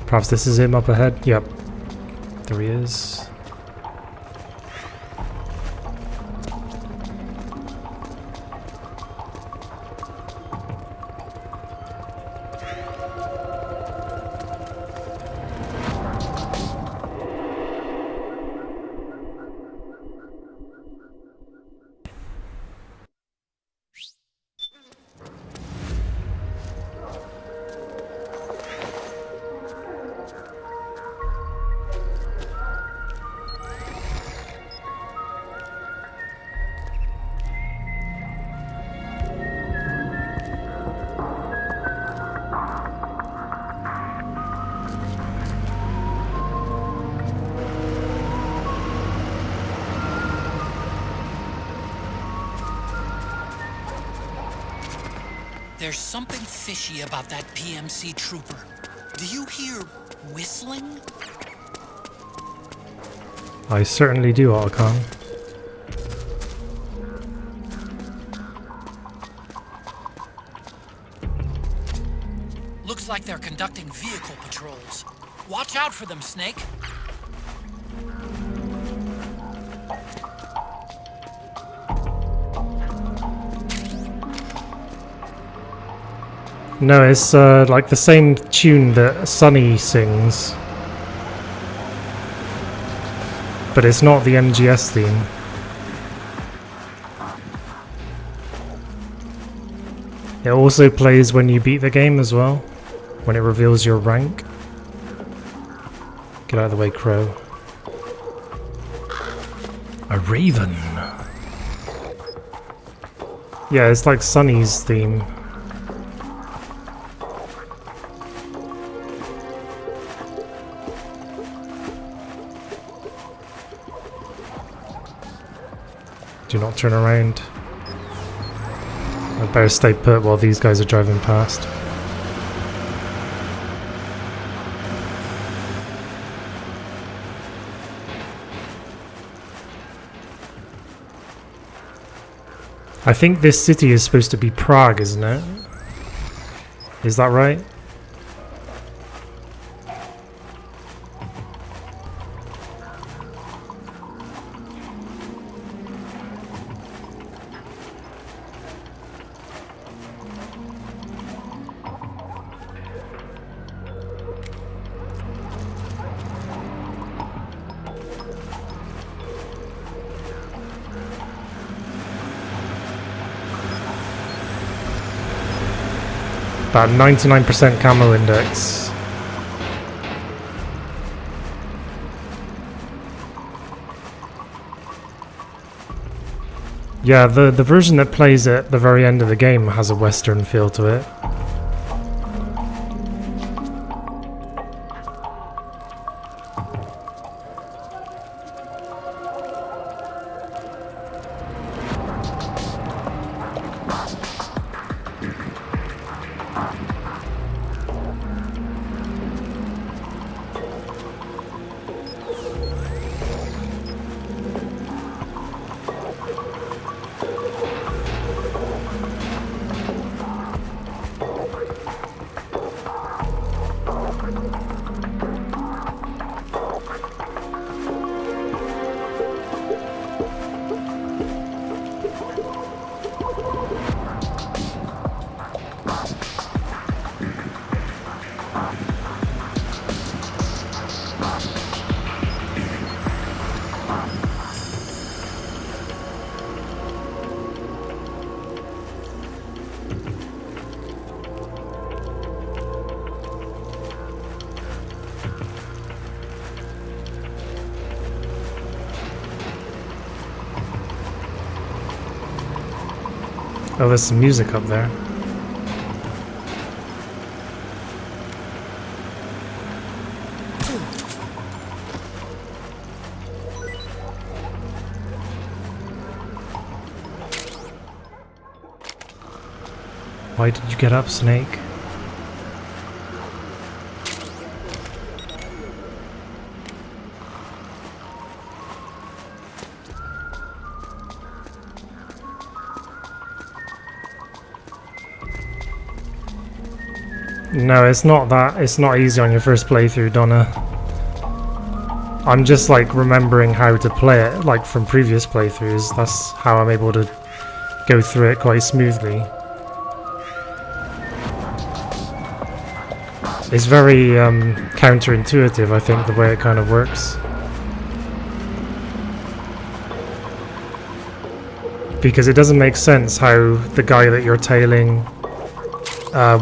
Perhaps this is him up ahead. Yep. There he is. There's something fishy about that PMC trooper. Do you hear whistling? I certainly do, Otacon. Looks like they're conducting vehicle patrols. Watch out for them, Snake. No, it's like the same tune that Sunny sings. But it's not the MGS theme. It also plays when you beat the game as well, when it reveals your rank. Get out of the way, Crow. A raven. Yeah, it's like Sunny's theme. Do not turn around. I better stay put while these guys are driving past. I think this city is supposed to be Prague, isn't it? Is that right? About 99% camo index. Yeah, the version that plays at the very end of the game has a Western feel to it. Oh, there's some music up there. Why did you get up, Snake? No, it's not that. It's not easy on your first playthrough, Donna. I'm just like remembering how to play it, like from previous playthroughs. That's how I'm able to go through it quite smoothly. It's very counterintuitive, I think, the way it kind of works. Because it doesn't make sense how the guy that you're tailing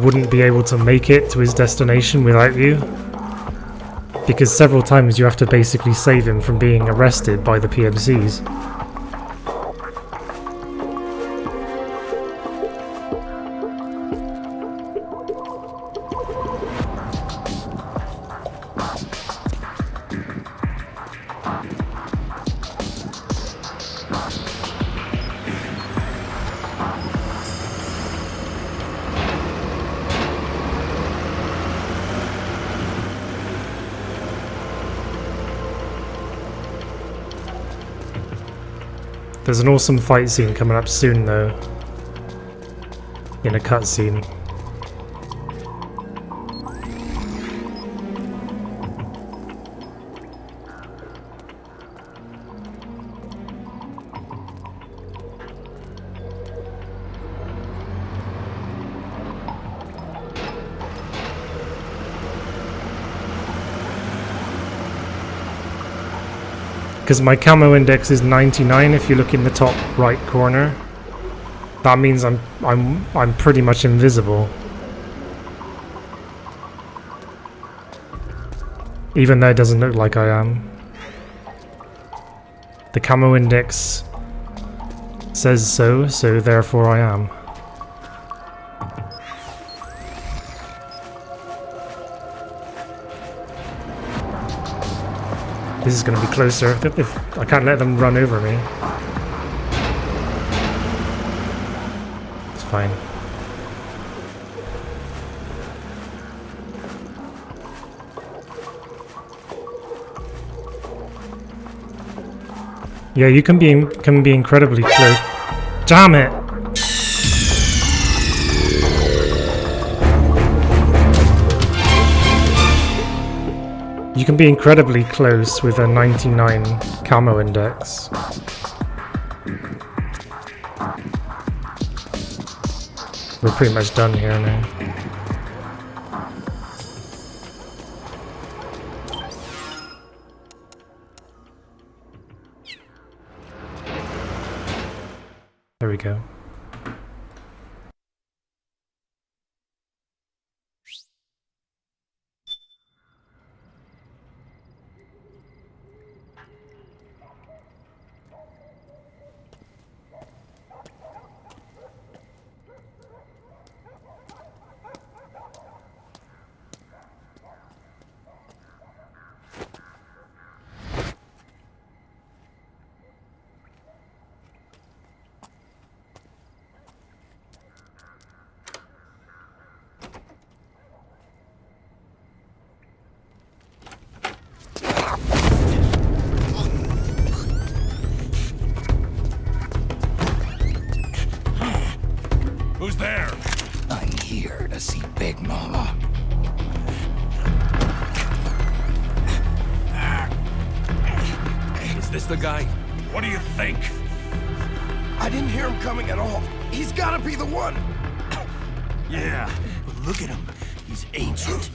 wouldn't be able to make it to his destination without you. Because several times you have to basically save him from being arrested by the PMCs. There's an awesome fight scene coming up soon though, in a cutscene. Because my camo index is 99 if you look in the top right corner. That means I'm pretty much invisible. Even though it doesn't look like I am. The camo index says so, so therefore I am. This is going to be closer. If I can't let them run over me. It's fine. Yeah, you can be incredibly close. Damn it! You can be incredibly close with a 99 camo index. We're pretty much done here now. There we go. Who's there? I'm here to see Big Mama. Is this the guy? What do you think? I didn't hear him coming at all. He's gotta be the one. Yeah, but look at him. He's ancient.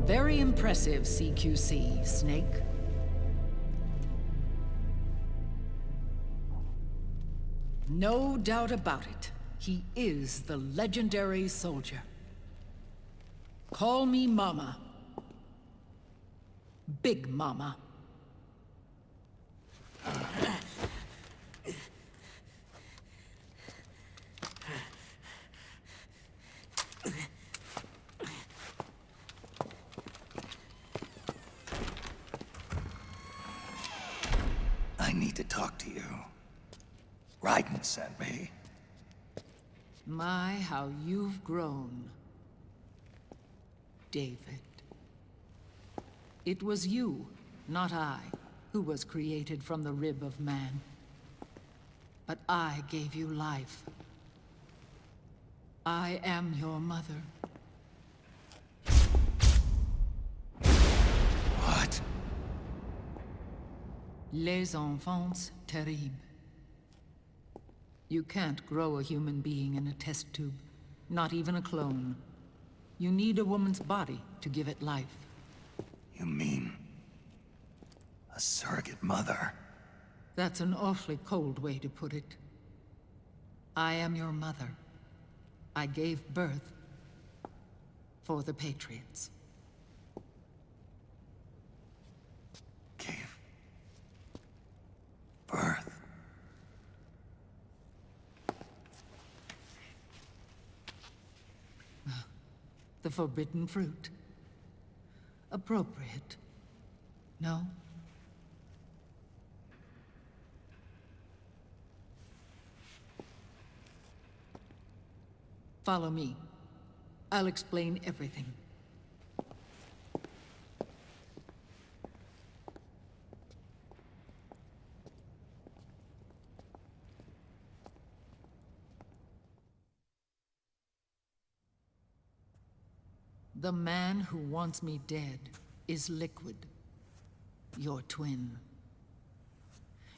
Very impressive, CQC, Snake. No doubt about it. He is the legendary soldier. Call me Mama. Big Mama. I need to talk to you. Raiden sent me. My, how you've grown. David. It was you, not I, who was created from the rib of man. But I gave you life. I am your mother. What? Les enfants terribles. You can't grow a human being in a test tube, not even a clone. You need a woman's body to give it life. You mean... a surrogate mother? That's an awfully cold way to put it. I am your mother. I gave birth for the Patriots. Gave... birth? The forbidden fruit. Appropriate. No? Follow me. I'll explain everything. The man who wants me dead is Liquid, your twin.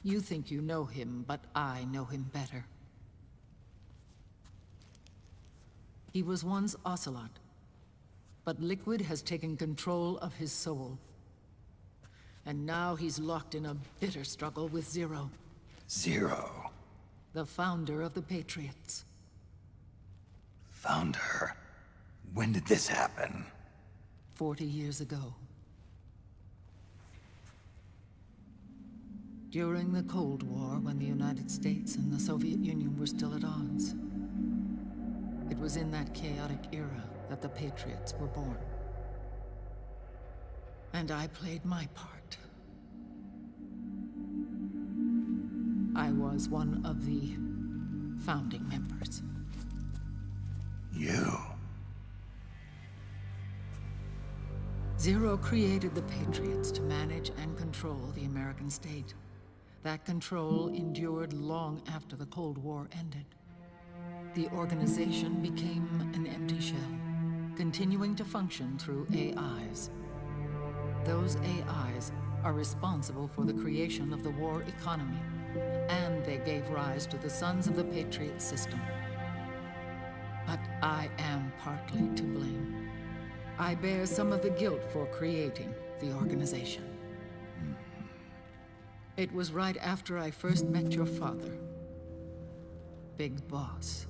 You think you know him, but I know him better. He was once Ocelot, but Liquid has taken control of his soul. And now he's locked in a bitter struggle with Zero, Zero. the founder of the Patriots. Found her. When did this happen? 40 years ago. During the Cold War, when the United States and the Soviet Union were still at odds. It was in that chaotic era that the Patriots were born. And I played my part. I was one of the founding members. You? Zero created the Patriots to manage and control the American state. That control endured long after the Cold War ended. The organization became an empty shell, continuing to function through AIs. Those AIs are responsible for the creation of the war economy, and they gave rise to the Sons of the Patriot system. But I am partly to blame. I bear some of the guilt for creating the organization. It was right after I first met your father, Big Boss.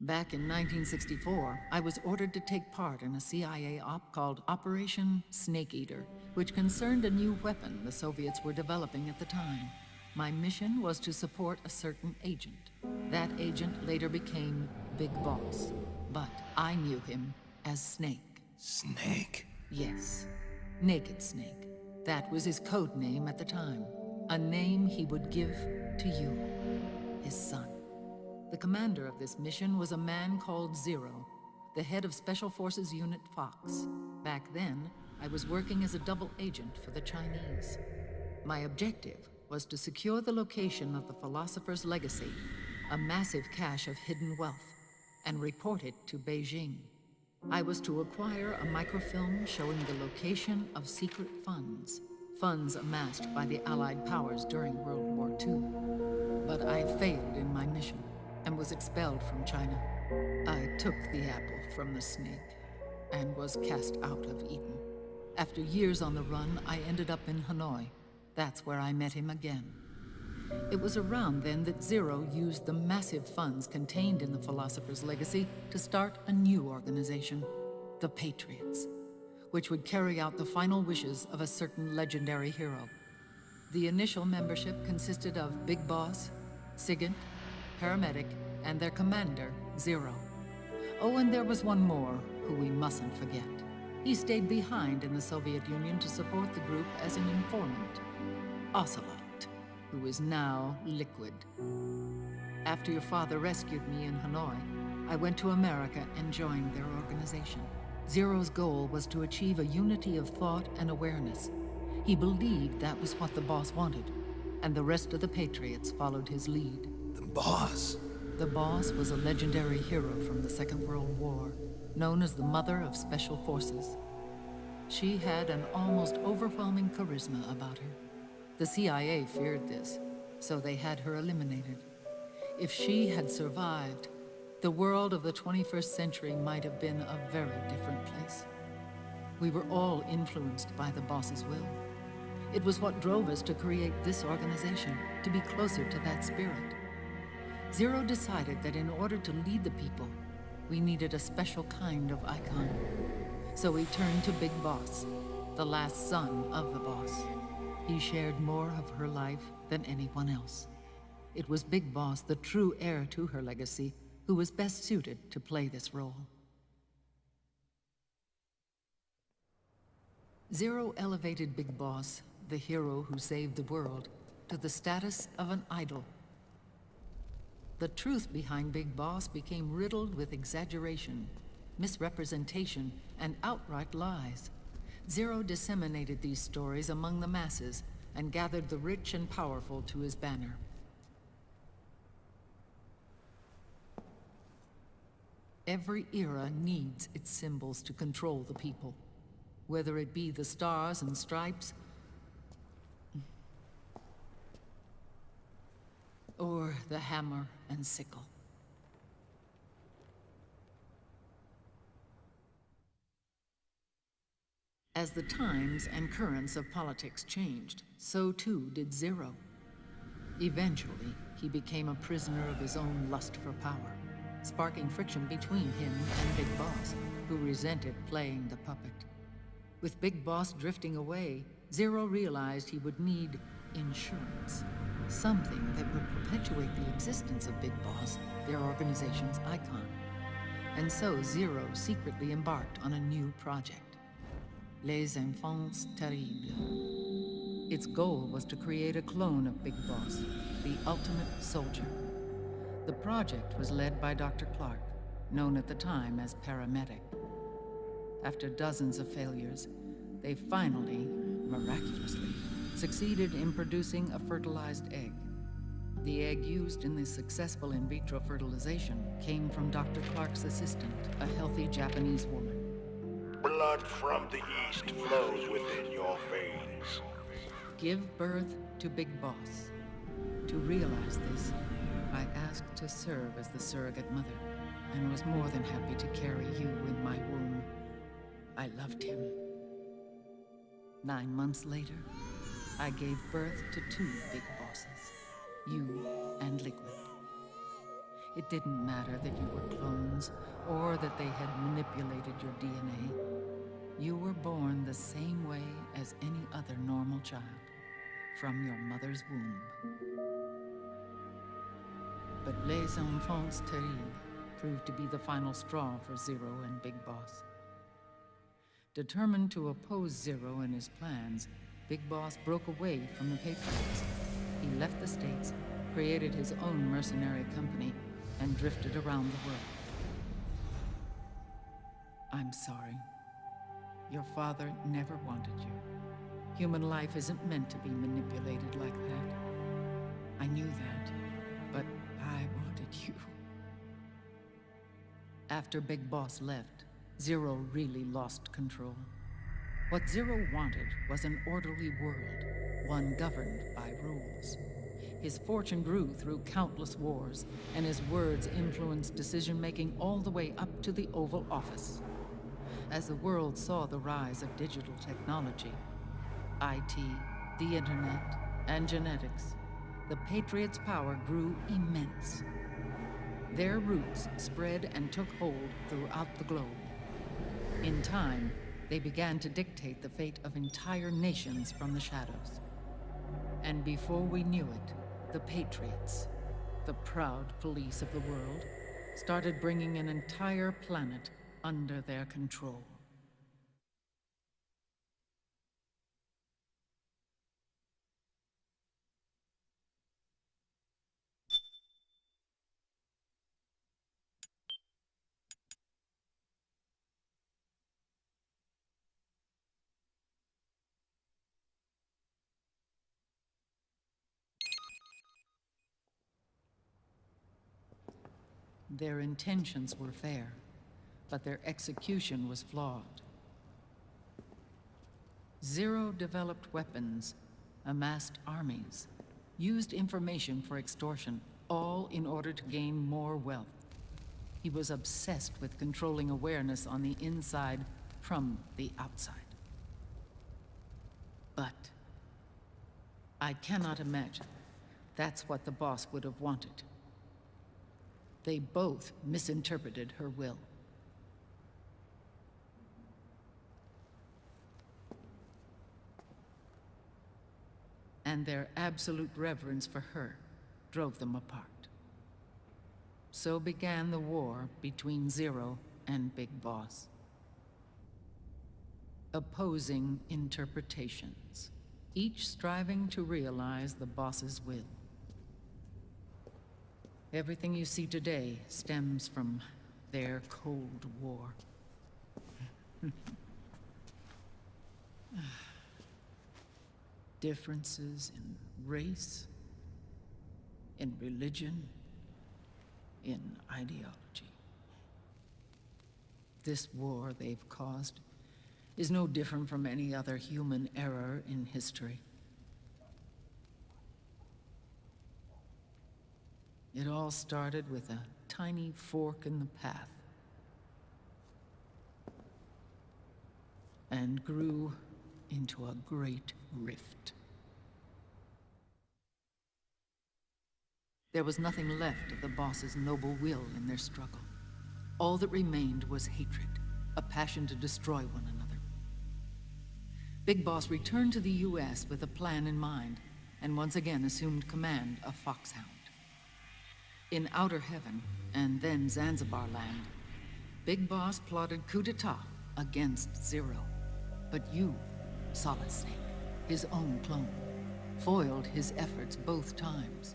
Back in 1964, I was ordered to take part in a CIA op called Operation Snake Eater, which concerned a new weapon the Soviets were developing at the time. My mission was to support a certain agent. That agent later became Big Boss, but I knew him as Snake. Snake? Yes, Naked Snake. That was his code name at the time. A name he would give to you, his son. The commander of this mission was a man called Zero, the head of Special Forces Unit Fox. Back then, I was working as a double agent for the Chinese. My objective was to secure the location of the Philosopher's Legacy, a massive cache of hidden wealth, and report it to Beijing. I was to acquire a microfilm showing the location of secret funds, funds amassed by the Allied powers during World War II. But I failed in my mission and was expelled from China. I took the apple from the snake and was cast out of Eden. After years on the run, I ended up in Hanoi. That's where I met him again. It was around then that Zero used the massive funds contained in the Philosopher's Legacy to start a new organization, the Patriots, which would carry out the final wishes of a certain legendary hero. The initial membership consisted of Big Boss, Sigint, Paramedic, and their commander, Zero. Oh, and there was one more who we mustn't forget. He stayed behind in the Soviet Union to support the group as an informant, Ocelot, who is now Liquid. After your father rescued me in Hanoi, I went to America and joined their organization. Zero's goal was to achieve a unity of thought and awareness. He believed that was what the boss wanted, and the rest of the Patriots followed his lead. The boss? The boss was a legendary hero from the Second World War, known as the Mother of Special Forces. She had an almost overwhelming charisma about her. The CIA feared this, so they had her eliminated. If she had survived, the world of the 21st century might have been a very different place. We were all influenced by the boss's will. It was what drove us to create this organization, to be closer to that spirit. Zero decided that in order to lead the people, we needed a special kind of icon. So we turned to Big Boss, the last son of the boss. He shared more of her life than anyone else. It was Big Boss, the true heir to her legacy, who was best suited to play this role. Zero elevated Big Boss, the hero who saved the world, to the status of an idol. The truth behind Big Boss became riddled with exaggeration, misrepresentation, and outright lies. Zero disseminated these stories among the masses and gathered the rich and powerful to his banner. Every era needs its symbols to control the people, whether it be the stars and stripes, or the hammer and sickle. As the times and currents of politics changed, so too did Zero. Eventually, he became a prisoner of his own lust for power, sparking friction between him and Big Boss, who resented playing the puppet. With Big Boss drifting away, Zero realized he would need insurance. Something that would perpetuate the existence of Big Boss, their organization's icon. And so Zero secretly embarked on a new project, Les Enfants Terribles. Its goal was to create a clone of Big Boss, the ultimate soldier. The project was led by Dr. Clark, known at the time as Paramedic. After dozens of failures, they finally, miraculously, succeeded in producing a fertilized egg. The egg used in the successful in vitro fertilization came from Dr. Clark's assistant, a healthy Japanese woman. Blood from the east flows within your veins. Give birth to Big Boss. To realize this, I asked to serve as the surrogate mother, and was more than happy to carry you in my womb. I loved him. 9 months later, I gave birth to 2 Big Bosses, you and Liquid. It didn't matter that you were clones, or that they had manipulated your DNA. You were born the same way as any other normal child, from your mother's womb. But Les Enfants Terribles proved to be the final straw for Zero and Big Boss. Determined to oppose Zero and his plans, Big Boss broke away from the Patriots. He left the States, created his own mercenary company, and drifted around the world. I'm sorry. Your father never wanted you. Human life isn't meant to be manipulated like that. I knew that, but I wanted you. After Big Boss left, Zero really lost control. What Zero wanted was an orderly world, one governed by rules. His fortune grew through countless wars, and his words influenced decision-making all the way up to the Oval Office. As the world saw the rise of digital technology, IT, the internet, and genetics, the Patriots' power grew immense. Their roots spread and took hold throughout the globe. In time, they began to dictate the fate of entire nations from the shadows. And before we knew it, the Patriots, the proud police of the world, started bringing an entire planet under their control. Their intentions were fair, but their execution was flawed. Zero developed weapons, amassed armies, used information for extortion, all in order to gain more wealth. He was obsessed with controlling awareness on the inside from the outside. But I cannot imagine that's what the boss would have wanted. They both misinterpreted her will. And their absolute reverence for her drove them apart. So began the war between Zero and Big Boss. Opposing interpretations, each striving to realize the boss's will. Everything you see today stems from their Cold War. Differences in race, in religion, in ideology. This war they've caused is no different from any other human error in history. It all started with a tiny fork in the path and grew into a great rift. There was nothing left of the boss's noble will in their struggle. All that remained was hatred, a passion to destroy one another. Big Boss returned to the US with a plan in mind, and once again assumed command of Foxhound. In Outer Heaven, and then Zanzibar Land, Big Boss plotted coup d'etat against Zero. But you, Solid Snake, his own clone, foiled his efforts both times.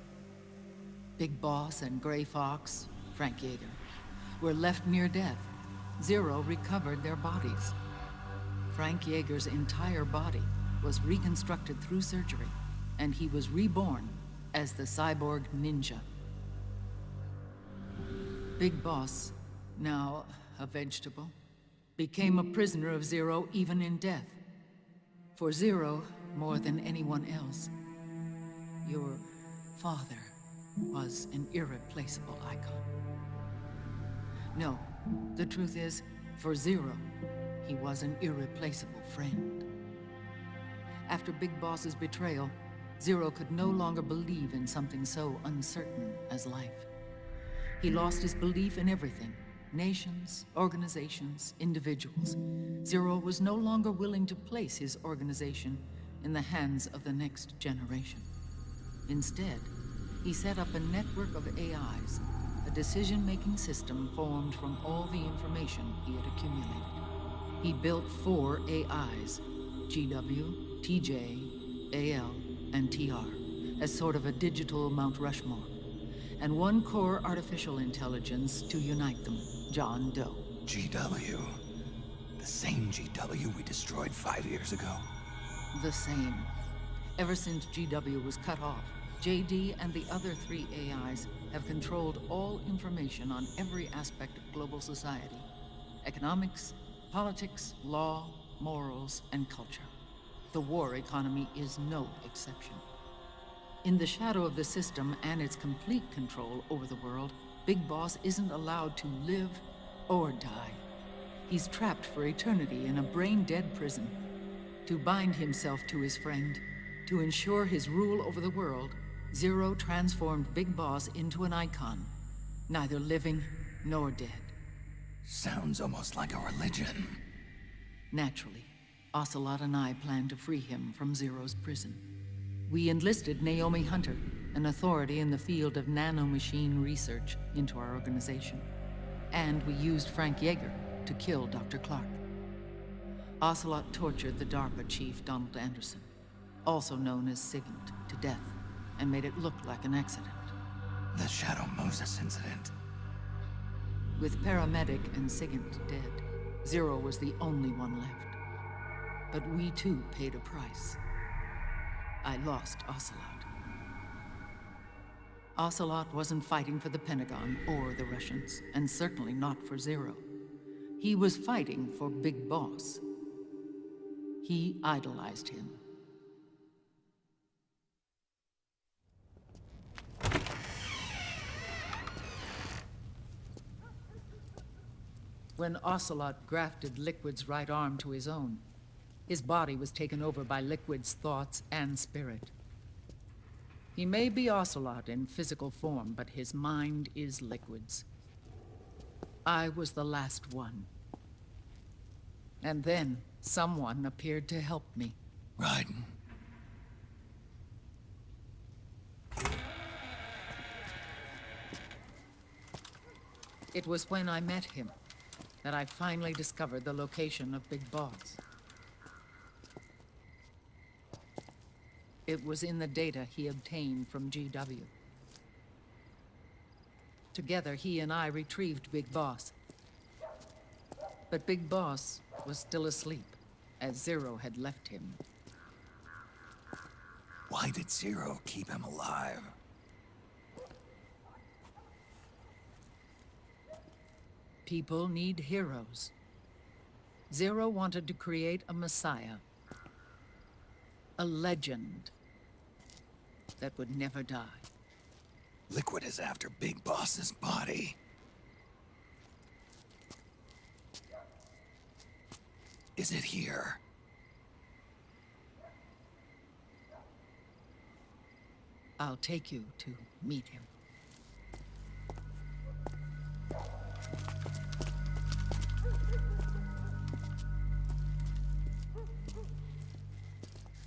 Big Boss and Gray Fox, Frank Yeager, were left near death. Zero recovered their bodies. Frank Yeager's entire body was reconstructed through surgery, and he was reborn as the cyborg ninja. Big Boss, now a vegetable, became a prisoner of Zero even in death. For Zero, more than anyone else, your father was an irreplaceable icon. No, the truth is, for Zero, he was an irreplaceable friend. After Big Boss's betrayal, Zero could no longer believe in something so uncertain as life. He lost his belief in everything. Nations, organizations, individuals. Zero was no longer willing to place his organization in the hands of the next generation. Instead, he set up a network of AIs, a decision-making system formed from all the information he had accumulated. He built 4 AIs, GW, TJ, AL, and TR, as sort of a digital Mount Rushmore, and 1 core artificial intelligence to unite them, John Doe. GW. The same GW we destroyed 5 years ago. The same. Ever since GW was cut off, JD and the other 3 AIs have controlled all information on every aspect of global society. Economics, politics, law, morals, and culture. The war economy is no exception. In the shadow of the system and its complete control over the world, Big Boss isn't allowed to live or die. He's trapped for eternity in a brain-dead prison. To bind himself to his friend, to ensure his rule over the world, Zero transformed Big Boss into an icon, neither living nor dead. Sounds almost like a religion. Naturally, Ocelot and I planned to free him from Zero's prison. We enlisted Naomi Hunter, an authority in the field of nanomachine research, into our organization. And we used Frank Yeager to kill Dr. Clark. Ocelot tortured the DARPA chief, Donald Anderson, also known as Sigint, to death, and made it look like an accident. The Shadow Moses incident. With Paramedic and Sigint dead, Zero was the only one left. But we too paid a price. I lost Ocelot. Ocelot wasn't fighting for the Pentagon or the Russians, and certainly not for Zero. He was fighting for Big Boss. He idolized him. When Ocelot grafted Liquid's right arm to his own, his body was taken over by Liquid's thoughts and spirit. He may be Ocelot in physical form, but his mind is Liquid's. I was the last one. And then someone appeared to help me. Raiden. It was when I met him that I finally discovered the location of Big Boss. It was in the data he obtained from GW. Together, he and I retrieved Big Boss. But Big Boss was still asleep, as Zero had left him. Why did Zero keep him alive? People need heroes. Zero wanted to create a messiah. A legend that would never die. Liquid is after Big Boss's body. Is it here? I'll take you to meet him.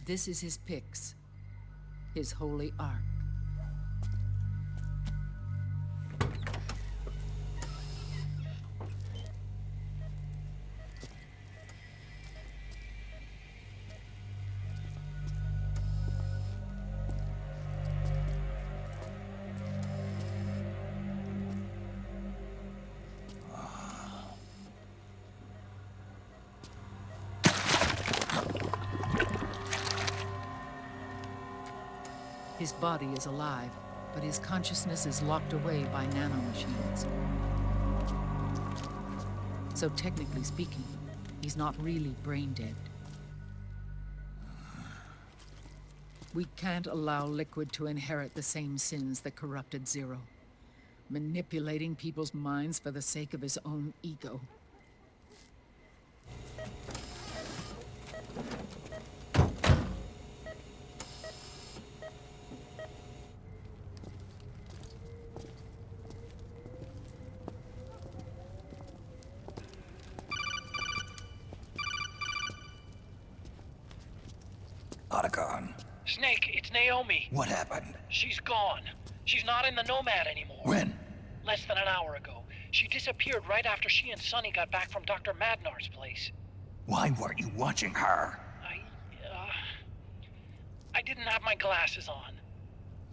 This is his pyx, his holy ark. His body is alive, but his consciousness is locked away by nanomachines. So technically speaking, he's not really brain dead. We can't allow Liquid to inherit the same sins that corrupted Zero, manipulating people's minds for the sake of his own ego. Otacon. Snake, it's Naomi. What happened? She's gone. She's not in the Nomad anymore. When? Less than an hour ago. She disappeared right after she and Sonny got back from Dr. Madnar's place. Why weren't you watching her? I didn't have my glasses on.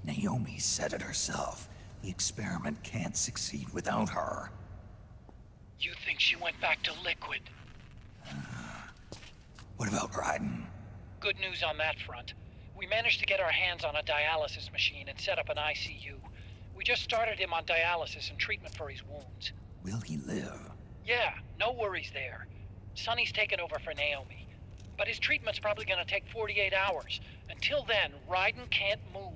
Naomi said it herself. The experiment can't succeed without her. You think she went back to Liquid? What about Raiden? Good news on that front. We managed to get our hands on a dialysis machine and set up an ICU. We just started him on dialysis and treatment for his wounds. Will he live? Yeah, no worries there. Sonny's taken over for Naomi. But his treatment's probably gonna take 48 hours. Until then, Raiden can't move.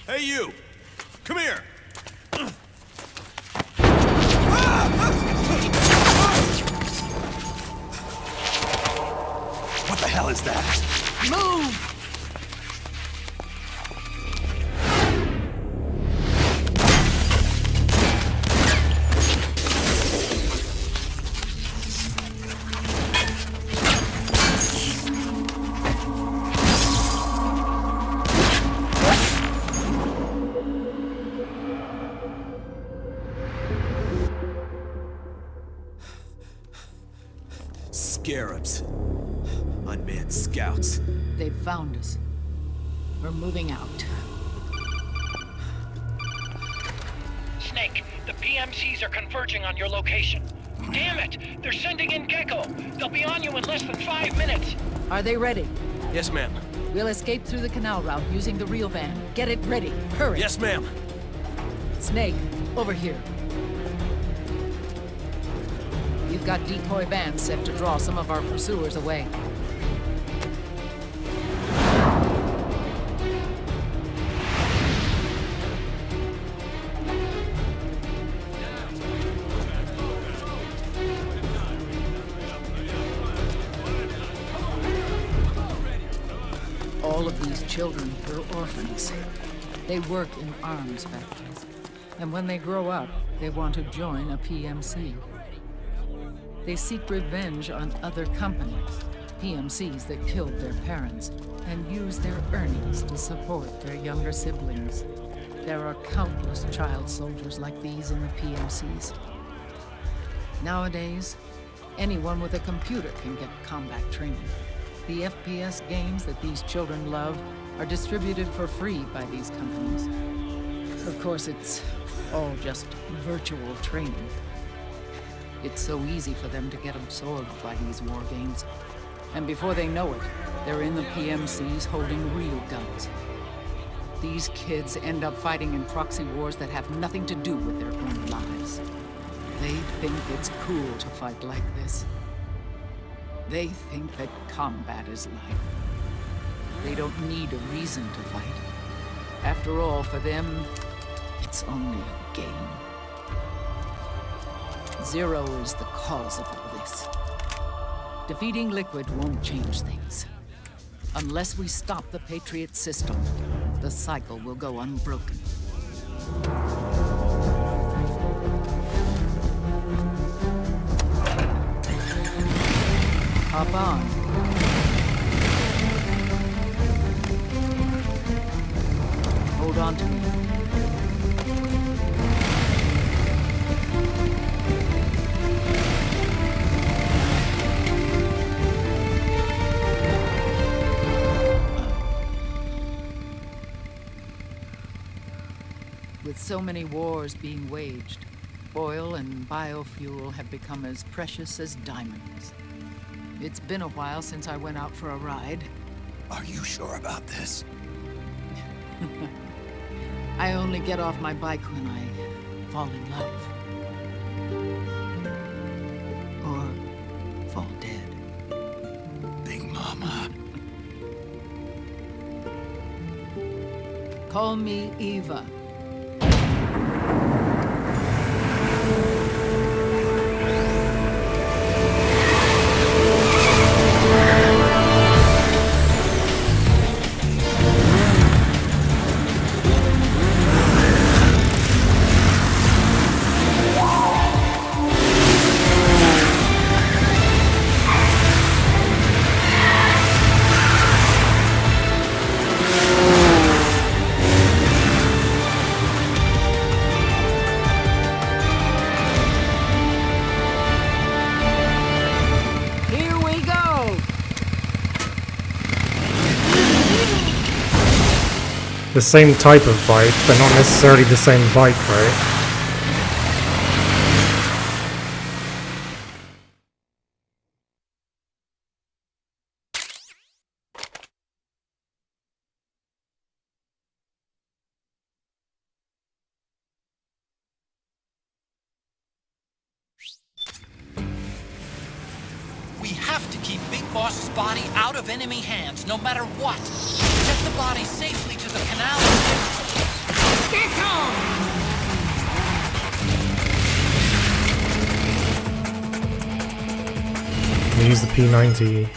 Hey, you! Come here! What the hell is that? Move! Scarabs. Unmanned scouts. They've found us. We're moving out. Snake, the PMCs are converging on your location. Damn it! They're sending in Gecko! They'll be on you in less than 5 minutes! Are they ready? Yes, ma'am. We'll escape through the canal route using the real van. Get it ready. Hurry. Yes, ma'am. Snake, over here. You've got decoy vans set to draw some of our pursuers away. All of these children are orphans. They work in arms factories. And when they grow up, they want to join a PMC. They seek revenge on other companies, PMCs that killed their parents, and use their earnings to support their younger siblings. There are countless child soldiers like these in the PMCs. Nowadays, anyone with a computer can get combat training. The FPS games that these children love are distributed for free by these companies. Of course, it's all just virtual training. It's so easy for them to get absorbed by these war games. And before they know it, they're in the PMCs holding real guns. These kids end up fighting in proxy wars that have nothing to do with their own lives. They think it's cool to fight like this. They think that combat is life. They don't need a reason to fight. After all, for them, it's only a game. Zero is the cause of all this. Defeating Liquid won't change things. Unless we stop the Patriot system, the cycle will go unbroken. Hop on. Hold on to me. With so many wars being waged, oil and biofuel have become as precious as diamonds. It's been a while since I went out for a ride. Are you sure about this? I only get off my bike when I fall in love. Or fall dead. Big Mama. Call me Eva. The same type of bike, but not necessarily the same bike, right? We have to keep Big Boss's body out of enemy hands, no matter what. Get the body safely to the canal. Get home! We use the P90.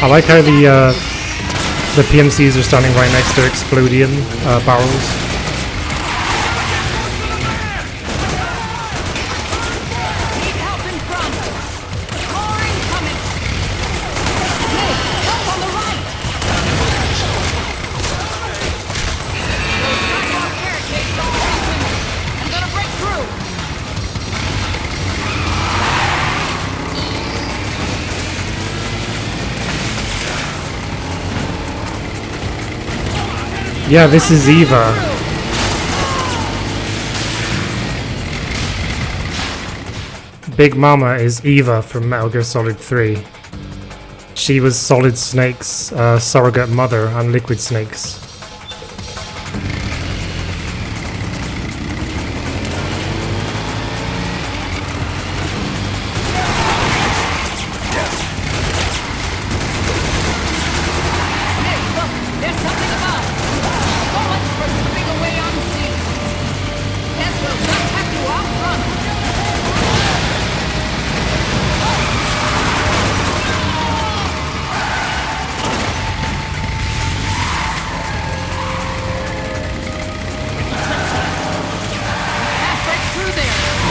I like how the PMCs are standing right next to explodium barrels. Yeah, this is Eva. Big Mama is Eva from Metal Gear Solid 3. She was Solid Snake's surrogate mother and Liquid Snake's.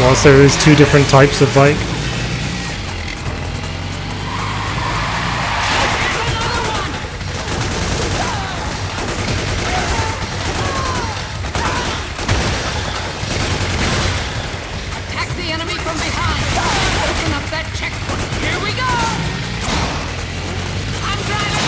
Also, there's two different types of bike. Attack the enemy from behind. Open up that checkpoint. Here we go. I'm driving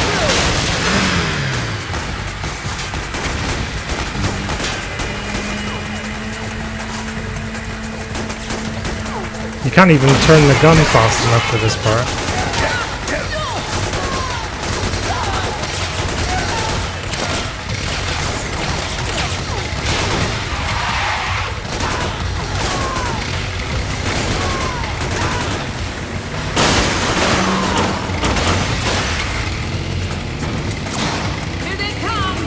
You can't even turn the gun fast enough for this part. Here they come.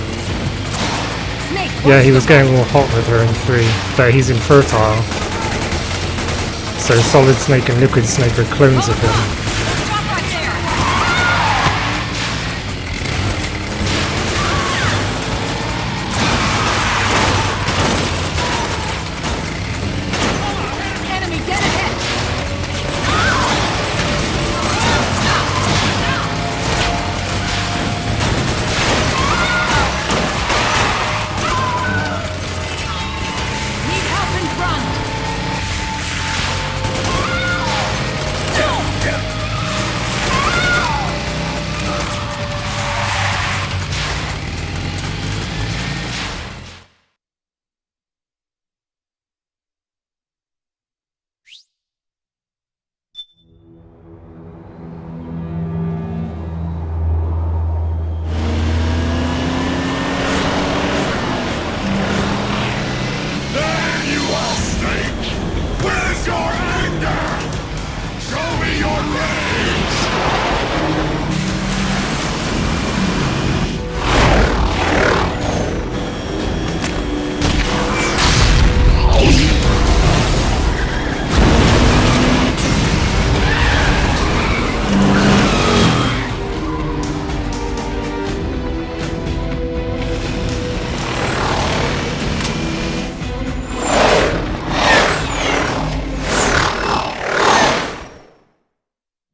Snake. Yeah, he was getting all hot with her in 3, but he's infertile. So Solid Snake and Liquid Snake are clones of him. Stop right there. Enemy dead ahead. Need help in front. There you are, Snake! Where's your anger? Show me your rage!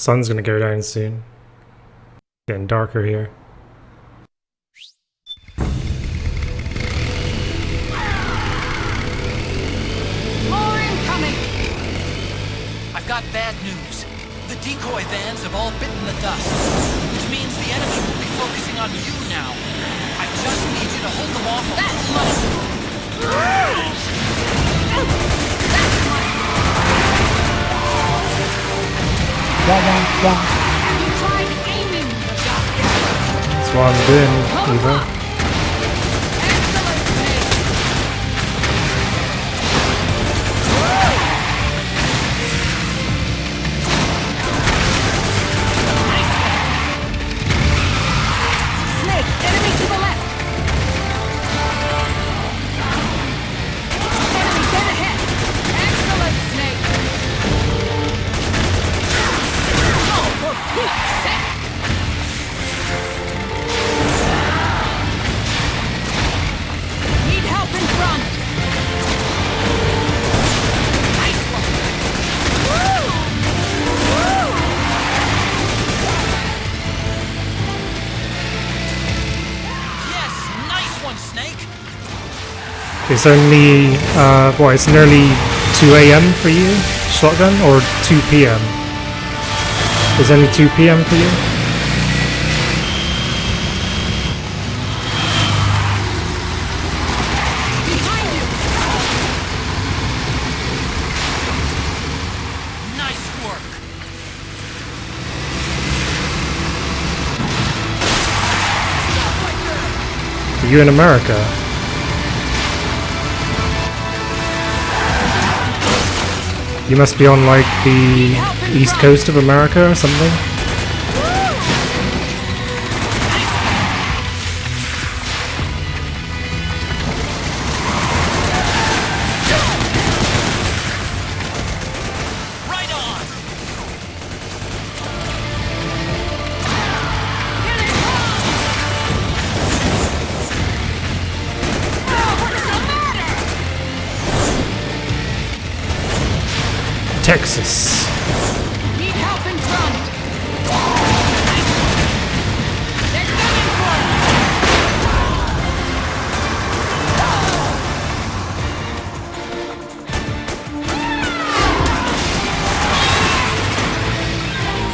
Sun's gonna go down soon. Getting darker here. More incoming. I've got bad news. The decoy vans have all bitten the dust, which means the enemy will be focusing on you now. I just need you to hold them off. That's money. That's money. Have you tried aiming the gun? That's what I'm doing, Eva. Excellent, Snake. Nice one. Snake, enemy to the left. Enemy dead ahead. Excellent, Snake. Oh, for Pete's sake. It's only, it's nearly 2 a.m. for you, shotgun, or 2 p.m.? It's only 2 p.m. for you? Behind you! Nice work! Are you in America? You must be on like the east coast of America or something? Right on! Texas. Need help in front! They're coming for us!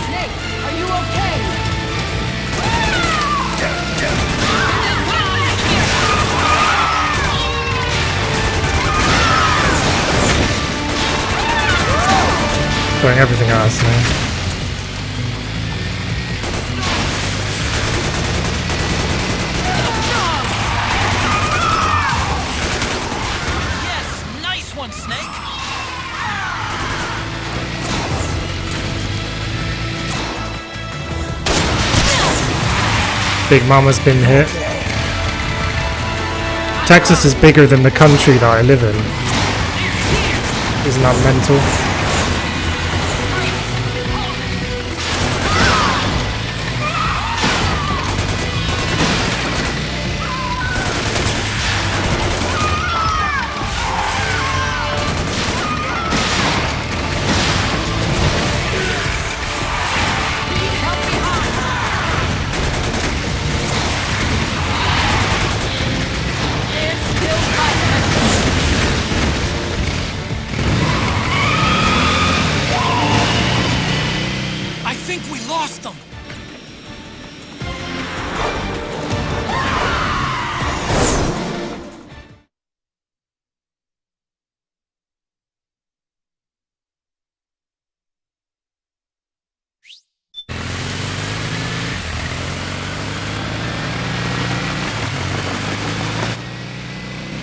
Snake, are you okay? Throwing everything at us now. Yes, nice one, Snake! Big Mama's been hit. Texas is bigger than the country that I live in. Isn't that mental? I think we lost them!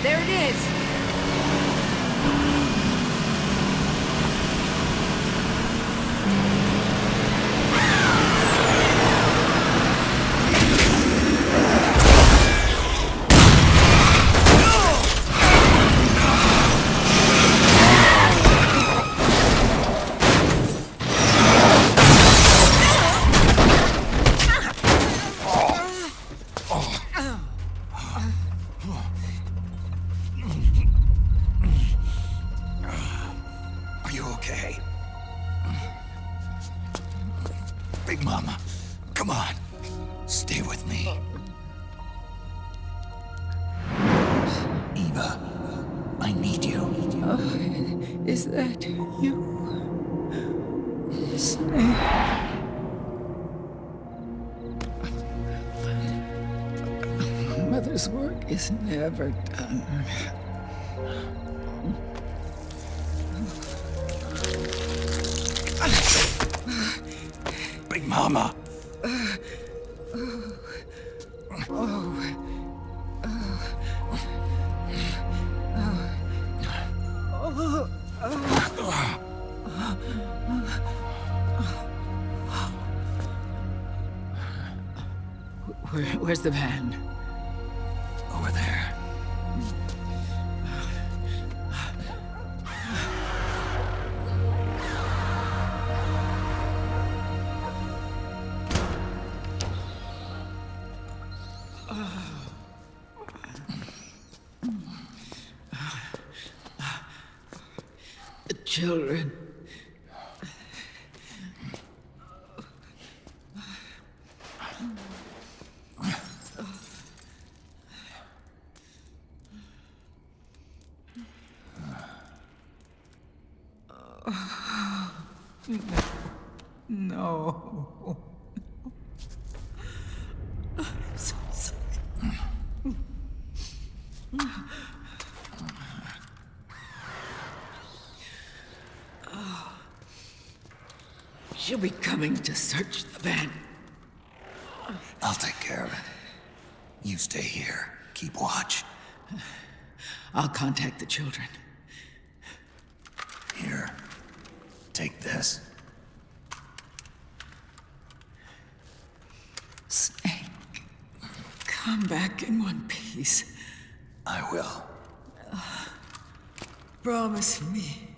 There it is! Are you okay? Big Mama, come on. Stay with me. Eva, I need you. Is that you? Snake. Mother's work is never done. Big Mama. Where's the van? Over there. The children. No. I'm so sorry. She'll be coming to search the van. I'll take care of it. You stay here. Keep watch. I'll contact the children. Here. Take this. Snake, come back in one piece. I will. Promise me.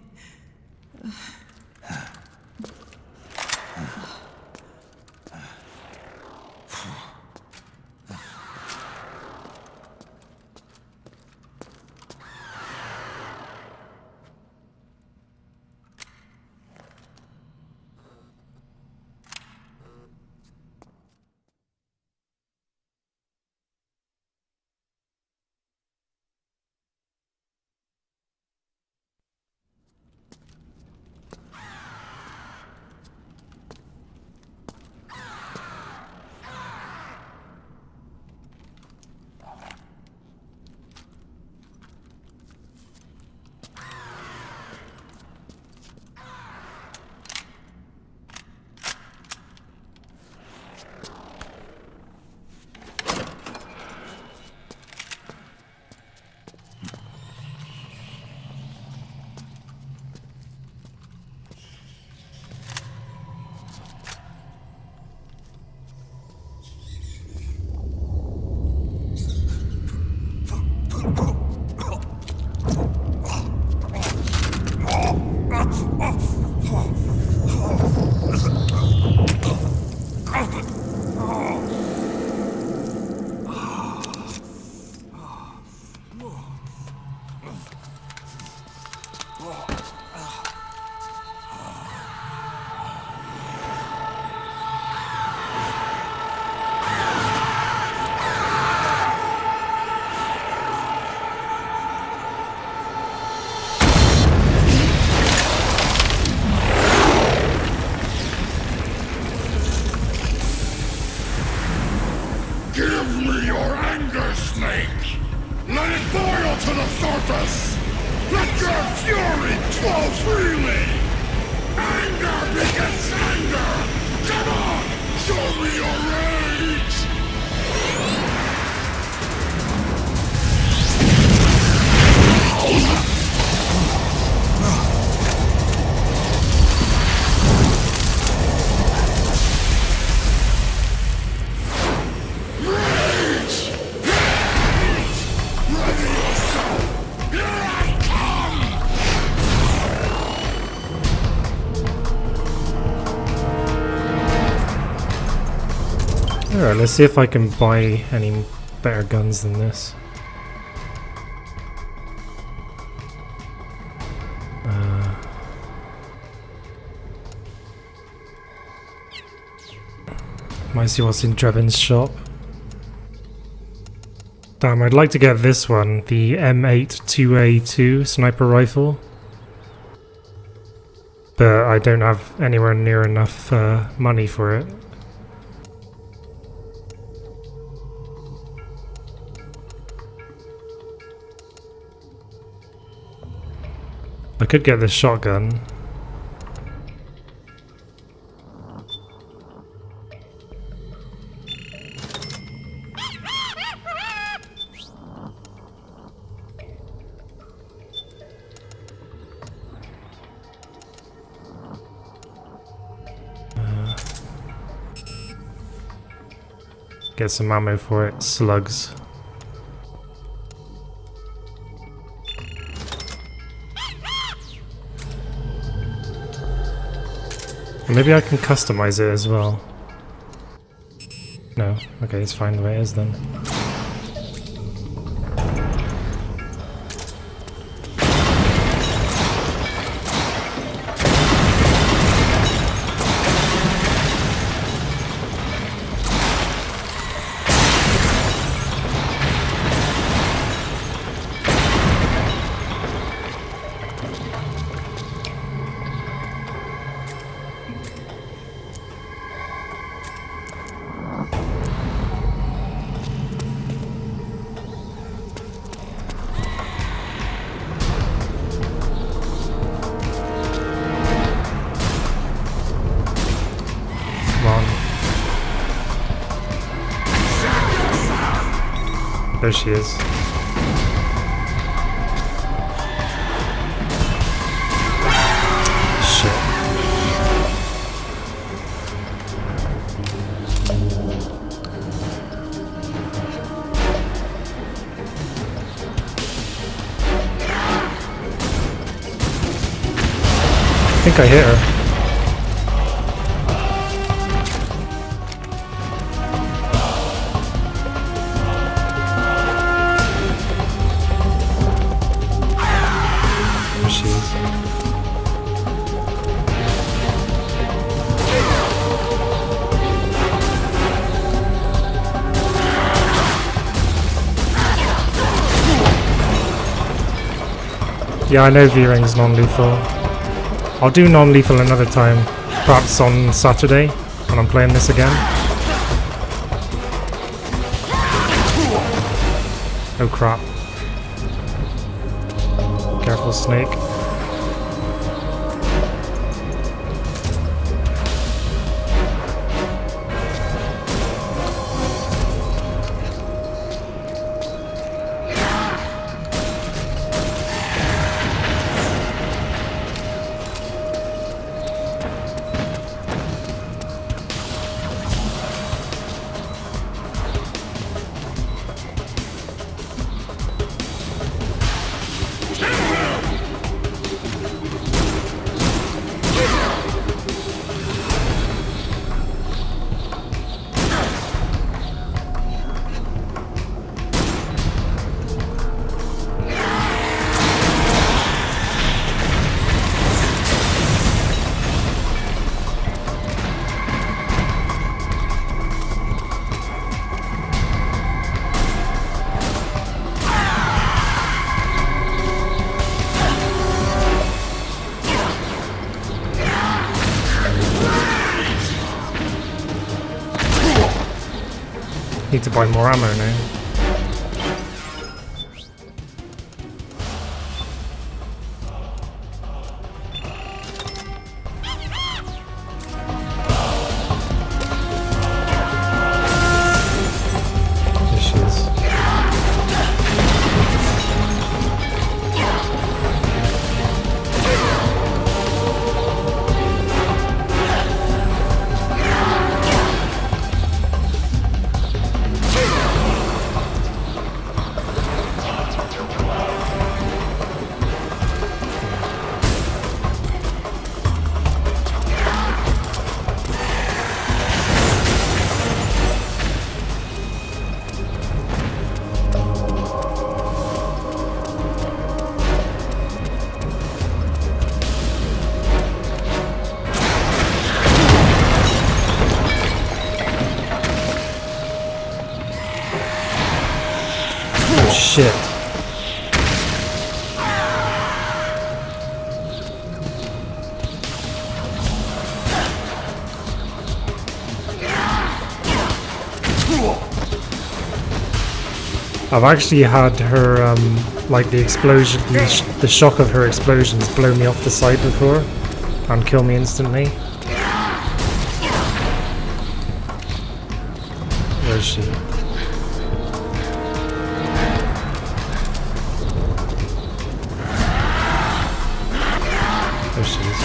Give me your anger, Snake! Let it boil to the surface! Let your fury flow freely! Anger begets anger! Come on! Show me your rage! Alright, let's see if I can buy any better guns than this. Might see what's in Drevin's shop. Damn, I'd like to get this one, the M82A2 sniper rifle. But I don't have anywhere near enough money for it. I could get this shotgun. Get some ammo for it. Slugs. Maybe I can customize it as well. No, okay, it's fine the way it is then. There she is. Shit. I think I hit her. There she is. Yeah, I know V-Ring's non-lethal. I'll do non-lethal another time, perhaps on Saturday, when I'm playing this again. Oh crap. Careful, snake. Need to buy more ammo now. There she is. Oh shit. I've actually had her, like the explosion, the shock of her explosions blow me off the side before and kill me instantly. Where is she? There she is.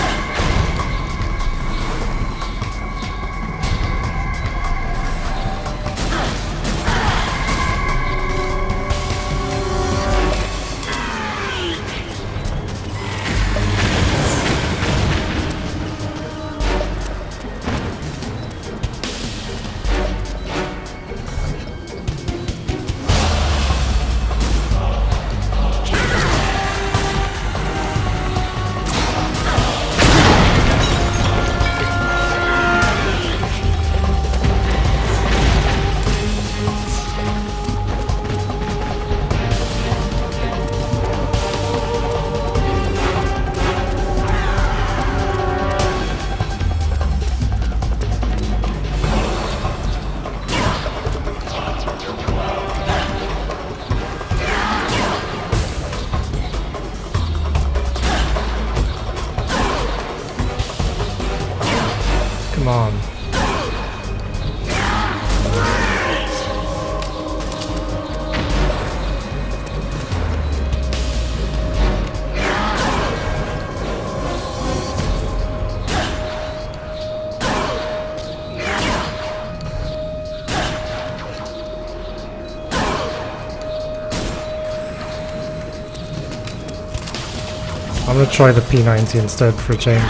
I'm gonna try the P90 instead for a change.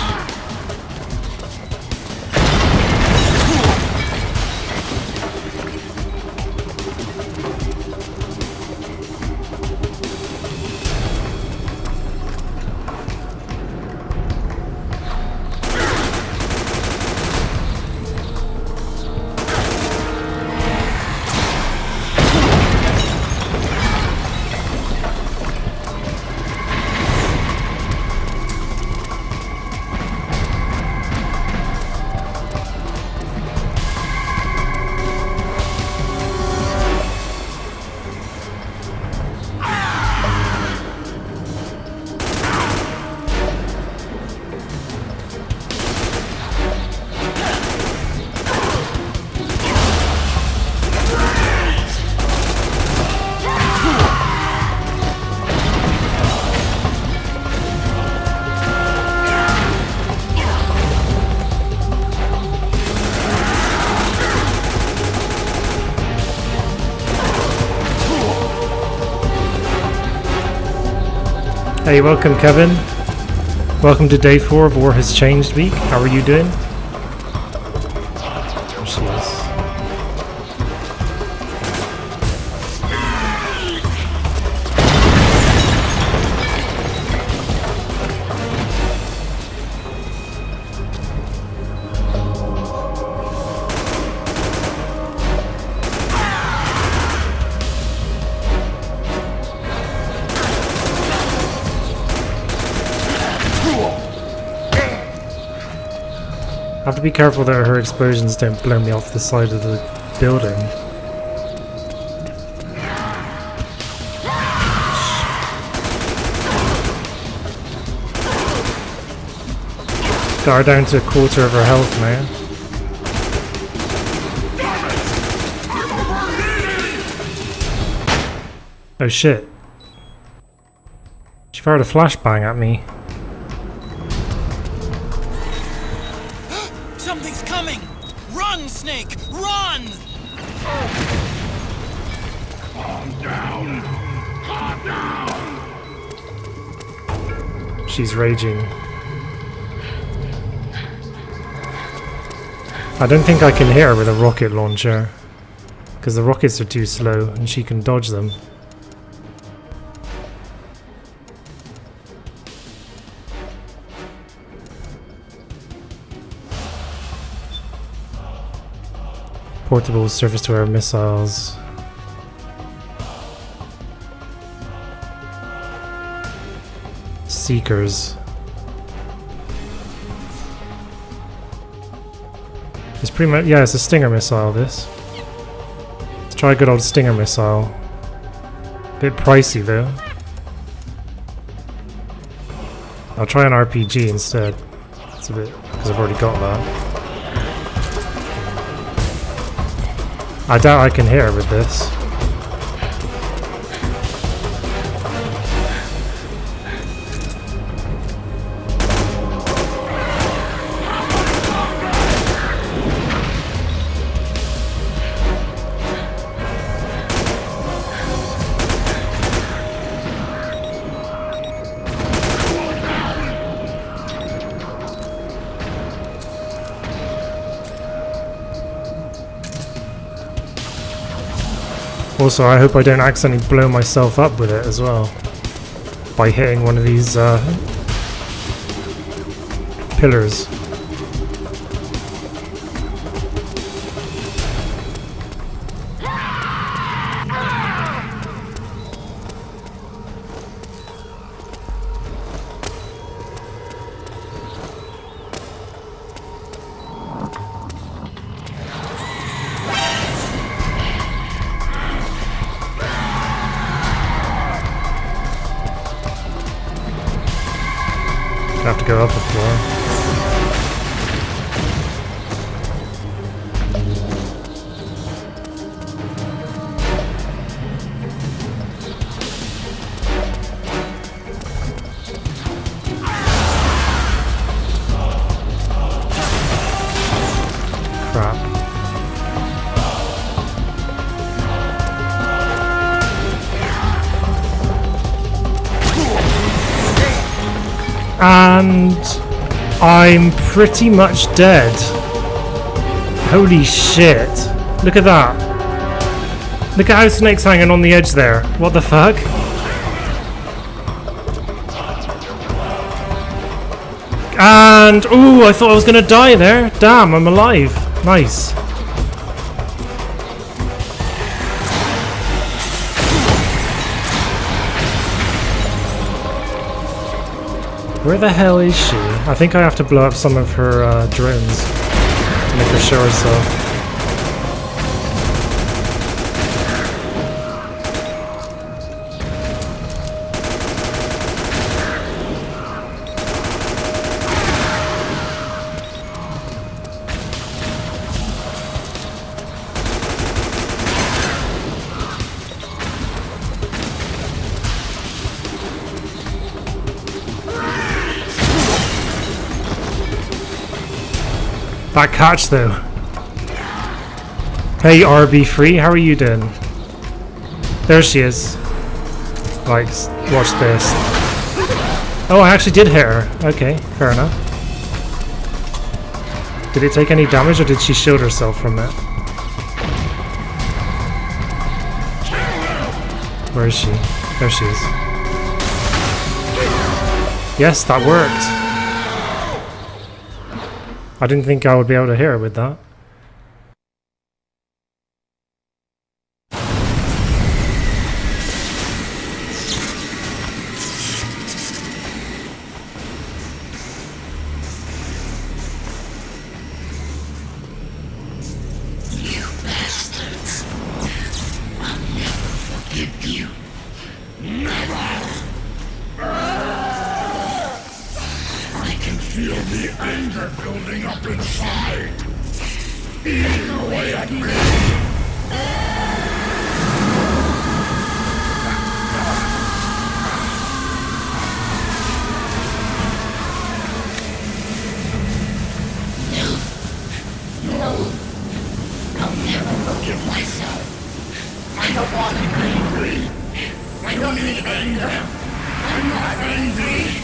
Hey, welcome Kevin. Welcome to day 4 of War Has Changed week. How are you doing? There she is. I have to be careful that her explosions don't blow me off the side of the building. Got her down to a quarter of her health now. Oh shit. She fired a flashbang at me. Something's coming! Run, Snake! Run! Calm down! Calm down! She's raging. I don't think I can hit her with a rocket launcher, because the rockets are too slow and she can dodge them. Portable surface-to-air missiles. Seekers. It's pretty much, yeah, it's a Stinger missile, this. Let's try a good old Stinger missile. Bit pricey though. I'll try an RPG instead. It's a bit, because I've already got that. I doubt I can hit her with this. Also, I hope I don't accidentally blow myself up with it as well by hitting one of these pillars. I have to go up a floor. Crap. And I'm pretty much dead. Holy shit. Look at that. Look at how Snake's hanging on the edge there. What the fuck? And, ooh, I thought I was gonna die there. Damn, I'm alive. Nice. Where the hell is she? I think I have to blow up some of her drones to make her show herself. That catch though. Hey RB3, how are you doing? There she is. Like, watch this. Oh, I actually did hit her. Okay, fair enough. Did it take any damage or did she shield herself from it? Where is she? There she is. Yes, that worked. I didn't think I would be able to hear her with that. You bastards! I'll never forgive you. Never! I can feel the anger building up inside, eating away at me. No, I'll never forgive myself. I don't want to be angry. I don't need anger. I'm not angry.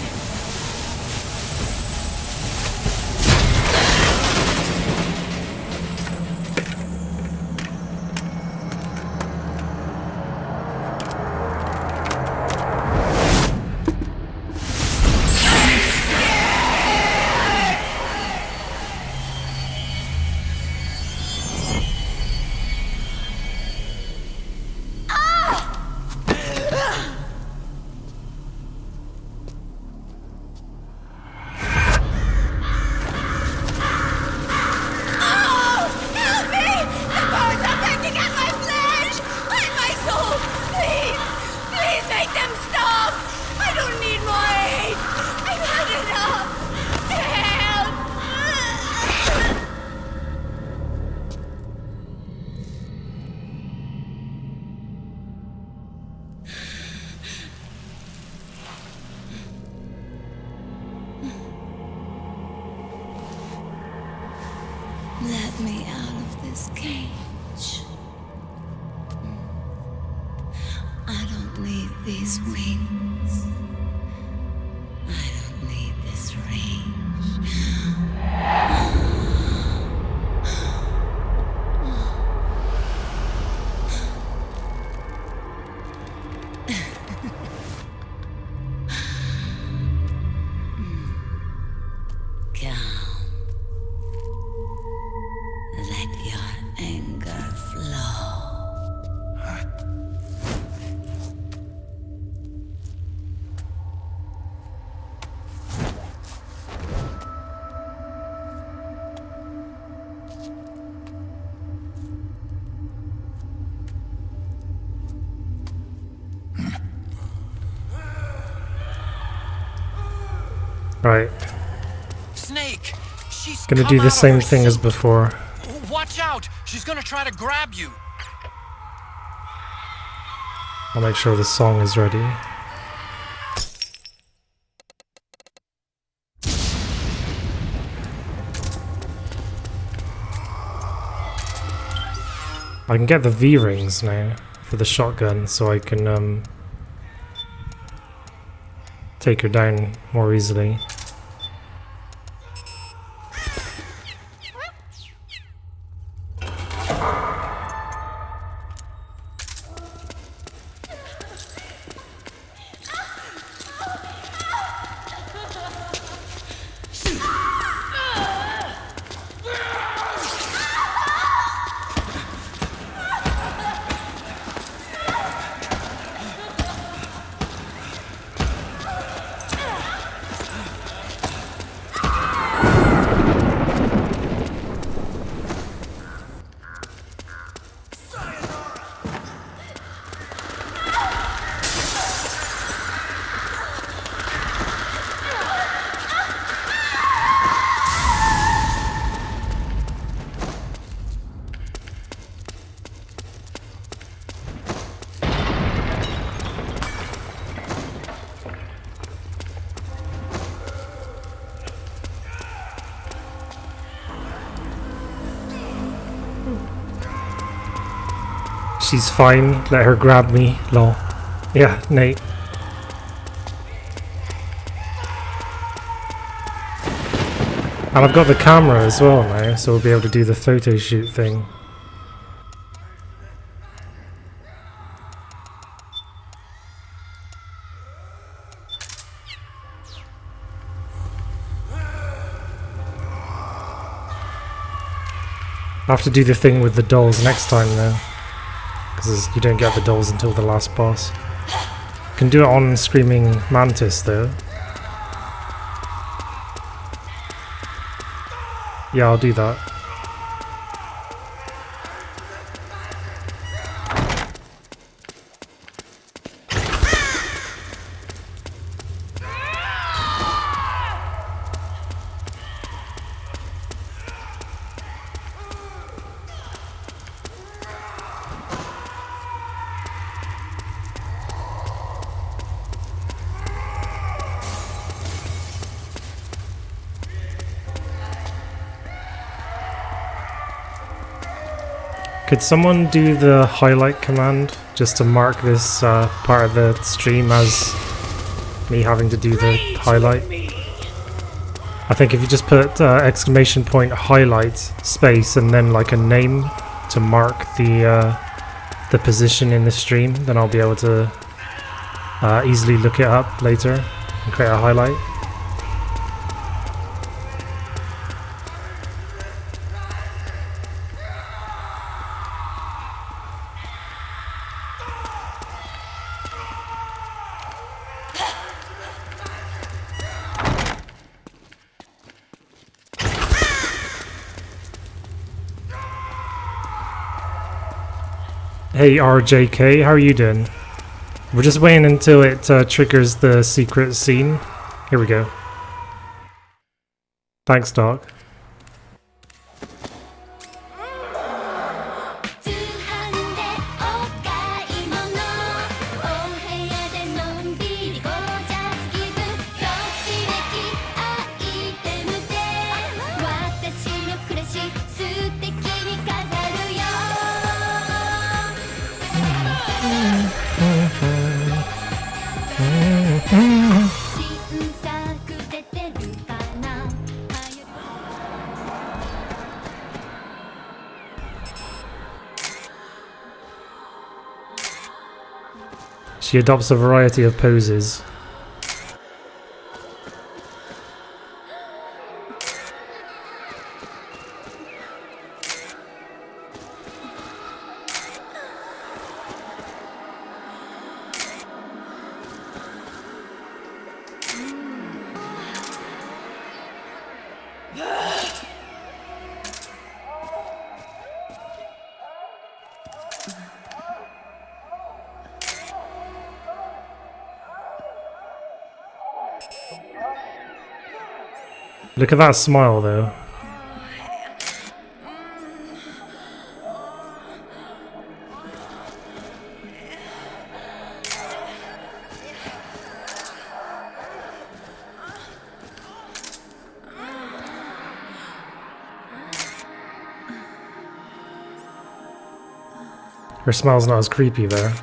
Let me out of this cage. I don't need these wings. I don't need this range. Calm. Let your anger flow. Right. Snake! She's Gonna come do out the of same her thing as suit. before. Watch out! She's gonna try to grab you. I'll make sure the song is ready. I can get the V-rings now for the shotgun, so I can take her down more easily. She's fine, let her grab me, lol. Yeah, Nate. And I've got the camera as well now, so we'll be able to do the photo shoot thing. I'll have to do the thing with the dolls next time though, because you don't get the dolls until the last boss. Can do it on Screaming Mantis though. Yeah, I'll do that. Could someone do the highlight command just to mark this part of the stream as me having to do the highlight? I think if you just put exclamation point highlight space and then like a name to mark the position in the stream, then I'll be able to easily look it up later and create a highlight. Hey RJK, how are you doing? We're just waiting until it triggers the secret scene. Here we go. Thanks, Doc. She adopts a variety of poses. Look at that smile though. Her smile's not as creepy there.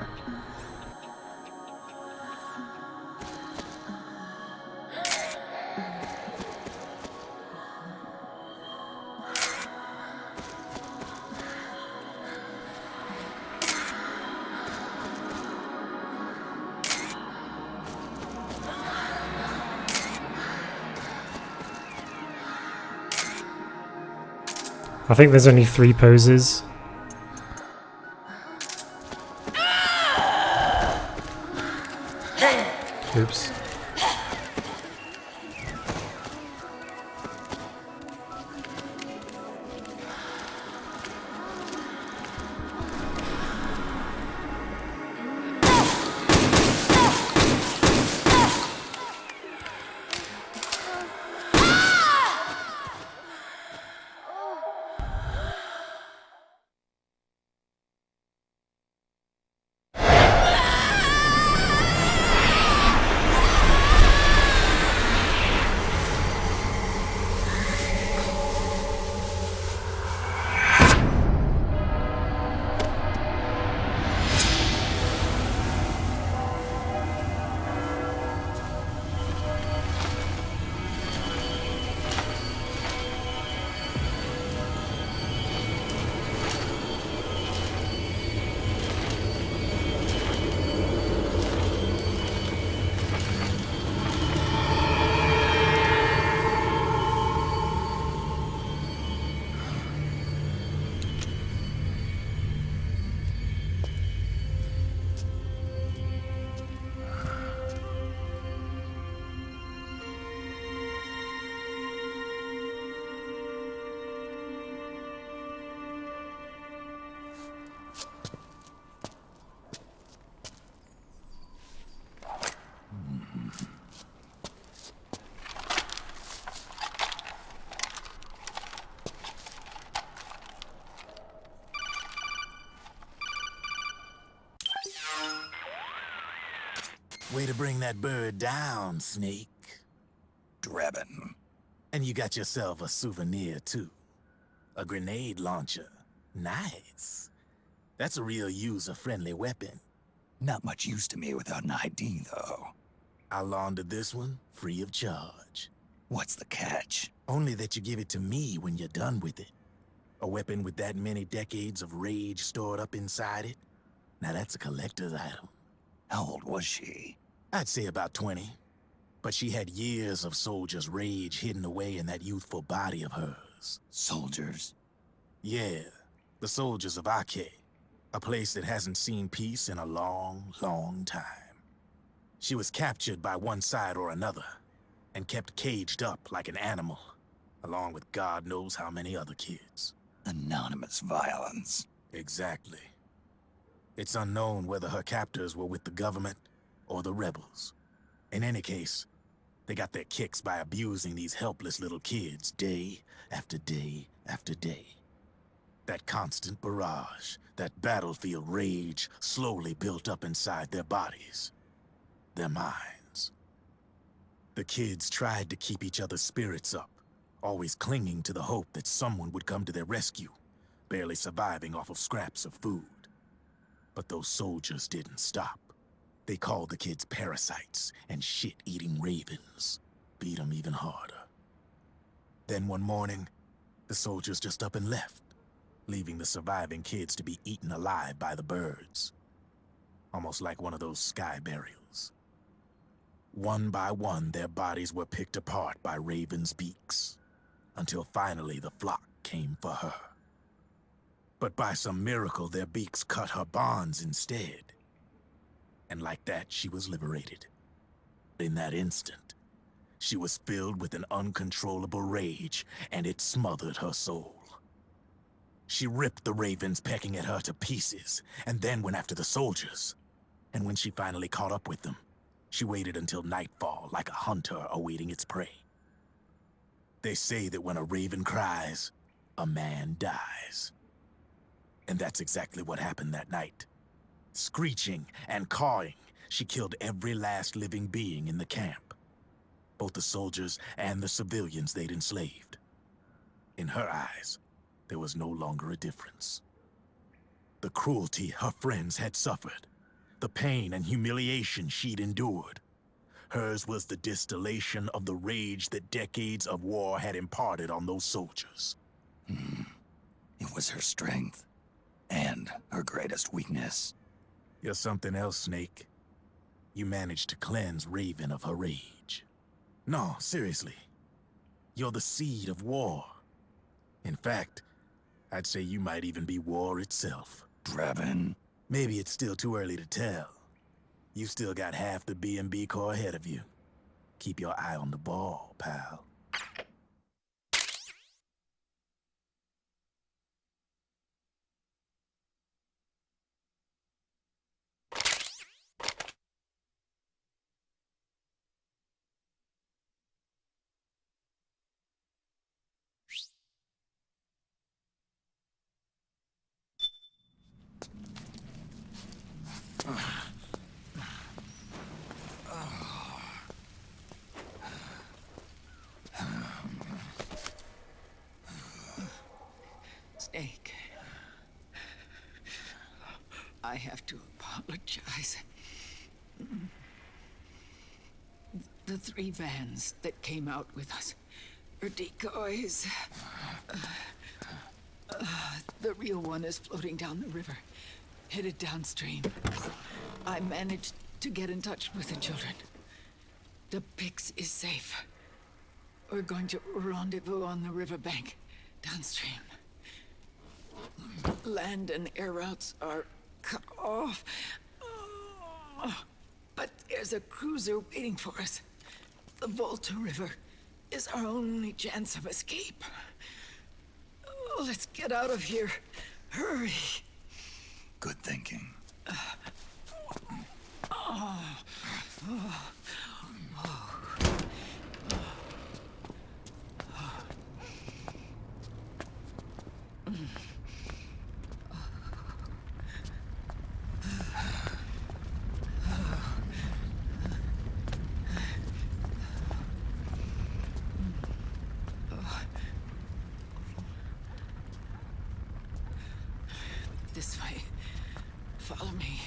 I think there's only 3 poses. Oops. Way to bring that bird down, Snake. Drebin. And you got yourself a souvenir, too. A grenade launcher. Nice. That's a real user-friendly weapon. Not much use to me without an ID, though. I'll launder this one free of charge. What's the catch? Only that you give it to me when you're done with it. A weapon with that many decades of rage stored up inside it? Now that's a collector's item. How old was she? I'd say about 20. But she had years of soldiers' rage hidden away in that youthful body of hers. Soldiers? Yeah, the soldiers of Ake. A place that hasn't seen peace in a long, long time. She was captured by one side or another, and kept caged up like an animal, along with God knows how many other kids. Anonymous violence. Exactly. It's unknown whether her captors were with the government or the rebels. In any case, they got their kicks by abusing these helpless little kids day after day after day. That constant barrage, that battlefield rage slowly built up inside their bodies, their minds. The kids tried to keep each other's spirits up, always clinging to the hope that someone would come to their rescue, barely surviving off of scraps of food. But those soldiers didn't stop. They called the kids parasites and shit-eating ravens, beat them even harder. Then one morning, the soldiers just up and left, leaving the surviving kids to be eaten alive by the birds. Almost like one of those sky burials. One by one, their bodies were picked apart by ravens' beaks, until finally the flock came for her. But by some miracle, their beaks cut her bonds instead. And like that, she was liberated. In that instant, she was filled with an uncontrollable rage, and it smothered her soul. She ripped the ravens pecking at her to pieces, and then went after the soldiers. And when she finally caught up with them, she waited until nightfall like a hunter awaiting its prey. They say that when a raven cries, a man dies. And that's exactly what happened that night. Screeching and cawing, she killed every last living being in the camp. Both the soldiers and the civilians they'd enslaved. In her eyes, there was no longer a difference. The cruelty her friends had suffered, the pain and humiliation she'd endured. Hers was the distillation of the rage that decades of war had imparted on those soldiers. It was her strength, and her greatest weakness. You're something else, Snake. You managed to cleanse Raven of her rage. No, seriously. You're the seed of war. In fact, I'd say you might even be war itself. Drebin? Maybe it's still too early to tell. You've still got half the B&B Corps ahead of you. Keep your eye on the ball, pal. Snake. I have to apologize. The 3 vans that came out with us are decoys. The real one is floating down the river, headed downstream. I managed to get in touch with the children. The Pix is safe. We're going to rendezvous on the riverbank, downstream. Land and air routes are cut off. But there's a cruiser waiting for us. The Volta River is our only chance of escape. Let's get out of here. Hurry. Good thinking. This way. Follow me.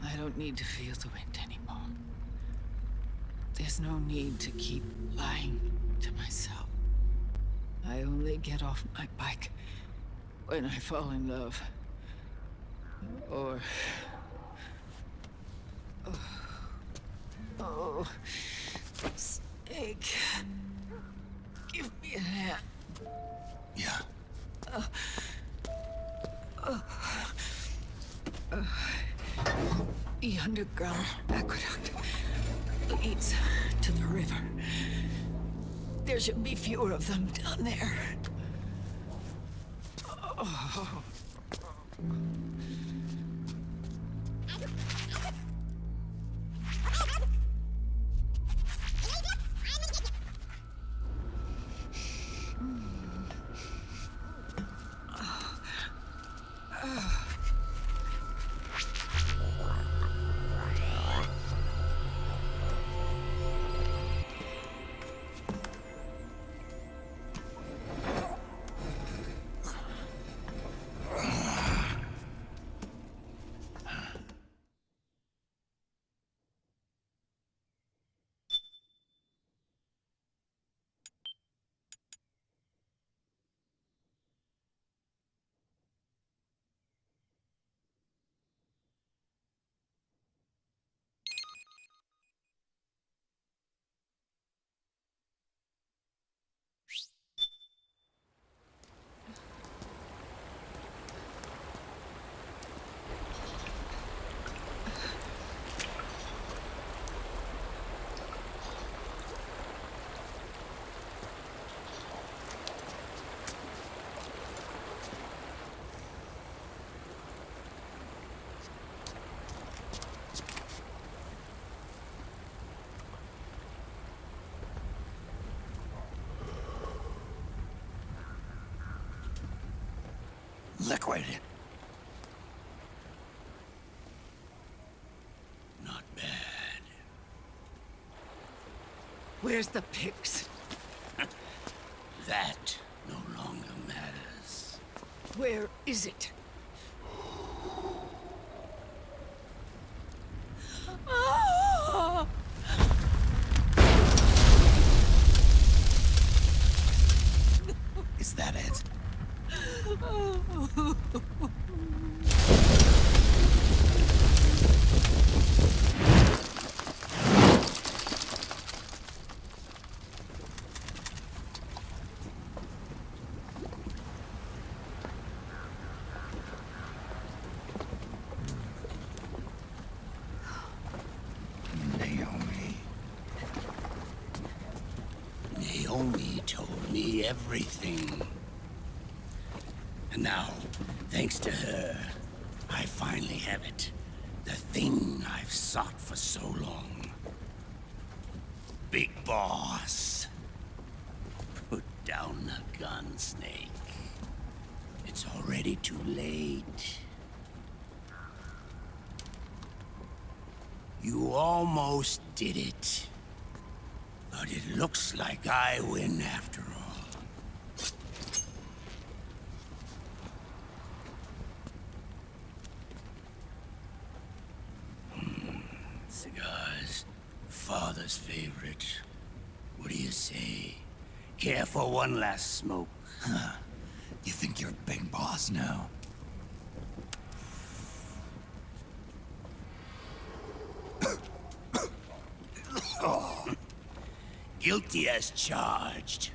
I don't need to feel the wind anymore. There's no need to keep lying to myself. I only get off my bike when I fall in love. Or... Oh... Snake... Give me a hand. Yeah. The underground aqueduct leads to the river. There should be fewer of them down there. Oh. Liquid. Not bad. Where's the Pix? That no longer matters. Where is it? Ah! Is that it? everything. And now, thanks to her, I finally have it. The thing I've sought for so long. Big Boss. Put down the gun, Snake. It's already too late. You almost did it. But it looks like I win after all. Cigars. Father's favorite. What do you say? Care for one last smoke? Huh. You think you're Big Boss now? Guilty as charged.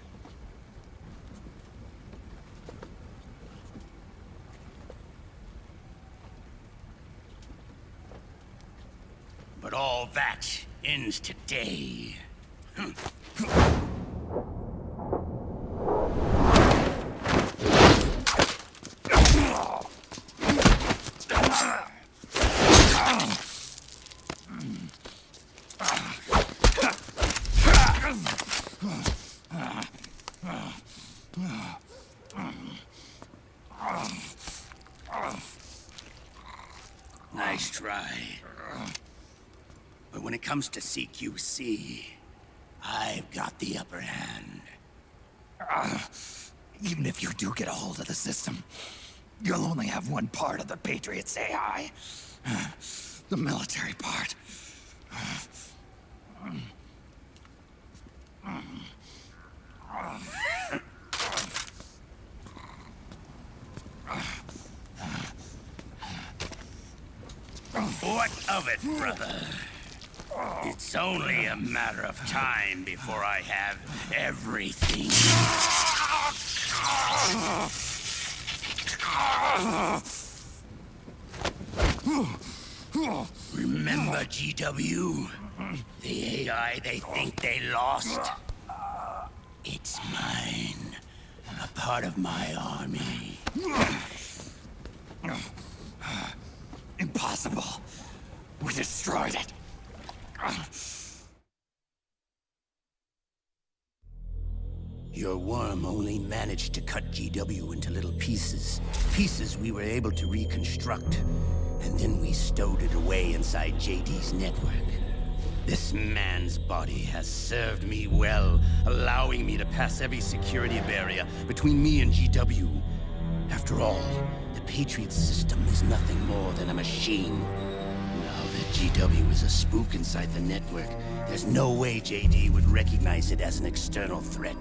But all that ends today. Nice try. But when it comes to CQC, I've got the upper hand. Even if you do get a hold of the system, you'll only have one part of the Patriots AI. The military part. What of it, brother? It's only a matter of time before I have everything. Remember GW? The AI they think they lost? It's mine. A part of my army. Impossible. We destroyed it. Your worm only managed to cut GW into little pieces. Pieces we were able to reconstruct. And then we stowed it away inside JD's network. This man's body has served me well, allowing me to pass every security barrier between me and GW. After all, the Patriots system is nothing more than a machine. Now that GW is a spook inside the network, there's no way JD would recognize it as an external threat.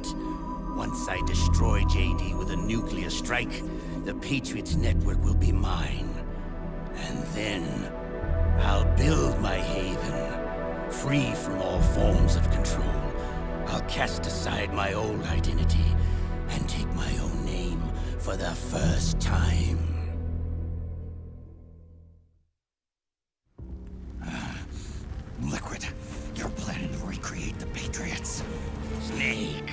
Once I destroy JD with a nuclear strike, the Patriots network will be mine. And then, I'll build my haven, free from all forms of control. I'll cast aside my old identity and take my own name for the first time. Liquid, you're planning to recreate the Patriots. Snake,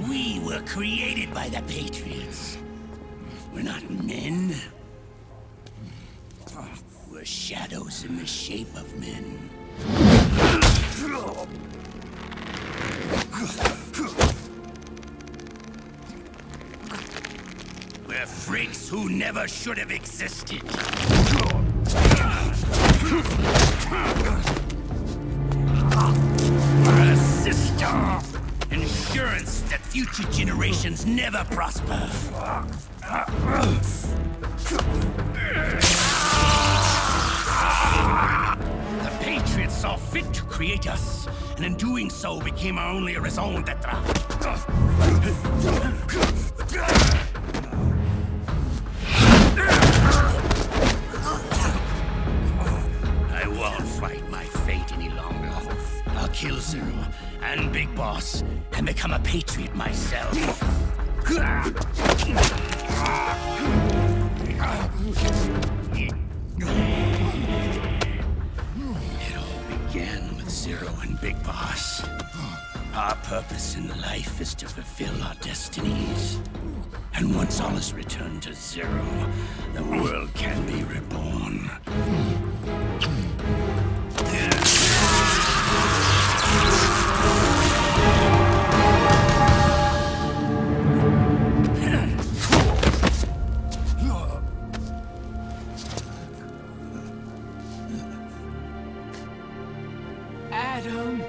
we were created by the Patriots. We're not men. We're shadows in the shape of men. We're freaks who never should have existed. We're a system. Insurance that future generations never prosper. The Patriots saw fit to create us, and in doing so became our only raison d'etre. I won't fight my fate any longer. I'll kill Zero and Big Boss and become a Patriot myself. It all began with Zero and Big Boss. Our purpose in life is to fulfill our destinies. And once all is returned to zero, the world can be reborn. Adam!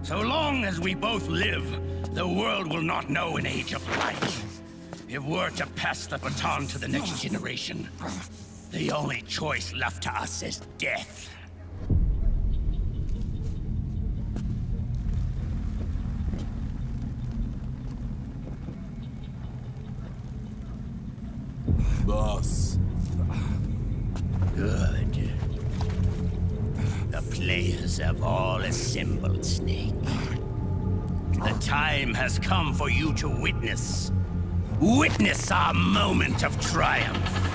So long as we both live, the world will not know an age of light. If we're to pass the baton to the next generation, the only choice left to us is death. Boss. Good. The players have all assembled, Snake. The time has come for you to witness our moment of triumph.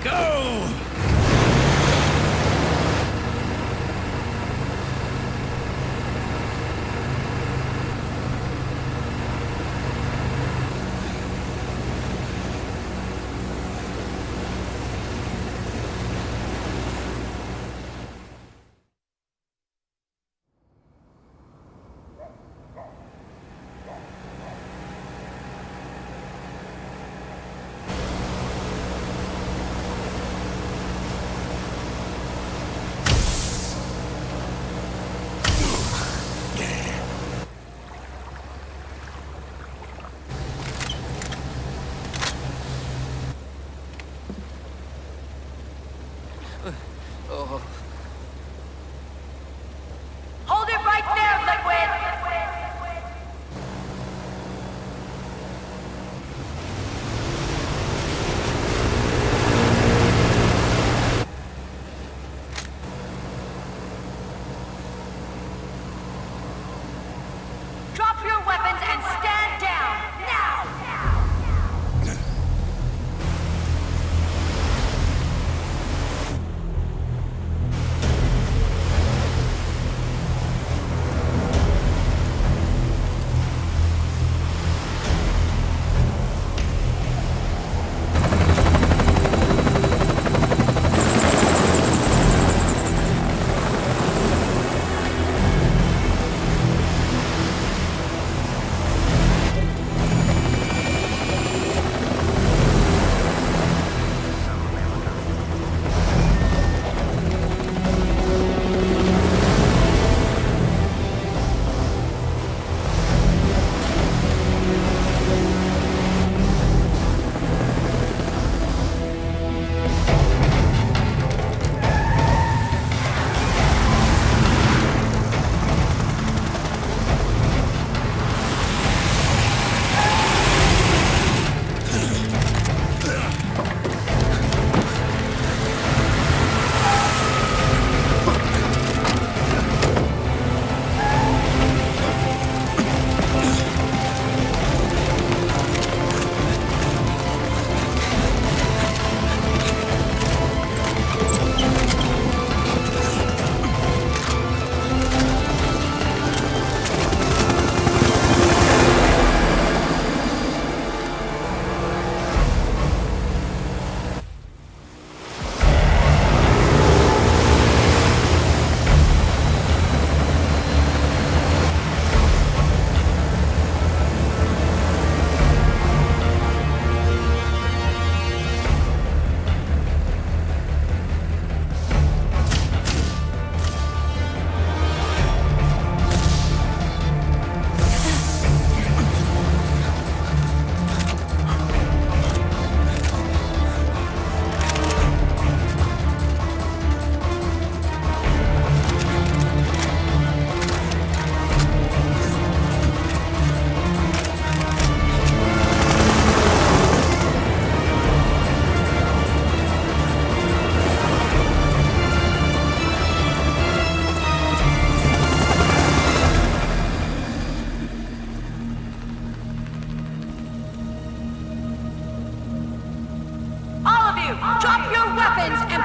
Go! Hold it right there, Liquid! Drop your weapons and stand down, now!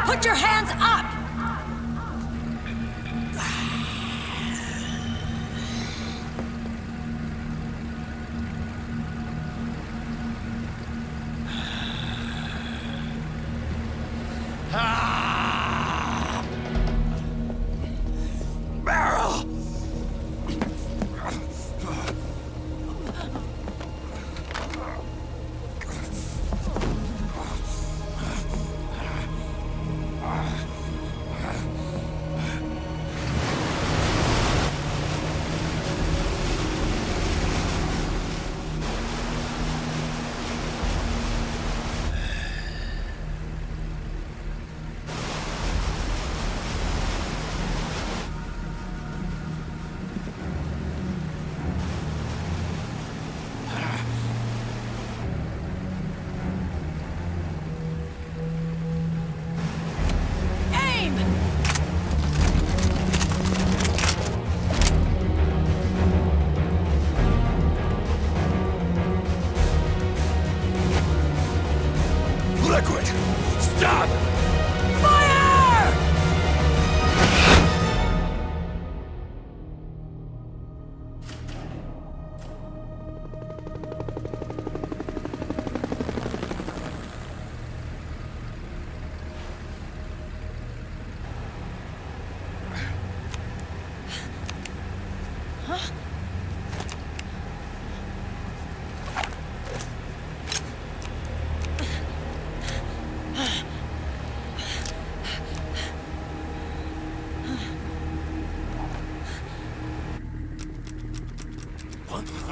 Put your hands up! Barrel! Liquid! Stop! Fire!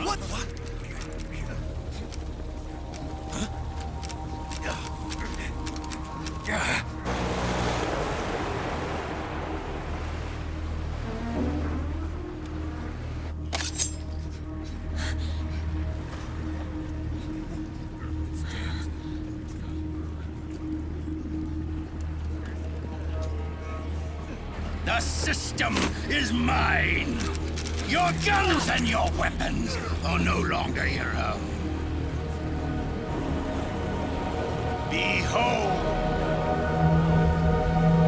What? The system is mine. Your guns and your weapons are no longer your own. Behold,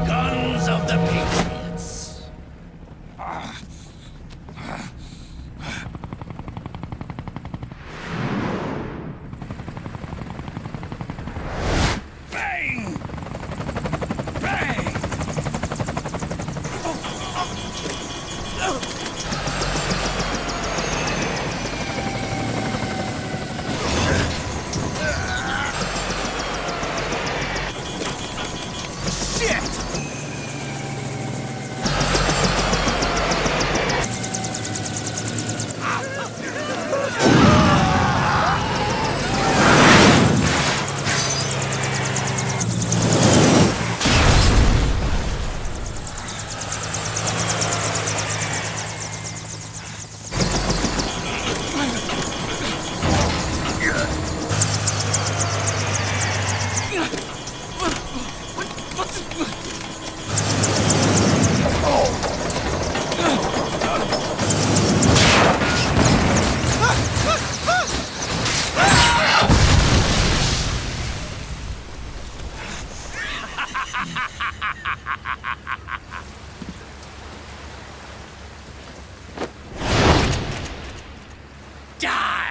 guns of the Patriots. Bang! Bang! Die!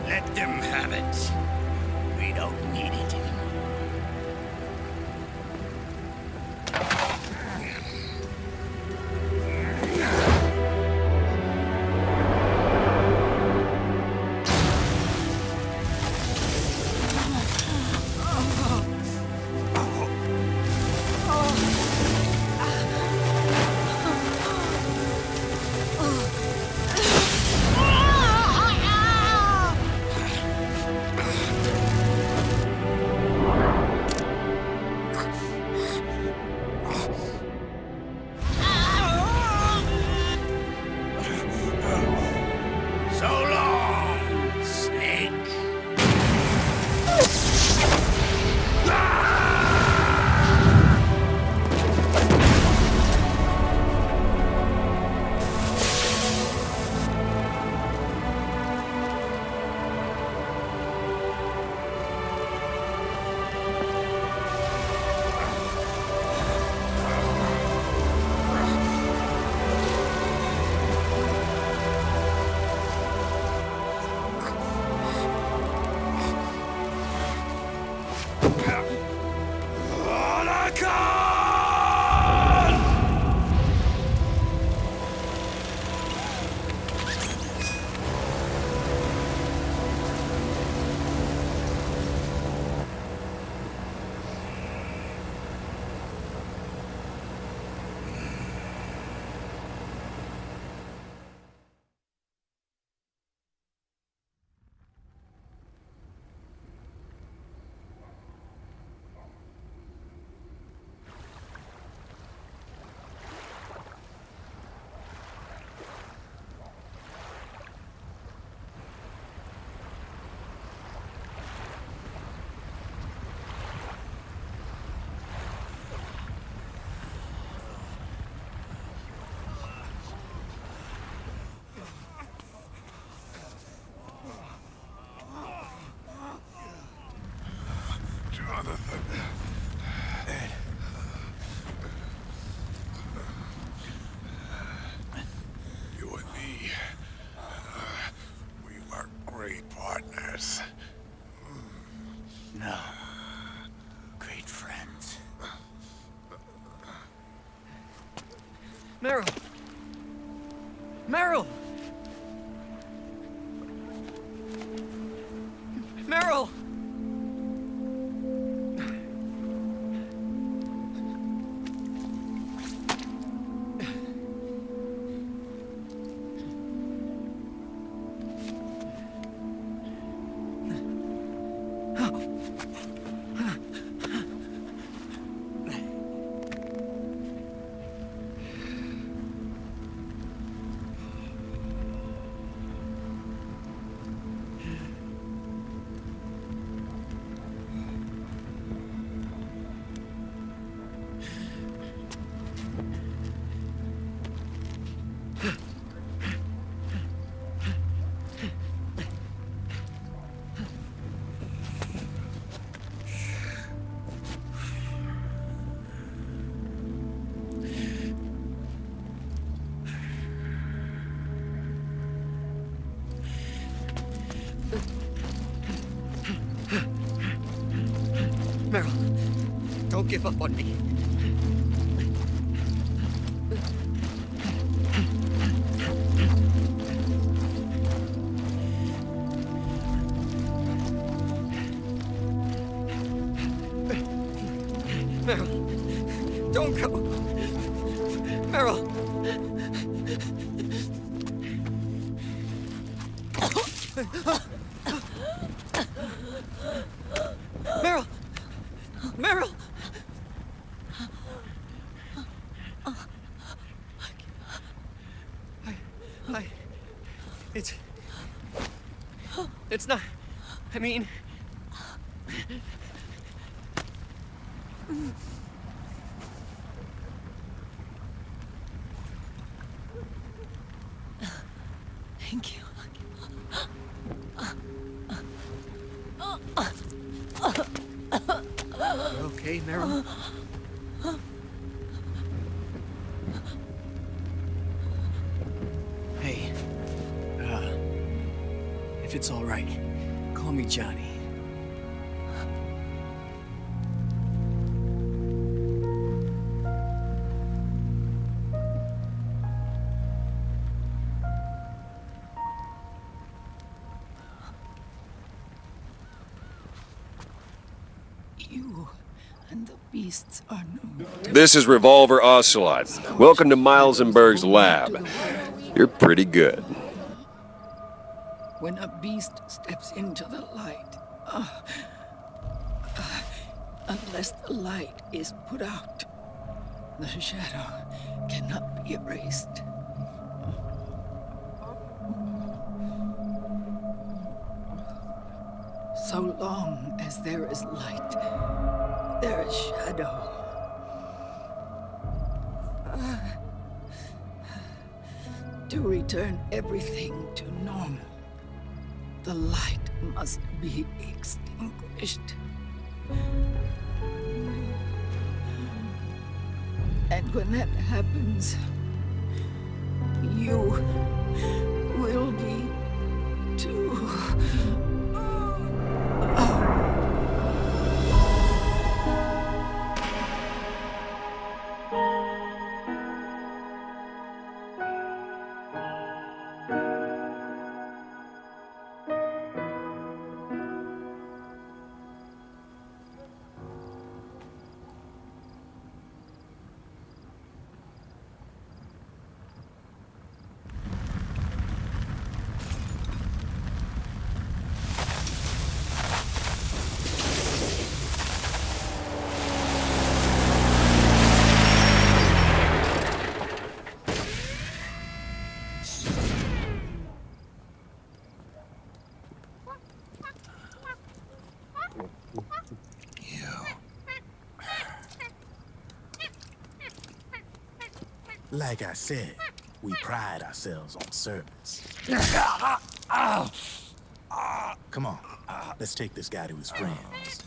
Let them have it. We don't need it anymore. So long, Snake. Jonathan. You and me, we were great partners. No. Great friends. Meryl! Meryl! Meryl! Meryl, don't give up on me. Meryl, don't go. Meryl. Meryl! Meryl! It's not... I mean... Thank you. You okay, Meryl? it's all right. Call me Johnny. You and the beasts are no different. This is Revolver Ocelot. Welcome to Miles and Berg's lab. You're pretty good. When a beast steps into the light, unless the light is put out, the shadow cannot be erased. So long as there is light, there is shadow. To return everything to normal, the light must be extinguished. And when that happens, you will be too. Like I said, we pride ourselves on service. Come on, let's take this guy to his friends.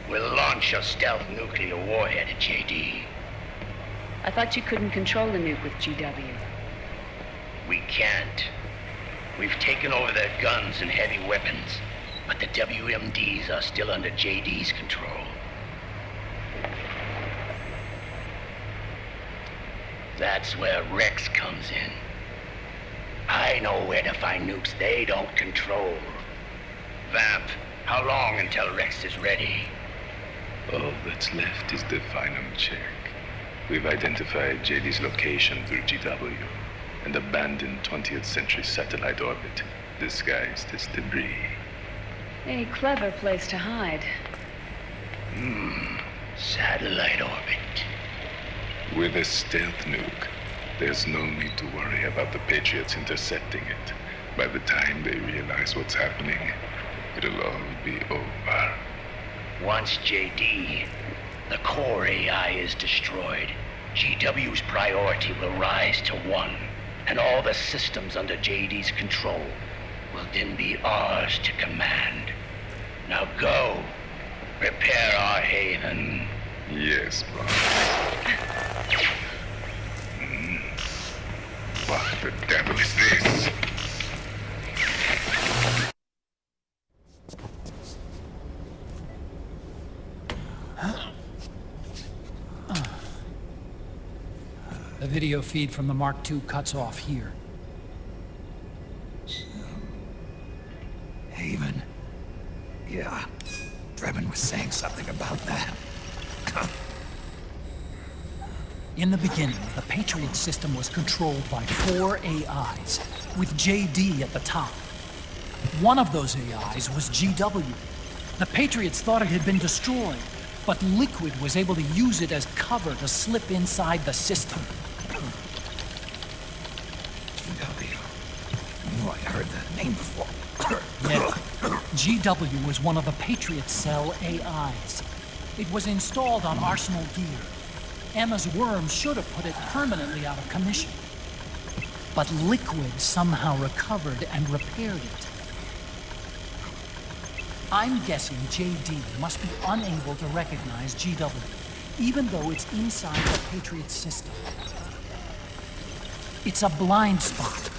We'll launch a stealth nuclear warhead at JD. I thought you couldn't control the nuke with GW. We can't. We've taken over their guns and heavy weapons, but the WMDs are still under JD's control. That's where Rex comes in. I know where to find nukes they don't control. Vamp, how long until Rex is ready? All that's left is the final check. We've identified JD's location through GW, an abandoned 20th century satellite orbit disguised as debris. A clever place to hide. Satellite orbit. With a stealth nuke, there's no need to worry about the Patriots intercepting it. By the time they realize what's happening, it'll all be over. Once JD, the core AI is destroyed, GW's priority will rise to 1, and all the systems under JD's control will then be ours to command. Now go, prepare our haven. Yes, boss. What the devil is this? The video feed from the Mark II cuts off here. Haven. Yeah. Drebin was saying something about that. In the beginning, the Patriot system was controlled by 4 AIs, with JD at the top. One of those AIs was GW. The Patriots thought it had been destroyed, but Liquid was able to use it as cover to slip inside the system. GW. I knew I'd heard that name before. Yeah. GW was one of the Patriot Cell AIs. It was installed on Arsenal gear. Emma's worm should have put it permanently out of commission. But Liquid somehow recovered and repaired it. I'm guessing JD must be unable to recognize GW, even though it's inside the Patriot system. It's a blind spot.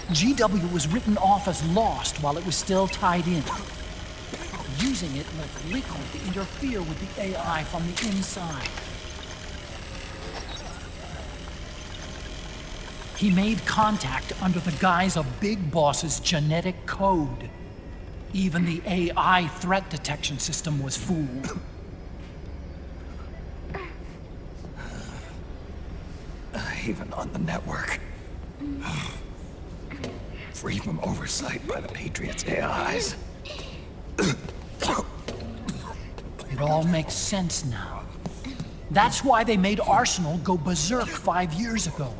GW was written off as lost while it was still tied in. Using it let Liquid interfere with the AI from the inside. He made contact under the guise of Big Boss's genetic code. Even the AI threat detection system was fooled. Even on the network. Free from oversight by the Patriots' AIs. It all makes sense now. That's why they made Arsenal go berserk 5 years ago.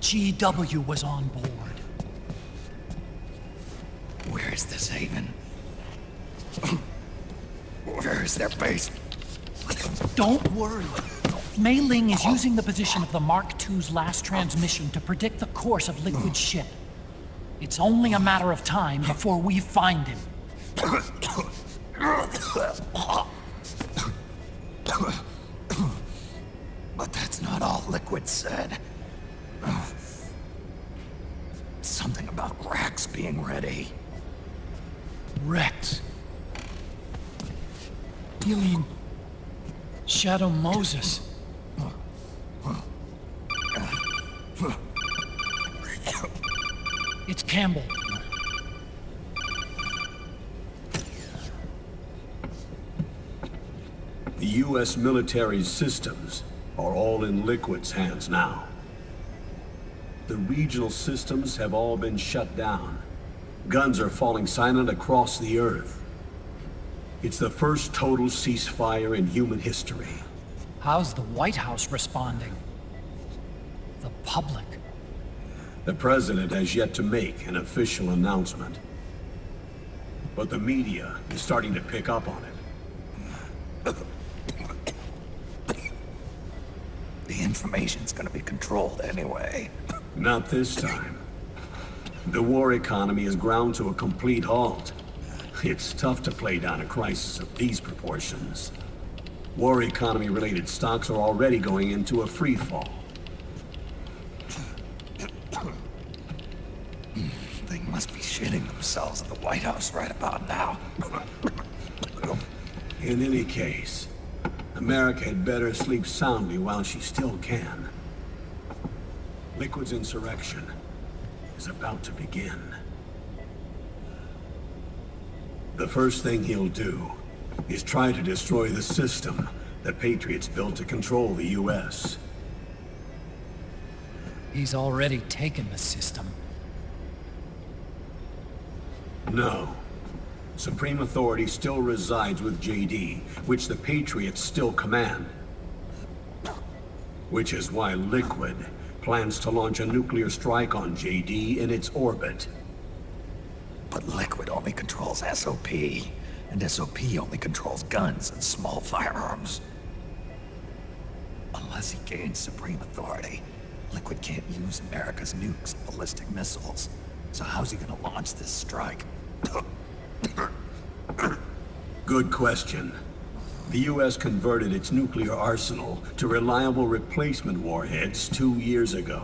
GW was on board. Where is this haven? Where is their base? Don't worry. Mei Ling is using the position of the Mark II's last transmission to predict the course of Liquid's ship. It's only a matter of time before we find him. But that's not all Liquid said. Something about Rex being ready. Rex? You mean Shadow Moses? It's Campbell. The U.S. military's systems are all in Liquid's hands now. The regional systems have all been shut down. Guns are falling silent across the Earth. It's the first total ceasefire in human history. How's the White House responding? The public? The president has yet to make an official announcement. But the media is starting to pick up on it. The information's gonna be controlled anyway. Not this time. The war economy is ground to a complete halt. It's tough to play down a crisis of these proportions. War economy-related stocks are already going into a free fall. They must be shitting themselves at the White House right about now. In any case, America had better sleep soundly while she still can. Liquid's insurrection is about to begin. The first thing he'll do is try to destroy the system the Patriots built to control the U.S. He's already taken the system. No. Supreme authority still resides with JD, which the Patriots still command. Which is why Liquid plans to launch a nuclear strike on JD in its orbit. But Liquid only controls SOP, and SOP only controls guns and small firearms. Unless he gains supreme authority, Liquid can't use America's nukes and ballistic missiles. So how's he gonna launch this strike? Good question. The U.S. converted its nuclear arsenal to reliable replacement warheads 2 years ago.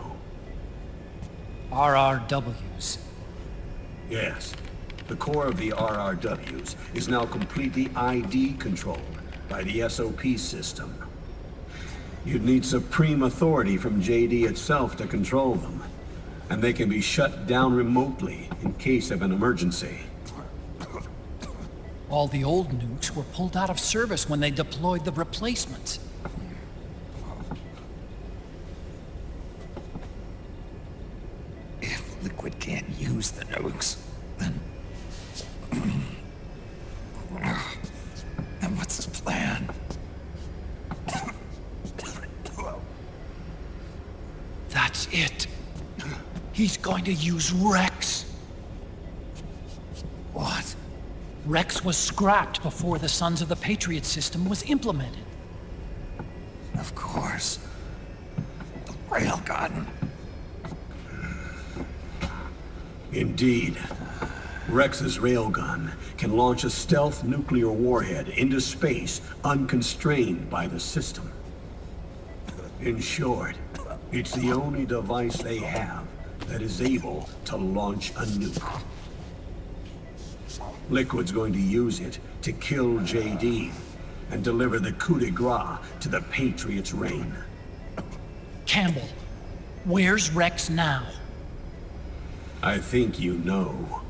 RRWs. Yes. The core of the RRWs is now completely ID controlled by the SOP system. You'd need supreme authority from JD itself to control them, and they can be shut down remotely in case of an emergency. All the old nukes were pulled out of service when they deployed the replacements. If Liquid can't use the nukes, then what's his plan? That's it. He's going to use Rex. What? Rex was scrapped before the Sons of the Patriot system was implemented. Of course. The railgun. Indeed. Rex's railgun can launch a stealth nuclear warhead into space unconstrained by the system. In short, it's the only device they have that is able to launch a nuke. Liquid's going to use it to kill JD and deliver the coup de grace to the Patriots' reign. Campbell, where's Rex now? I think you know.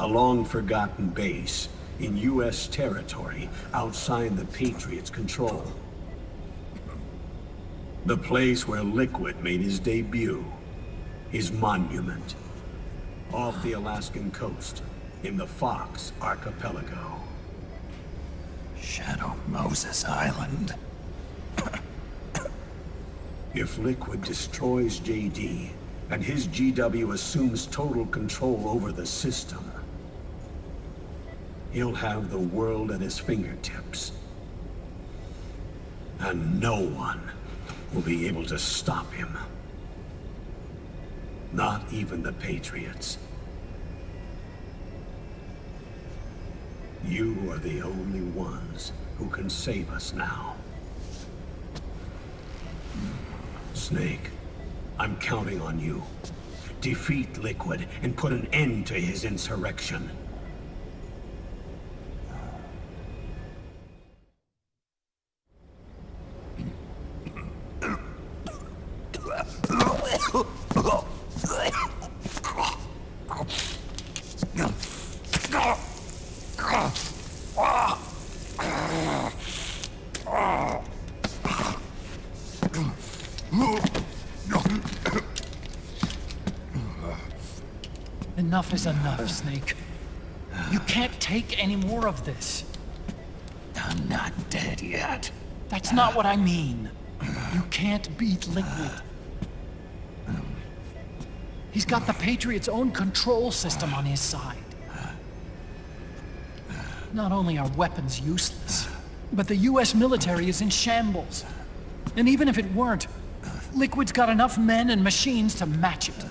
A long-forgotten base in U.S. territory outside the Patriots' control. The place where Liquid made his debut, his monument, off the Alaskan coast in the Fox Archipelago. Shadow Moses Island. If Liquid destroys JD, and his GW assumes total control over the system, he'll have the world at his fingertips. And no one will be able to stop him. Not even the Patriots. You are the only ones who can save us now. Snake, I'm counting on you. Defeat Liquid and put an end to his insurrection. Enough is enough, Snake. You can't take any more of this. I'm not dead yet. That's not what I mean. You can't beat Liquid. He's got the Patriots' own control system on his side. Not only are weapons useless, but the US military is in shambles. And even if it weren't, Liquid's got enough men and machines to match it.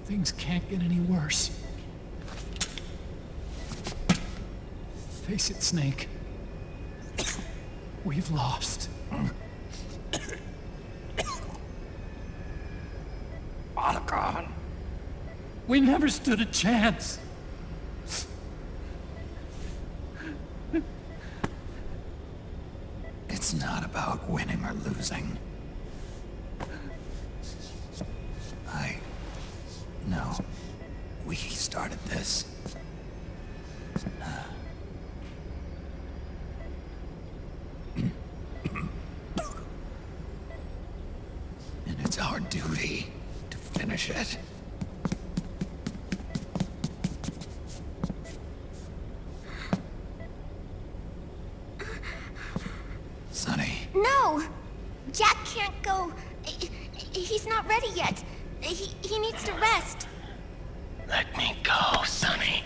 Things can't get any worse. Face it, Snake. We've lost. Otacon. We never stood a chance. It's not about winning or losing. No. We started this. And it's our duty to finish it. Sonny. No! Jack can't go. He's not ready yet. He needs to rest. Let me go, Sonny.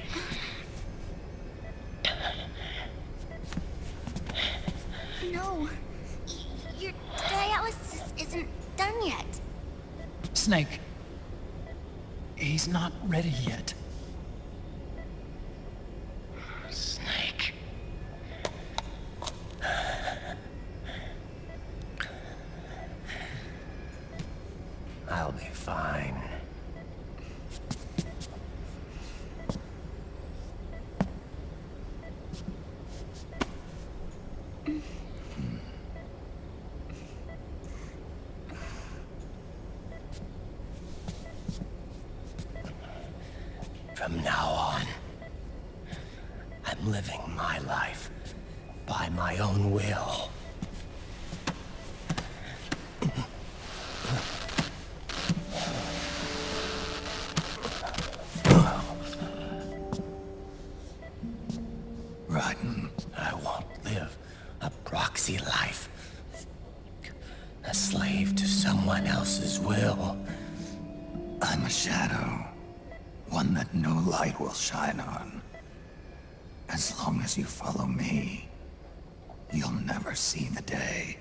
No. Your dialysis isn't done yet. Snake. He's not ready yet. Snake. I'll be fine. From now on, I'm living my life by my own will. Rotten, I won't live a proxy life. A slave to someone else's will. I'm a shadow. One that no light will shine on. As long as you follow me, you'll never see the day.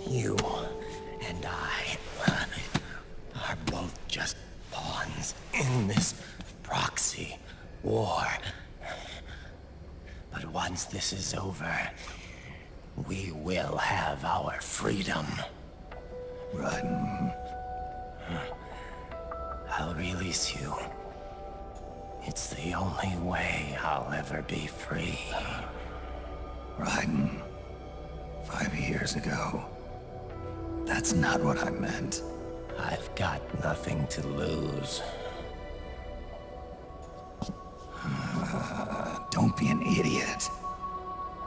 You and I are both just pawns in this proxy war. But once this is over, we will have our freedom. Run. I'll release you. It's the only way I'll ever be free. Raiden, 5 years ago, that's not what I meant. I've got nothing to lose. Don't be an idiot.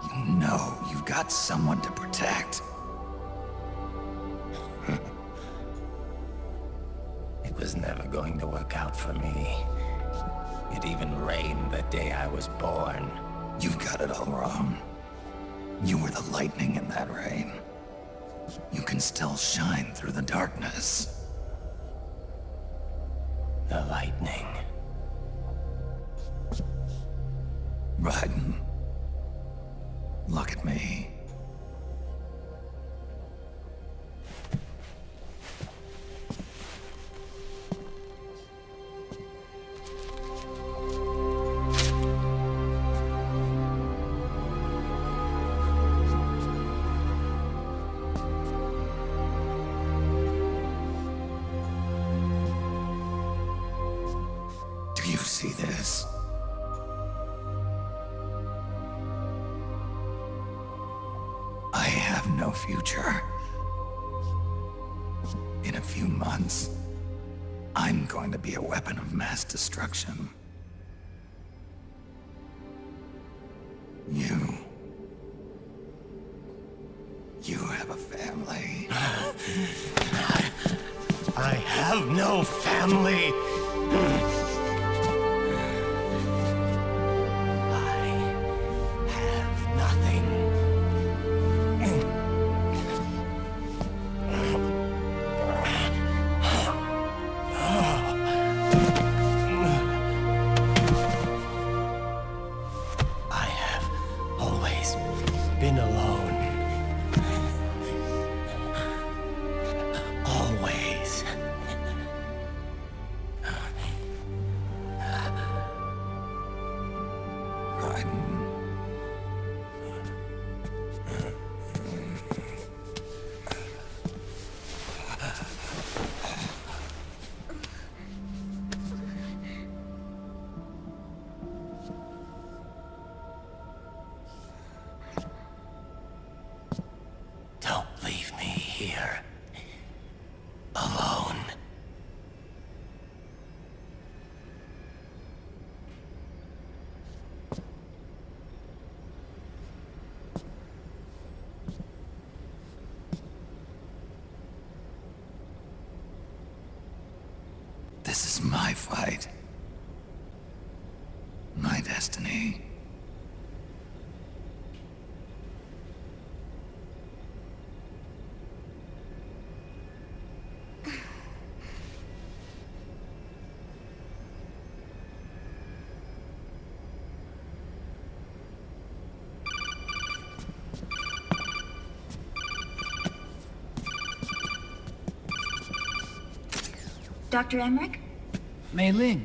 You know you've got someone to protect. It was never going to work out for me. It even rained the day I was born. You've got it all wrong. You were the lightning in that rain. You can still shine through the darkness. The lightning. Raiden, look at me. Do you see this? I have no future. In a few months, I'm going to be a weapon of mass destruction. You have a family. I have no family. Been alone. Always. Don't leave me here. Alone. This is my fight. My destiny. Dr. Emmerich? Mei Ling.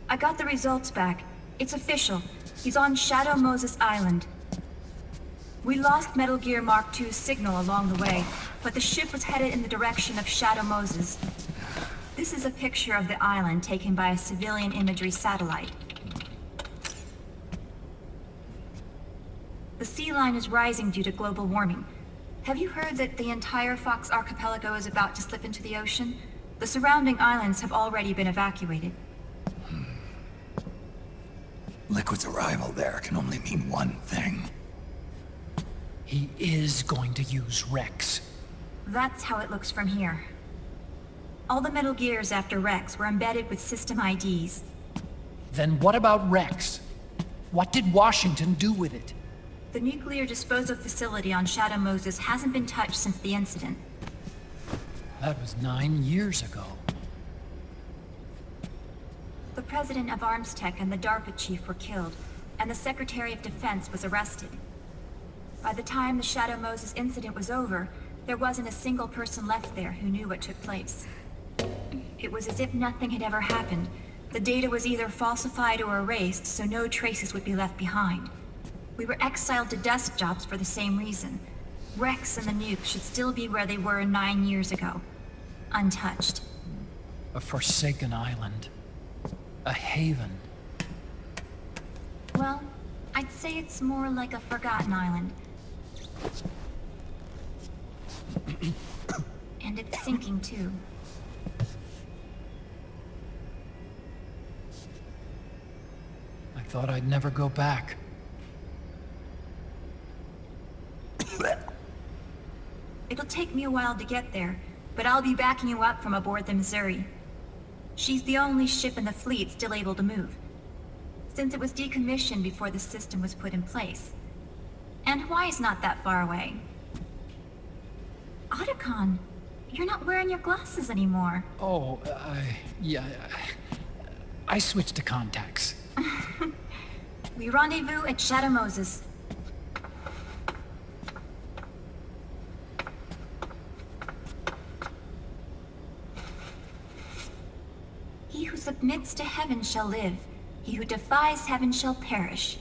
I got the results back. It's official. He's on Shadow Moses Island. We lost Metal Gear Mark II's signal along the way, but the ship was headed in the direction of Shadow Moses. This is a picture of the island taken by a civilian imagery satellite. The sea line is rising due to global warming. Have you heard that the entire Fox archipelago is about to slip into the ocean? The surrounding islands have already been evacuated. Liquid's arrival there can only mean one thing. He is going to use Rex. That's how it looks from here. All the Metal Gears after Rex were embedded with system IDs. Then what about Rex? What did Washington do with it? The nuclear disposal facility on Shadow Moses hasn't been touched since the incident. That was 9 years ago. The president of ArmsTech and the DARPA chief were killed, and the Secretary of Defense was arrested. By the time the Shadow Moses incident was over, there wasn't a single person left there who knew what took place. It was as if nothing had ever happened. The data was either falsified or erased, so no traces would be left behind. We were exiled to desk jobs for the same reason. Rex and the nuke should still be where they were 9 years ago. Untouched. A forsaken island. A haven. Well, I'd say it's more like a forgotten island. And it's sinking too. I thought I'd never go back. It'll take me a while to get there, but I'll be backing you up from aboard the Missouri. She's the only ship in the fleet still able to move, since it was decommissioned before the system was put in place. And Hawaii's not that far away. Otacon, you're not wearing your glasses anymore. Oh, yeah, I switched to contacts. We rendezvous at Shadow Moses. He who submits to heaven shall live. He who defies heaven shall perish.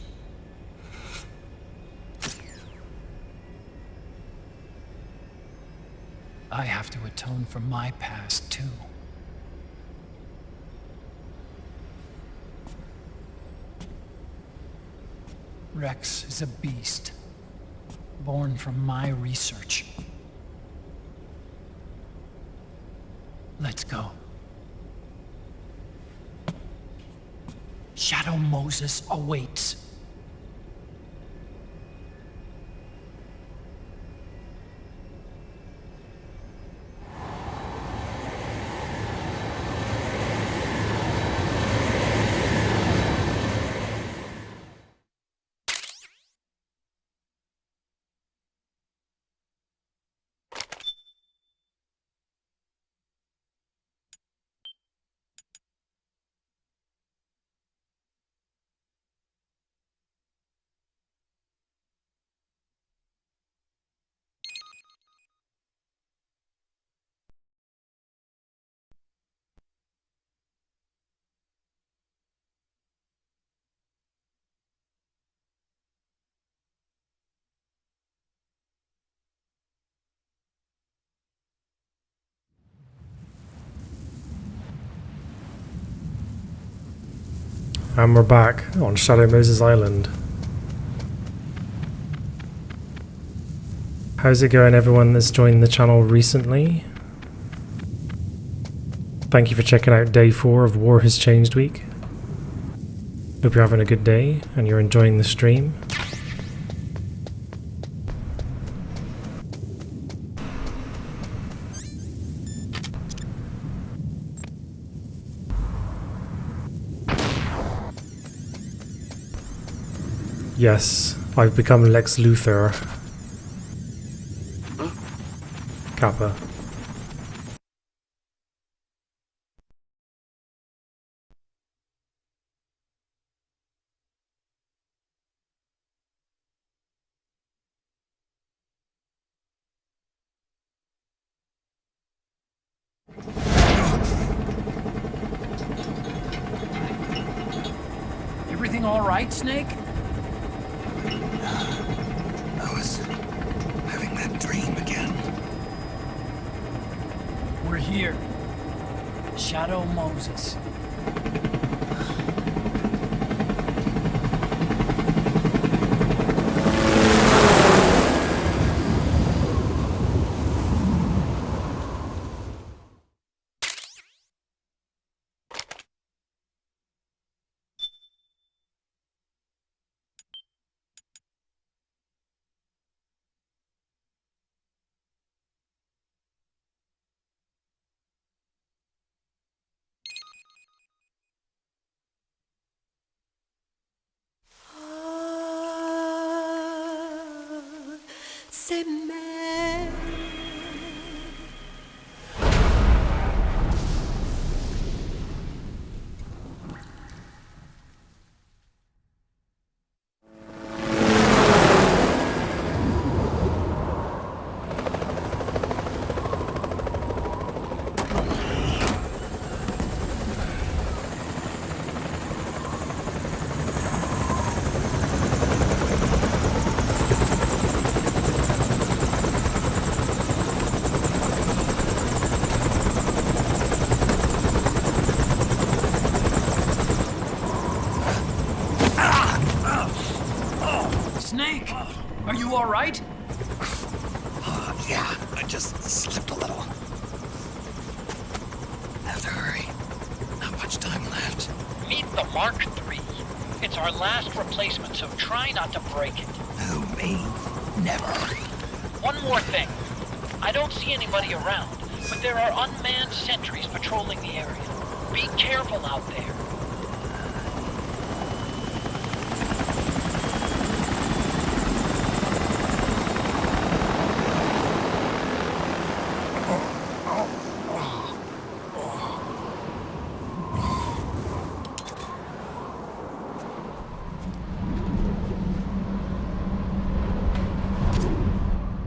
I have to atone for my past, too. Rex is a beast, born from my research. Let's go. Shadow Moses awaits. And we're back on Shadow Moses Island. How's it going, everyone that's joined the channel recently? Thank you for checking out day 4 of War Has Changed Week. Hope you're having a good day and you're enjoying the stream. Yes, I've become Lex Luthor. Kappa. Everything all right, Snake? I was having that dream again. We're here. Shadow Moses. C'est même. Snake, are you all right? Yeah, I just slipped a little. Have to hurry. Not much time left. Meet the Mark III. It's our last replacement, so try not to break it. Who, me? Never. One more thing. I don't see anybody around, but there are unmanned sentries patrolling the area. Be careful out there.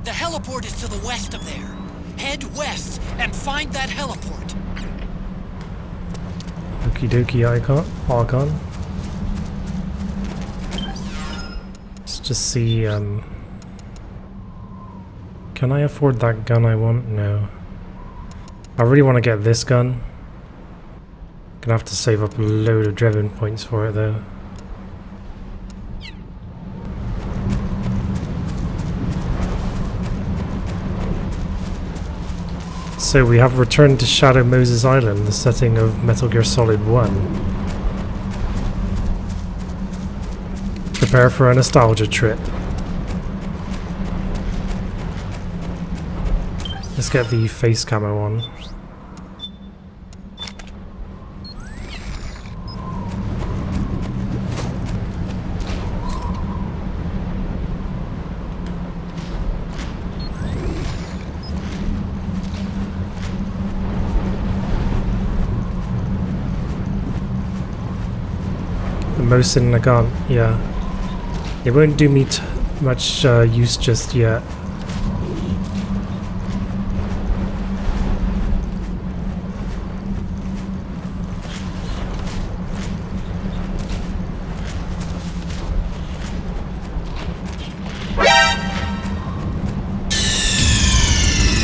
The heliport is to the west of there. Head west and find that heliport. Okie dokie, Archon. Let's just see, can I afford that gun I want? No. I really want to get this gun. Gonna have to save up a load of Drebin points for it though. So we have returned to Shadow Moses Island, the setting of Metal Gear Solid 1. Prepare for a nostalgia trip. Let's get the face camo on. Most in Nagant, yeah. It won't do me much use just yet.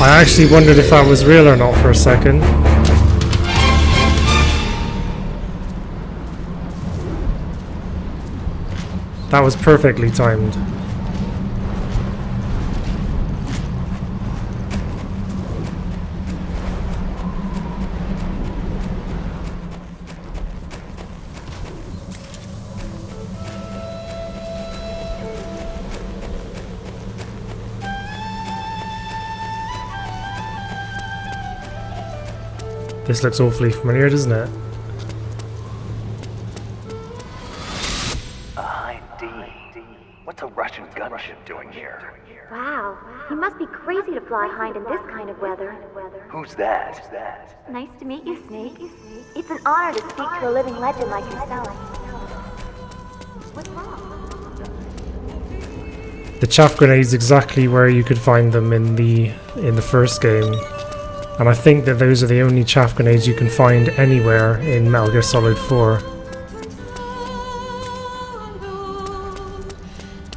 I actually wondered if that was real or not for a second. That was perfectly timed. This looks awfully familiar, doesn't it? What's a Russian gunship doing here? Wow, he must be crazy to fly Hind in this kind of weather. Who's that? Nice to meet you, Snake. It's an honor to speak to a living legend like yourself. What's wrong? The chaff grenades exactly where you could find them in the first game. And I think that those are the only chaff grenades you can find anywhere in Metal Gear Solid 4.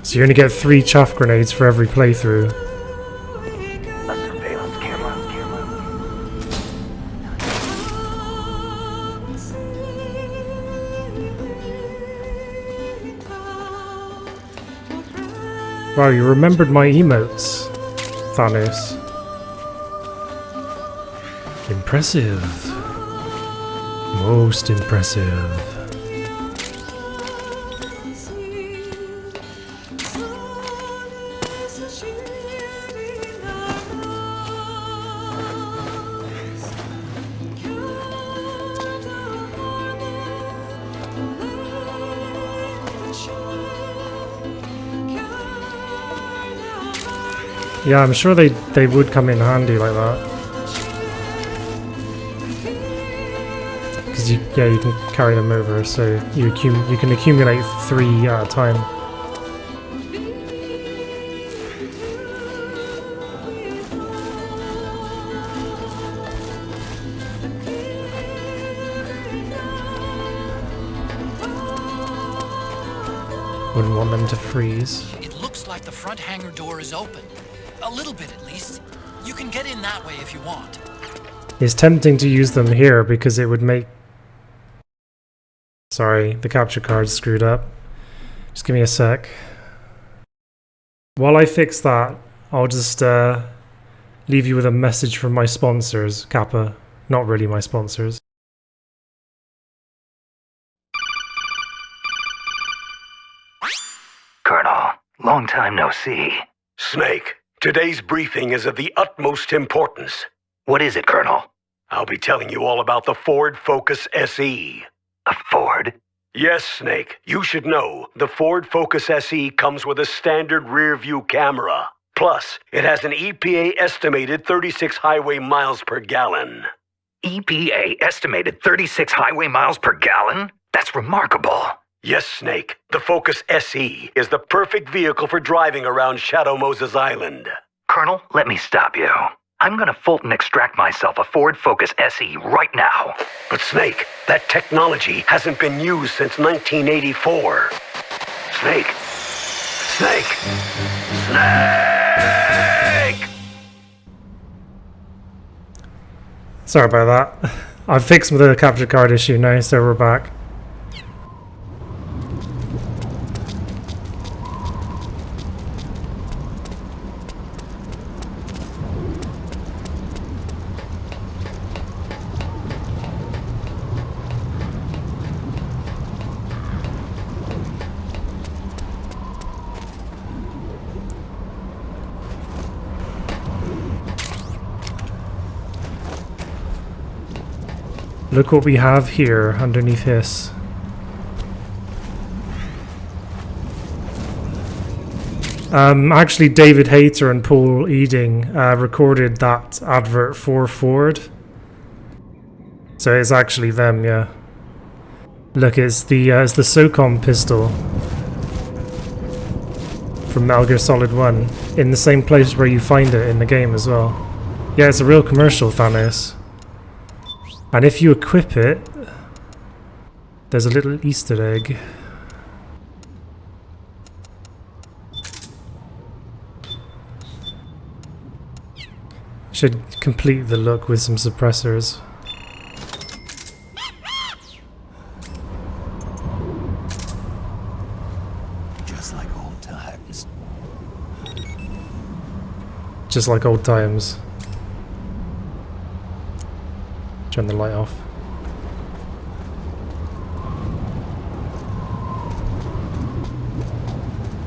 So you only get 3 chaff grenades for every playthrough. A surveillance camera. Wow, you remembered my emotes, Thanos. Impressive. Most impressive. Yeah, I'm sure they would come in handy like that. Because you can carry them over, so you can accumulate 3 at a time. Wouldn't want them to freeze. It looks like the front hangar door is open. A little bit, at least. You can get in that way if you want. It's tempting to use them here because it would make... Sorry, the capture card's screwed up. Just give me a sec. While I fix that, I'll just leave you with a message from my sponsors, Kappa. Not really my sponsors. Colonel, long time no see. Snake, today's briefing is of the utmost importance. What is it, Colonel? I'll be telling you all about the Ford Focus SE. A Ford? Yes, Snake. You should know the Ford Focus SE comes with a standard rear-view camera. Plus, it has an EPA estimated 36 highway miles per gallon. EPA estimated 36 highway miles per gallon? That's remarkable. Yes, Snake. The Focus SE is the perfect vehicle for driving around Shadow Moses Island. Colonel, let me stop you. I'm gonna Fulton extract myself a Ford Focus SE right now. But Snake, that technology hasn't been used since 1984. Snake! Snake! Snake! Sorry about that. I've fixed the capture card issue now, so we're back. Look what we have here underneath this. Actually, David Hayter and Paul Eading recorded that advert for Ford. So it's actually them, yeah. Look, it's the SOCOM pistol from Metal Gear Solid 1 in the same place where you find it in the game as well. Yeah, it's a real commercial, Thanos. And if you equip it, there's a little Easter egg. Should complete the look with some suppressors. Just like old times. Turn the light off.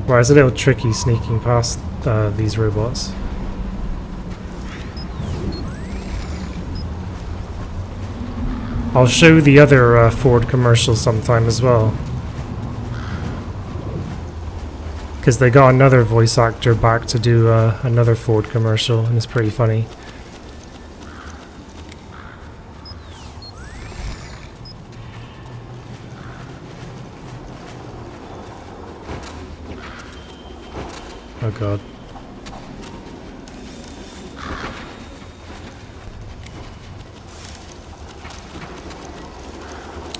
Well, it's a little tricky sneaking past these robots. I'll show the other Ford commercials sometime as well. Because they got another voice actor back to do another Ford commercial, and it's pretty funny. Oh god.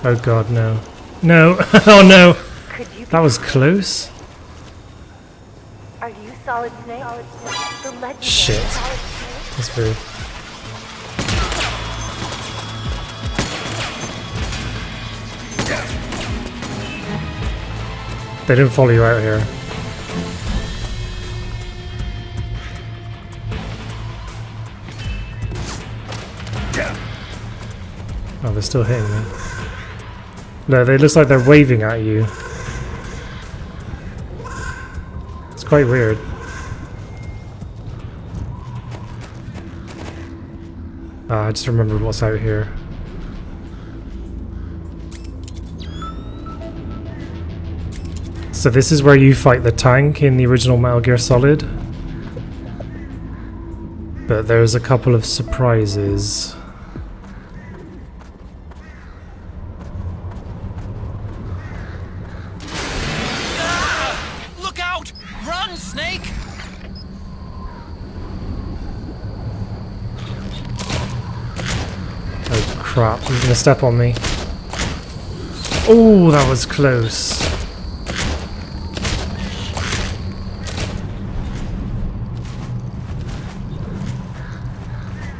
Oh god, no. No! Oh no! That was close. Are you Solid Snake? The legendary Shit. Solid Snake? That's weird. They didn't follow you out here. Oh, they're still hitting me. No, they look like they're waving at you. It's quite weird. I just remembered what's out here. So this is where you fight the tank in the original Metal Gear Solid. But there's a couple of surprises. Look out! Run, Snake! Oh crap, he's gonna step on me. Oh, that was close.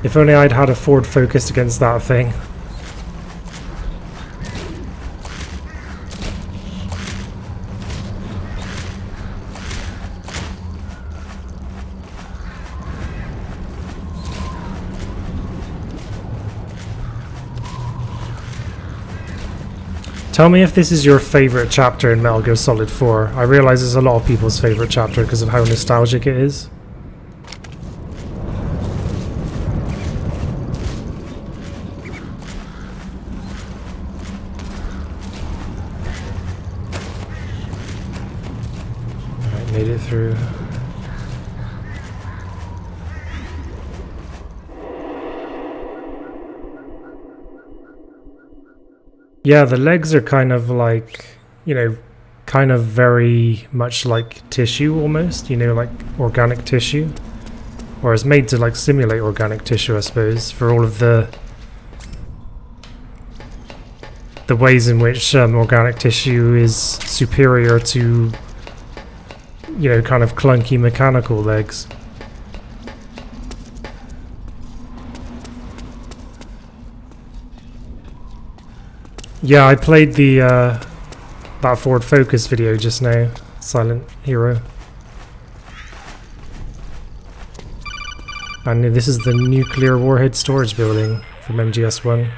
If only I'd had a Ford Focus against that thing. Tell me if this is your favorite chapter in Metal Gear Solid 4. I realize it's a lot of people's favorite chapter because of how nostalgic it is. Alright, made it through. Yeah, the legs are kind of like, you know, kind of very much like tissue almost, you know, like organic tissue. Or it's made to like simulate organic tissue, I suppose, for all of the ways in which organic tissue is superior to, you know, kind of clunky mechanical legs. Yeah, I played the that Ford Focus video just now, Silent Hero. And this is the nuclear warhead storage building from MGS1.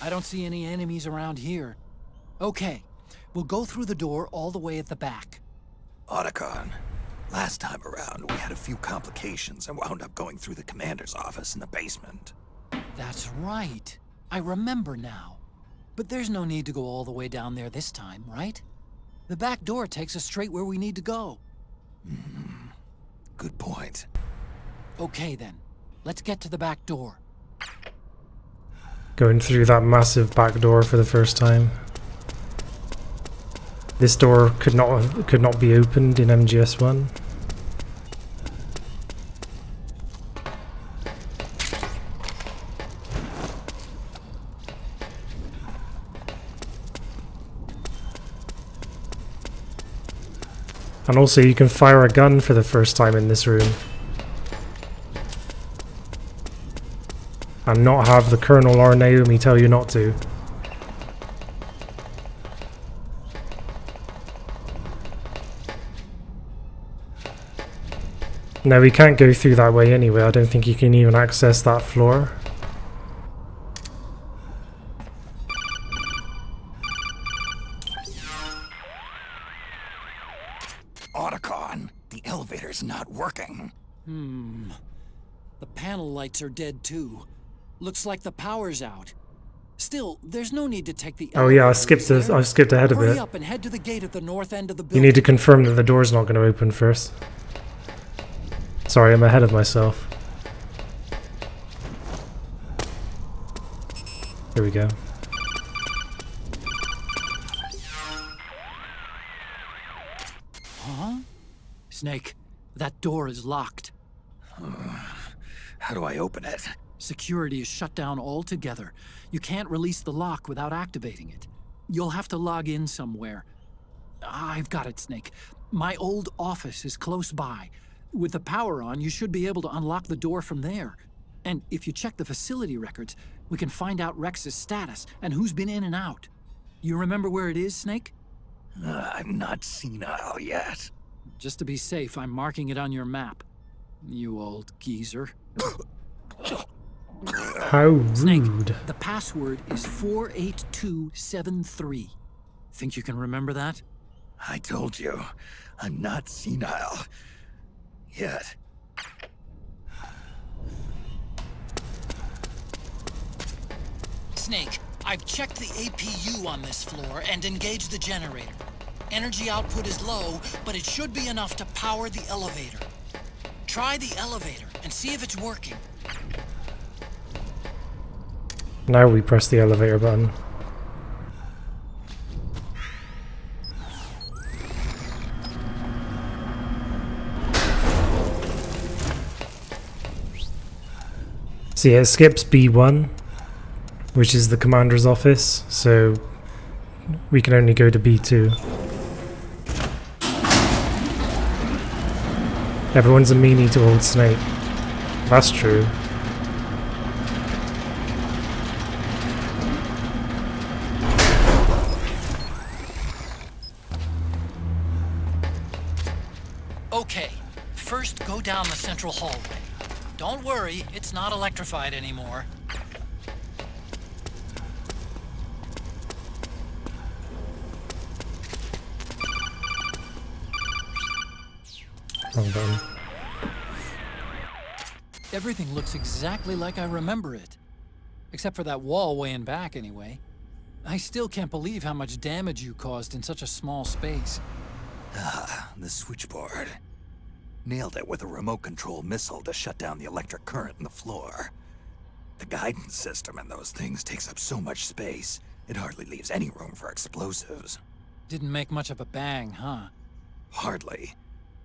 I don't see any enemies around here. Okay, we'll go through the door all the way at the back. Otacon, last time around we had a few complications and wound up going through the commander's office in the basement. That's right. I remember now. But there's no need to go all the way down there this time, right? The back door takes us straight where we need to go. Good point. Okay then, let's get to the back door. Going through that massive back door for the first time. This door could not be opened in MGS1. And also you can fire a gun for the first time in this room. And not have the Colonel or Naomi tell you not to. No, we can't go through that way anyway. I don't think you can even access that floor. Otacon, the elevator's not working. The panel lights are dead too. Looks like the power's out. Still, there's no need to take the Oh yeah, I elevator, skipped ahead a Hurry bit. up and head to the gate at the north end of the You building. need to confirm that the door's not going to open first. Sorry, I'm ahead of myself. Here we go. Huh? Snake, that door is locked. How do I open it? Security is shut down altogether. You can't release the lock without activating it. You'll have to log in somewhere. I've got it, Snake. My old office is close by. With the power on, you should be able to unlock the door from there. And if you check the facility records, we can find out Rex's status and who's been in and out. You remember where it is, Snake? I'm not senile yet. Just to be safe, I'm marking it on your map. You old geezer. How rude. Snake, the password is 48273. Think you can remember that? I told you, I'm not senile. Yet. Snake, I've checked the APU on this floor and engaged the generator. Energy output is low, but it should be enough to power the elevator. Try the elevator and see if it's working. Now we press the elevator button. See, it skips B1, which is the commander's office, so we can only go to B2. Everyone's a meanie to old Snake. That's true. Okay, first go down the central hallway. Don't worry, it's not electrified anymore. Wrong button. Everything looks exactly like I remember it. Except for that wall way in back, anyway. I still can't believe how much damage you caused in such a small space. The switchboard. Nailed it with a remote control missile to shut down the electric current in the floor. The guidance system in those things takes up so much space, it hardly leaves any room for explosives. Didn't make much of a bang, huh? Hardly.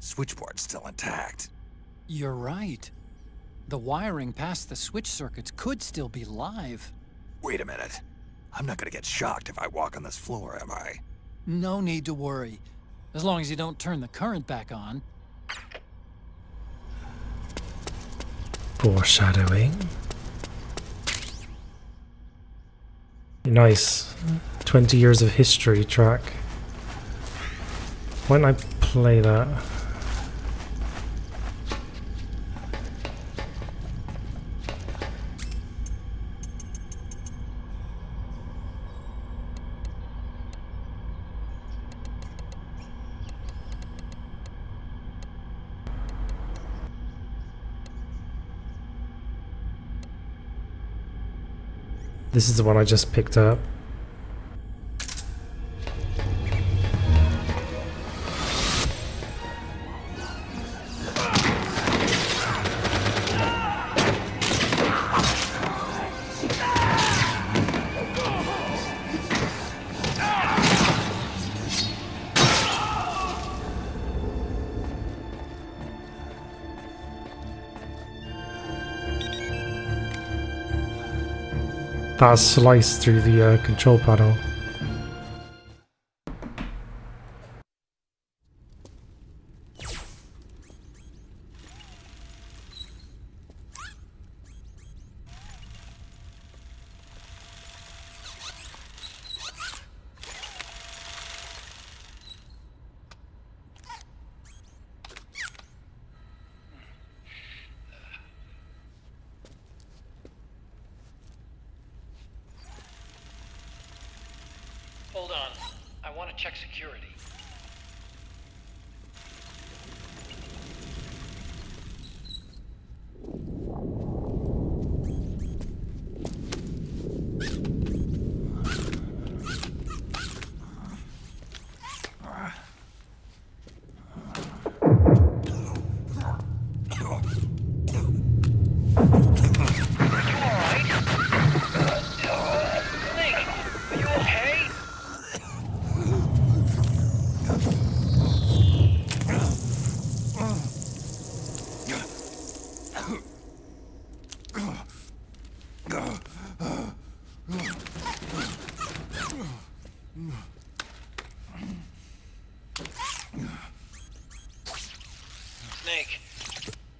Switchboard's still intact. You're right. The wiring past the switch circuits could still be live. Wait a minute. I'm not gonna get shocked if I walk on this floor, am I? No need to worry. As long as you don't turn the current back on. Foreshadowing. Nice. 20 years of history track. Why don't I play that? This is the one I just picked up. That sliced through the control panel. Hold on. I want to check security. Snake,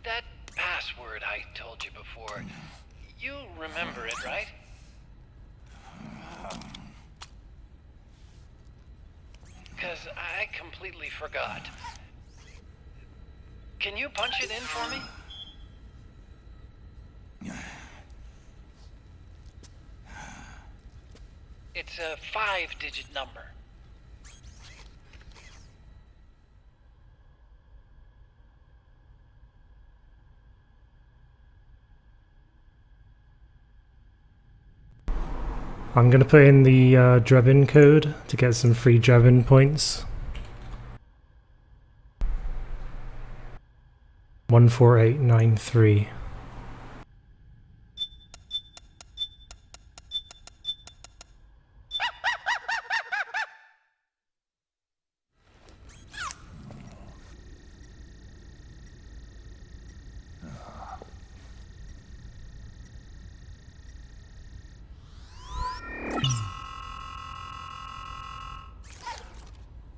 that password I told you before, you remember it, right? Because I completely forgot. Can you punch it in for me? It's a 5-digit number. I'm gonna put in the Drebin code to get some free Drebin points. 14893.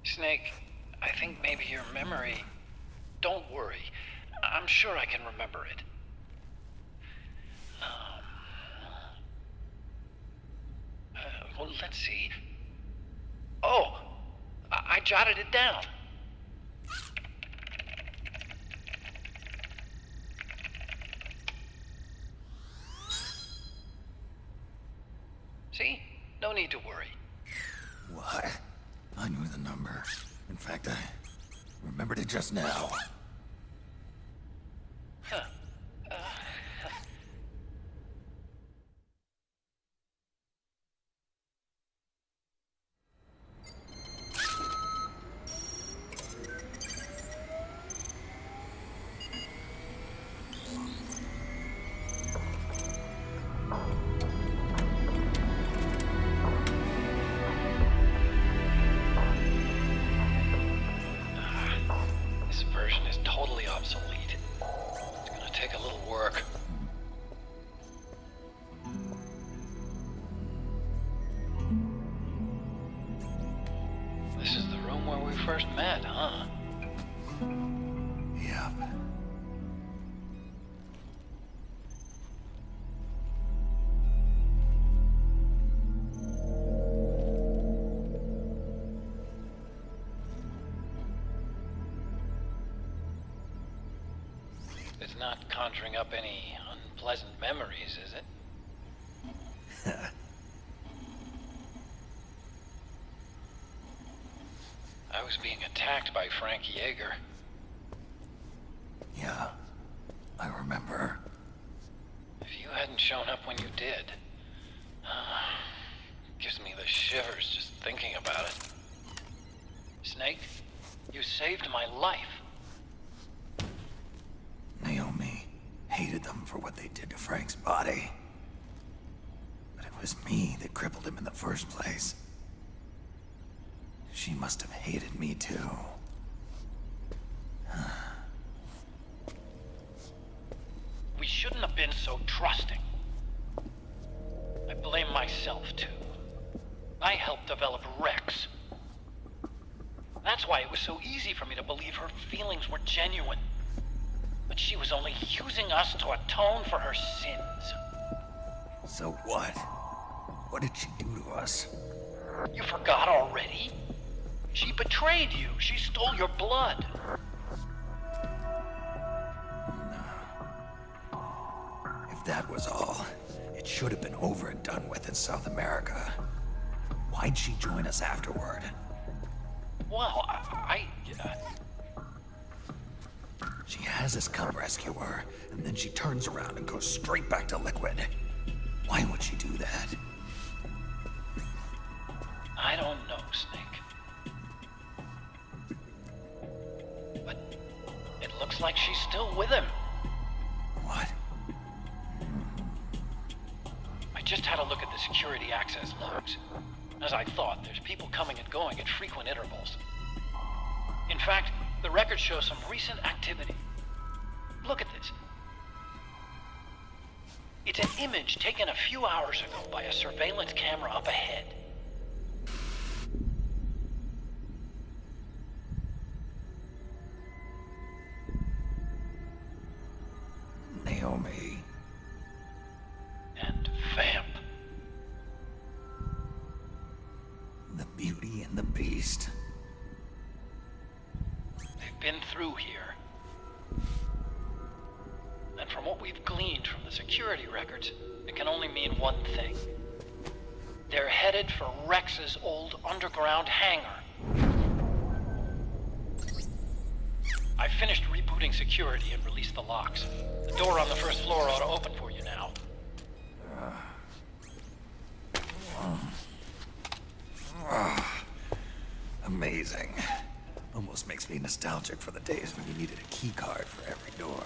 Snake, I think maybe your memory... Don't worry. I'm sure I can remember it. Well, let's see. Oh! I jotted it down. See? No need to worry. What? I knew the number. In fact, I remembered it just now. Huh. This version is totally obsolete. It's gonna take a little work. This is the room where we first met, huh? Yep. It's not conjuring up any unpleasant memories, is it? I was being attacked by Frank Yeager. Yeah, I remember. If you hadn't shown up when you did, gives me the shivers just thinking about it. Snake, you saved my life. Naomi hated them for what they did to Frank's body. But it was me that crippled him in the first place. She must have hated me too. We shouldn't have been so trusting. I blame myself too. I helped develop Rex. That's why it was so easy for me to believe her feelings were genuine. But she was only using us to atone for her sins. So what? What did she do to us? You forgot already? She betrayed you. She stole your blood. If that was all, it should have been over and done with in South America. Why Why'd she join us afterward? Well, She has us come rescue her, and then she turns around and goes straight back to Liquid. Why would she do that? I don't know, Snake. But it looks like she's still with him. What? I just had a look at the security access logs. As I thought, there's people coming and going at frequent intervals. In fact, the records show some recent activity. Look at this. It's an image taken a few hours ago by a surveillance camera up ahead. Naomi. And Vamp. The Beauty and the Beast. They've been through here. And from what we've gleaned from the security records, it can only mean one thing. They're headed for Rex's old underground hangar. I finished rebooting security and released the locks. The door on the first floor ought to open for you now. Amazing. Almost makes me nostalgic for the days when you needed a key card for every door.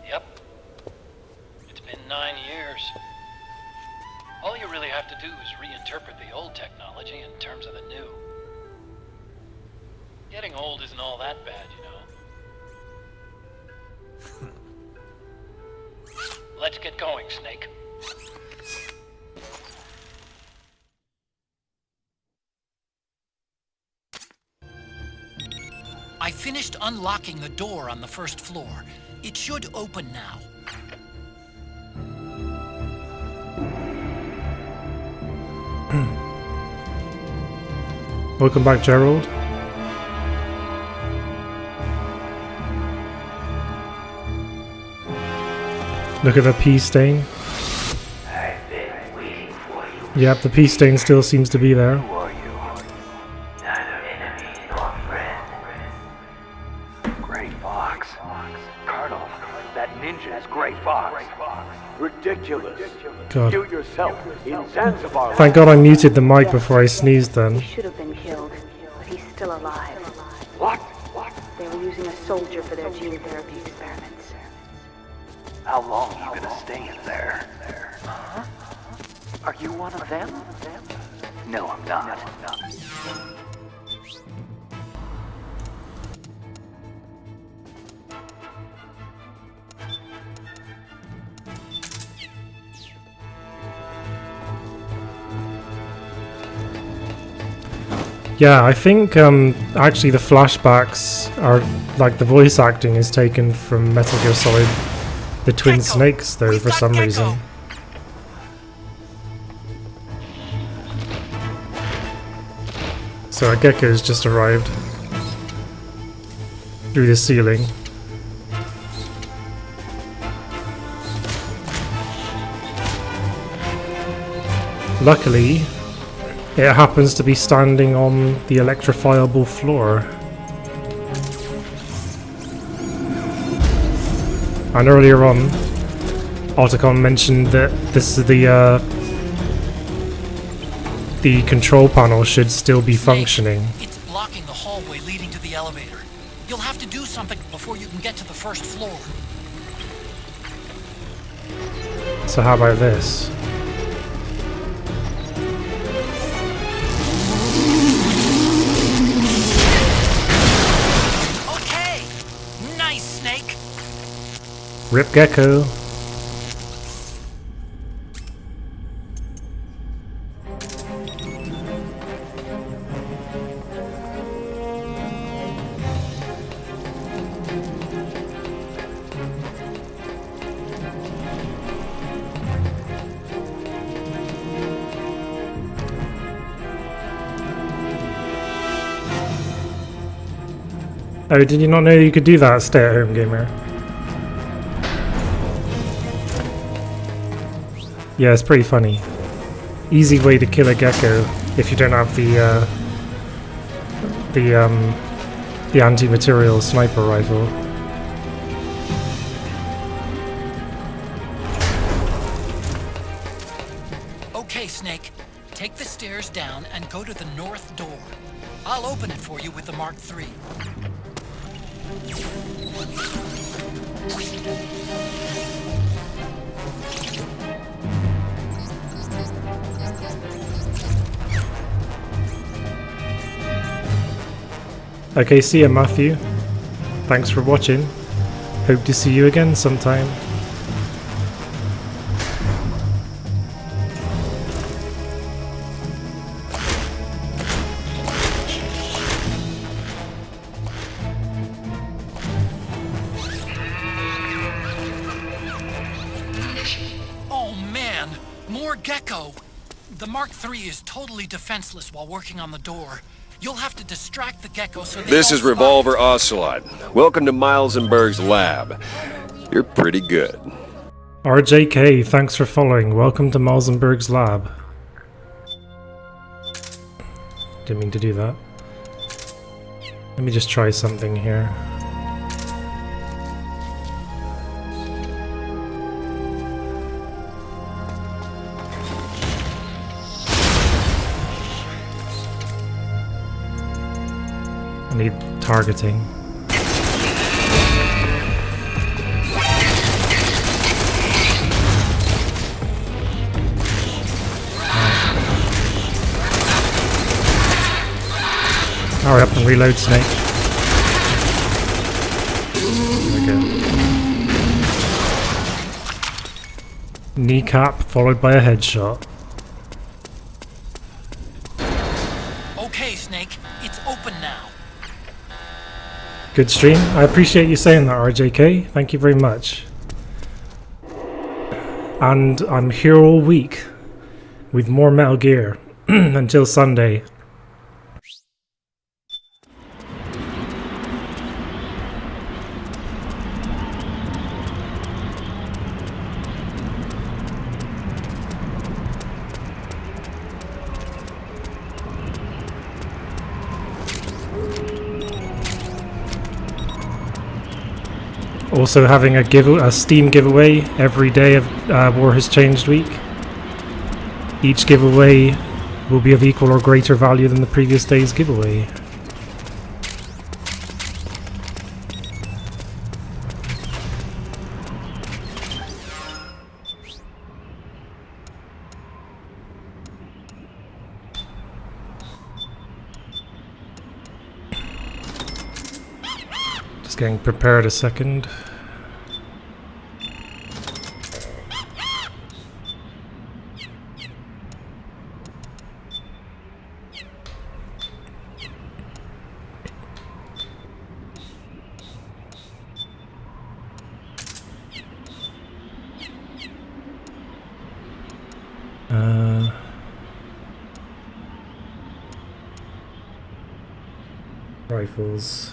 Yep. It's been 9 years. All you really have to do is reinterpret the old technology in terms of the new. Getting old isn't all that bad, you know. Let's get going, Snake. I finished unlocking the door on the first floor. It should open now. Welcome back, Gerald. Look at the pea stain. I've been waiting for you. Yep, the pea stain still seems to be there. Who are you? Neither enemy nor friend. Gray Fox. Colonel, that ninja's Gray Fox. Ridiculous. God. You yourself in Zanzibar. Thank God I muted the mic before I sneezed then. He should have been killed, but he's still alive. What? They were using a soldier for their gene therapy experiments. How long are you gonna stay in there? Huh? Are you one of them? No, I'm not. Yeah, I think actually the flashbacks are like the voice acting is taken from Metal Gear Solid, the Twin Snakes though for some reason. So a gecko's just arrived through the ceiling. Luckily, it happens to be standing on the electrifiable floor. And earlier on, Otacon mentioned that this is the control panel should still be functioning. It's blocking the hallway leading to the elevator. You'll have to do something before you can get to the first floor. So how about this? Okay! Nice, Snake! Rip Gecko. Oh, did you not know you could do that, stay-at-home gamer? Yeah, it's pretty funny. easy way to kill a gecko if you don't have the anti-material sniper rifle. Okay, Snake. Take the stairs down and go to the north door. I'll open it for you with the Mark III. Okay, see ya, Matthew. Thanks for watching. Hope to see you again sometime. Oh man, more gecko! The Mark III is totally defenseless while working on the door. You'll have to distract the gecko so they This don't is Revolver Ocelot. Welcome to Miles and Berg's lab. You're pretty good. RJK, thanks for following. Welcome to Malzenberg's lab. Didn't mean to do that. Let me just try something here. I need targeting. Hurry up and reload, Snake. There we go. Kneecap followed by a headshot. Okay, Snake, it's open now. Good stream. I appreciate you saying that, RJK. Thank you very much. And I'm here all week with more Metal Gear until Sunday. Also having a Steam giveaway every day of War Has Changed week. Each giveaway will be of equal or greater value than the previous day's giveaway. Just getting prepared a second. Rifles.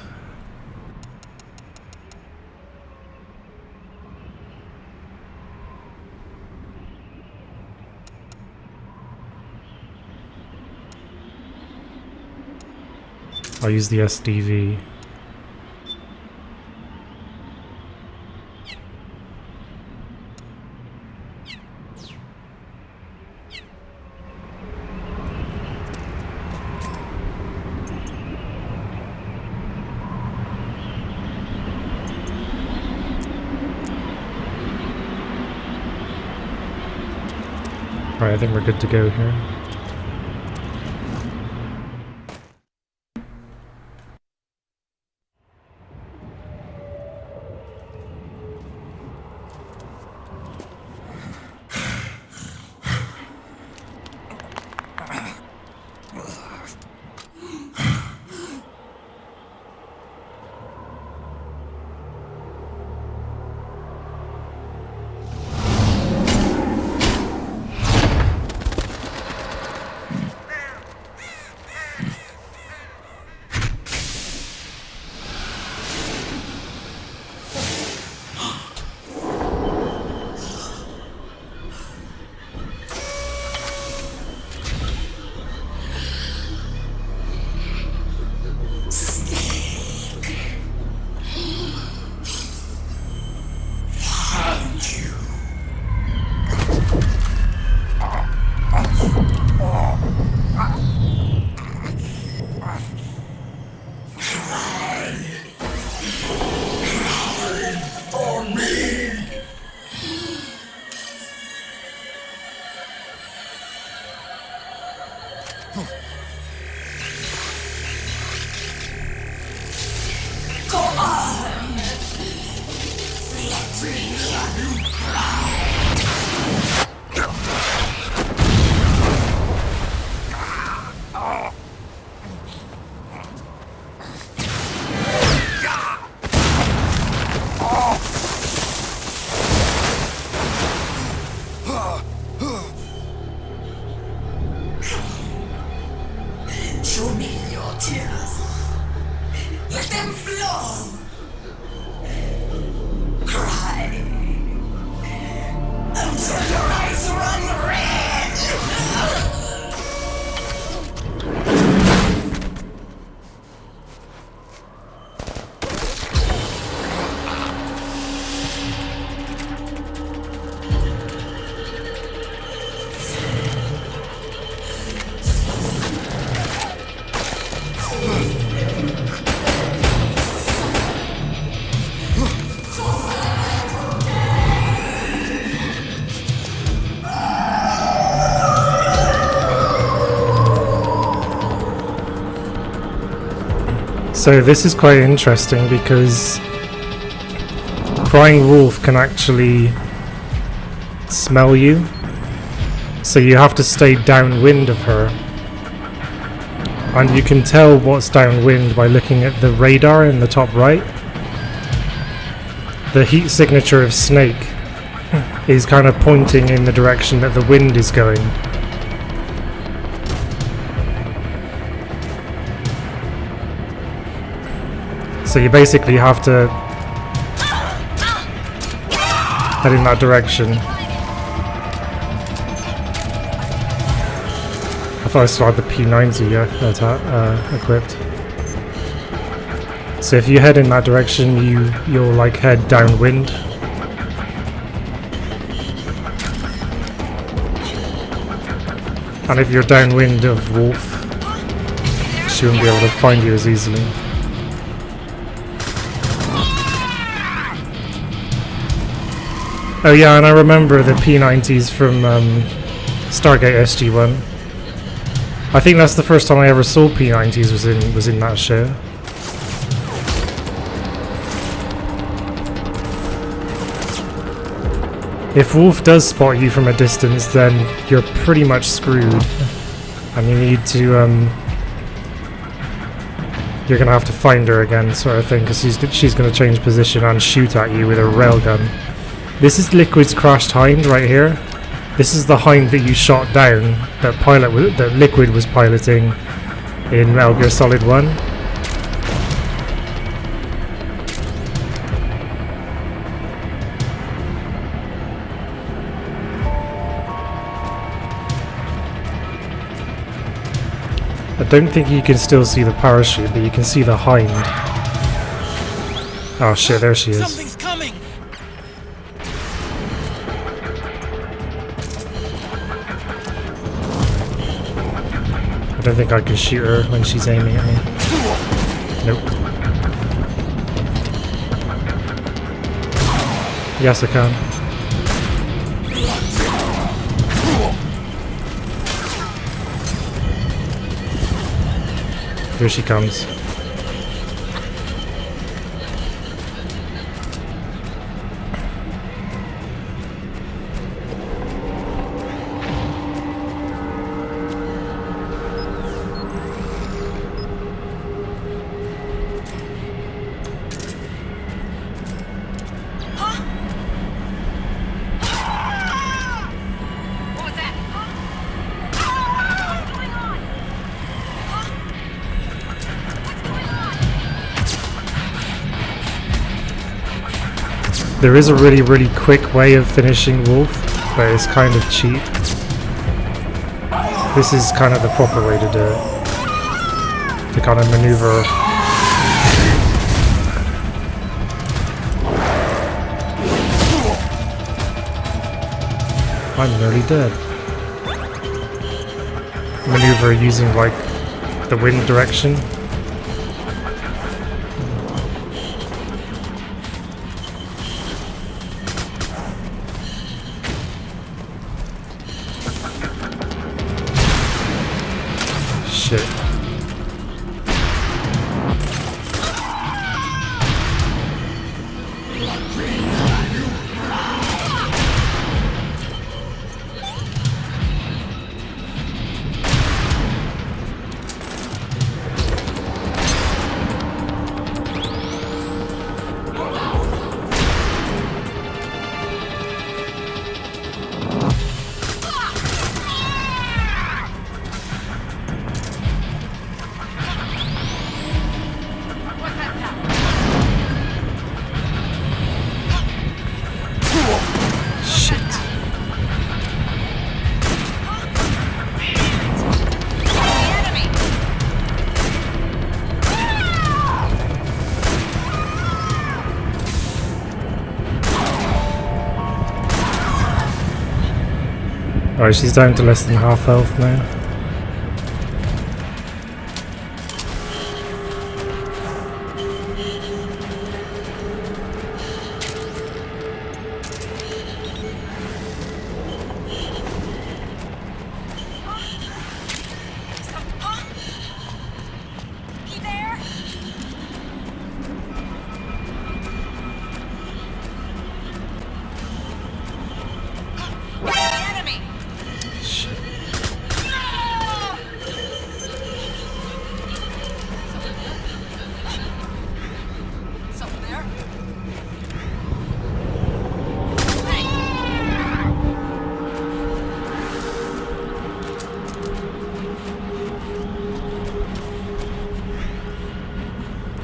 I'll use the SDV. Alright, I think we're good to go here. Go on! Let me hear you cry! Show me your tears. Let them flow. Cry until your eyes run red. So this is quite interesting because Crying Wolf can actually smell you, so you have to stay downwind of her, and you can tell what's downwind by looking at the radar in the top right. The heat signature of Snake is kind of pointing in the direction that the wind is going. So you basically have to head in that direction. I thought I still had the P90 equipped. So if you head in that direction, you'll like head downwind. And if you're downwind of Wolf, she won't be able to find you as easily. Oh yeah, and I remember the P90s from Stargate SG-1. I think that's the first time I ever saw P90s was in that show. If Wolf does spot you from a distance, then you're pretty much screwed, and you need to you're gonna have to find her again, sort of thing, because she's gonna change position and shoot at you with a railgun. This is Liquid's crashed Hind right here. This is the Hind that you shot down, that Liquid was piloting in Metal Gear Solid 1. I don't think you can still see the parachute, but you can see the Hind. Oh shit, there she is. Something's coming. I don't think I can shoot her when she's aiming at me. Nope. Yes, I can. Here she comes. There is a really quick way of finishing Wolf, but it's kind of cheap. This is kind of the proper way to do it. To kind of maneuver. I'm nearly dead. Maneuver using like the wind direction. shit. Alright, she's down to less than half health now.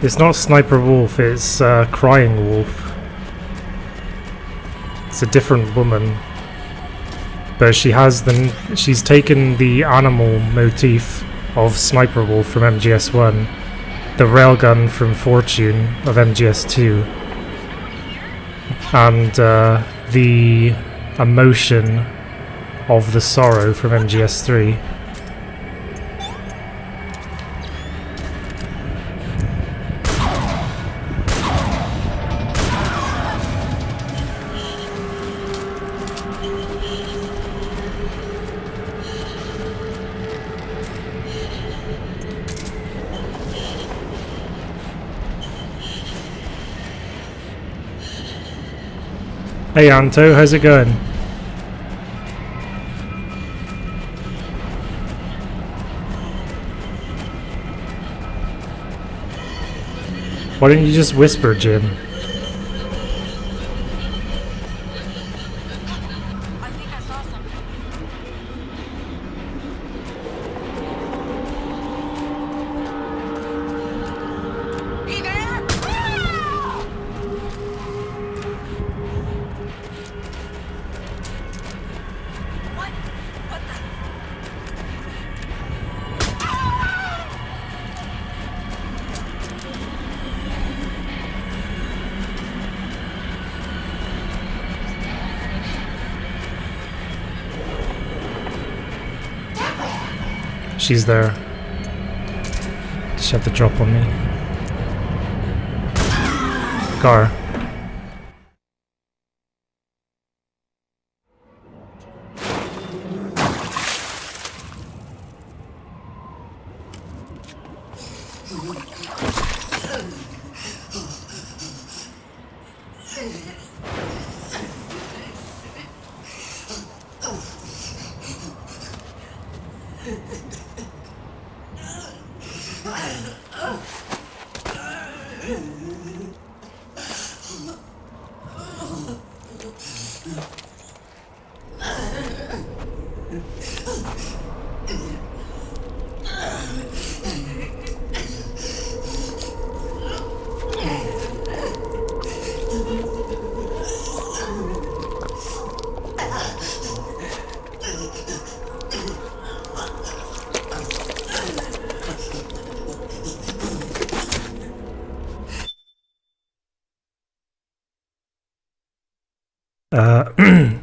It's not Sniper Wolf, it's Crying Wolf. It's a different woman. But she's taken the animal motif of Sniper Wolf from MGS1, the railgun from Fortune of MGS2, and the emotion of the Sorrow from MGS3. Hey Anto, how's it going? Why don't you just whisper, Jim? She's there. She had to drop on me. Car.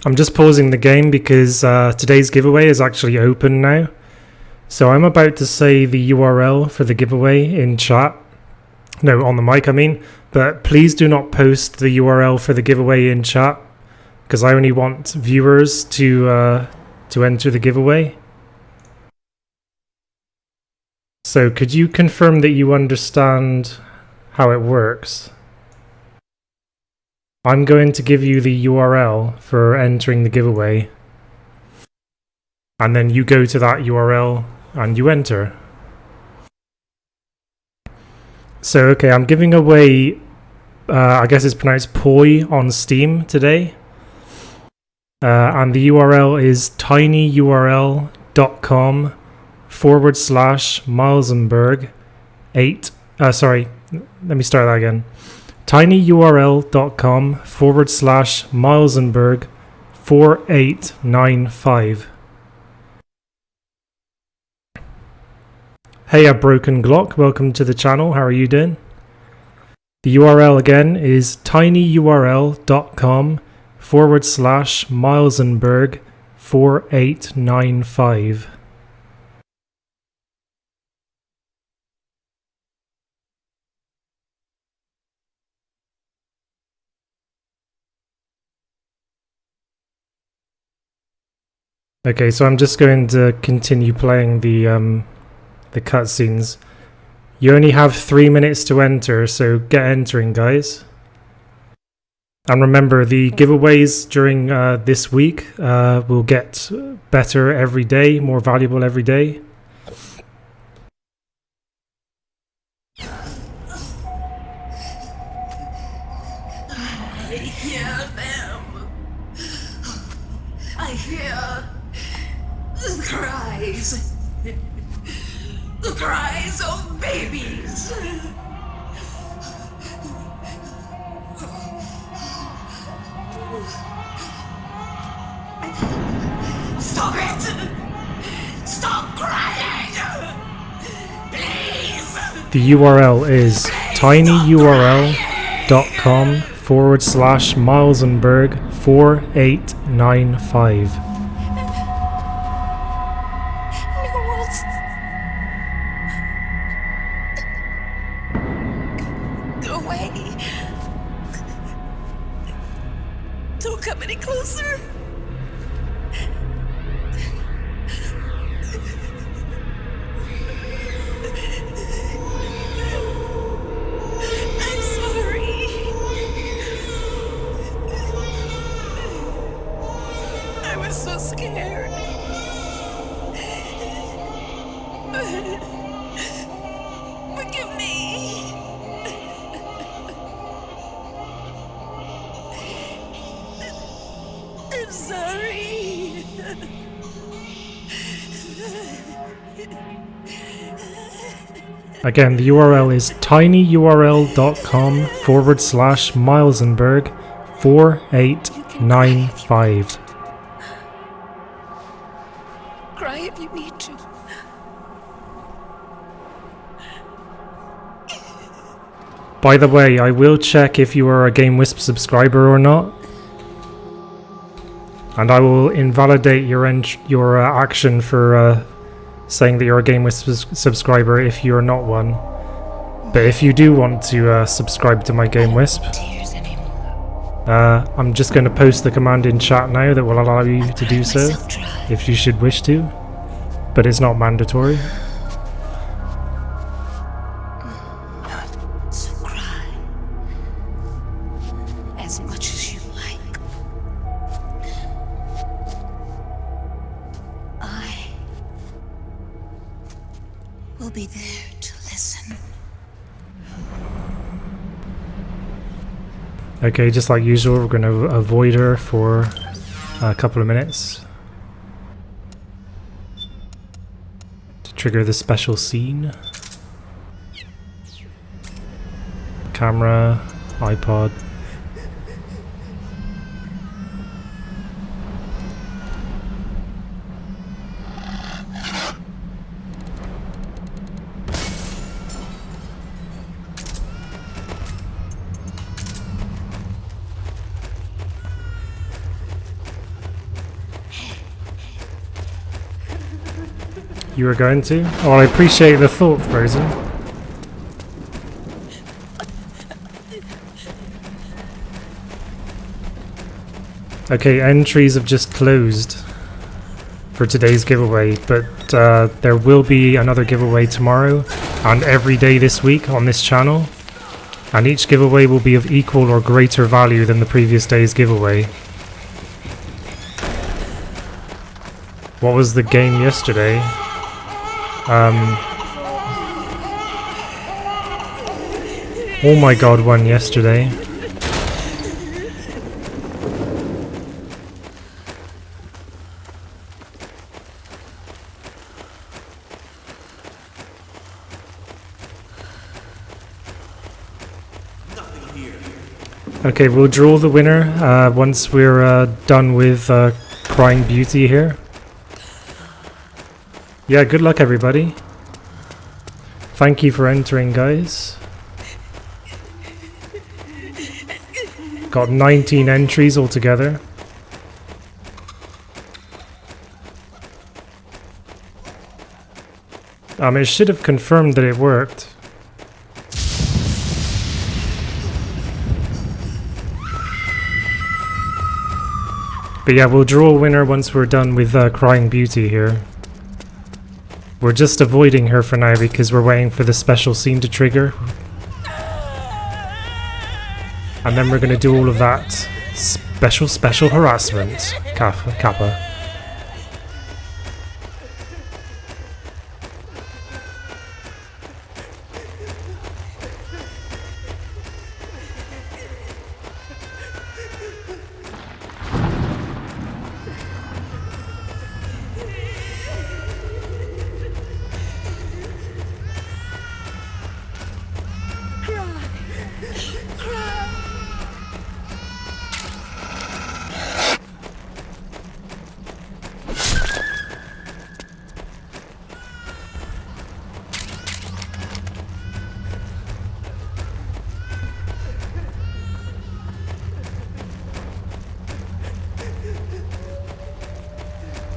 I'm just pausing the game because today's giveaway is actually open now. So I'm about to say the URL for the giveaway in chat. No, on the mic I mean. But please do not post the URL for the giveaway in chat, because I only want viewers to enter the giveaway. So could you confirm that you understand how it works? I'm going to give you the URL for entering the giveaway. And then you go to that URL and you enter. So, okay, I'm giving away, I guess it's pronounced Poi on Steam today. And the URL is tinyurl.com/Milesenberg 8. Sorry, let me start that again. tinyurl.com/Milesenberg 4895. Hey, a broken Glock, welcome to the channel. How are you doing? The URL again is tinyurl.com/Milesenberg 4895. Okay, so I'm just going to continue playing the cutscenes. You only have 3 minutes to enter, so get entering, guys. And remember, the giveaways during this week will get better every day, more valuable every day. I hear them. I hear the cries. The cries of babies. Stop it! Stop crying! Please! The URL is tinyurl.com/Milesenberg 4895. Go away. Don't come any closer. I'm sorry. I was so scared. Forgive me. I'm sorry. Again, the URL is tinyurl.com/Milesenberg 4895. Cry if you need to. By the way, I will check if you are a GameWisp subscriber or not. And I will invalidate your action for saying that you're a GameWisp subscriber if you're not one. But if you do want to subscribe to my GameWisp, I'm just going to post the command in chat now that will allow you to do so, if you should wish to. But it's not mandatory. So cry as much as you like. I will be there to listen. Okay, just like usual, we're going to avoid her for a couple of minutes to trigger the special scene. Camera, iPod. You were going to? Oh, I appreciate the thought, Frozen. Okay, entries have just closed. for today's giveaway, but there will be another giveaway tomorrow and every day this week on this channel, and each giveaway will be of equal or greater value than the previous day's giveaway. What was the game yesterday? Oh my god, won yesterday. Okay, we'll draw the winner once we're done with Crying Beauty here. Yeah, good luck everybody. Thank you for entering, guys. Got 19 entries altogether. It should have confirmed that it worked. But yeah, we'll draw a winner once we're done with Crying Beauty here. We're just avoiding her for now because we're waiting for the special scene to trigger. And then we're going to do all of that special harassment. Kappa.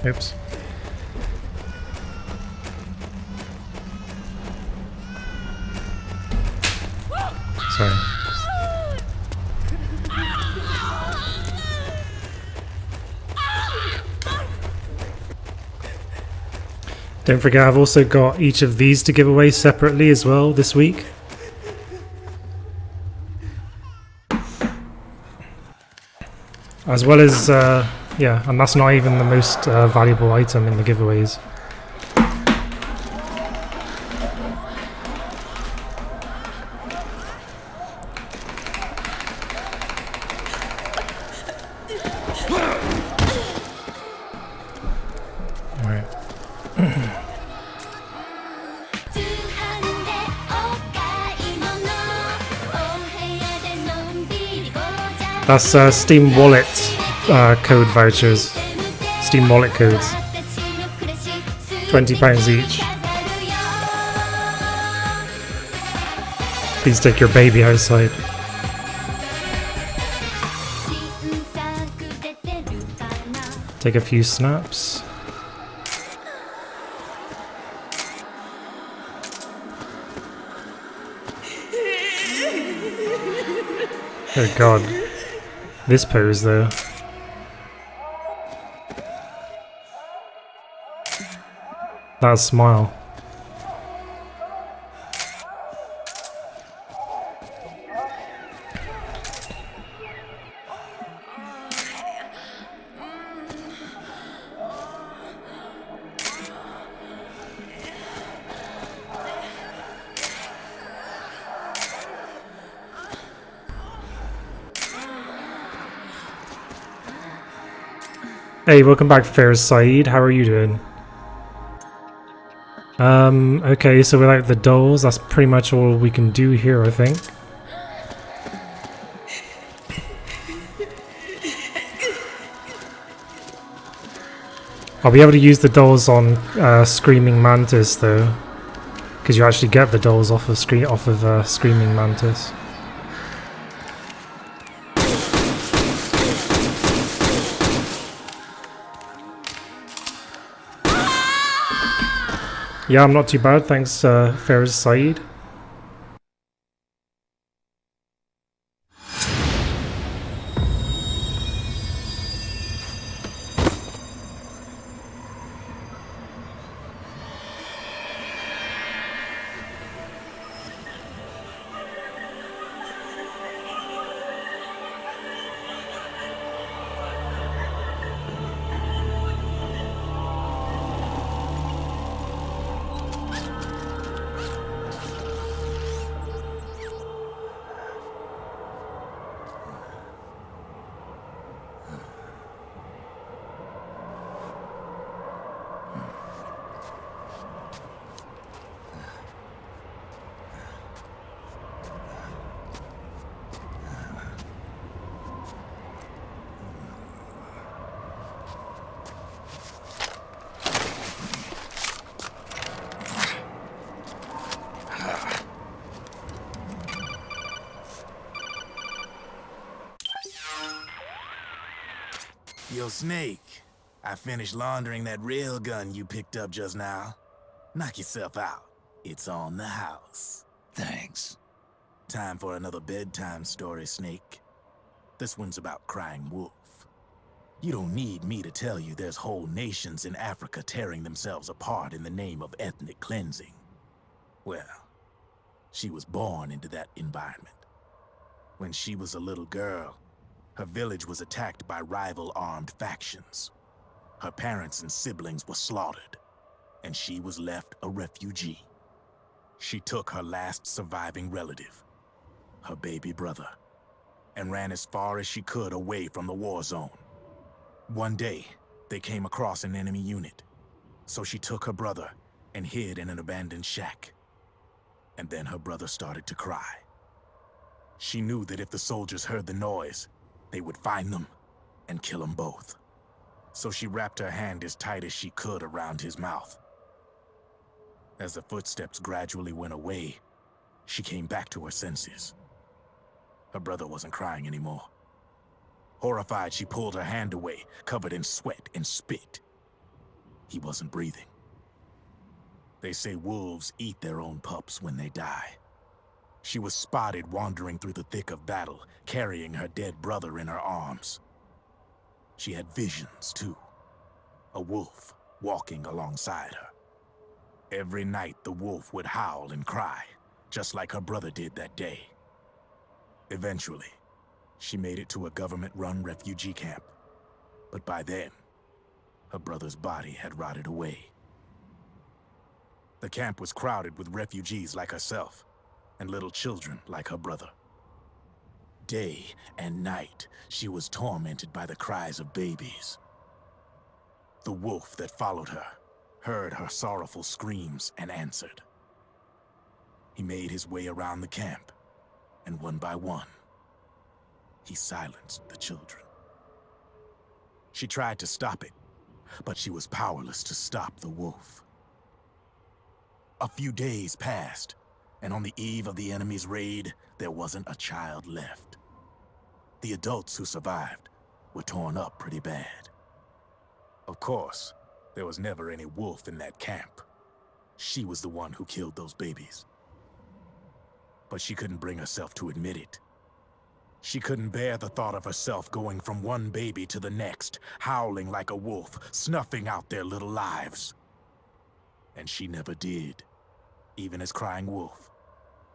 Oops. Sorry. Don't forget, I've also got each of these to give away separately as well this week. As well as, yeah, and that's not even the most valuable item in the giveaways. That's Steam Wallet code vouchers. Steam Wallet codes. £20 each. Please take your baby outside. Take a few snaps. Oh god. This pose though. That smile. Hey, welcome back, Fairs Saeed. How are you doing? Okay, so without the dolls, that's pretty much all we can do here, I think. I'll be able to use the dolls on Screaming Mantis though, because you actually get the dolls off of Screaming Mantis. Yeah, I'm not too bad, thanks, Fairs Saeed. Yo, Snake, I finished laundering that railgun you picked up just now. Knock yourself out. It's on the house. Thanks. Time for another bedtime story, Snake. This one's about Crying Wolf. You don't need me to tell you there's whole nations in Africa tearing themselves apart in the name of ethnic cleansing. Well, she was born into that environment. When she was a little girl, her village was attacked by rival armed factions. Her parents and siblings were slaughtered, and she was left a refugee. She took her last surviving relative, her baby brother, and ran as far as she could away from the war zone. One day, they came across an enemy unit, so she took her brother and hid in an abandoned shack. And then her brother started to cry. She knew that if the soldiers heard the noise, they would find them and kill them both. So she wrapped her hand as tight as she could around his mouth. As the footsteps gradually went away, she came back to her senses. Her brother wasn't crying anymore. Horrified, she pulled her hand away, covered in sweat and spit. He wasn't breathing. They say wolves eat their own pups when they die. She was spotted wandering through the thick of battle, carrying her dead brother in her arms. She had visions, too. A wolf walking alongside her. Every night, the wolf would howl and cry, just like her brother did that day. Eventually, she made it to a government-run refugee camp. But by then, her brother's body had rotted away. The camp was crowded with refugees like herself, and little children like her brother. Day and night, she was tormented by the cries of babies. The wolf that followed her heard her sorrowful screams and answered. He made his way around the camp, and one by one, he silenced the children. She tried to stop it, but she was powerless to stop the wolf. A few days passed, and on the eve of the enemy's raid, there wasn't a child left. The adults who survived were torn up pretty bad. Of course, there was never any wolf in that camp. She was the one who killed those babies. But she couldn't bring herself to admit it. She couldn't bear the thought of herself going from one baby to the next, howling like a wolf, snuffing out their little lives. And she never did, even as Crying Wolf,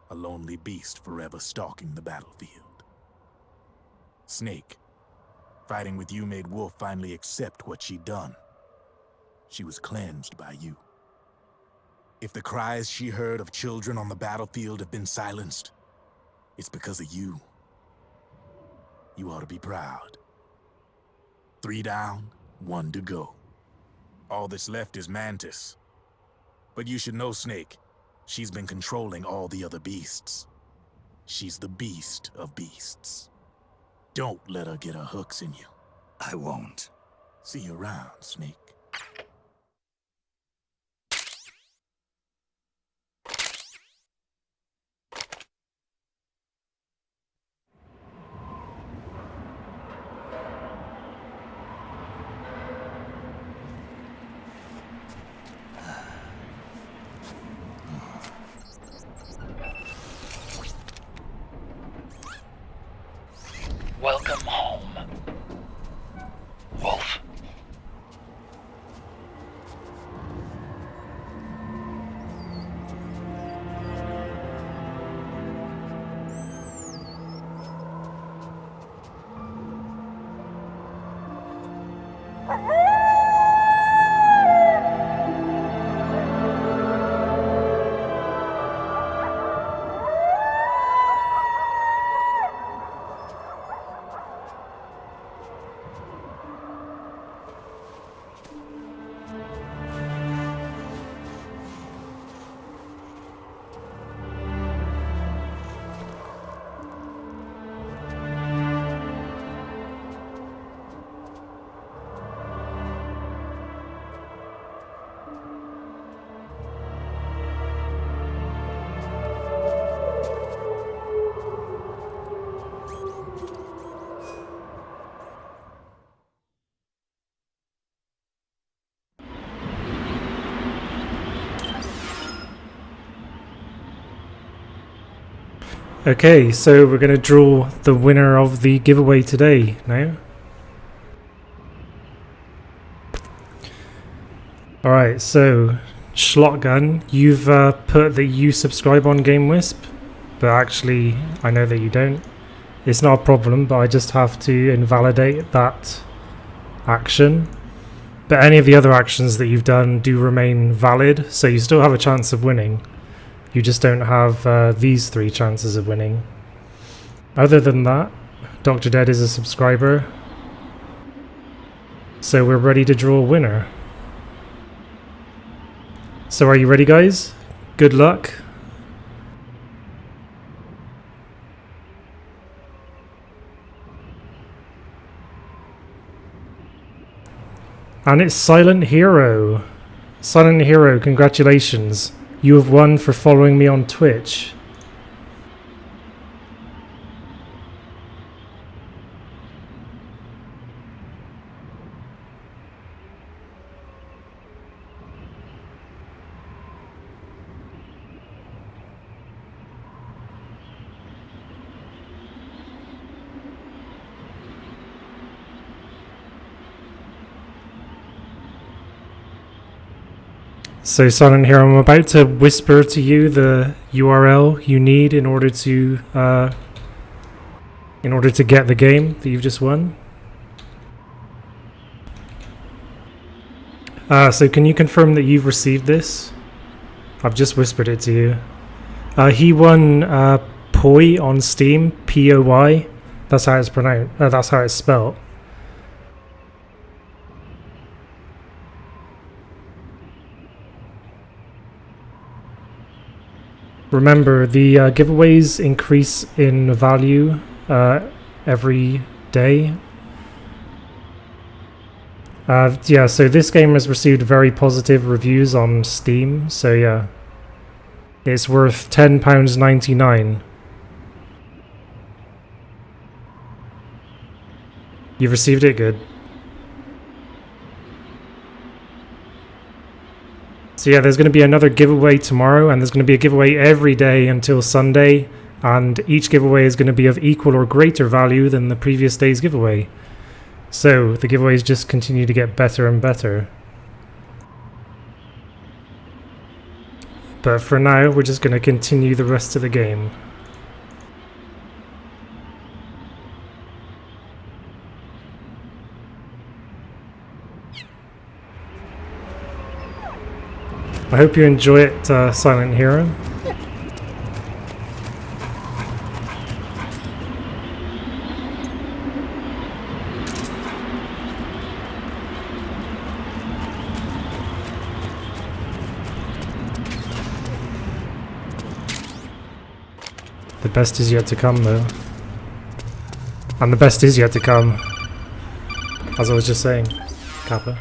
a lonely beast forever stalking the battlefield. Snake, fighting with you made Wolf finally accept what she'd done. She was cleansed by you. If the cries she heard of children on the battlefield have been silenced, it's because of you. You ought to be proud. 3 down, 1 to go. All that's left is Mantis. But you should know, Snake, she's been controlling all the other beasts. She's the beast of beasts. Don't let her get her hooks in you. I won't. See you around, Snake. Welcome home, Wolf. Okay, so we're going to draw the winner of the giveaway today now. Alright, so Shotgun, you've put that you subscribe on GameWisp, but actually I know that you don't. It's not a problem, but I just have to invalidate that action. But any of the other actions that you've done do remain valid, so you still have a chance of winning. You just don't have these 3 chances of winning. Other than that, Dr. Dead is a subscriber, so we're ready to draw a winner. So are you ready, guys? Good luck. And it's Silent Hero. Silent Hero, congratulations. You have won for following me on Twitch. So Silent Hero, I'm about to whisper to you the URL you need in order to get the game that you've just won. So can you confirm that you've received this? I've just whispered it to you. He won Poi on Steam, P-O-Y. That's how it's pronounced. That's how it's spelled. Remember, the giveaways increase in value every day. Yeah, so this game has received very positive reviews on Steam, so yeah. It's worth £10.99. You've received it? Good. So yeah, there's going to be another giveaway tomorrow, and there's going to be a giveaway every day until Sunday, and each giveaway is going to be of equal or greater value than the previous day's giveaway. So the giveaways just continue to get better and better. But for now, we're just going to continue the rest of the game. I hope you enjoy it, Silent Hero. The best is yet to come, though. And the best is yet to come. As I was just saying, Kappa.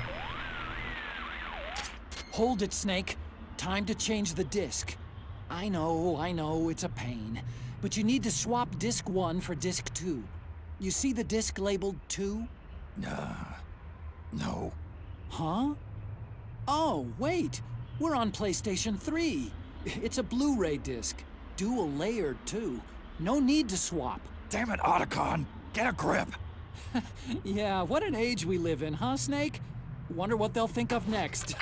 Hold it, Snake. Time to change the disc. I know, it's a pain. But you need to swap disc 1 for disc 2. You see the disc labeled 2? No. Huh? Oh, wait. We're on PlayStation 3. It's a Blu-ray disc. Dual layered, too. No need to swap. Damn it, Otacon! Get a grip! Yeah, what an age we live in, huh, Snake? Wonder what they'll think of next.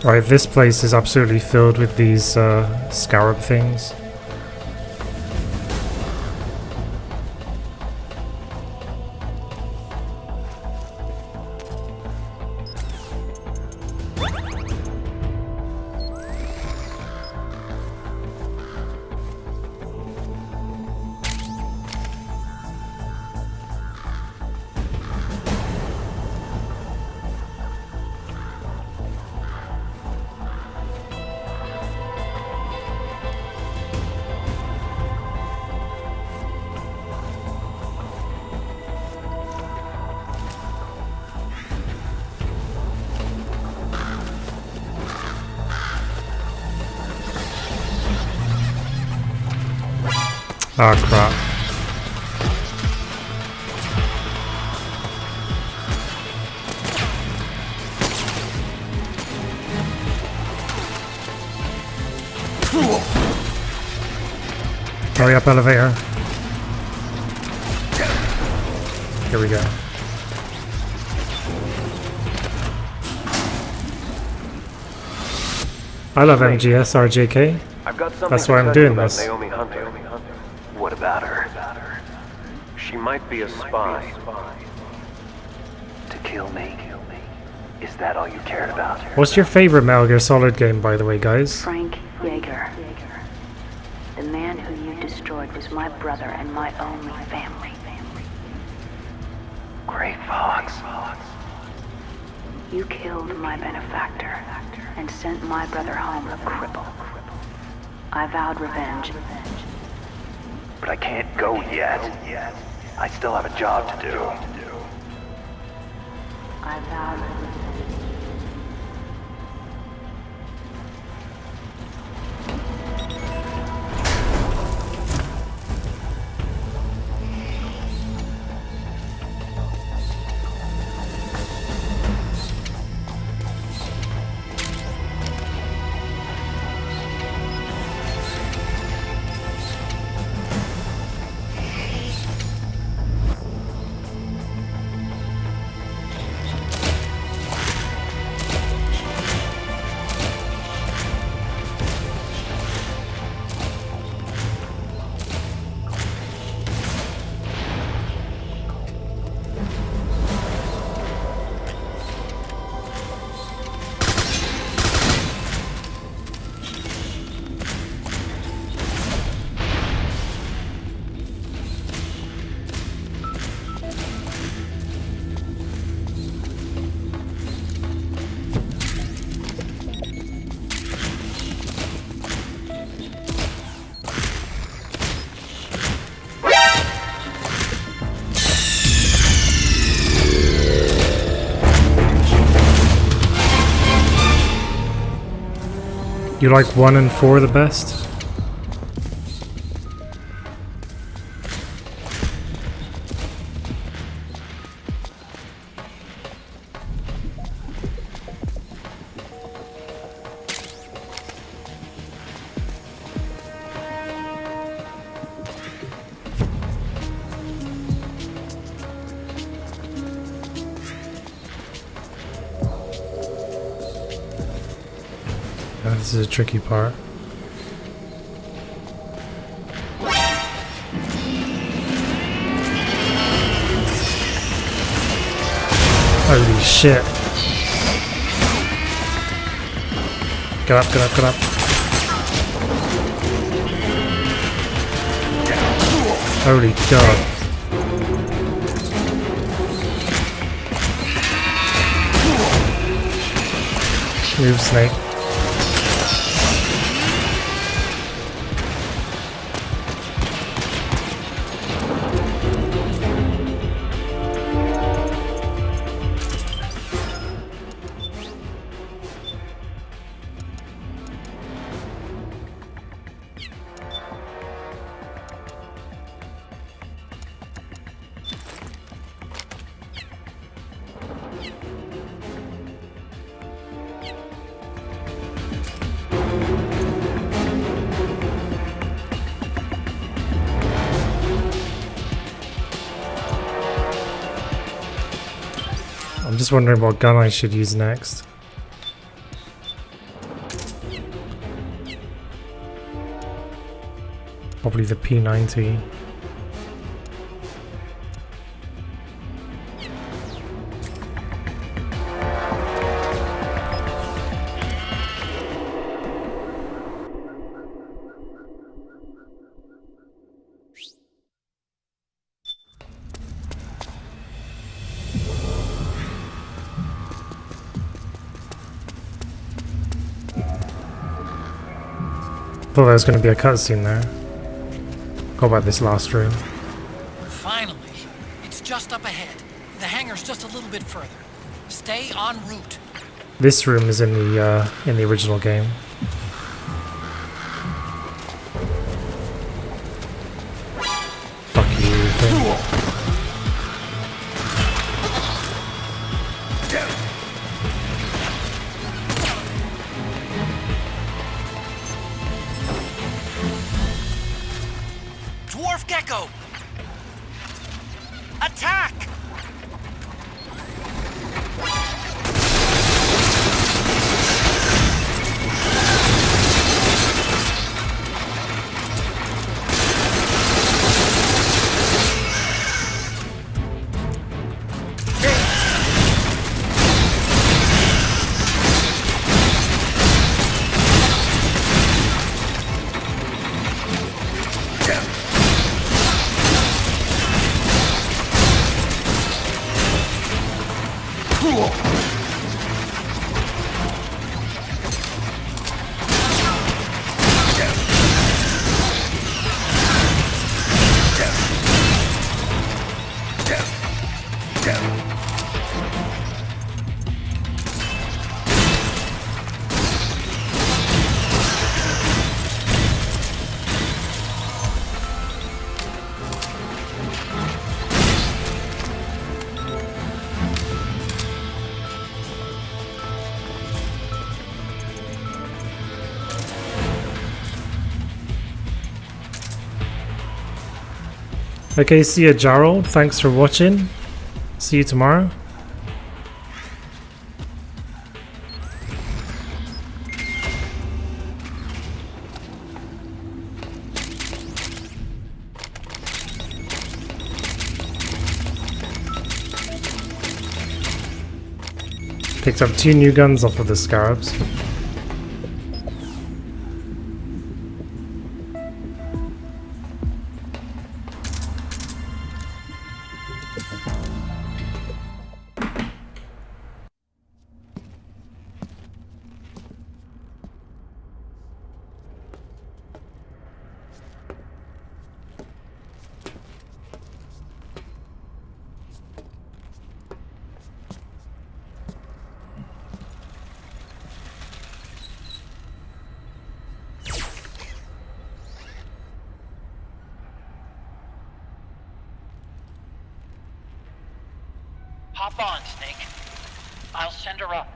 Right, this place is absolutely filled with these scarab things. Oh crap. Hurry up, elevator. Here we go. I love MGS RJK. I've got something That's to why I'm tell doing you about this. Naomi Hunter. What about her? She might be a spy. To kill me? Is that all you cared about? What's your favorite Metal Gear Solid game, by the way, guys? Frank Yeager. The man who you destroyed was my brother and my only family. Gray Fox. You killed my benefactor and sent my brother home a cripple. I vowed revenge. But I can't go yet. I still have a job to do. I vowed revenge. You like 1 and 4 the best? This is a tricky part. Holy shit. Get up, get up, get up. Holy god. Move, Snake. I'm just wondering what gun I should use next. Probably the P90. Thought there was going to be a cutscene there. Go about this last room. Finally, it's just up ahead. The hangar's just a little bit further. Stay en route. This room is in the original game. Gecko! Attack! Okay, see ya, Gerald. Thanks for watching. See you tomorrow. Picked up 2 new guns off of the Scarabs. Hop on, Snake. I'll send her up.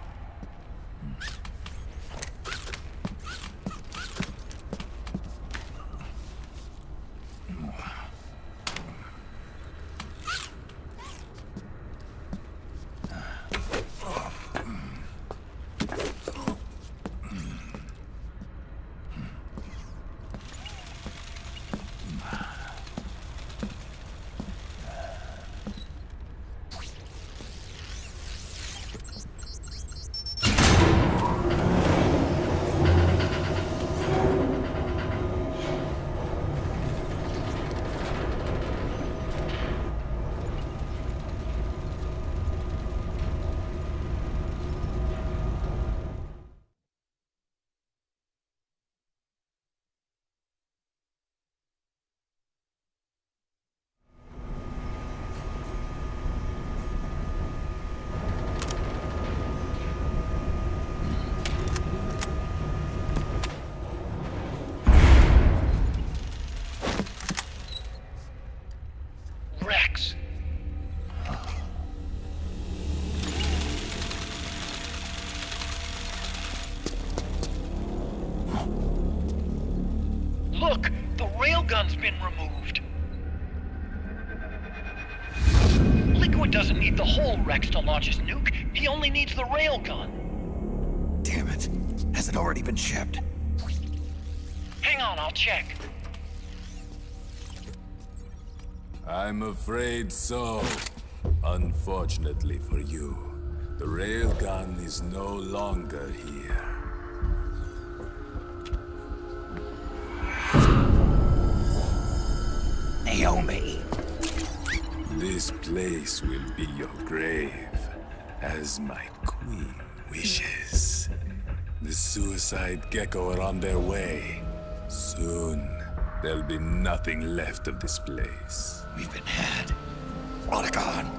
Rex! Look! The railgun's been removed! Liquid doesn't need the whole Rex to launch his nuke. He only needs the railgun. Damn it. Has it already been shipped? Hang on, I'll check. I'm afraid so. Unfortunately for you, the railgun is no longer here. Naomi. This place will be your grave, as my queen wishes. The suicide gecko are on their way. Soon, there'll be nothing left of this place. We've been had. Rodigon!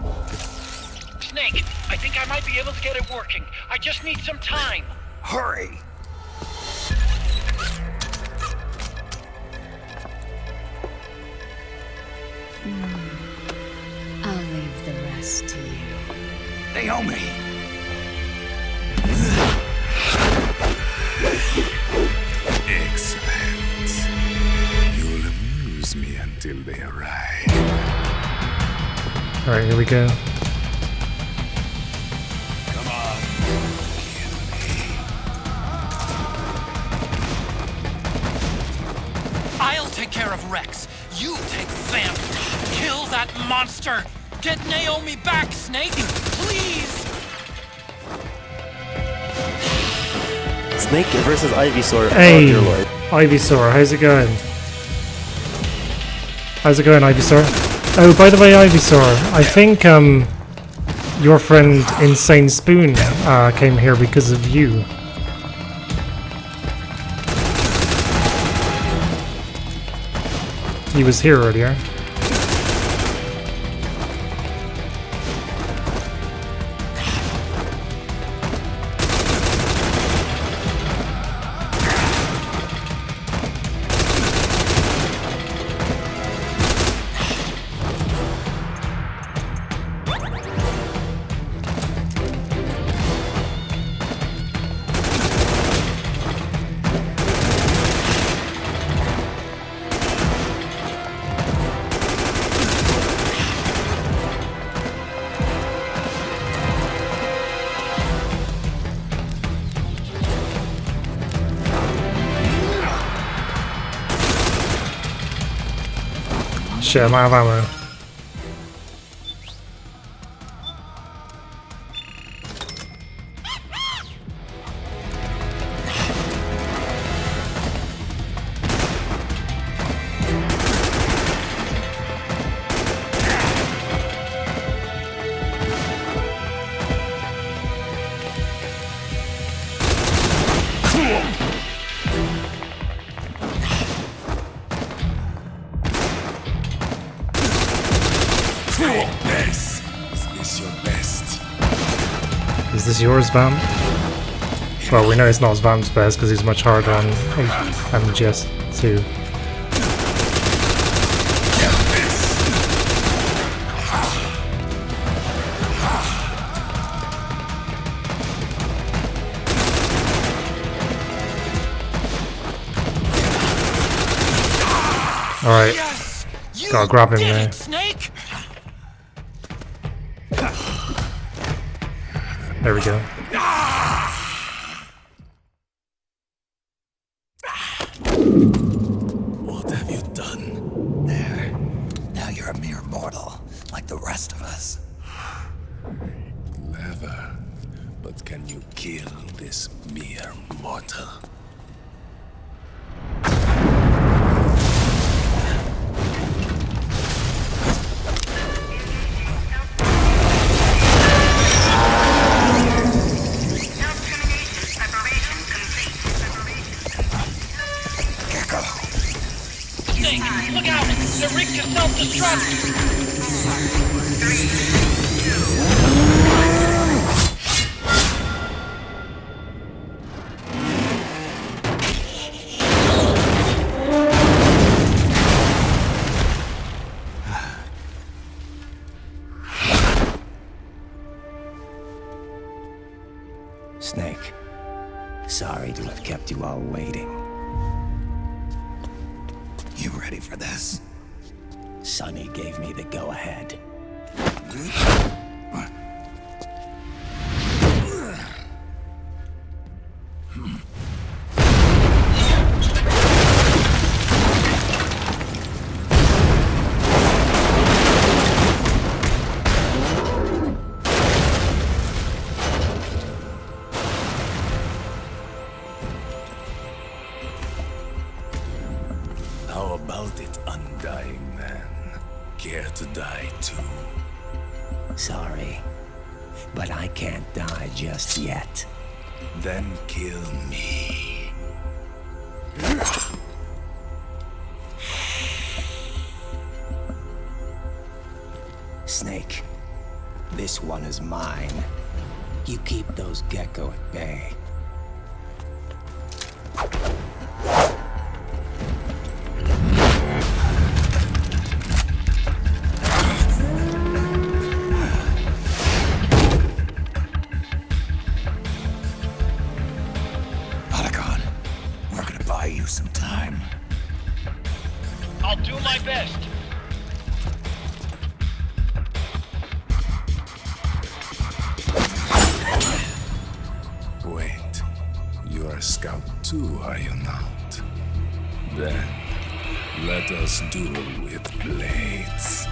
Snake, I think I might be able to get it working. I just need some time. Hurry! I'll leave the rest to you. Naomi! Excellent. You'll amuse me until until they arrive. Alright, here we go. Come on. I'll take care of Rex. You take Vamp. Kill that monster. Get Naomi back, Snake. Please. Snake versus Ivysaur. Hey, Oh, dear Lord. Ivysaur, how's it going? How's it going, Ivysaur? Oh, by the way, Ivysaur, I think your friend Insane Spoon came here because of you. He was here earlier. Shit, I'm out of ammo. Is this yours, Vam? Well, we know it's not Vam's best because he's much harder on Jess too. Alright. Gotta grab him there. Snake. There we go. What have you done? There. Now you're a mere mortal, like the rest of us. Clever. But can you kill this mere mortal? Look out! The rig can self-destruct! Snake, sorry to have kept you all waiting. You ready for this? Sonny gave me the go-ahead. How about it, undying man? Care to die too? Sorry, but I can't die just yet. Then kill me. Snake, this one is mine. You keep those gecko at bay. We're gonna buy you some time. I'll do my best. too, are you not? Then, let us duel with blades.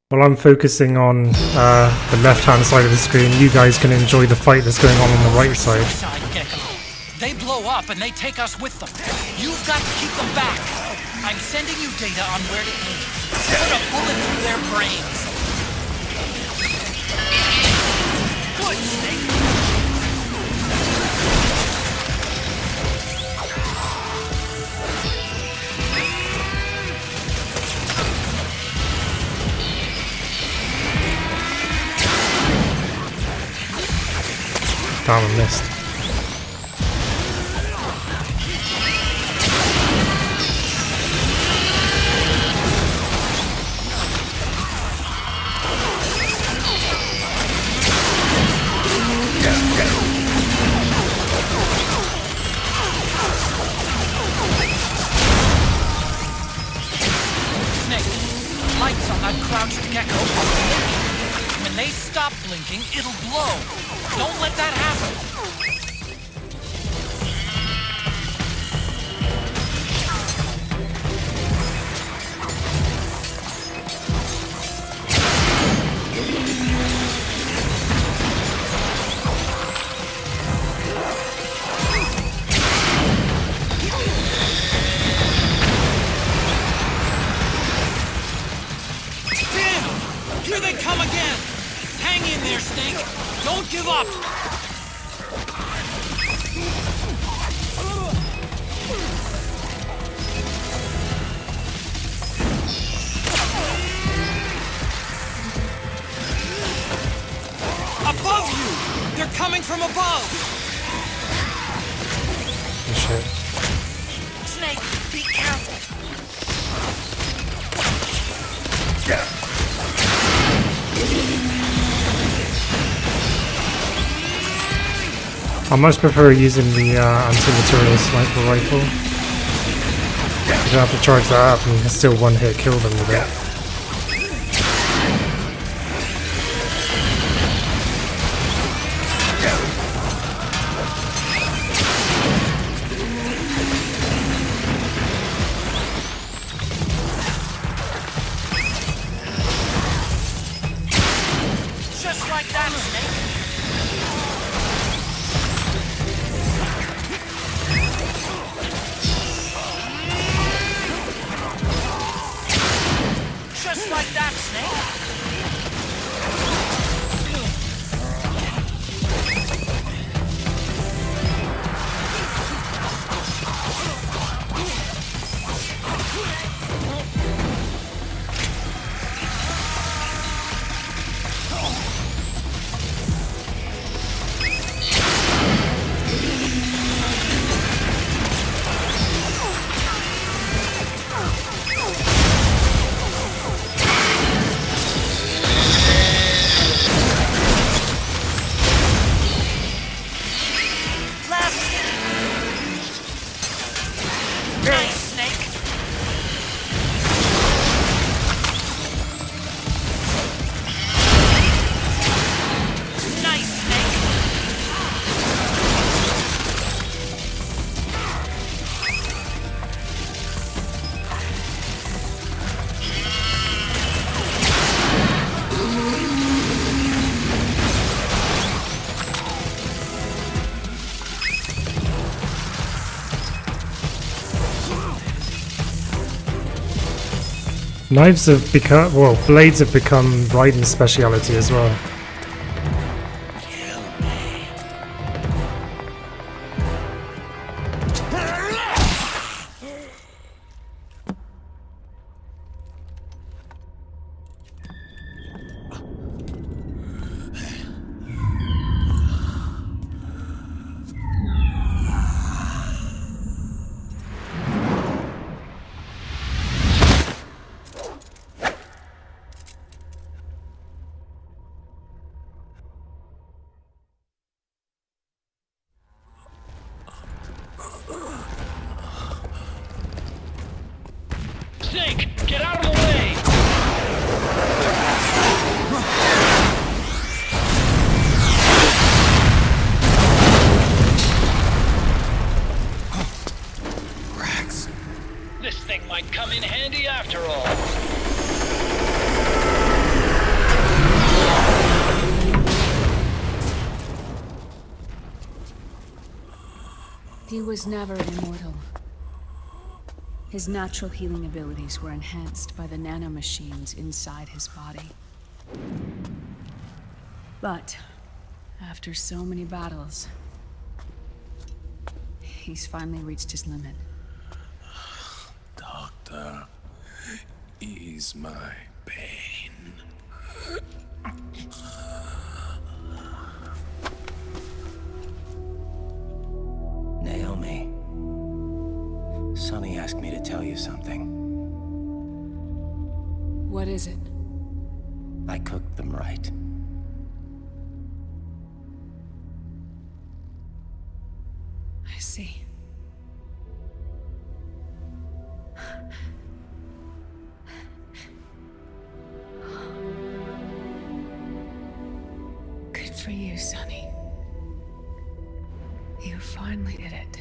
While I'm focusing on the left-hand side of the screen, you guys can enjoy the fight that's going on the right side. They blow up and they take us with them. You've got to keep them back. I'm sending you data on where to aim. Put a bullet through their brains. Good, Snake. Damn, I missed. Snake, lights on that crouched gecko are blinking. When they stop blinking, it'll blow. Don't let that happen. Damn! Here they come again! Hang in there, Snake! Don't give up! Above you! They're coming from above! Shit. Snake, be careful! I much prefer using the anti-material sniper rifle. You don't have to charge that up and you can still one-hit kill them with it. Just like that, Snake! Just like that, Snake! Nice, Snake! Nice, Snake! Knives have become, well, blades have become Raiden's speciality as well. Get out of the way! Rex. This thing might come in handy after all. He was never immortal. His natural healing abilities were enhanced by the nanomachines inside his body. But, after so many battles, he's finally reached his limit. Doctor, ease my pain. Naomi. Sonny asked me to tell you something. What is it? I cooked them right. I see. Good for you, Sonny. You finally did it.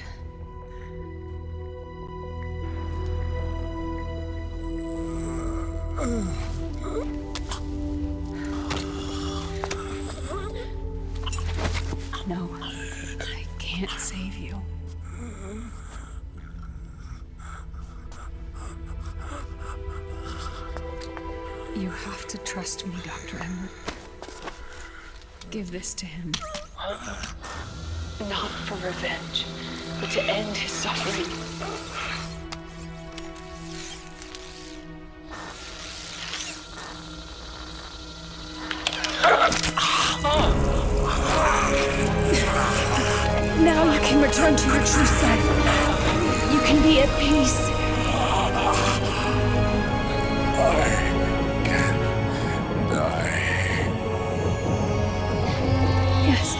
No, I can't save you. You have to trust me, Dr. Emmer. Give this to him. Not for revenge, but to end his suffering. Now you can return to your true self. You can be at peace. Yes.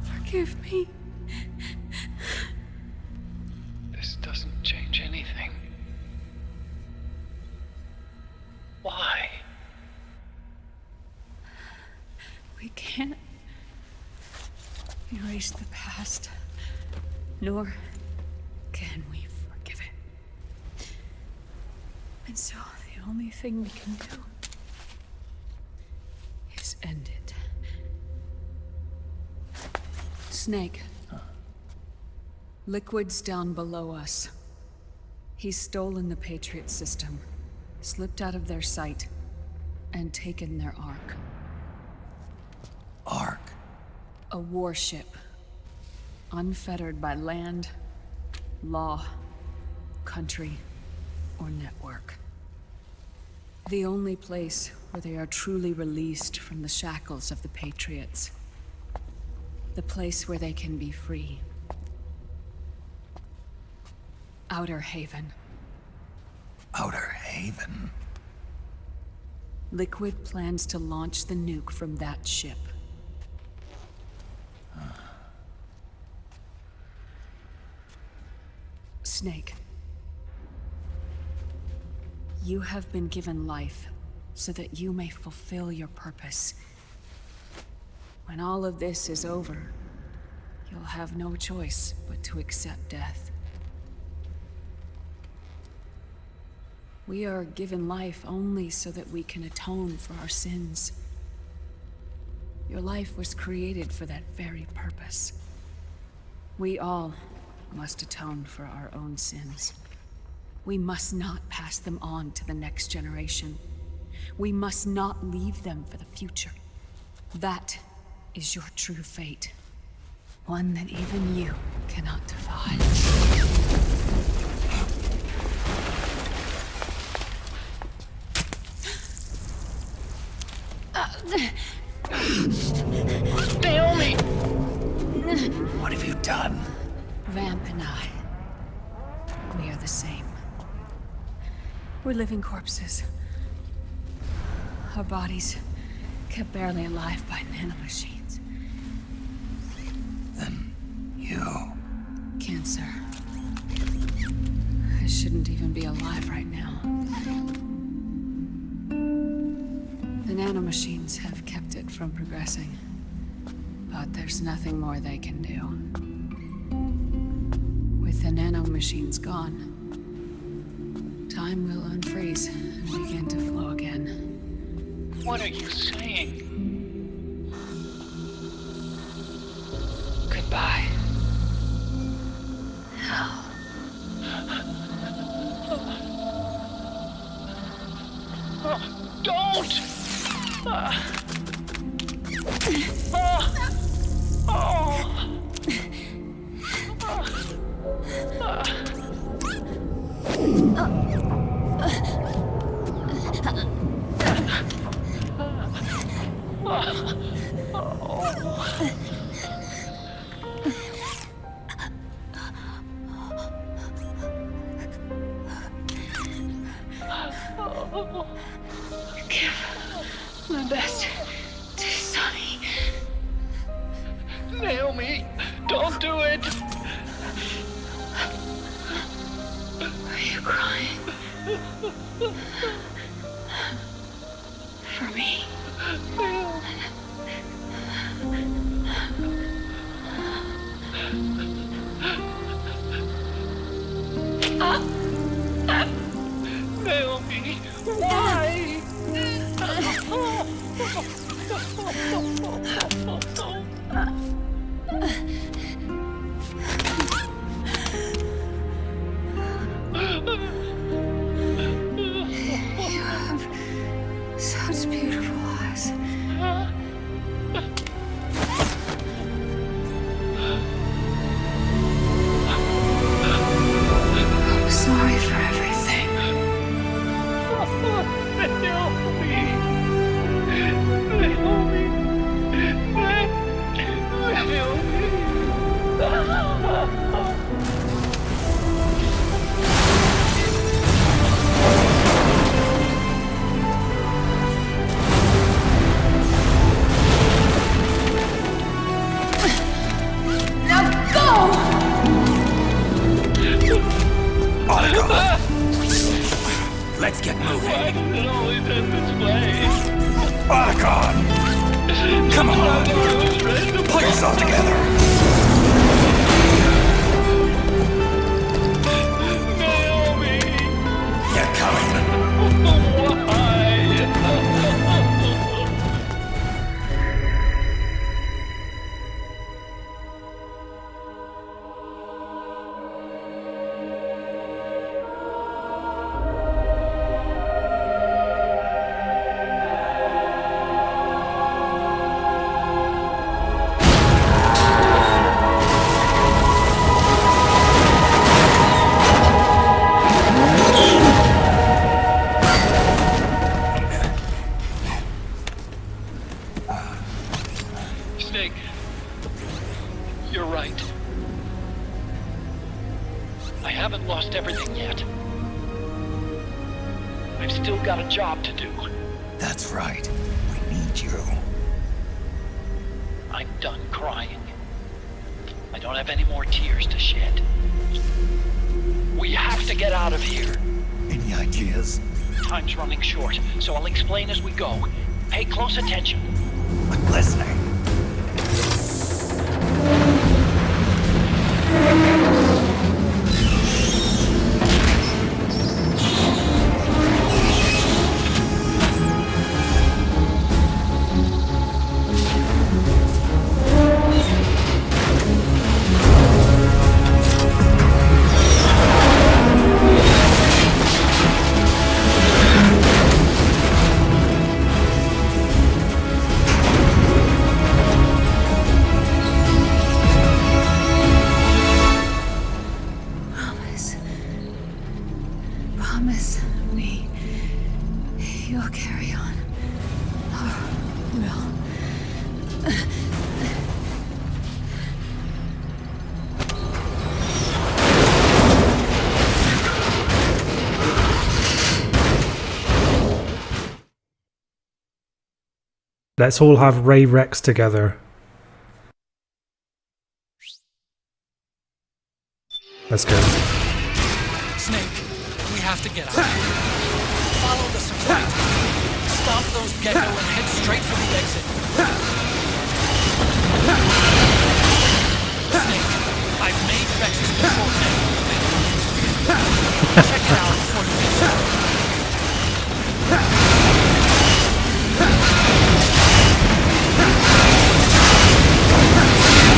Forgive me. This doesn't change anything. Why? We can't erase the past, nor can we forgive it. And so the only thing we can do is end it. Snake. Liquid's down below us. He's stolen the Patriot system, slipped out of their sight, and taken their Ark. Ark? A warship. Unfettered by land, law, country, or network. The only place where they are truly released from the shackles of the Patriots. The place where they can be free. Outer Haven. Outer Haven? Liquid plans to launch the nuke from that ship. Snake. You have been given life so that you may fulfill your purpose. When all of this is over, you'll have no choice but to accept death. We are given life only so that we can atone for our sins. Your life was created for that very purpose. We all must atone for our own sins. We must not pass them on to the next generation. We must not leave them for the future. That is your true fate. One that even you cannot defy. Naomi! What have you done? Vamp and I, we are the same. We're living corpses. Our bodies kept barely alive by nanomachines. Then you... Cancer. I shouldn't even be alive right now. The nanomachines have kept it from progressing. But there's nothing more they can do. With the nanomachines gone, time will unfreeze and begin to flow again. What are you saying? Goodbye. No. Don't! Give my best to Sonny. Naomi, don't do it! Are you crying? For me? Naomi, why? You have such beautiful eyes. I'm sorry for everything. Now go! Let's get moving. Why does it always end this way? Otacon! Come on! Pull yourself together! Naomi! They're coming! Why? Snake, you're right. I haven't lost everything yet. I've still got a job to do. That's right. We need you. I'm done crying. I don't have any more tears to shed. We have to get out of here. Any ideas? Time's running short, so I'll explain as we go. Pay close attention. I'm listening. Let's all have Ray Rex together. Let's go. Snake, we have to get out. Follow the supply tunnel. Stop those gecko and head straight for the exit. Snake, I've made Rex's control panel available. Check it out before you get started.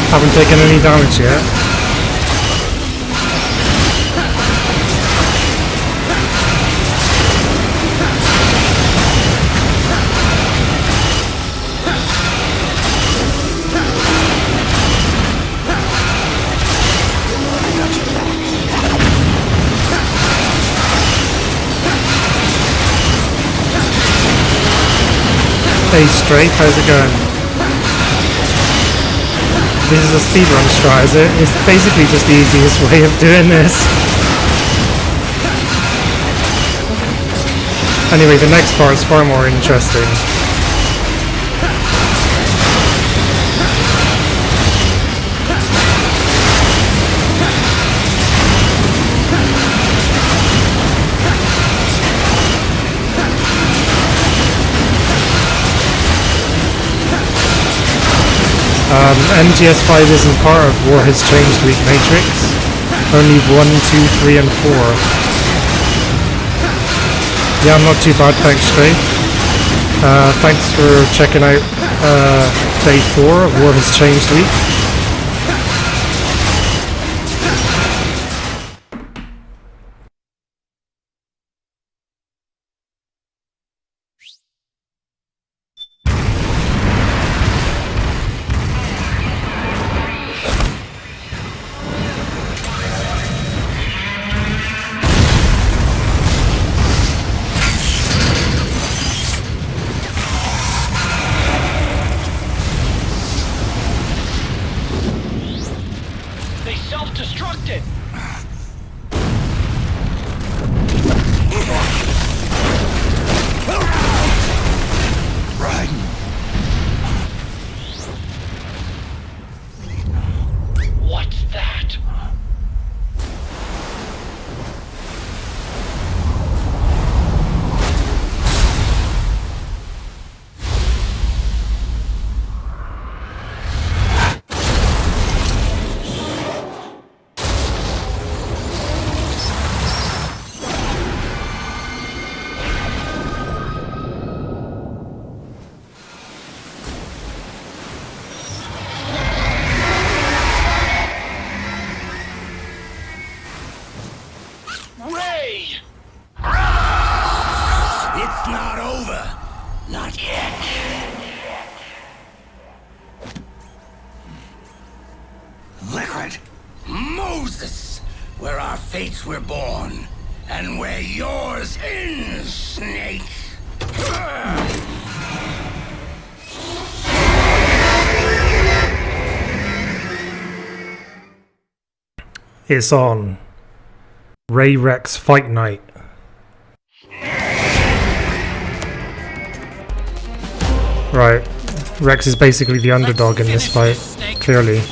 Haven't taken any damage yet. Hey Strafe, how's it going? This is a speedrun strat, is it? It's basically just the easiest way of doing this. Anyway, the next part is far more interesting. MGS5 isn't part of War Has Changed Week Matrix. Only 1, 2, 3, and 4. Yeah, I'm not too bad, thanks, Stray. Thanks for checking out Day 4 of War Has Changed Week. It's on. Ray Rex Fight Night. Right. Rex is basically the underdog in this fight, clearly.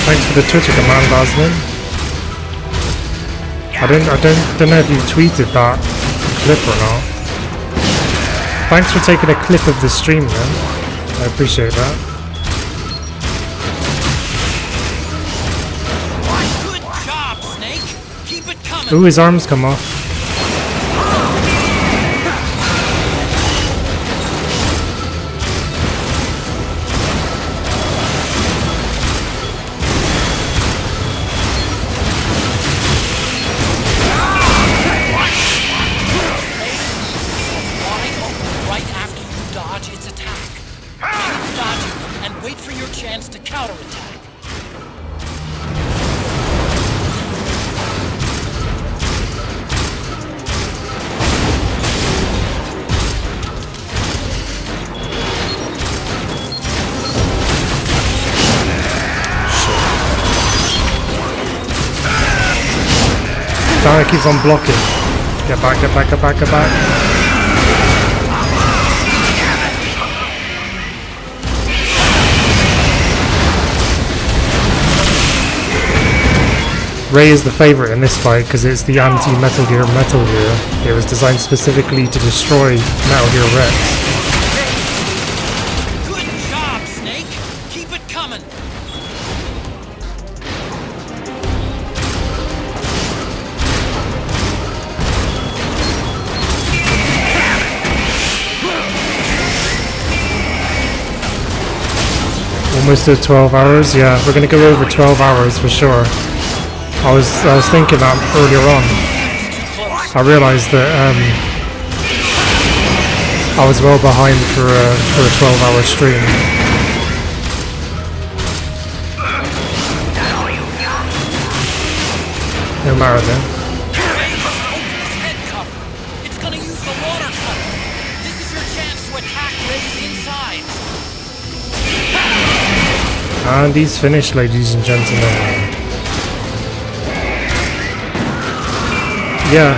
Thanks for the Twitter command, Aslan. I don't know if you tweeted that clip or not. Thanks for taking a clip of the stream, man. I appreciate that. Good job, Snake. Keep it coming. Ooh, his arms come off. Dodge its attack. Dodge it and wait for your chance to counterattack. guy keeps on blocking. Get back, get back, get back, get back. Ray is the favourite in this fight because it's the anti-Metal Gear Metal Gear. It was designed specifically to destroy Metal Gear Rex. Good job, Snake. Keep it coming. Almost at 12 hours. Yeah, we're gonna go over 12 hours for sure. I was thinking that earlier on. I realised that I was well behind for a 12-hour stream. No matter then. Head cover. It's gonna use the water cutter. This is your chance to attack Ray's insides. And he's finished, ladies and gentlemen. Yeah,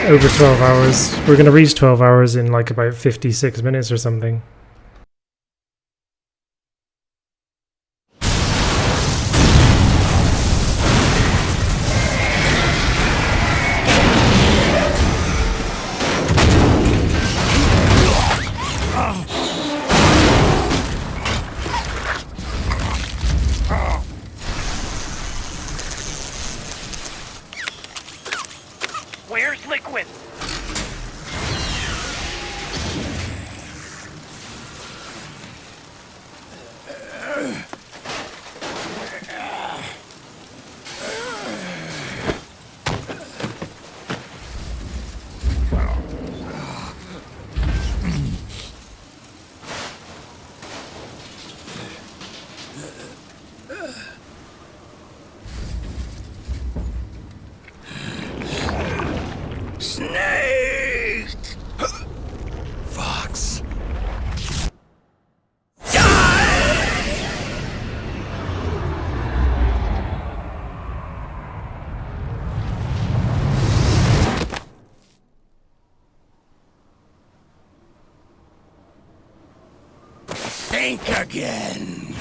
over 12 hours. We're gonna reach 12 hours in like about 56 minutes or something. Where's Liquid? Snake! Fox. Think again.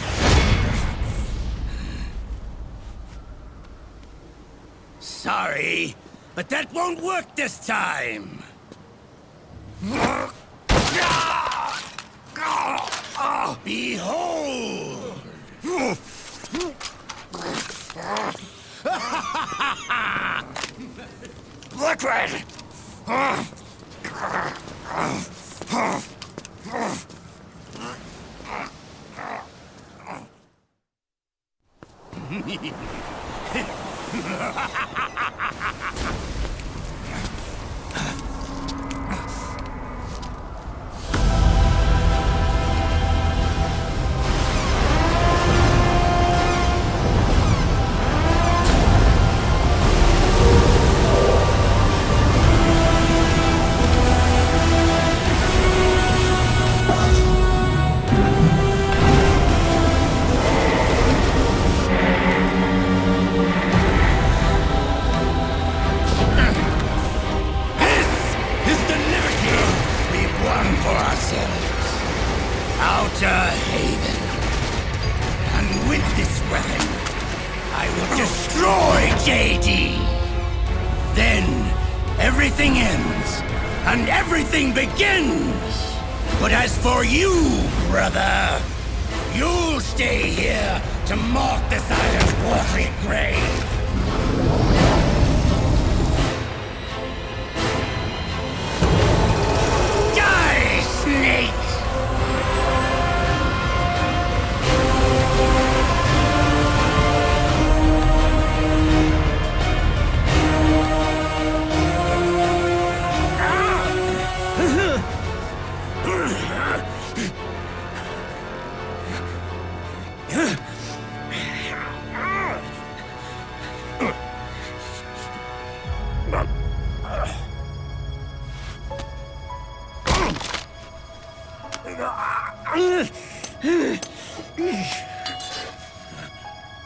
Sorry, but that won't work this time. Behold! Liquid! Outer Haven. And with this weapon, I will destroy JD. Then, everything ends, and everything begins. But as for you, brother, you'll stay here to mark the silent watery grave. Die, Snake!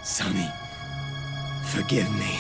Sonny, forgive me.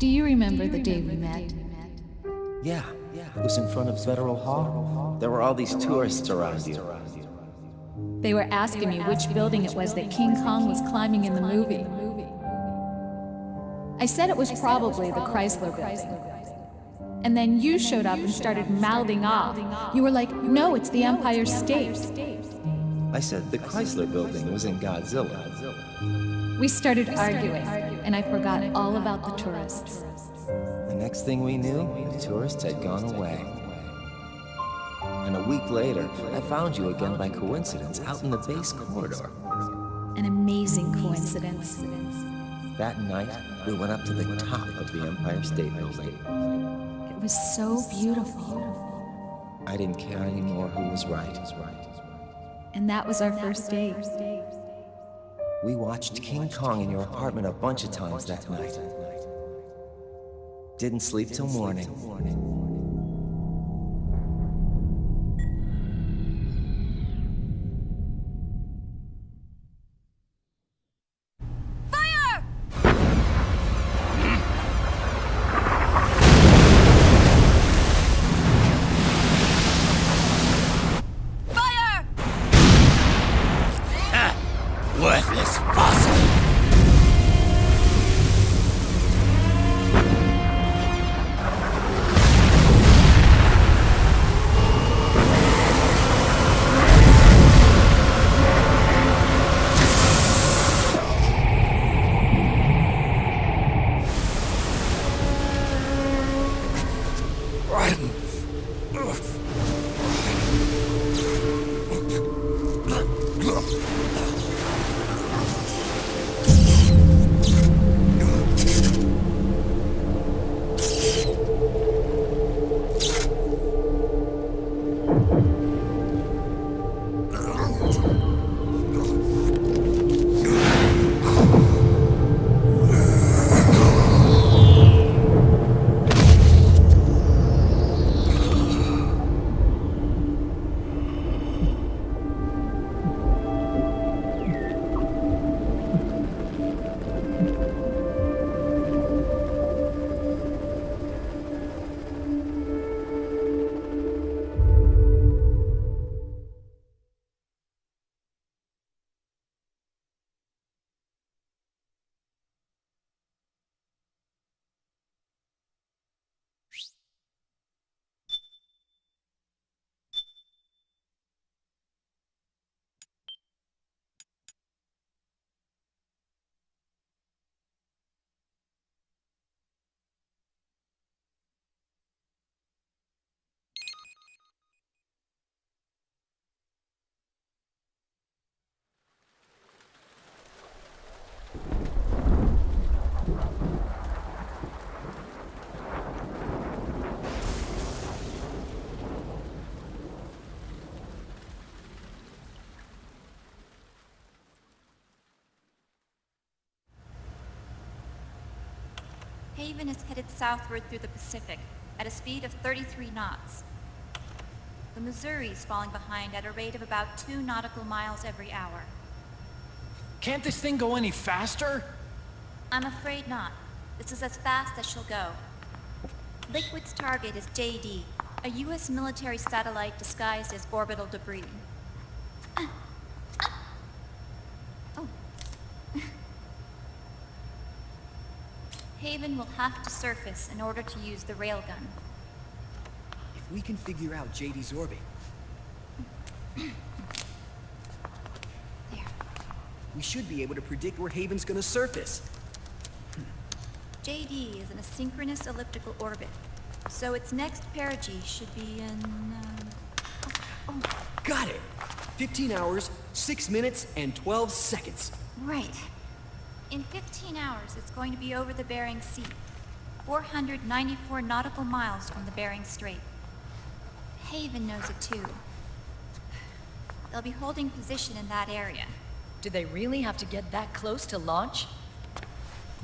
Do you remember the day we met? Yeah, it was in front of Federal Hall. There were all these tourists around you. They were asking me which building it was that King Kong was climbing in the movie. I said it was probably the Chrysler building. And then you showed up and started mouthing off. You were like, no, it's the Empire State. I said the Chrysler building was in Godzilla. We started arguing, and I forgot all about the tourists. The next thing we knew, the tourists had gone away. And a week later, I found you again by coincidence out in the base corridor. An amazing coincidence. That night, we went up to the top of the Empire State Building. It was so beautiful. I didn't care anymore who was right. And that was our first date. We watched King Kong in your apartment a bunch of times that night. Didn't sleep till morning. Worthless fossil! Haven is headed southward through the Pacific at a speed of 33 knots. The Missouri is falling behind at a rate of about 2 nautical miles every hour. Can't this thing go any faster? I'm afraid not. This is as fast as she'll go. Liquid's target is JD, a U.S. military satellite disguised as orbital debris. Haven will have to surface in order to use the railgun. If we can figure out JD's orbit... There. We should be able to predict where Haven's gonna surface. JD is in a synchronous elliptical orbit, so its next perigee should be in... Got it! 15 hours, 6 minutes, and 12 seconds. Right. In 15 hours, it's going to be over the Bering Sea, 494 nautical miles from the Bering Strait. Haven knows it too. They'll be holding position in that area. Do they really have to get that close to launch?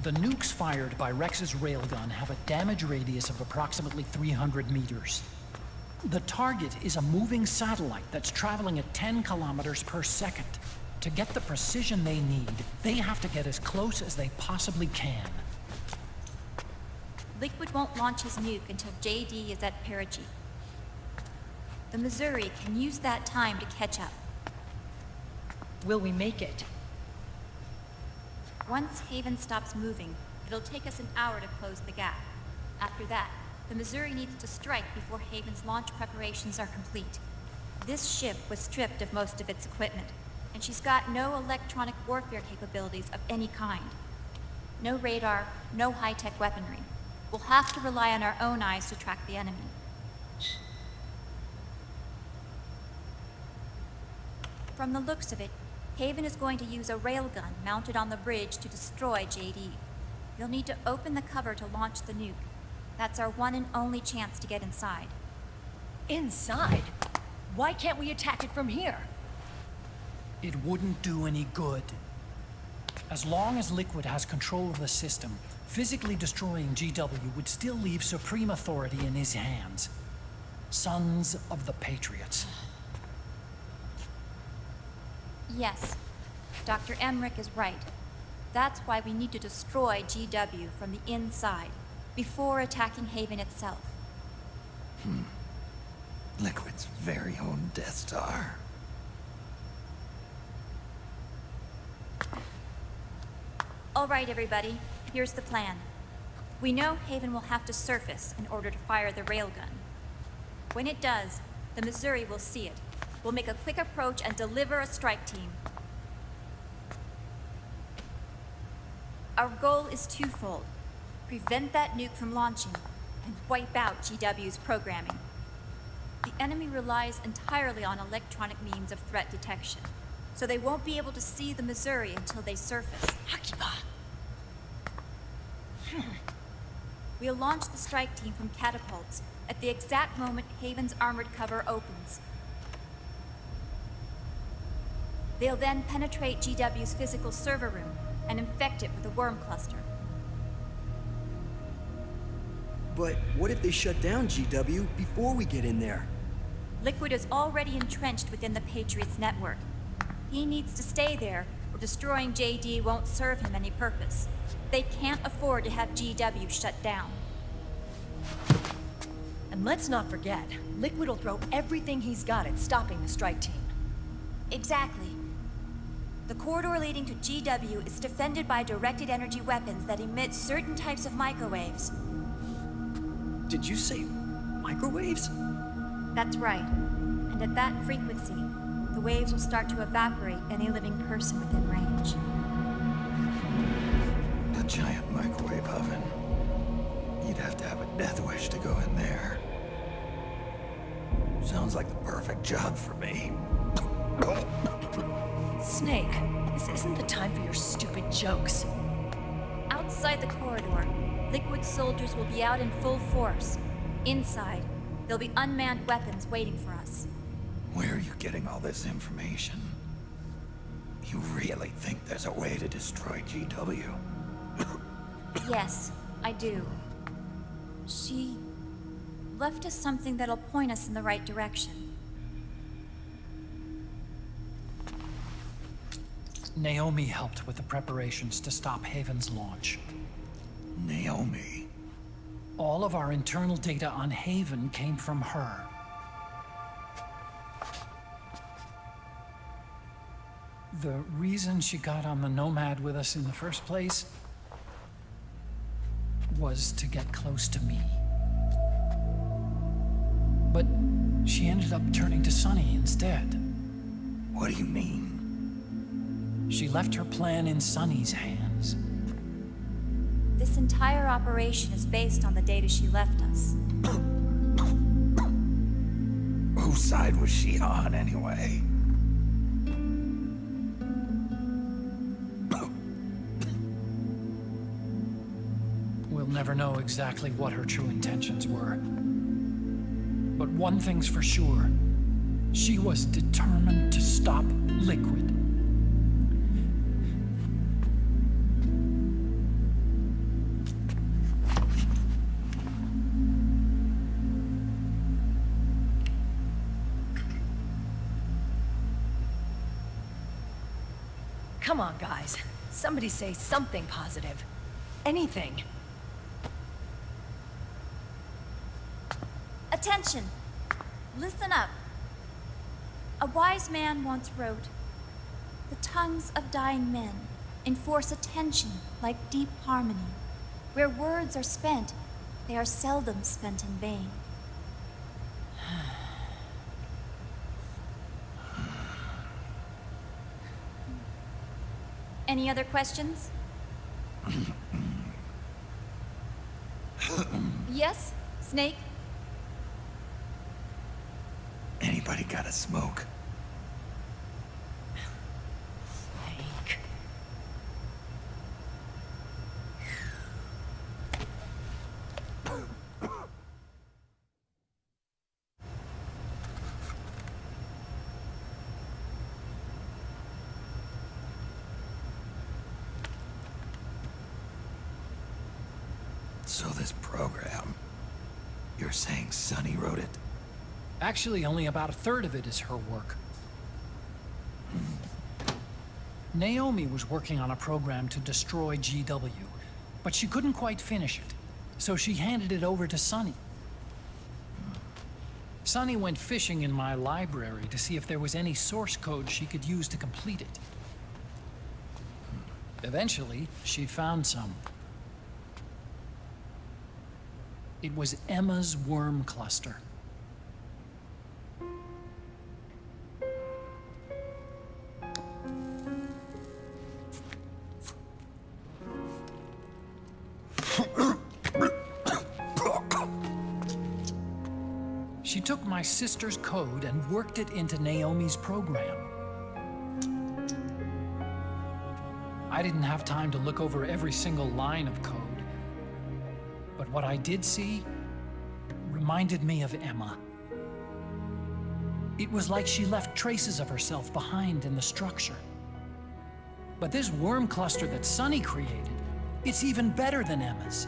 The nukes fired by Rex's railgun have a damage radius of approximately 300 meters. The target is a moving satellite that's traveling at 10 kilometers per second. To get the precision they need, they have to get as close as they possibly can. Liquid won't launch his nuke until JD is at perigee. The Missouri can use that time to catch up. Will we make it? Once Haven stops moving, it'll take us an hour to close the gap. After that, the Missouri needs to strike before Haven's launch preparations are complete. This ship was stripped of most of its equipment, and she's got no electronic warfare capabilities of any kind. No radar, no high-tech weaponry. We'll have to rely on our own eyes to track the enemy. From the looks of it, Haven is going to use a railgun mounted on the bridge to destroy JD. You'll need to open the cover to launch the nuke. That's our one and only chance to get inside. Inside? Why can't we attack it from here? It wouldn't do any good. As long as Liquid has control of the system, physically destroying GW would still leave supreme authority in his hands. Sons of the Patriots. Yes, Dr. Emmerich is right. That's why we need to destroy GW from the inside, before attacking Haven itself. Liquid's very own Death Star. All right, everybody, here's the plan. We know Haven will have to surface in order to fire the railgun. When it does, the Missouri will see it. We'll make a quick approach and deliver a strike team. Our goal is twofold. Prevent that nuke from launching, and wipe out GW's programming. The enemy relies entirely on electronic means of threat detection, so they won't be able to see the Missouri until they surface. Hakiba! We'll launch the strike team from catapults at the exact moment Haven's armored cover opens. They'll then penetrate GW's physical server room and infect it with a worm cluster. But what if they shut down GW before we get in there? Liquid is already entrenched within the Patriots network. He needs to stay there, or destroying JD won't serve him any purpose. They can't afford to have GW shut down. And let's not forget, Liquid will throw everything he's got at stopping the strike team. Exactly. The corridor leading to GW is defended by directed energy weapons that emit certain types of microwaves. Did you say microwaves? That's right. And at that frequency, the waves will start to evaporate any living person within range. A giant microwave oven. You'd have to have a death wish to go in there. Sounds like the perfect job for me. Snake, this isn't the time for your stupid jokes. Outside the corridor, Liquid soldiers will be out in full force. Inside, there'll be unmanned weapons waiting for us. Where are you getting all this information? You really think there's a way to destroy GW? Yes, I do. She left us something that'll point us in the right direction. Naomi helped with the preparations to stop Haven's launch. Naomi? All of our internal data on Haven came from her. The reason she got on the Nomad with us in the first place was to get close to me. But she ended up turning to Sunny instead. What do you mean? She left her plan in Sunny's hands. This entire operation is based on the data she left us. Whose side was she on, anyway? We'll never know exactly what her true intentions were. But one thing's for sure. She was determined to stop Liquid. Come on, guys. Somebody say something positive. Anything. Attention! Listen up. A wise man once wrote, "The tongues of dying men enforce attention like deep harmony. Where words are spent, they are seldom spent in vain." Any other questions? Yes, Snake? Anybody got a smoke? Snake. So this program, you're saying Sonny wrote it? Actually, only about a third of it is her work. Naomi was working on a program to destroy GW, but she couldn't quite finish it, so she handed it over to Sonny. Sonny went fishing in my library to see if there was any source code she could use to complete it. Eventually, she found some. It was Emma's worm cluster. She took my sister's code and worked it into Naomi's program. I didn't have time to look over every single line of code, but what I did see reminded me of Emma. It was like she left traces of herself behind in the structure. But this worm cluster that Sonny created, it's even better than Emma's.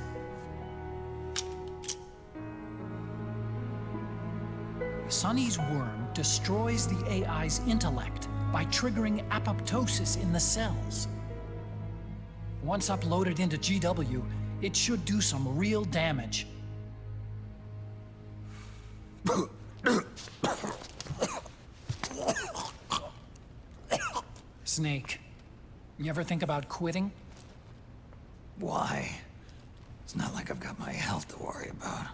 Sonny's worm destroys the AI's intellect by triggering apoptosis in the cells. Once uploaded into GW, it should do some real damage. Snake, you ever think about quitting? Why? It's not like I've got my health to worry about.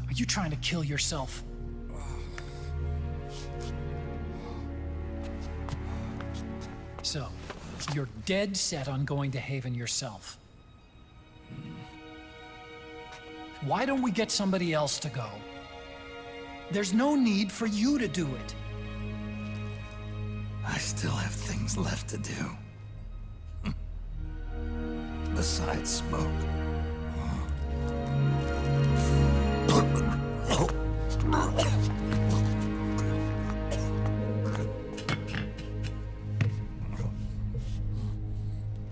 Are you trying to kill yourself? So, you're dead set on going to Haven yourself. Why don't we get somebody else to go? There's no need for you to do it. I still have things left to do. Besides smoke.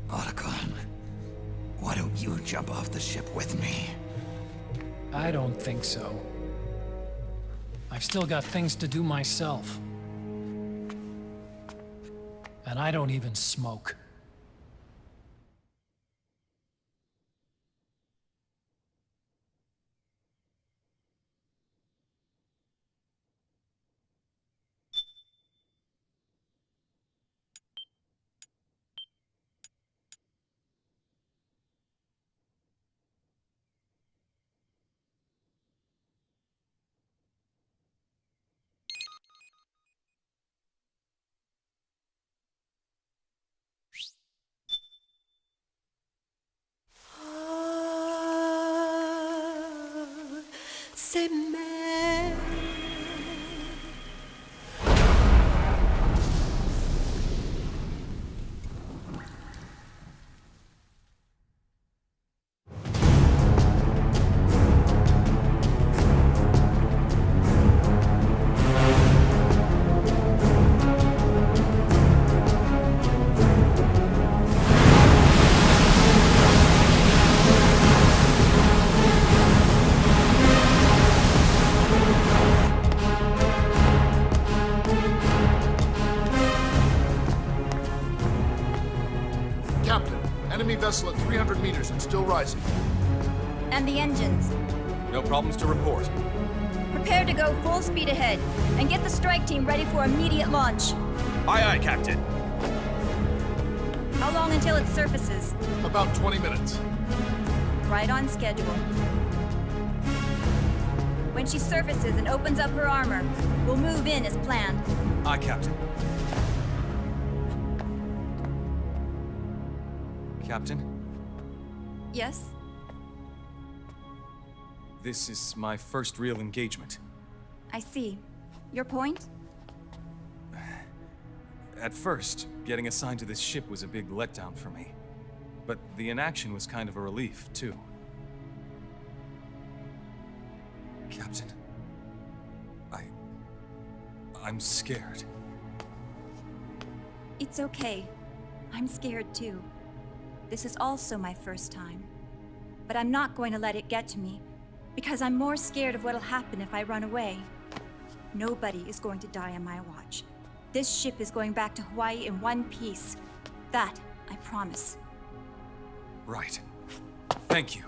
Otacon, why don't you jump off the ship with me? I don't think so. I've still got things to do myself. And I don't even smoke. C'est mère. vessel at 300 meters and still rising. And the engines. No problems to report. Prepare to go full speed ahead, and get the strike team ready for immediate launch. Aye, aye, Captain. How long until it surfaces? About 20 minutes. Right on schedule. When she surfaces and opens up her armor, we'll move in as planned. Aye, Captain. Captain, Yes? this is my first real engagement. I see. Your point? At first, getting assigned to this ship was a big letdown for me. But the inaction was kind of a relief, too. Captain, I'm scared. It's okay. I'm scared too. This is also my first time. But I'm not going to let it get to me, because I'm more scared of what'll happen if I run away. Nobody is going to die on my watch. This ship is going back to Hawaii in one piece. That, I promise. Right. Thank you.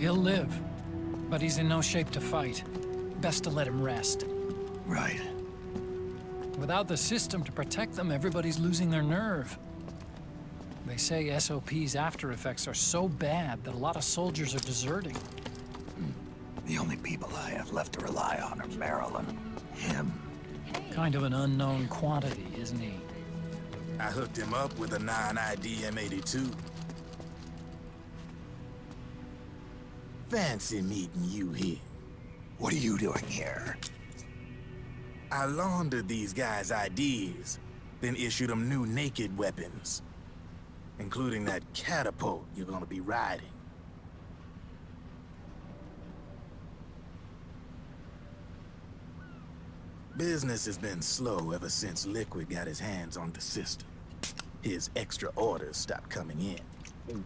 He'll live, but he's in no shape to fight. Best to let him rest. Right. Without the system to protect them, everybody's losing their nerve. They say SOP's after effects are so bad that a lot of soldiers are deserting. The only people I have left to rely on are Marilyn, him. Kind of an unknown quantity, isn't he? I hooked him up with a 9ID M82. Fancy meeting you here. What are you doing here? I laundered these guys' IDs, then issued them new naked weapons, including that catapult you're gonna be riding. Business has been slow ever since Liquid got his hands on the system. His extra orders stopped coming in.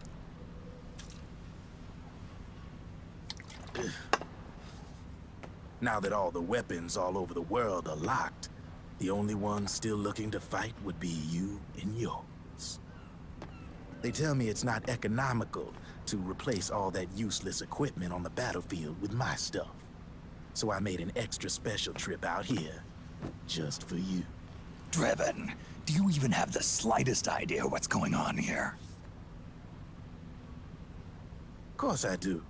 Now that all the weapons all over the world are locked, the only ones still looking to fight would be you and yours. They tell me it's not economical to replace all that useless equipment on the battlefield with my stuff. So I made an extra special trip out here, just for you. Driven, do you even have the slightest idea what's going on here? Of course I do.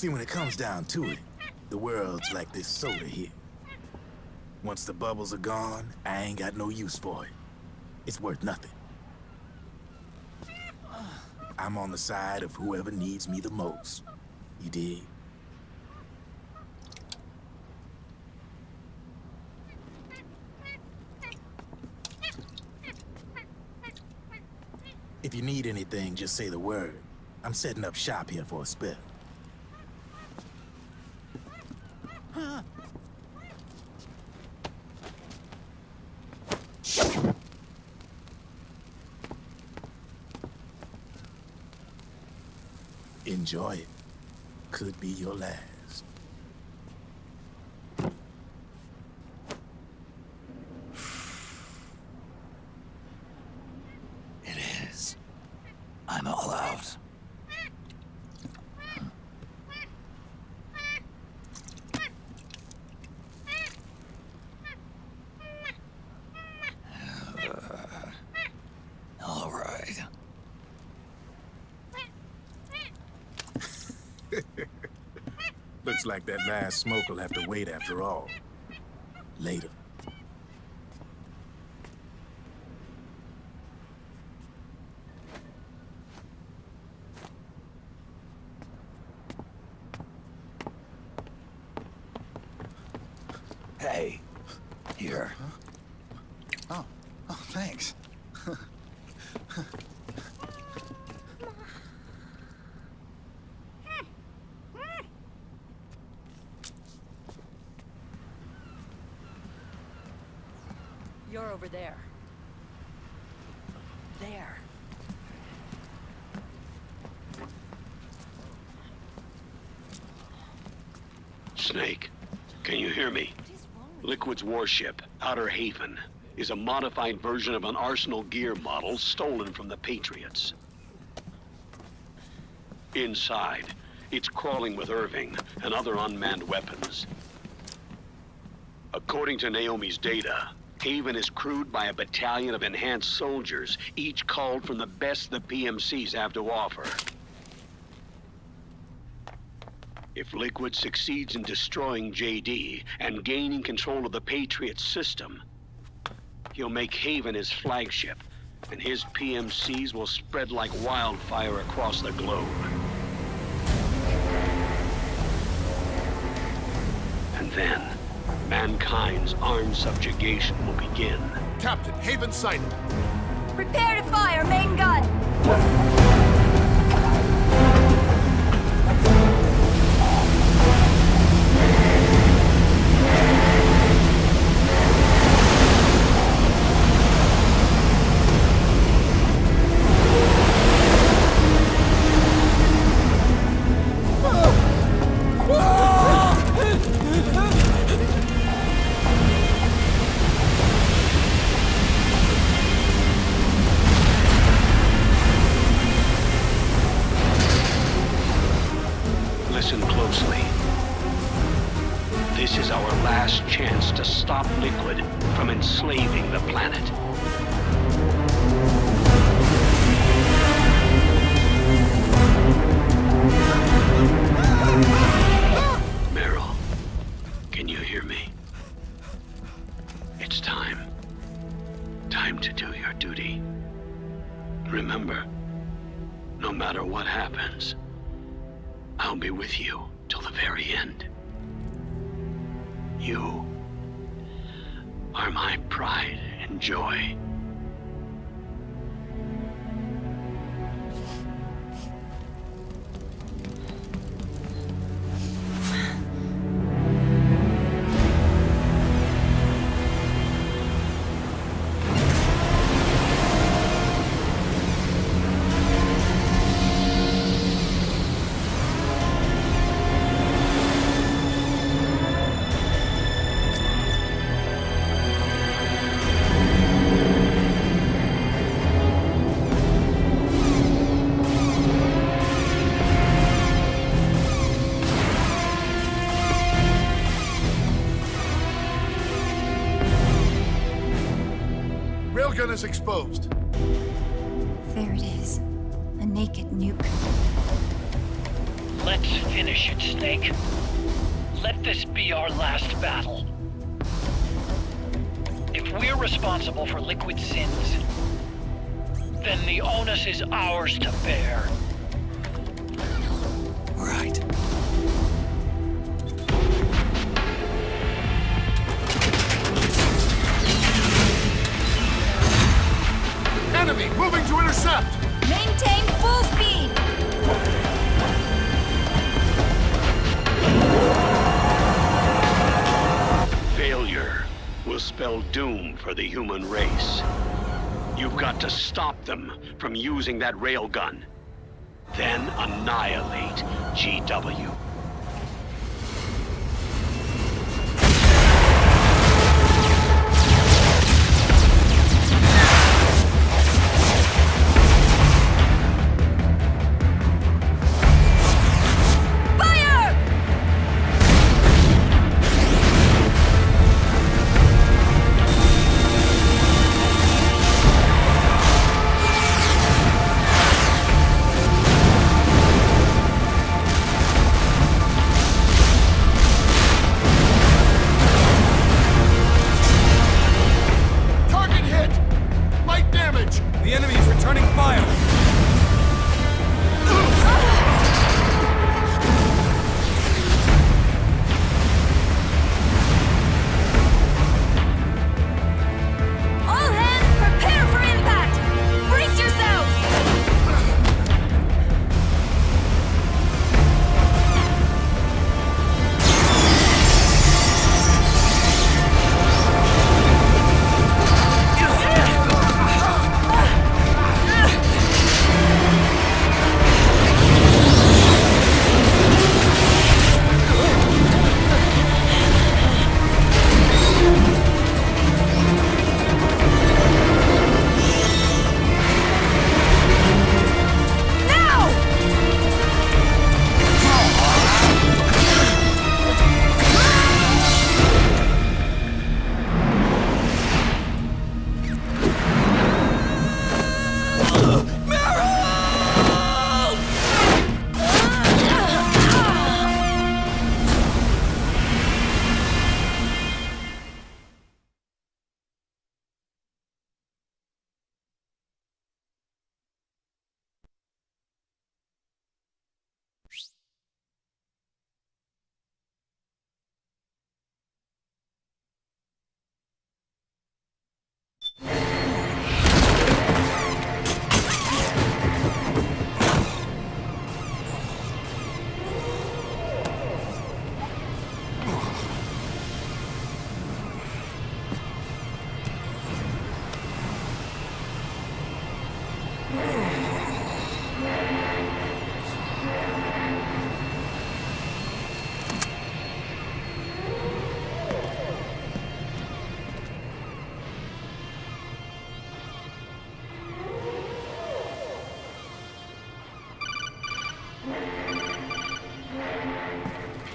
See, when it comes down to it, the world's like this soda here. Once the bubbles are gone, I ain't got no use for it. It's worth nothing. I'm on the side of whoever needs me the most. You dig? If you need anything, just say the word. I'm setting up shop here for a spell. Enjoy it. Could be your last. It is. I'm all out. Looks like that last smoke will have to wait after all. Later. Hey, here. Oh, thanks. You're over there. There. Snake, can you hear me? Liquid's warship, Outer Haven, is a modified version of an Arsenal gear model stolen from the Patriots. Inside, it's crawling with Irving and other unmanned weapons. According to Naomi's data, Haven is crewed by a battalion of enhanced soldiers, each called from the best the PMCs have to offer. If Liquid succeeds in destroying JD and gaining control of the Patriots system, he'll make Haven his flagship, and his PMCs will spread like wildfire across the globe. And then, mankind's armed subjugation will begin. Captain, Haven sighted. Prepare to fire, main gun! Listen closely. This is our last chance to stop Liquid from enslaving the planet. Meryl, can you hear me? It's time. Time to do your duty. Remember, no matter what happens, I'll be with you till the very end. You are my pride and joy. Railgun is exposed. There it is. A naked nuke. Let's finish it, Snake. Let this be our last battle. If we're responsible for Liquid's sins, then the onus is ours to bear. Right. Enemy moving to intercept! Maintain full speed! Failure will spell doom for the human race. You've got to stop them from using that railgun. Then annihilate GW. Returning fire! All hands, prepare for impact! Brace yourselves!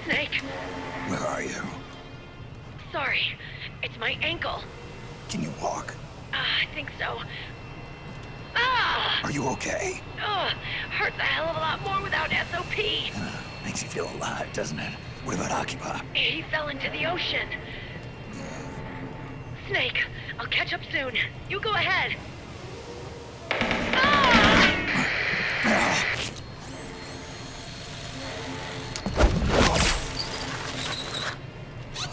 Snake, Where are you? sorry. It's my ankle. Can you walk? I think so. Ah! Are you okay? Hurts a hell of a lot more without SOP. Makes you feel alive, doesn't it? What about Occupy? He fell into the ocean. Snake, I'll catch up soon. You go ahead.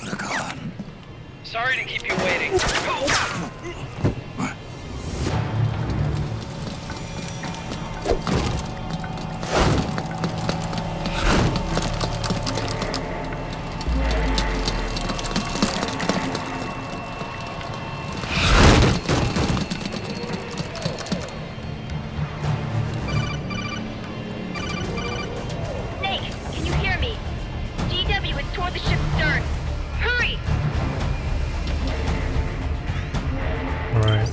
Look on. Sorry to keep you waiting. Snake, can you hear me? GW is toward the ship's stern. Hurry! Alright.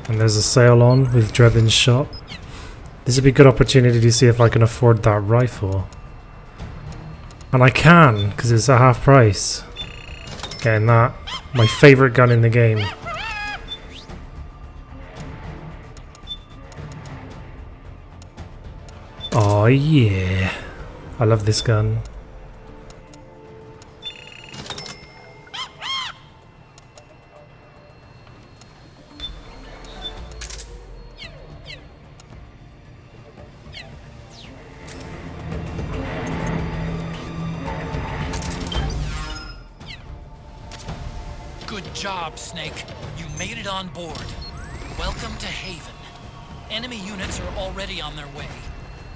And there's a sale on with Drebin's shop. This would be a good opportunity to see if I can afford that rifle. And I can, because it's at half price. Getting that. My favourite gun in the game. Oh yeah. I love this gun. Good job, Snake. You made it on board. Welcome to Haven. Enemy units are already on their way.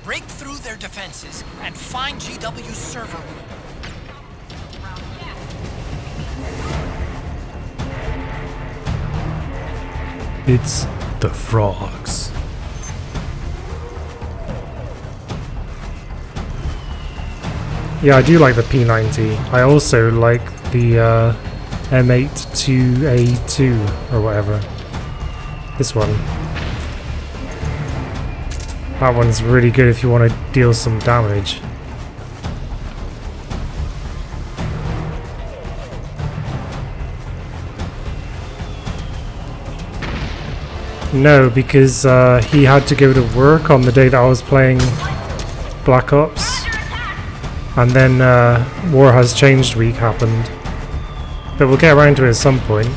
Break through their defenses and find GW's server room. It's the frogs. Yeah, I do like the P90. I also like the M82A2 or whatever. This one. That one's really good if you want to deal some damage. No, because he had to go to work on the day that I was playing Black Ops. And then War Has Changed week happened. But we'll get around to it at some point.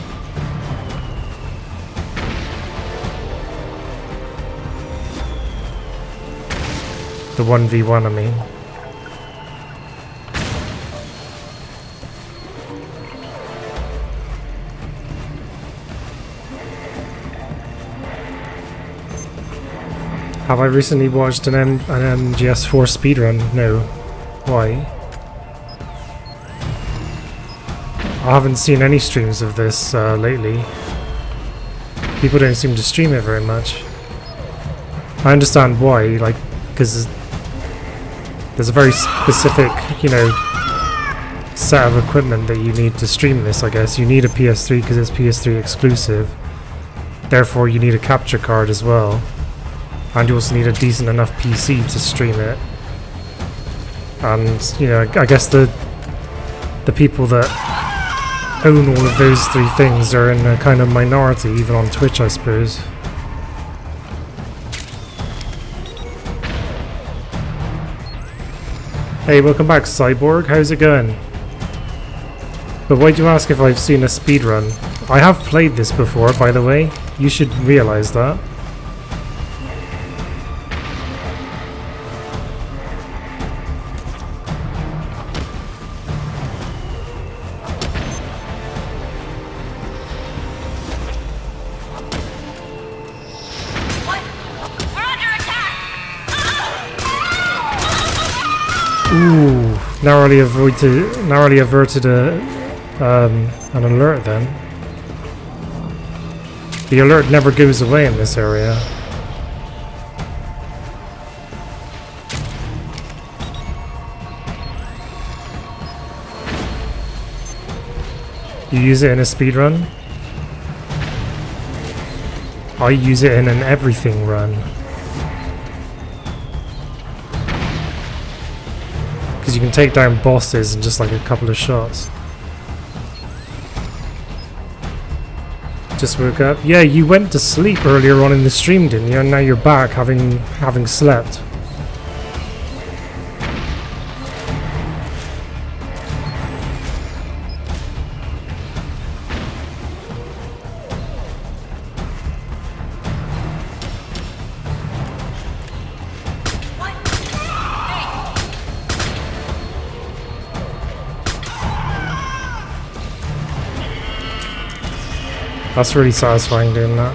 The 1v1, I mean. Have I recently watched an MGS4 speedrun? No. Why? I haven't seen any streams of this lately. People don't seem to stream it very much. I understand why, like, because there's a very specific, you know, set of equipment that you need to stream this, I guess. You need a PS3 because it's PS3 exclusive. Therefore, you need a capture card as well. And you also need a decent enough PC to stream it. And, you know, I guess the people that own all of those three things are in a kind of minority, even on Twitch, I suppose. Hey, welcome back, Cyborg. How's it going? But why'd you ask if I've seen a speedrun? I have played this before, by the way. You should realize that. Ooh, narrowly averted an alert then. The alert never goes away in this area. You use it in a speedrun? I use it in an everything run. Because you can take down bosses in just like a couple of shots. Just woke up. Yeah, you went to sleep earlier on in the stream, didn't you? And now you're back having slept. That's really satisfying doing that.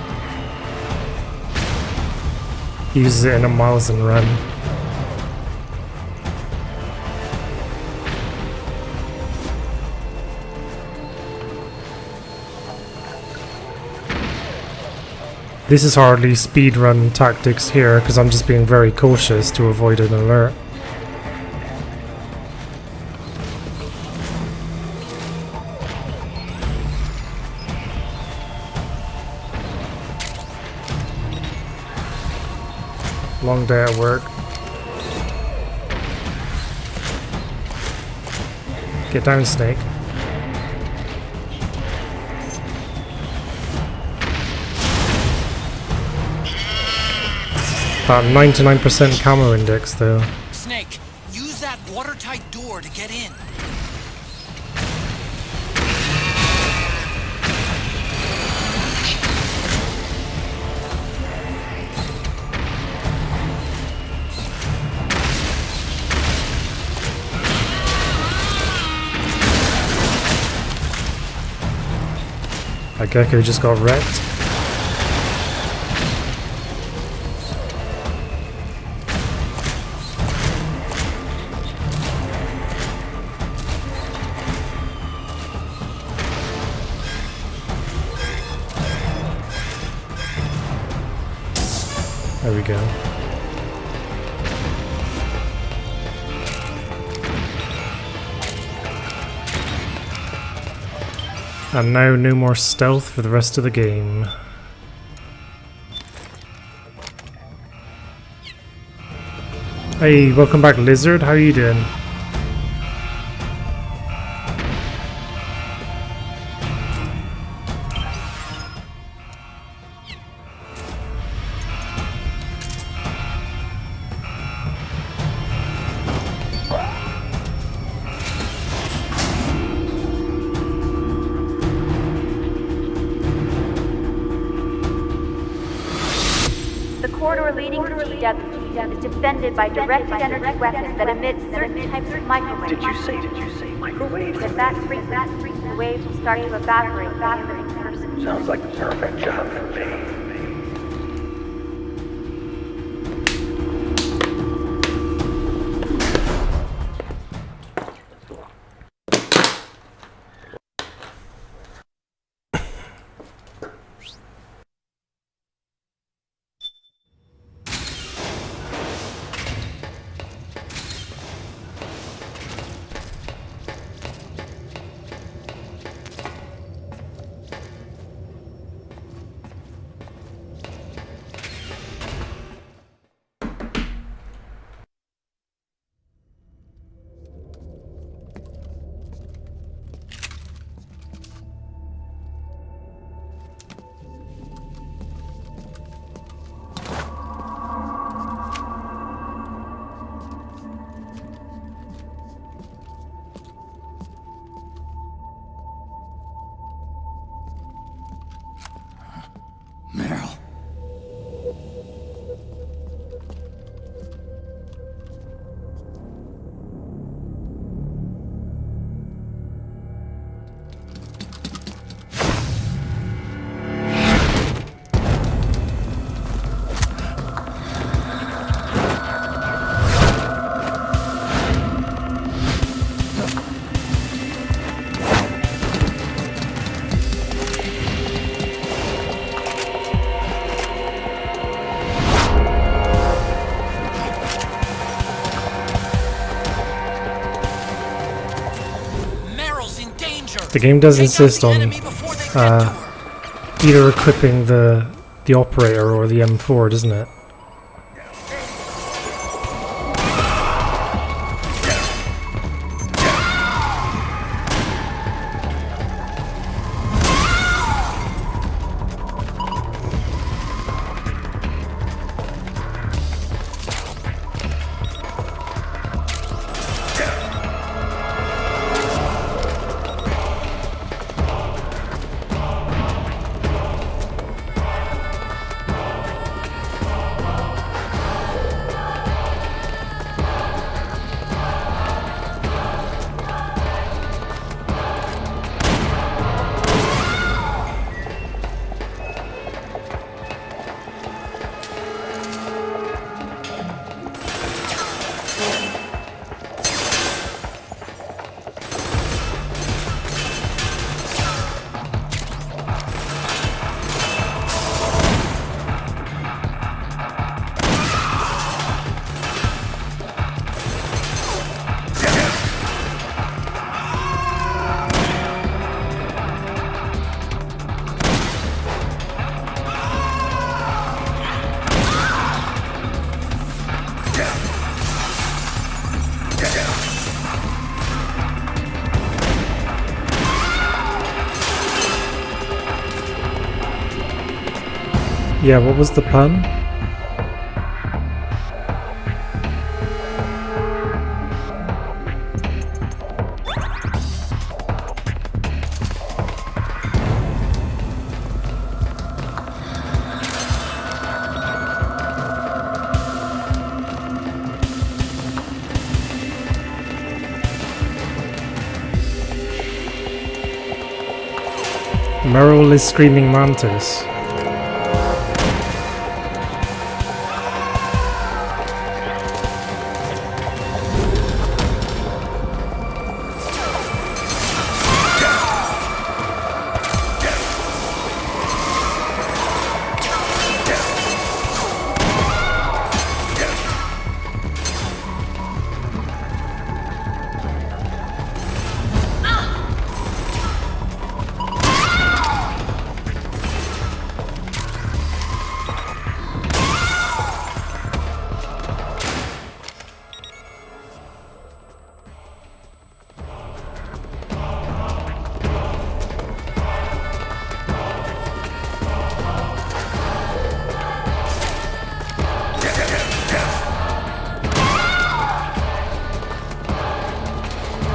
He uses it in a miles and run. This is hardly speedrun tactics here because I'm just being very cautious to avoid an alert. Long day at work. Get down, Snake. About 99% camo index though. Snake, use that watertight door to get in. That Gecko just got wrecked. There we go. And now no more stealth for the rest of the game. Hey, welcome back, Lizard. How are you doing? The corridor leading to GW is defended by directed energy weapons that emit certain types of microwaves. Did you say microwaves? If that freezes, the waves will start to evaporate from the living person. Sounds like the perfect job for me. Meryl. The game does insist on either equipping the operator or the M4, doesn't it? Yeah, what was the pun? Meryl is screaming mantis.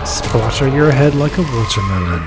Splatter your head like a watermelon.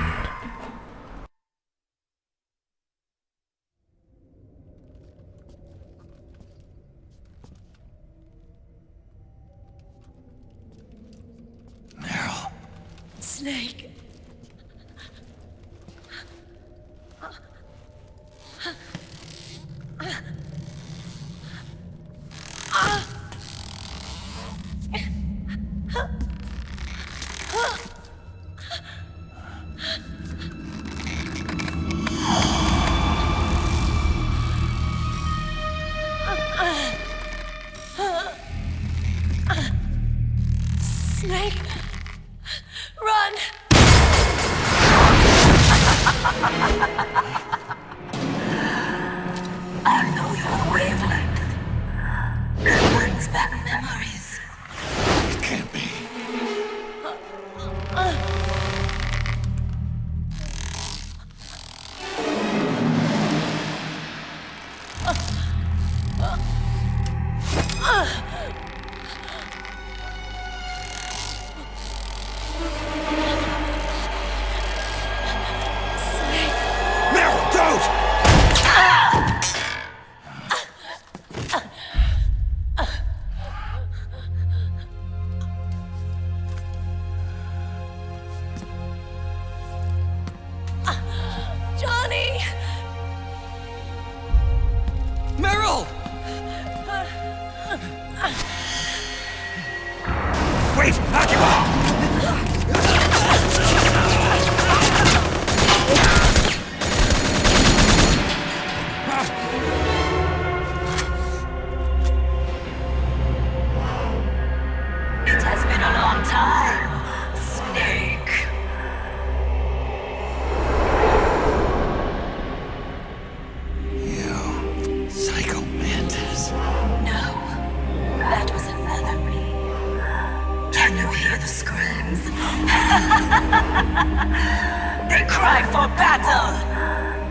cry for battle!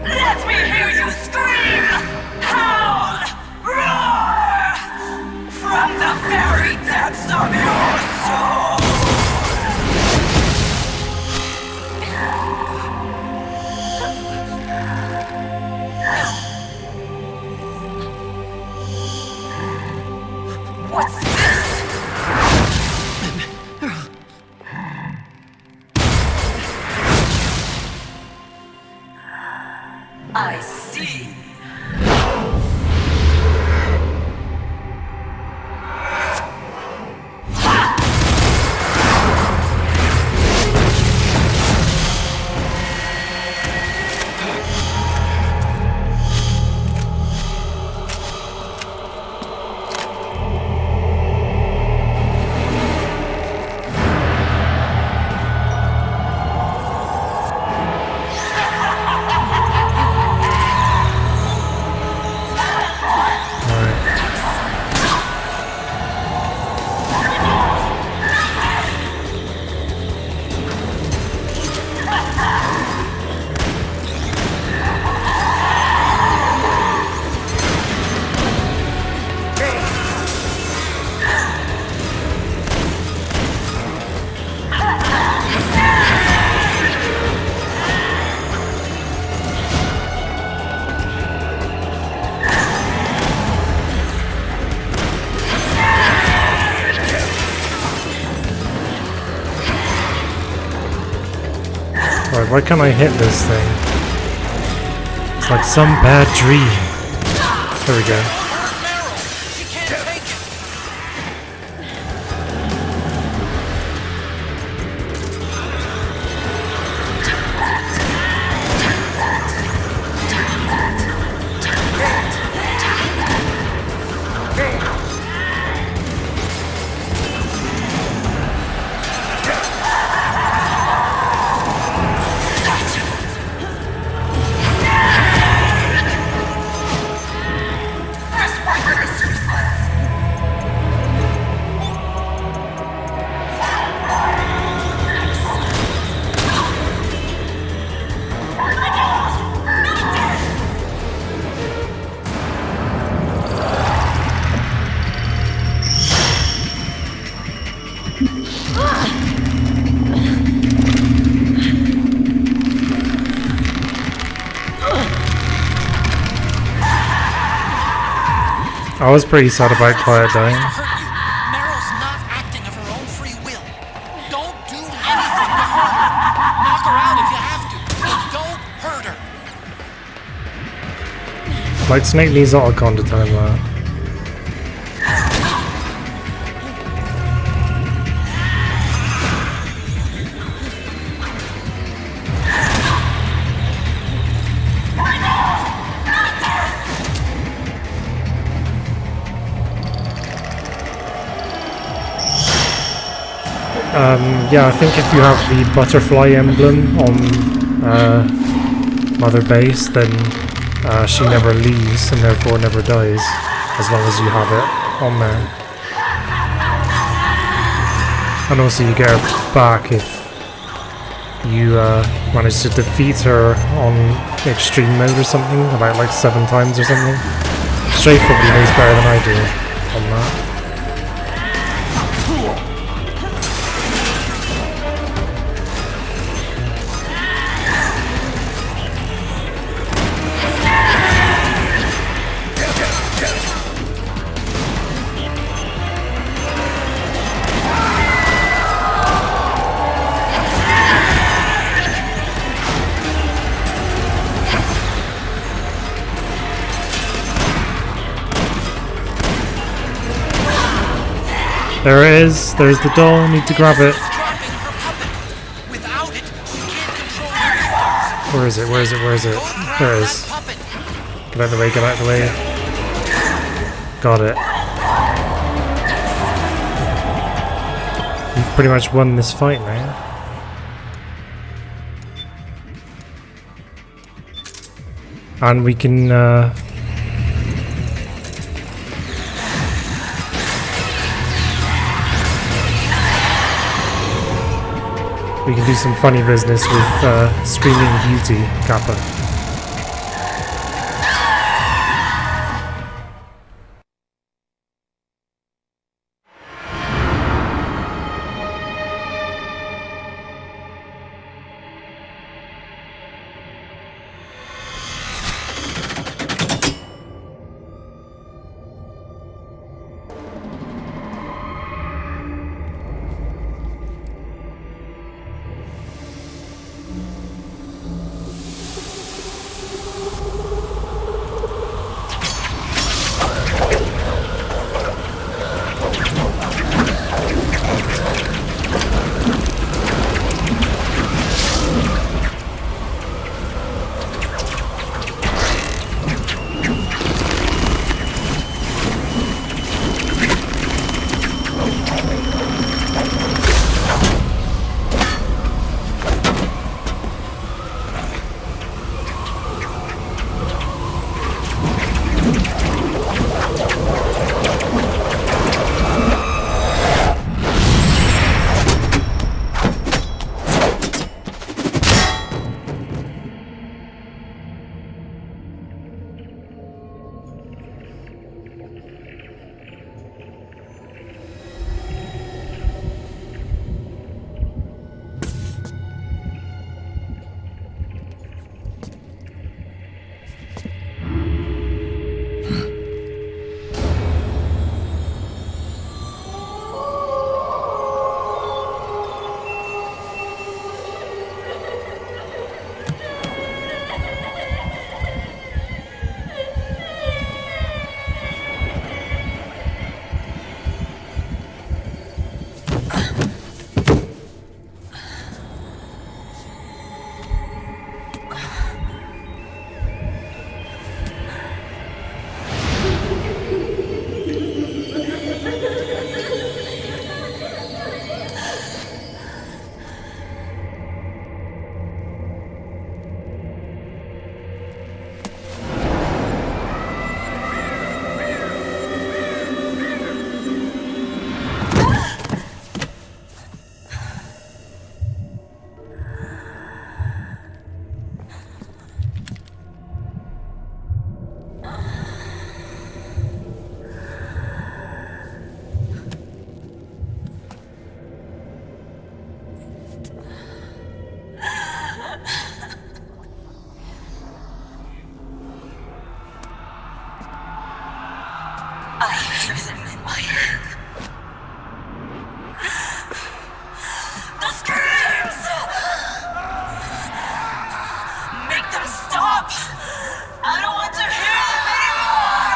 Let me hear you scream! Howl! Roar! From the very depths of your soul! What's this? I see. Right, why can't I hit this thing? It's like some bad dream. There we go. I was pretty sad about Quiet dying. Meryl's not acting of her own free will. Don't do anything to hurt her. Knock her out if you have to. Don't hurt her. Like Snake needs Otacon to tell him that. Yeah, I think if you have the butterfly emblem on Mother Base, then she never leaves and therefore never dies, as long as you have it on there. And also you get her back if you manage to defeat her on extreme mode or something, about like 7 times or something. Strafe probably knows better than I do on that. There it is. There's the doll. Need to grab it. Where is it? Where is it? Where is it? There it is. Get out of the way. Get out of the way. Got it. You've pretty much won this fight now. And we can We can do some funny business with Screaming Beauty, Kappa. I hear them in my head. The screams! Make them stop! I don't want to hear them anymore!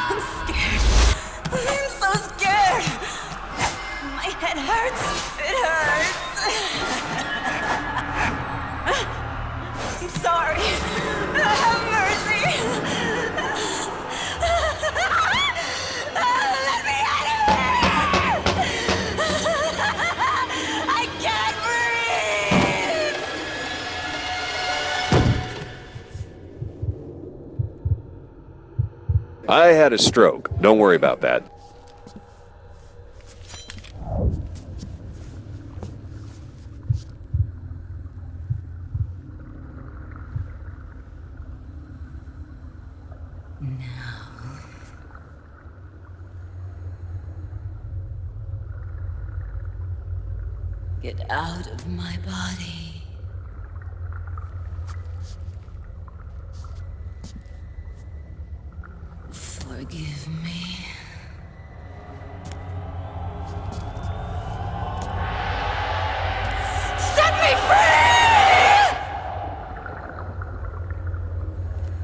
I'm scared. I'm so scared. My head hurts. It hurts. I'm sorry. Have mercy. Let me out of here! I can't breathe! I had a stroke. Don't worry about that. Get out of my body. Forgive me. Set me free!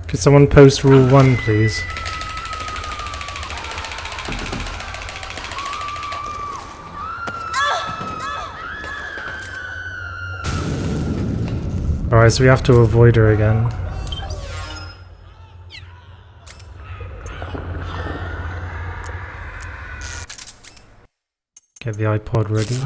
Could someone post rule 1, please? Alright, so we have to avoid her again. Get the iPod ready.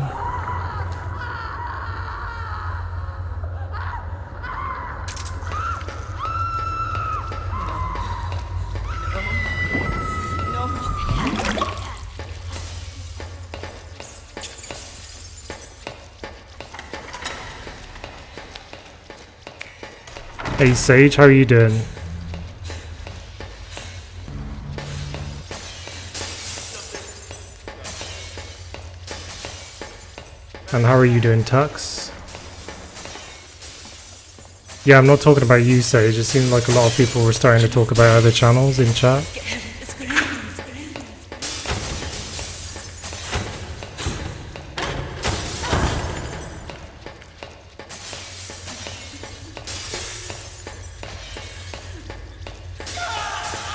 Hey Sage, how are you doing? And how are you doing, Tux? Yeah, I'm not talking about you, Sage. It seemed like a lot of people were starting to talk about other channels in chat.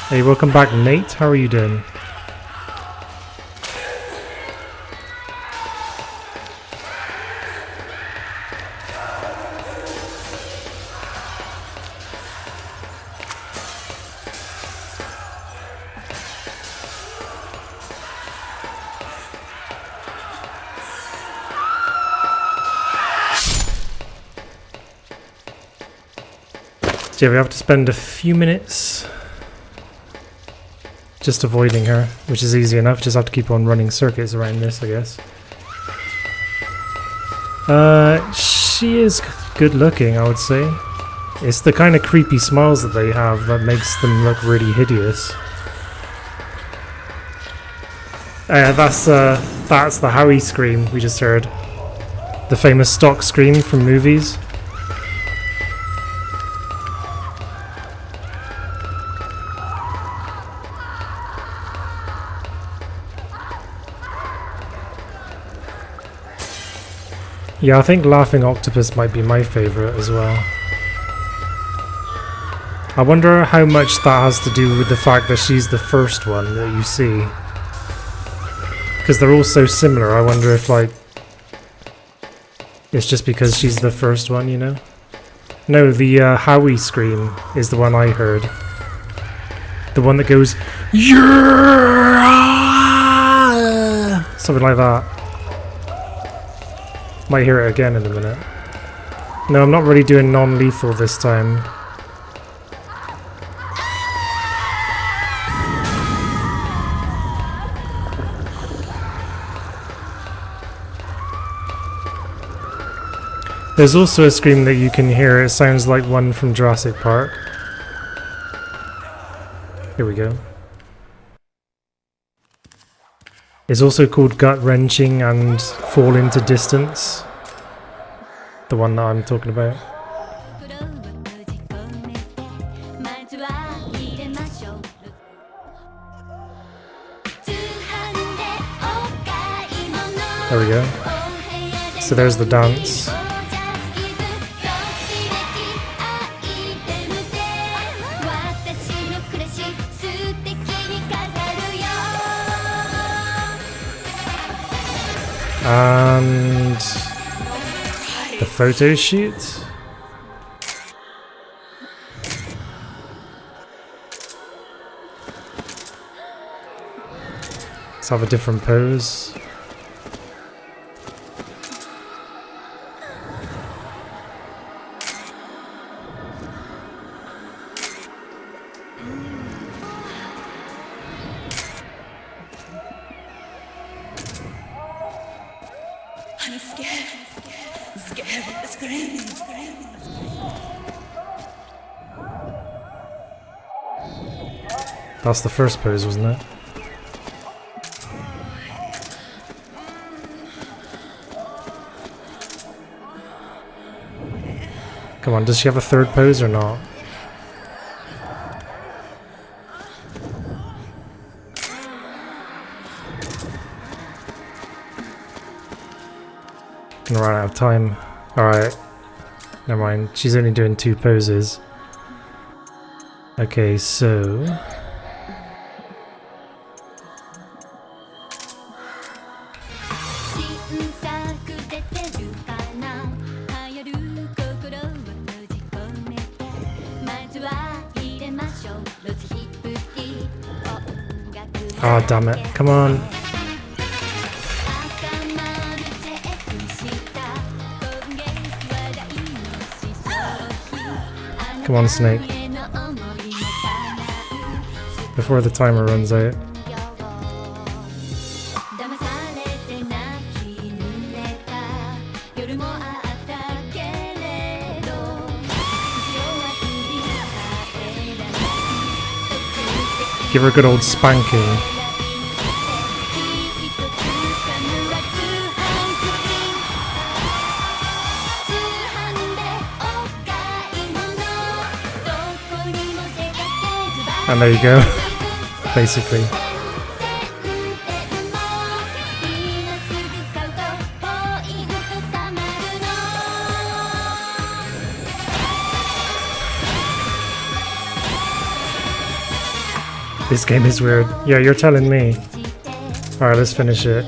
Hey, welcome back, Nate. How are you doing? So yeah, we have to spend a few minutes just avoiding her, which is easy enough. Just have to keep on running circuits around this, I guess. She is good looking, I would say. It's the kind of creepy smiles that they have that makes them look really hideous. That's the Howie scream we just heard. The famous stock scream from movies. Yeah, I think Laughing Octopus might be my favourite as well. I wonder how much that has to do with the fact that she's the first one that you see. Because they're all so similar, I wonder if, like, it's just because she's the first one, you know? No, the Howie scream is the one I heard. The one that goes, yeah! Something like that. Might hear it again in a minute. No, I'm not really doing non-lethal this time. There's also a scream that you can hear. It sounds like one from Jurassic Park. Here we go. It's also called Gut Wrenching and Fall Into Distance. The one that I'm talking about. There we go. So there's the dance. And the photo shoot. Let's have a different pose. I'm scared. Scared of the scream. That's the first pose, wasn't it? Come on, does she have a third pose or not? Gonna run out of time. Alright. Never mind. She's only doing 2 poses. Okay, so... Ah, damn it. Come on. Come on, Snake. Before the timer runs out. Give her a good old spanking. And there you go, basically. This game is weird. Yeah, you're telling me. Alright, let's finish it.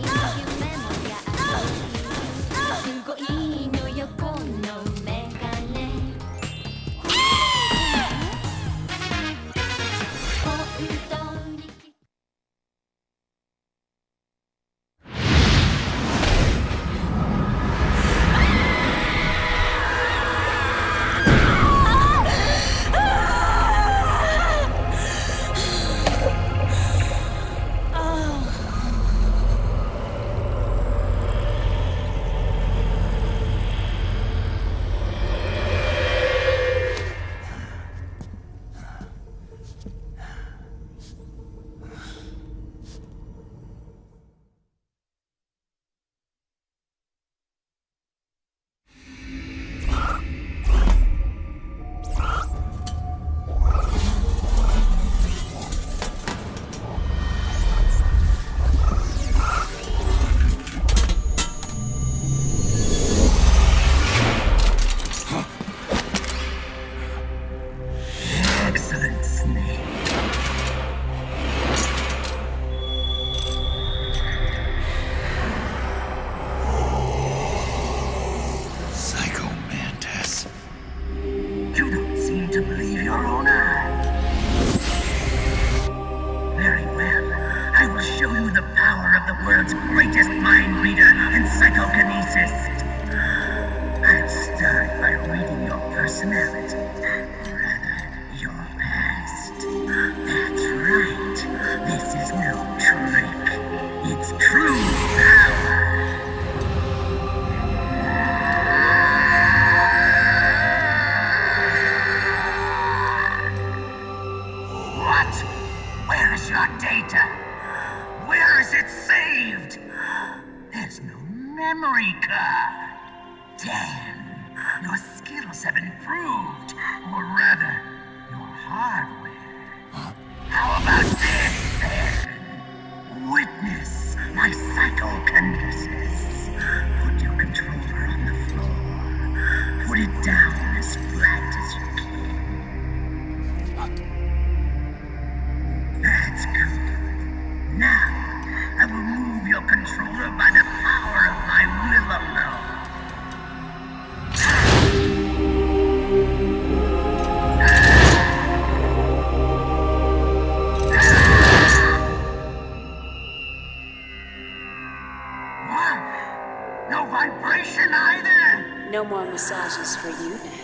No more massages for you then.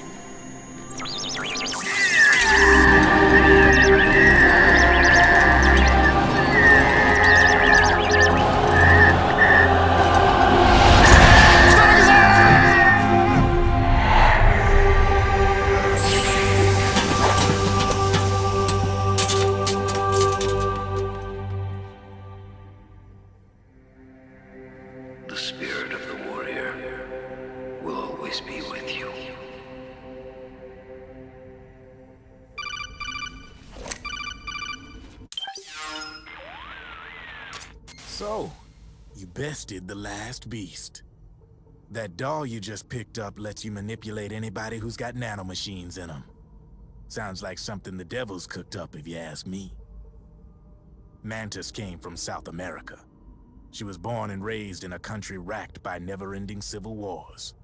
The spirit of the warrior will always be with you. So, you bested the last beast. That doll you just picked up lets you manipulate anybody who's got nanomachines in them. Sounds like something the devil's cooked up, if you ask me. Mantis came from South America. She was born and raised in a country racked by never-ending civil wars.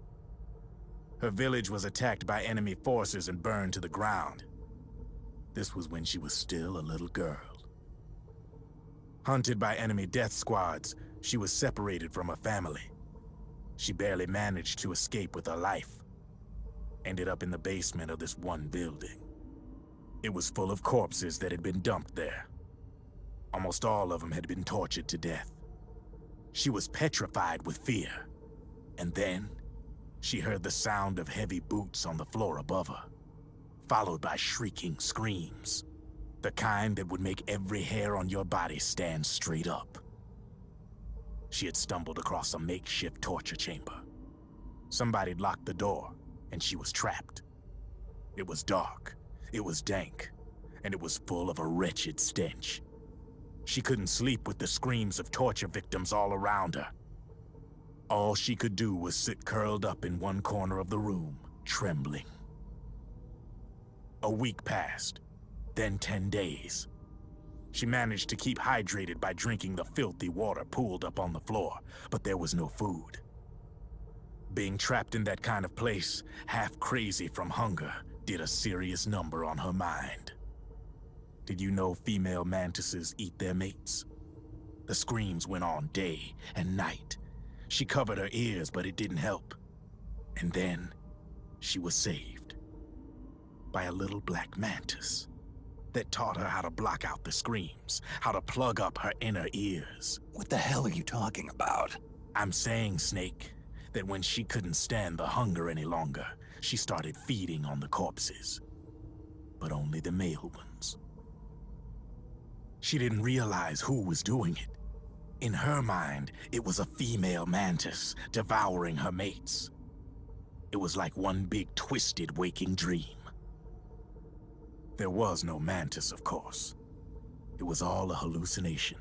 Her village was attacked by enemy forces and burned to the ground. This was when she was still a little girl. Hunted by enemy death squads, she was separated from her family. She barely managed to escape with her life. Ended up in the basement of this one building. It was full of corpses that had been dumped there. Almost all of them had been tortured to death. She was petrified with fear. And then, she heard the sound of heavy boots on the floor above her, followed by shrieking screams. The kind that would make every hair on your body stand straight up. She had stumbled across a makeshift torture chamber. Somebody'd locked the door, and she was trapped. It was dark, it was dank, and it was full of a wretched stench. She couldn't sleep with the screams of torture victims all around her. All she could do was sit curled up in one corner of the room, trembling. A week passed, then 10 days. She managed to keep hydrated by drinking the filthy water pooled up on the floor, but there was no food. Being trapped in that kind of place, half crazy from hunger, did a serious number on her mind. Did you know female mantises eat their mates? The screams went on day and night. She covered her ears, but it didn't help. And then, she was saved by a little black mantis that taught her how to block out the screams, how to plug up her inner ears. What the hell are you talking about? I'm saying, Snake, that when she couldn't stand the hunger any longer, she started feeding on the corpses. But only the male ones. She didn't realize who was doing it. In her mind, it was a female mantis devouring her mates. It was like one big twisted waking dream. There was no mantis, of course. It was all a hallucination.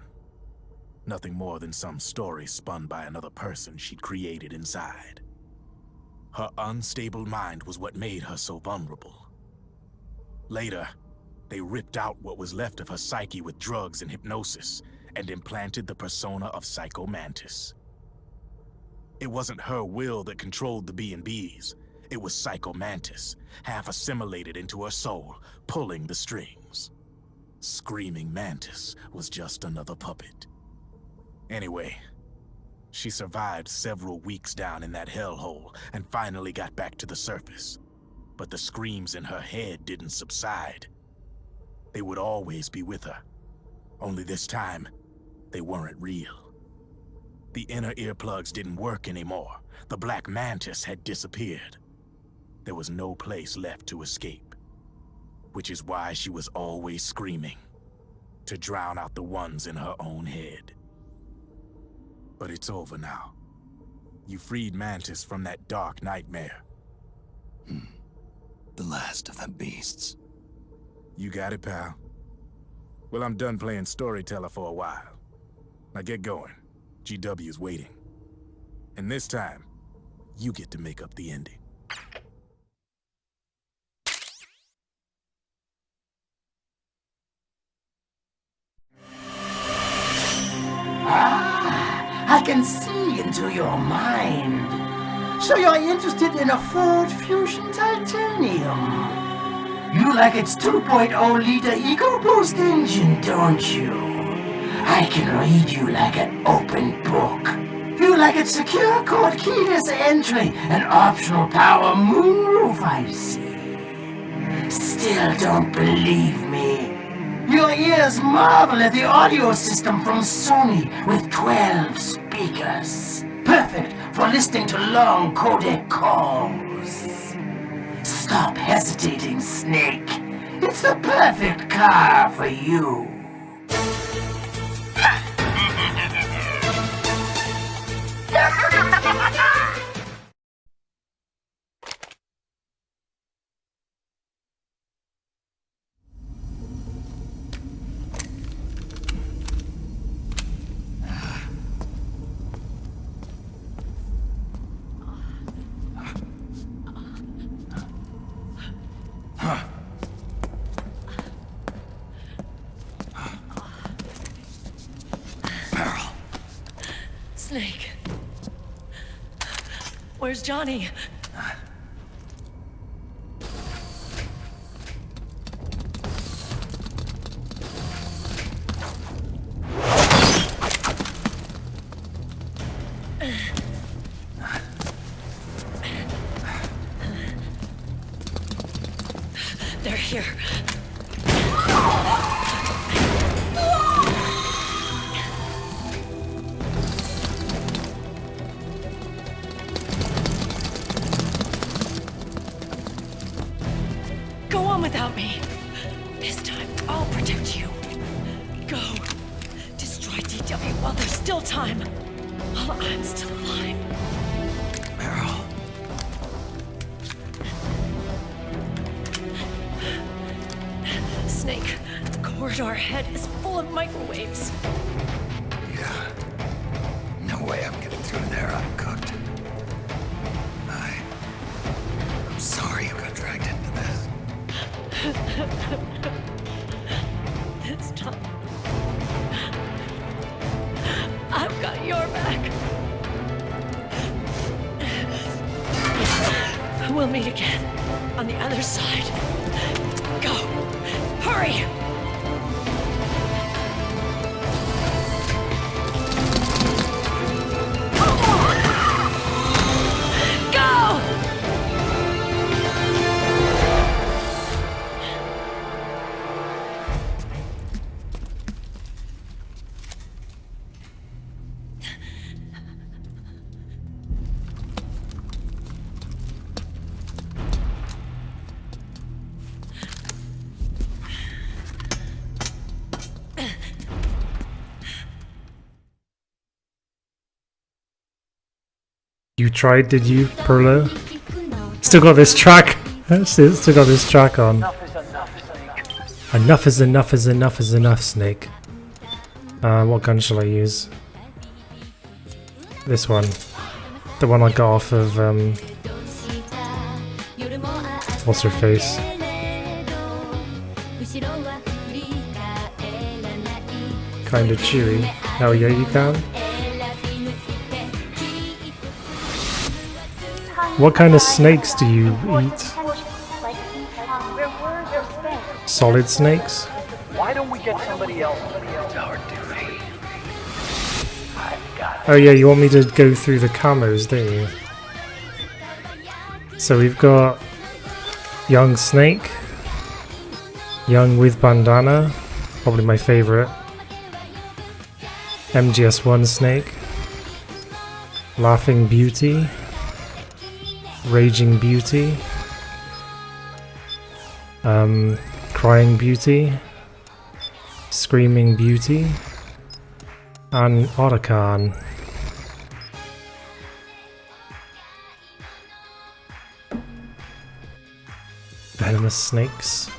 Nothing more than some story spun by another person she'd created inside. Her unstable mind was what made her so vulnerable. Later, they ripped out what was left of her psyche with drugs and hypnosis and implanted the persona of Psycho Mantis. It wasn't her will that controlled the B&Bs. It was Psycho Mantis, half assimilated into her soul, pulling the strings. Screaming Mantis was just another puppet. Anyway, she survived several weeks down in that hellhole and finally got back to the surface. But the screams in her head didn't subside. They would always be with her. Only this time, they weren't real. The inner earplugs didn't work anymore. The black mantis had disappeared. There was no place left to escape. Which is why she was always screaming, to drown out the ones in her own head. But it's over now. You freed Mantis from that dark nightmare. The last of them beasts. You got it, pal. Well, I'm done playing storyteller for a while. Now get going. GW's waiting. And this time, you get to make up the ending. I can see into your mind. So you're interested in a Ford Fusion Titanium. You like its 2.0-liter EcoBoost engine, don't you? I can read you like an open book. You like its secure code keyless entry and optional power moonroof, I see. Still don't believe me? Your ears marvel at the audio system from Sony with 12 speakers. Perfect for listening to long codec calls. Stop hesitating, Snake. It's the perfect car for you. Snake. Where's Johnny? They're here. Go on without me. This time, I'll protect you. Go. Destroy DW while there's still time. While I'm still alive. Meryl. Snake, the corridor ahead is full of microwaves. Yeah. No way I'm getting through there uncooked. I'm sorry you got dragged into this. This time, I've got your back. We'll meet again on the other side. Go! Hurry! Go! You tried, did you, Perlo? Still got this track. Still got this track on. Enough is enough is enough is enough, Snake. What gun shall I use? This one. The one I got off of, what's her face? Kinda chewy. Hell yeah, you can. What kind of snakes do you eat? Solid snakes? Why don't we get somebody else? It's our duty. Oh yeah, you want me to go through the camos, don't you? So we've got Young Snake, Young with Bandana, probably my favorite. MGS1 Snake, Laughing Beauty, Raging Beauty, Crying Beauty, Screaming Beauty, and Otacon. Venomous snakes.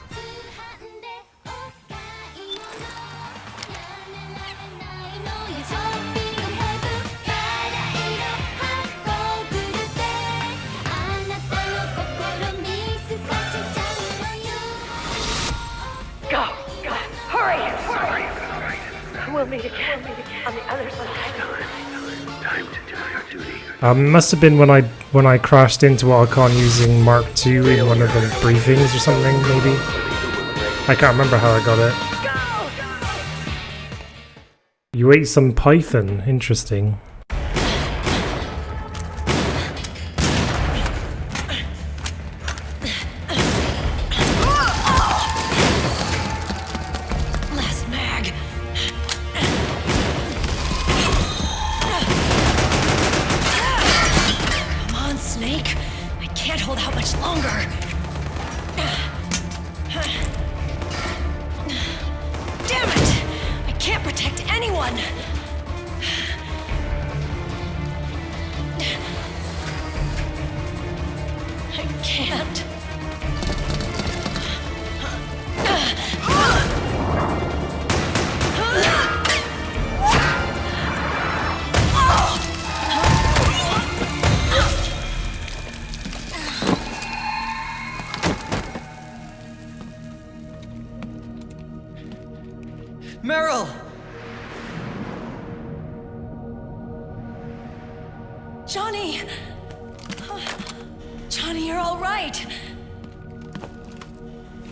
We'll meet again on the other side. Time to do your duty. Must have been when I crashed into Otacon using Mark II in one of the briefings or something, maybe. I can't remember how I got it. You ate some python, interesting. Meryl! Johnny! Johnny, you're all right!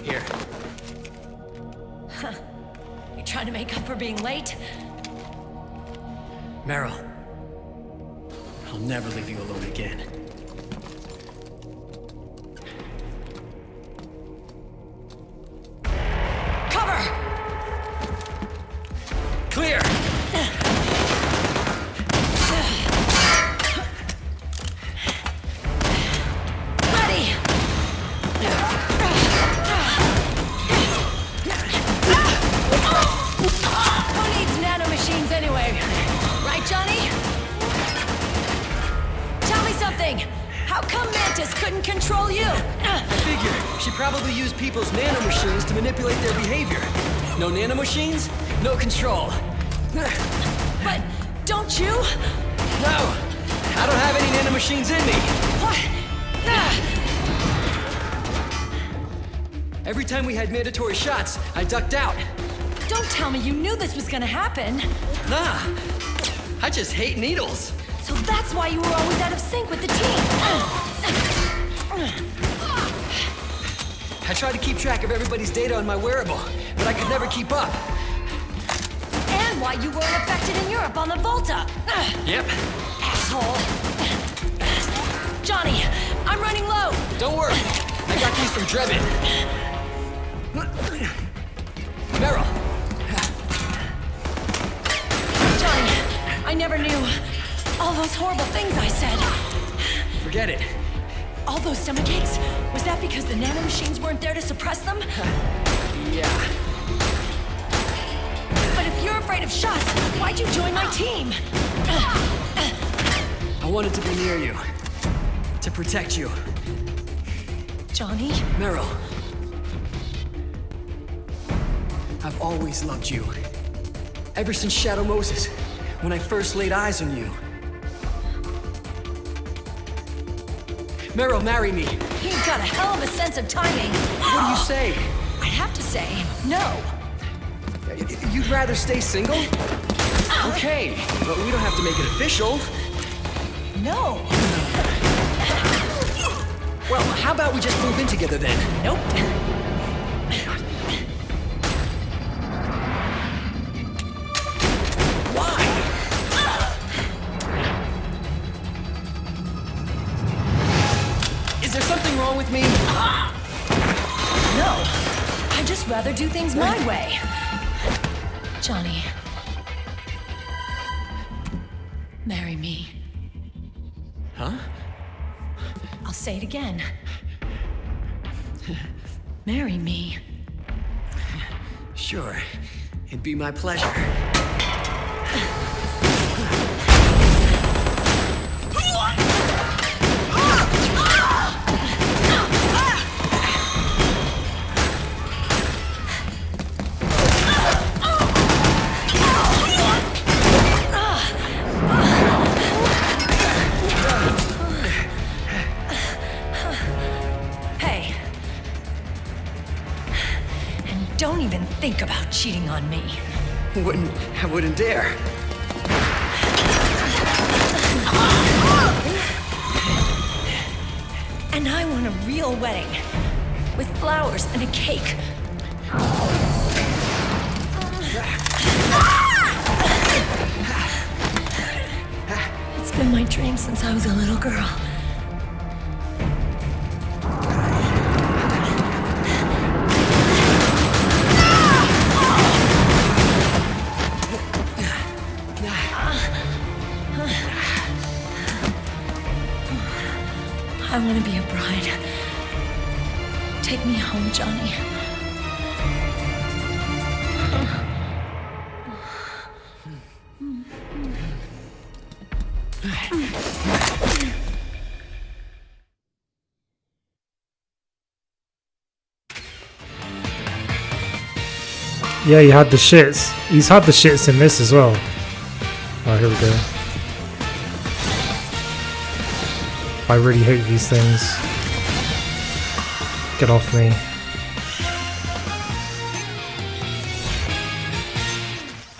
Here. Huh. You trying to make up for being late? Meryl. I'll never leave you alone again. Clear! Ready! She probably used people's nanomachines to manipulate their behavior. No nanomachines, no control. But don't you? No, I don't have any nanomachines in me. What? Every time we had mandatory shots, I ducked out. Don't tell me you knew this was gonna happen. Nah, I just hate needles. So that's why you were always out of sync with the team. I tried to keep track of everybody's data on my wearable, but I could never keep up. And why you weren't affected in Europe on the Volta. Yep. Asshole. Johnny, I'm running low. Don't worry, I got these from Drebin. Meryl. Johnny, I never knew. All those horrible things I said. Forget it. All those stomach aches? Was that because the nanomachines weren't there to suppress them? Yeah. But if you're afraid of shots, why'd you join my team? I wanted to be near you. To protect you. Johnny? Meryl. I've always loved you. Ever since Shadow Moses, when I first laid eyes on you. Meryl, marry me. He's got a hell of a sense of timing. What do you say? I have to say, no. You'd rather stay single? Okay, but we don't have to make it official. No. Well, how about we just move in together then? Nope. Is there something wrong with me? No. I'd just rather do things my way. Johnny. Marry me. Huh? I'll say it again. Marry me. Sure. It'd be my pleasure. Hey. And don't even think about cheating on me. I wouldn't dare. And I want a real wedding. With flowers and a cake. It's been my dream since I was a little girl. I want to be a bride. Take me home, Johnny. Yeah, he had the shits. He's had the shits in this as well. Oh, here we go. I really hate these things. Get off me.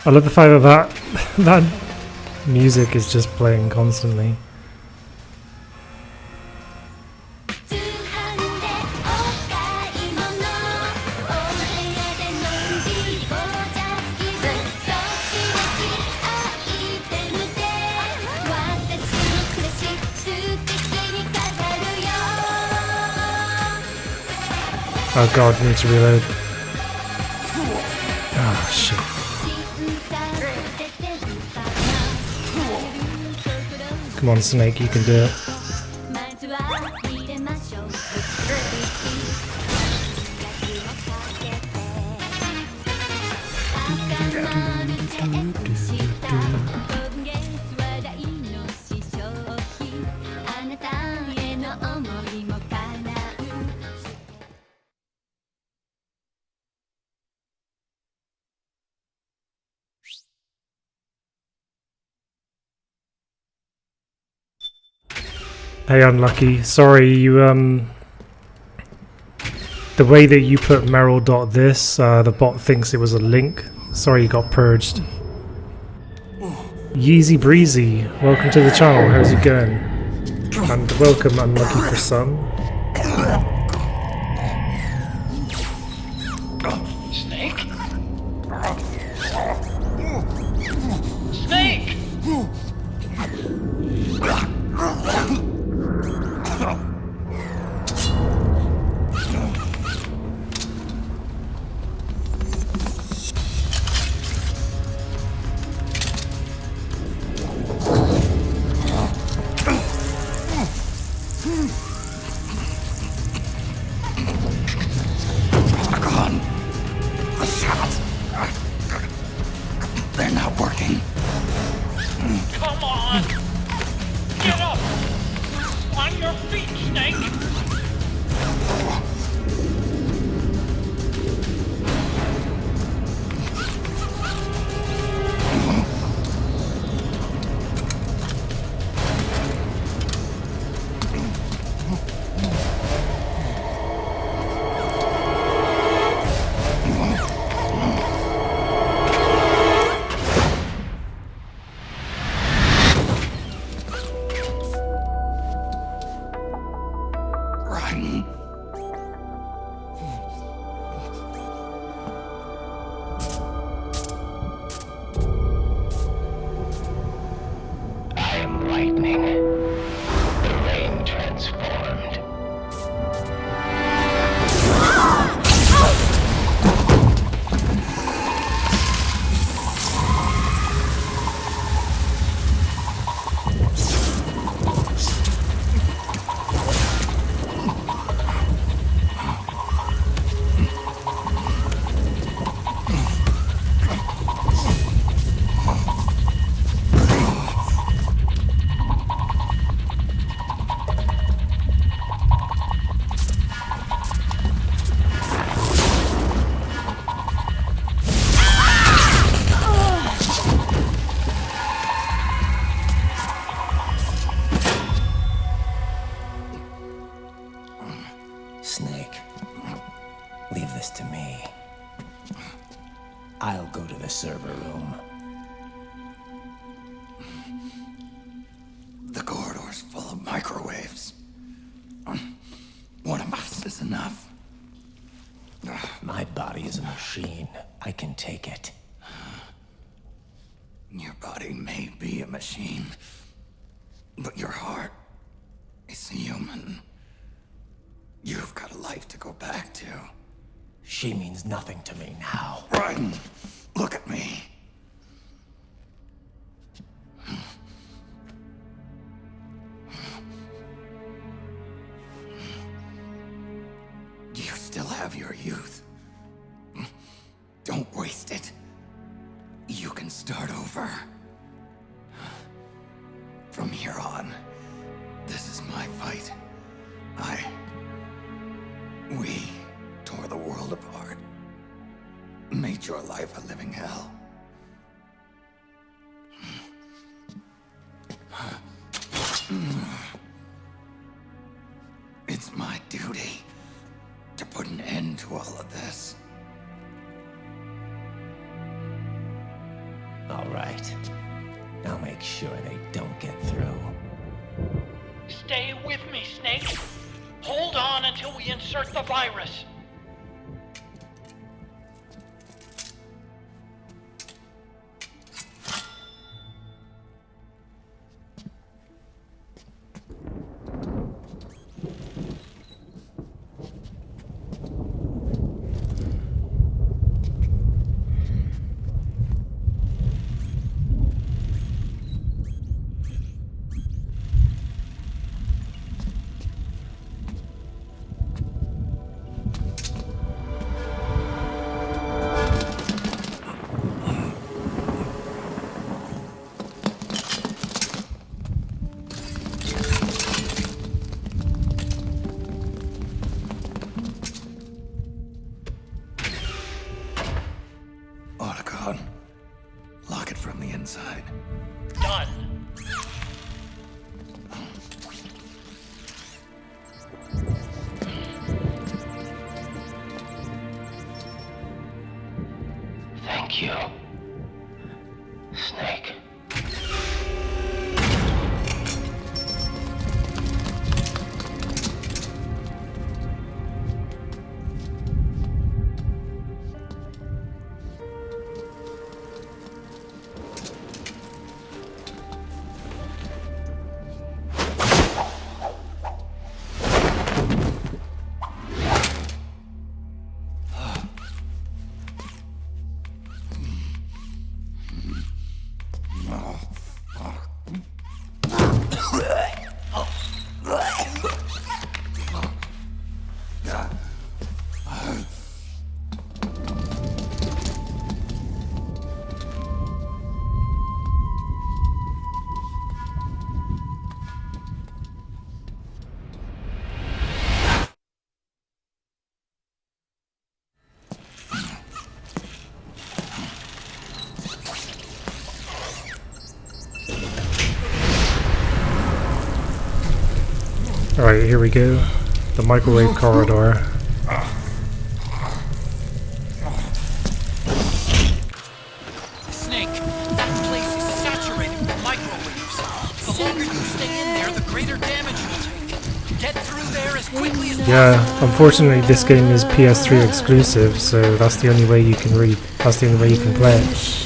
I love the fact that that music is just playing constantly. Oh god, I need to reload. Ah, shit. Come on, Snake, you can do it. Hey, Unlucky. Sorry, you, the way that you put Meryl.this, the bot thinks it was a link. Sorry you got purged. Yeezy Breezy, welcome to the channel, how's it going? And welcome, Unlucky for some. Snake? Snake! They're not working. Come on! Get up! On your feet, Snake! I am lightning. The rain transformed. Snake, leave this to me. I'll go to the server room. The corridor's full of microwaves. One of us is enough. My body is a machine. I can take it. Your body may be a machine, but your heart is human. You've got a life to go back to. She means nothing to me now. Raiden, look at me. You still have your youth. Don't waste it. You can start over. From here on, this is my fight. We tore the world apart. Made your life a living hell. It's my duty to put an end to all of this. All right. I'll make sure they don't get through. Stay with me, Snake. Hold on until we insert the virus. Lock it from the inside. Done. Thank you, Snake. Alright, here we go. The microwave corridor. Snake, that place is saturated with microwaves. The longer you stay in there, the greater damage you'll take. Get through there as quickly as possible. Yeah, unfortunately this game is PS3 exclusive, so that's the only way you can play it.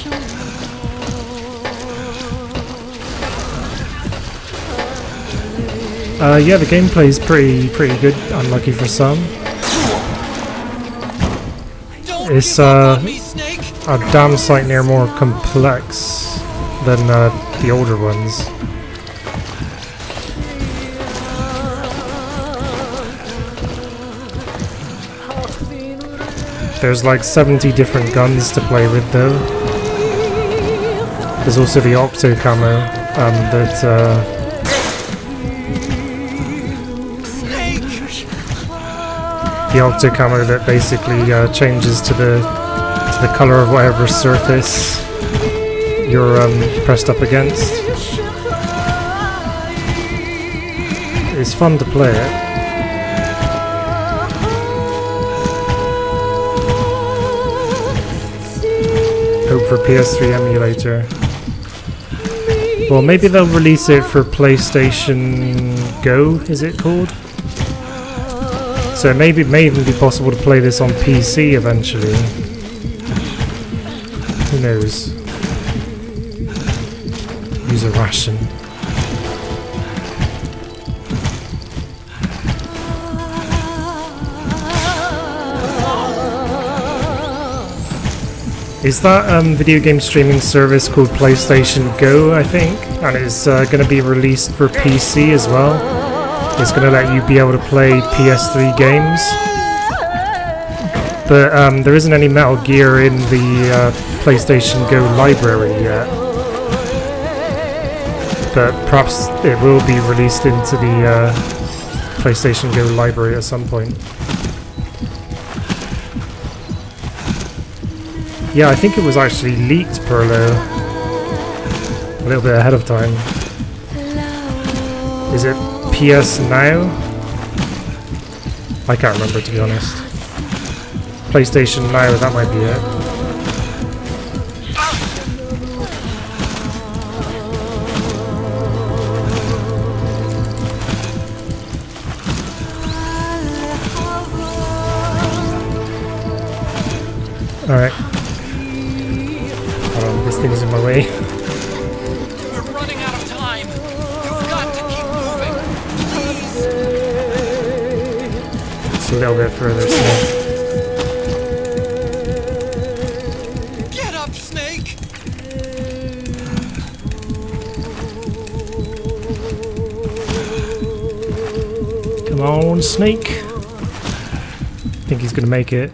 Yeah, the gameplay is pretty good, unlucky for some. It's a damn sight near more complex than the older ones. There's like 70 different guns to play with though. There's also the Octo Camo that the Octo Camo that basically changes to the color of whatever surface you're pressed up against. It's fun to play it. Hope for PS3 emulator. Well, maybe they'll release it for PlayStation Go, is it called? So maybe it may even be possible to play this on PC eventually. Who knows? Use a ration. Is that video game streaming service called PlayStation Go, I think? And it's going to be released for PC as well. It's going to let you be able to play PS3 games. But there isn't any Metal Gear in the PlayStation Go library yet. But perhaps it will be released into the PlayStation Go library at some point. Yeah, I think it was actually leaked, Perlo. A little bit ahead of time. Is it PS Now? I can't remember, to be honest. PlayStation Now, that might be it. Alright. This thing's in my way. We're running out of time. You've got to keep moving. Please. It's a little bit further, Snake. Get up, Snake. Come on, Snake. I think he's gonna make it.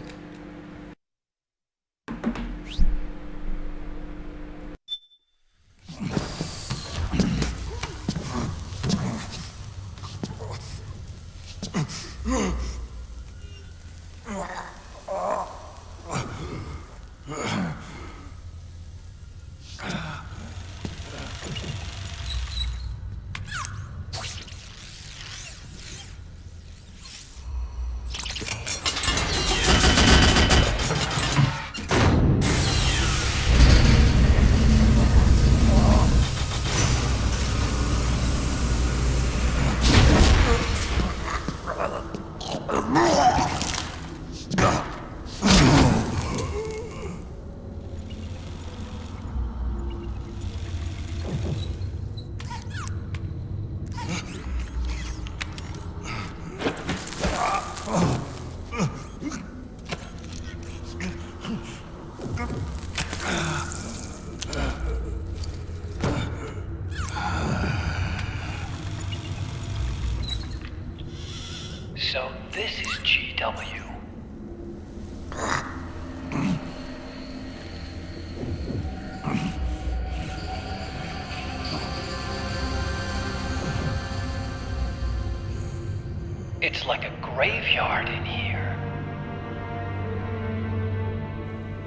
graveyard in here.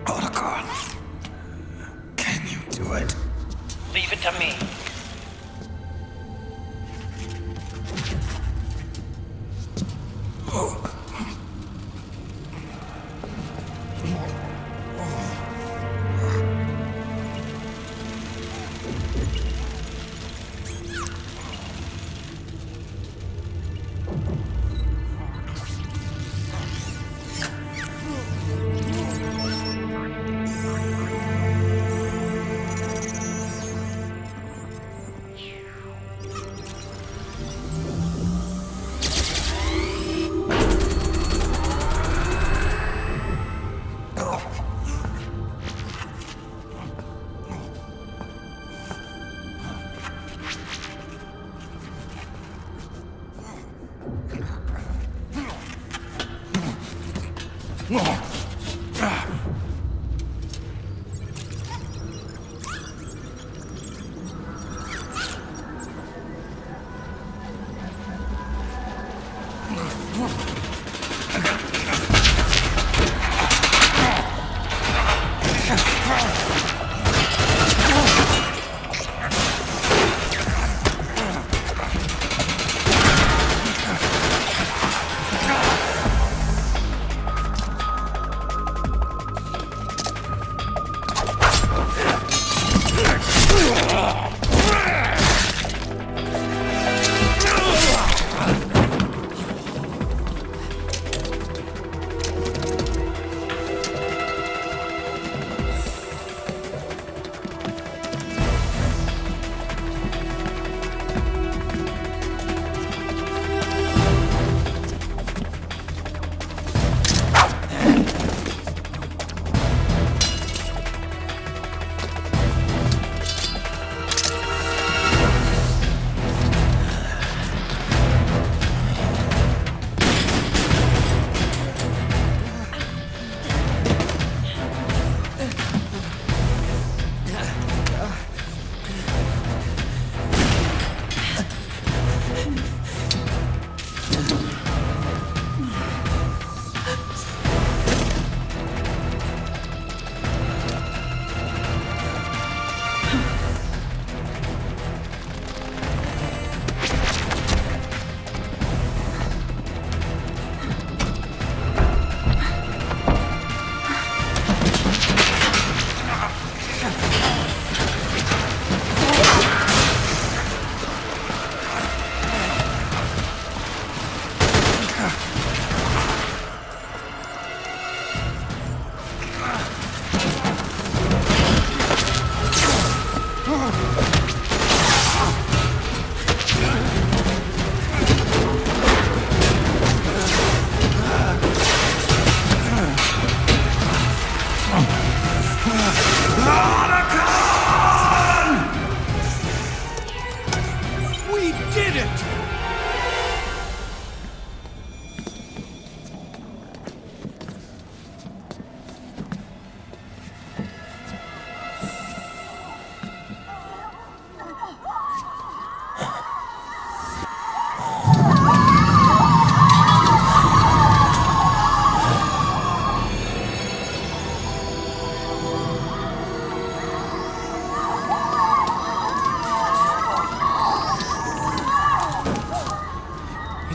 Otacon, can you do it? Leave it to me.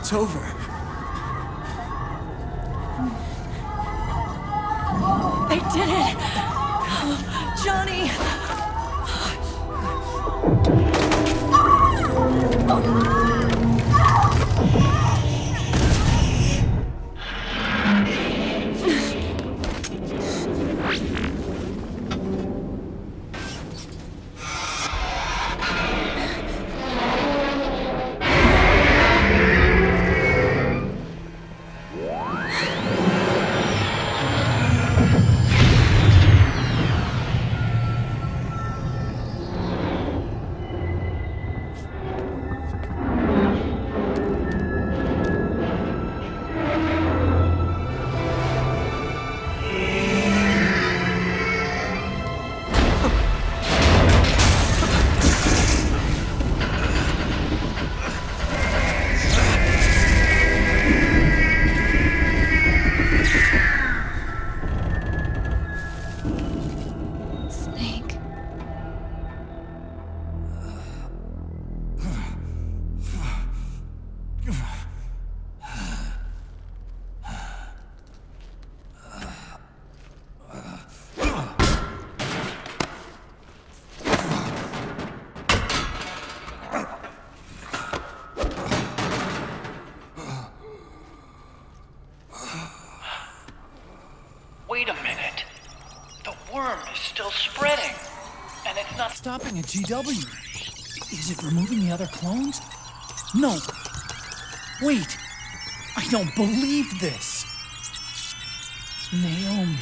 It's over. They did it! Johnny! wait a minute. The worm is still spreading, and it's not Stopping at GW. Is it removing the other clones? No. Wait. I don't believe this. Naomi.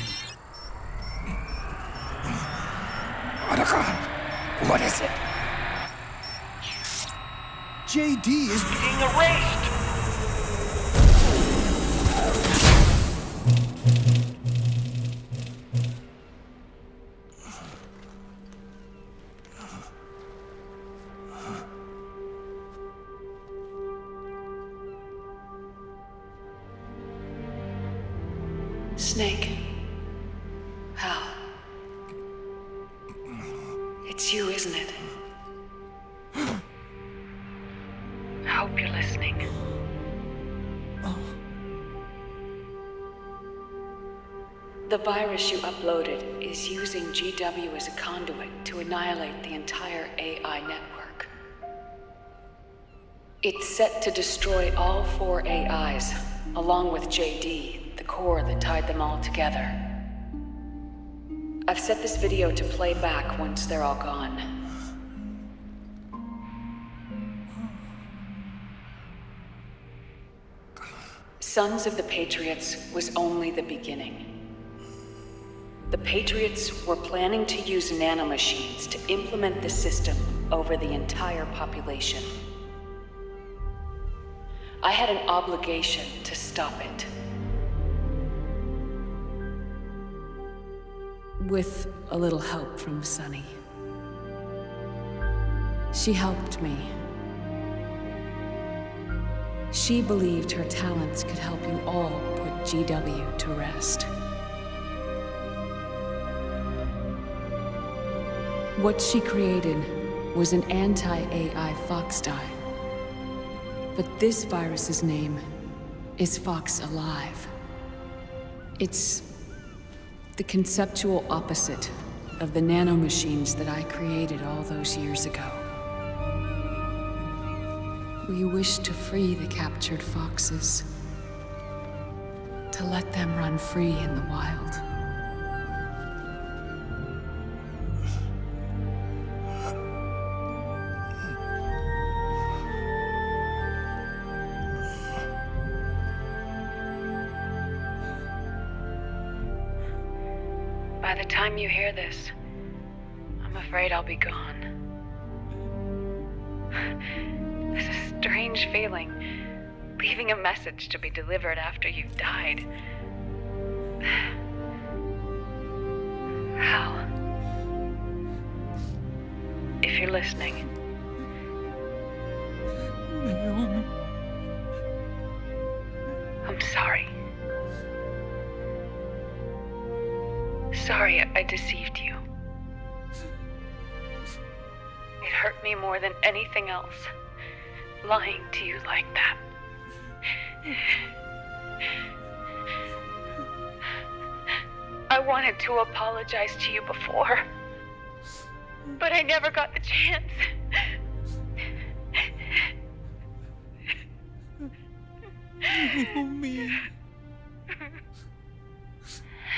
Otacon, what is it? JD is being erased. Snake. Hal. It's you, isn't it? I hope you're listening. The virus you uploaded is using GW as a conduit to annihilate the entire AI network. It's set to destroy all 4 AIs, along with JD, the core that tied them all together. I've set this video to play back once they're all gone. Sons of the Patriots was only the beginning. The Patriots were planning to use nanomachines to implement the system over the entire population. I had an obligation to stop it. With a little help from Sunny. She helped me. She believed her talents could help you all put GW to rest. What she created was an anti-AI fox dye. But this virus's name is Fox Alive. It's the conceptual opposite of the nanomachines that I created all those years ago. We wish to free the captured foxes, to let them run free in the wild. By the time you hear this, I'm afraid I'll be gone. It's a strange feeling, leaving a message to be delivered after you've died. Hal, if you're listening, Naomi. I'm sorry. Sorry I deceived you. It hurt me more than anything else, lying to you like that. I wanted to apologize to you before, but I never got the chance. Naomi.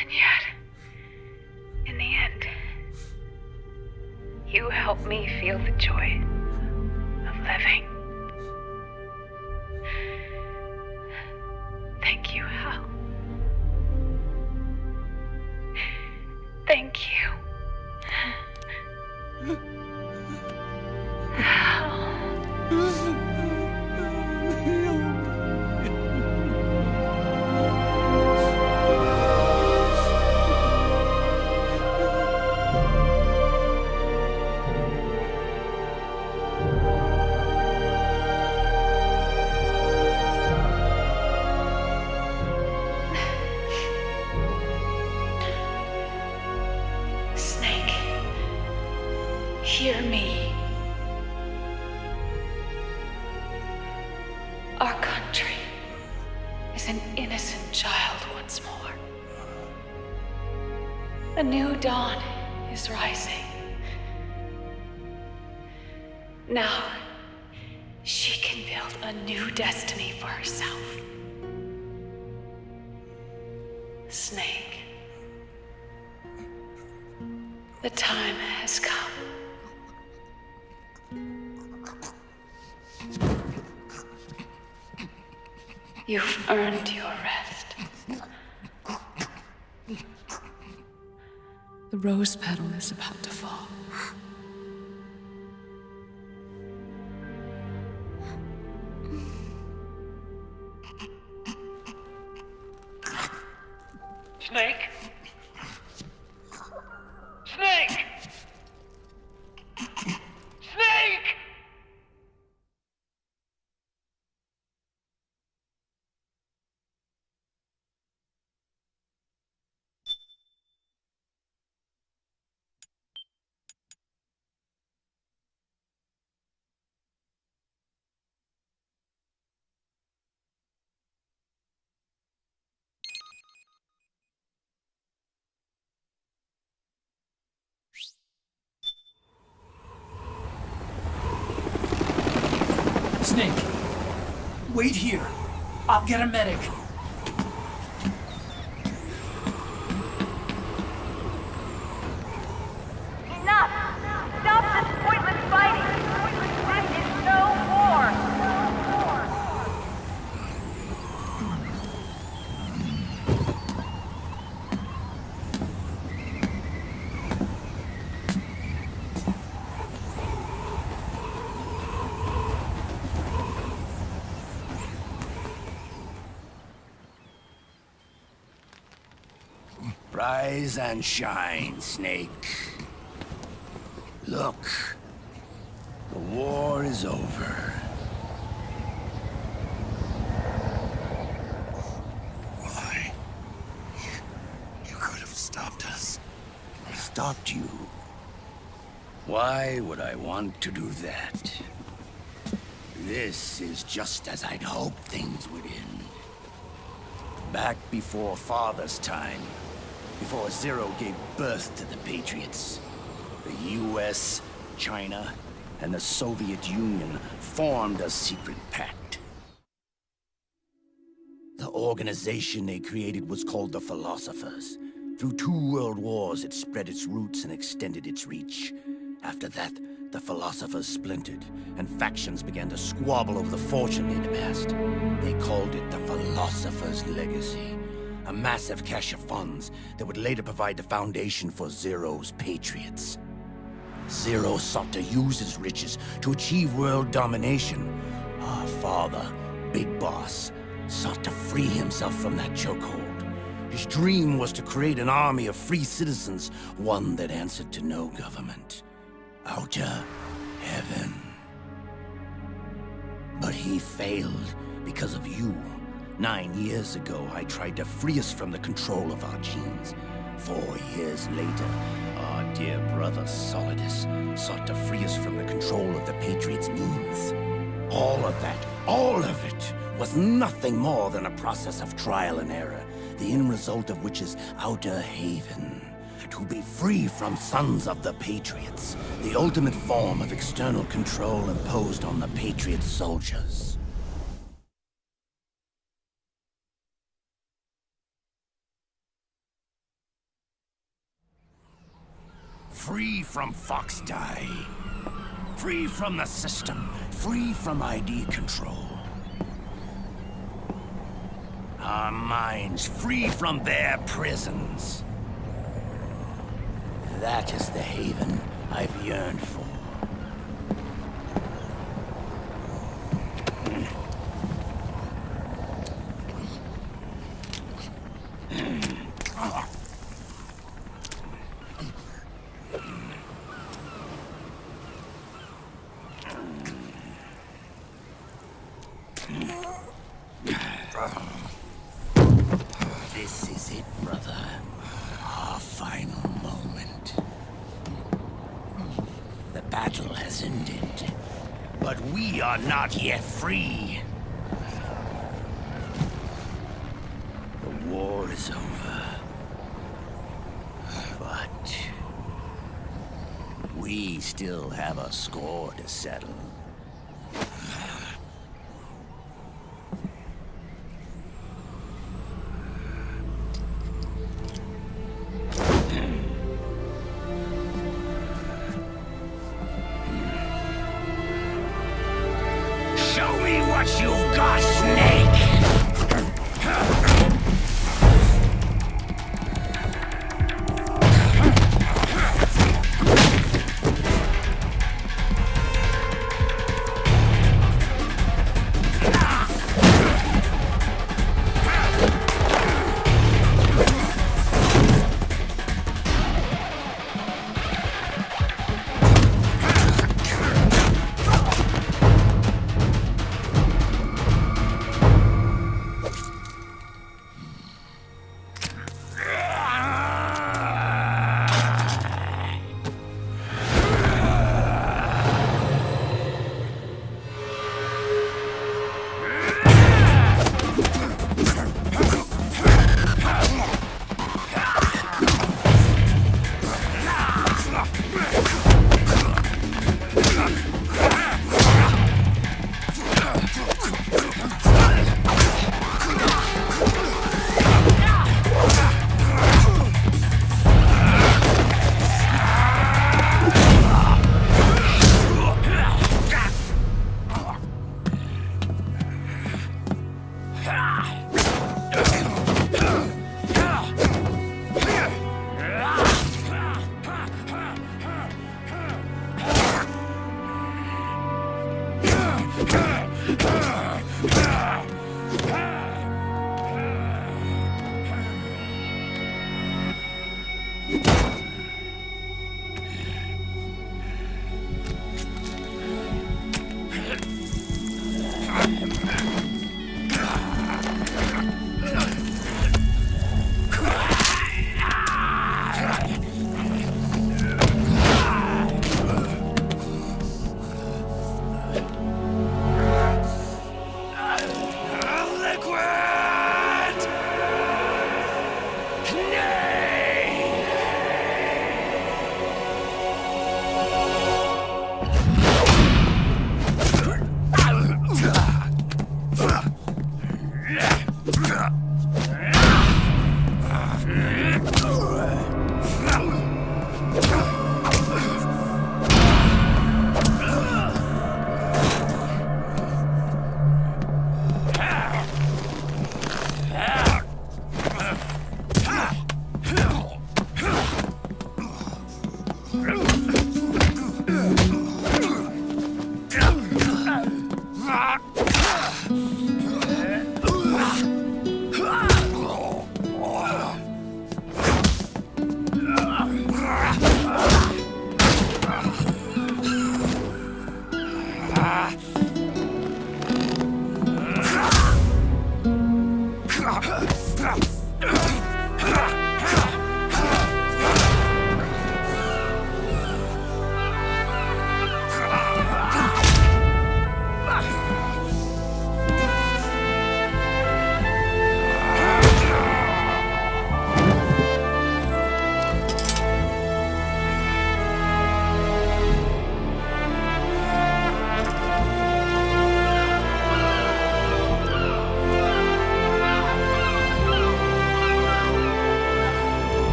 And yet, in the end, you helped me feel the joy of living. Thank you, Hal. Thank you. Hal. Snake, hear me. Our country is an innocent child once more. A new dawn is rising. Now, she can build a new destiny for herself. Snake, The time has come. You've earned your rest. The rose petal is about to fall. Snake? Snake! Snake! Snake, wait here. I'll get a medic. Enough! Stop this pointless fighting! This is no war! Rise and shine, Snake. Look, the war is over. Why? You could have stopped us. Stopped you? Why would I want to do that? This is just as I'd hoped things would end. Back before Father's time, before Zero gave birth to the Patriots, the US, China, and the Soviet Union formed a secret pact. The organization they created was called the Philosophers. Through 2 world wars, it spread its roots and extended its reach. After that, the Philosophers splintered, and factions began to squabble over the fortune they'd amassed. They called it the Philosopher's Legacy, a massive cache of funds that would later provide the foundation for Zero's Patriots. Zero sought to use his riches to achieve world domination. Our father, Big Boss, sought to free himself from that chokehold. His dream was to create an army of free citizens, one that answered to no government. Outer heaven. But he failed because of you. 9 years ago, I tried to free us from the control of our genes. 4 years later, our dear brother Solidus sought to free us from the control of the Patriots' means. All of it, was nothing more than a process of trial and error, the end result of which is Outer Haven. To be free from Sons of the Patriots, the ultimate form of external control imposed on the Patriot soldiers. Free from Fox Die. Free from the system. Free from ID control. Our minds free from their prisons. That is the haven I've yearned for. This is it, brother. Our final moment. The battle has ended, but we are not yet free. The war is over, but we still have a score to settle.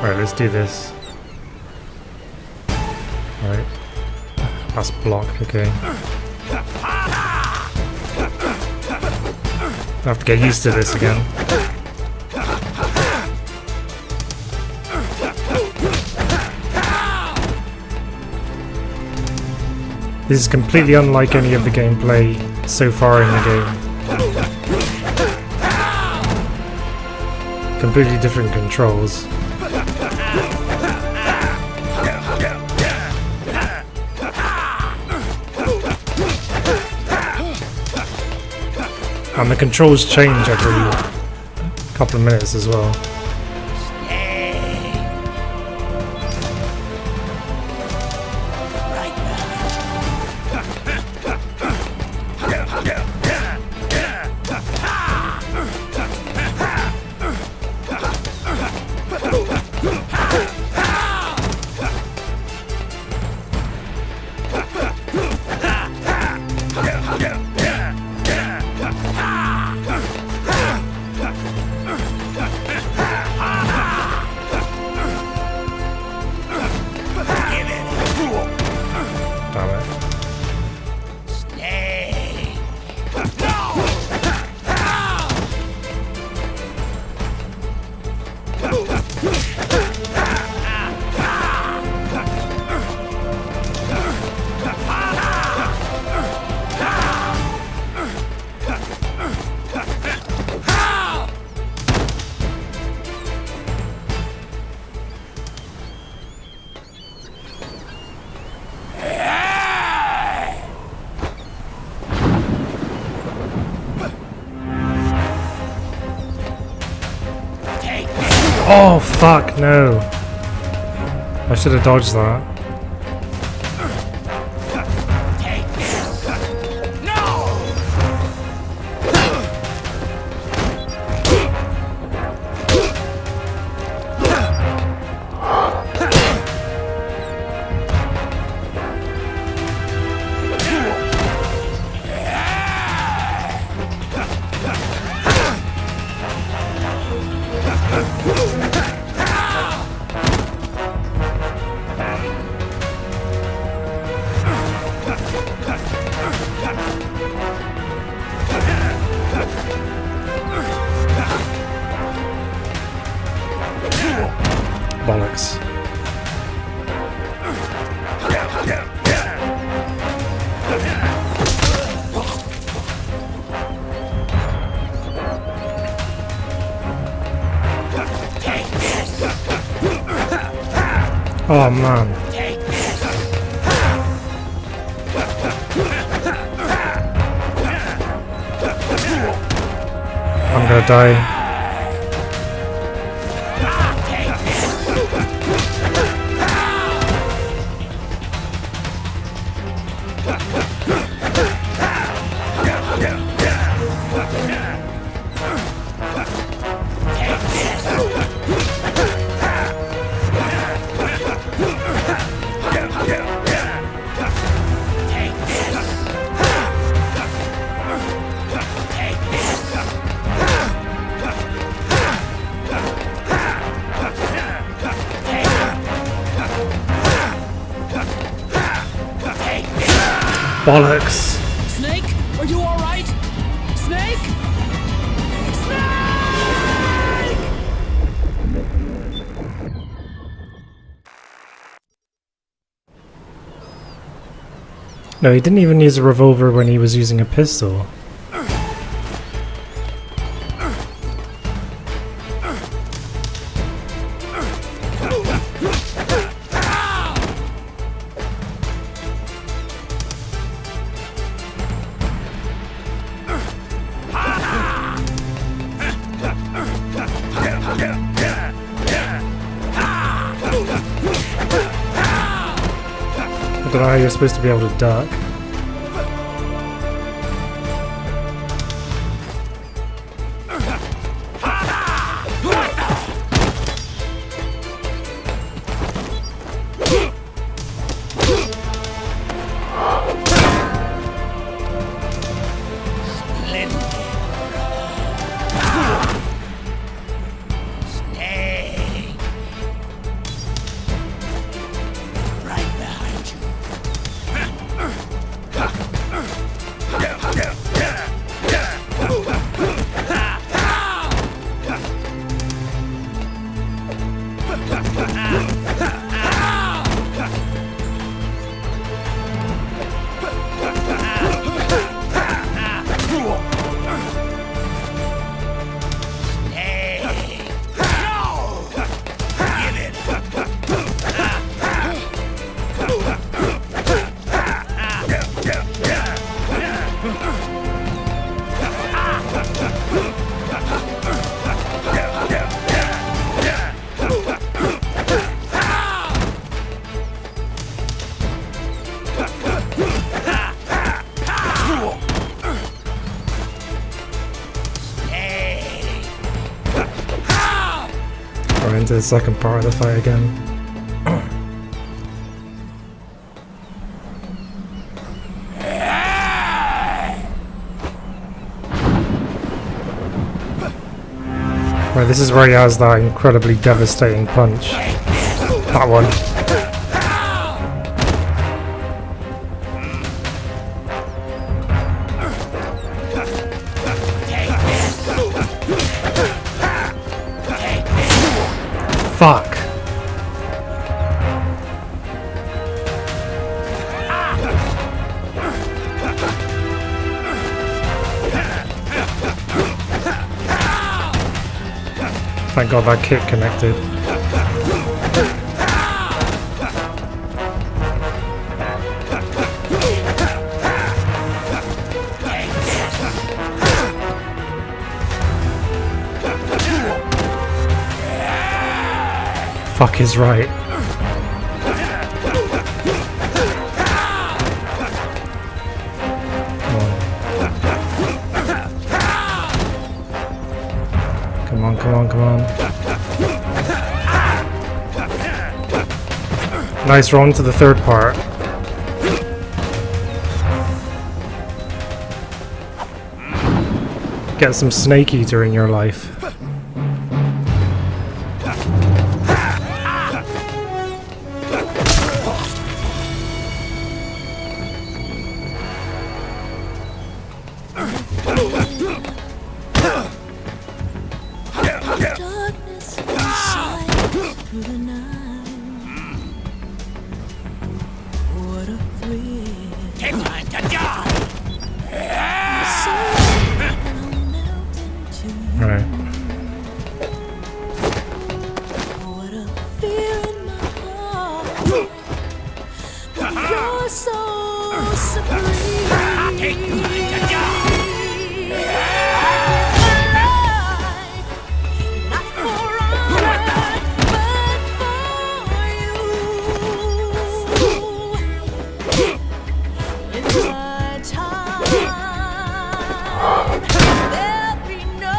Alright, let's do this. Alright. That's blocked, okay. I have to get used to this again. This is completely unlike any of the gameplay so far in the game. Completely different controls. And the controls change every couple of minutes as well. Oh fuck, no. I should have dodged that. Bollocks. Oh man. I'm gonna die. Bollocks. Snake, are you all right? Snake? No, he didn't even use a revolver when he was using a pistol. I don't know how you're supposed to be able to duck. into the second part of the fight again. Right, this is where he has that incredibly devastating punch. That one. Fuck. Thank God that kick connected. Fuck is right. Come on, come on, come on. Nice, we're on to the third part. Get some Snake Eater in your life.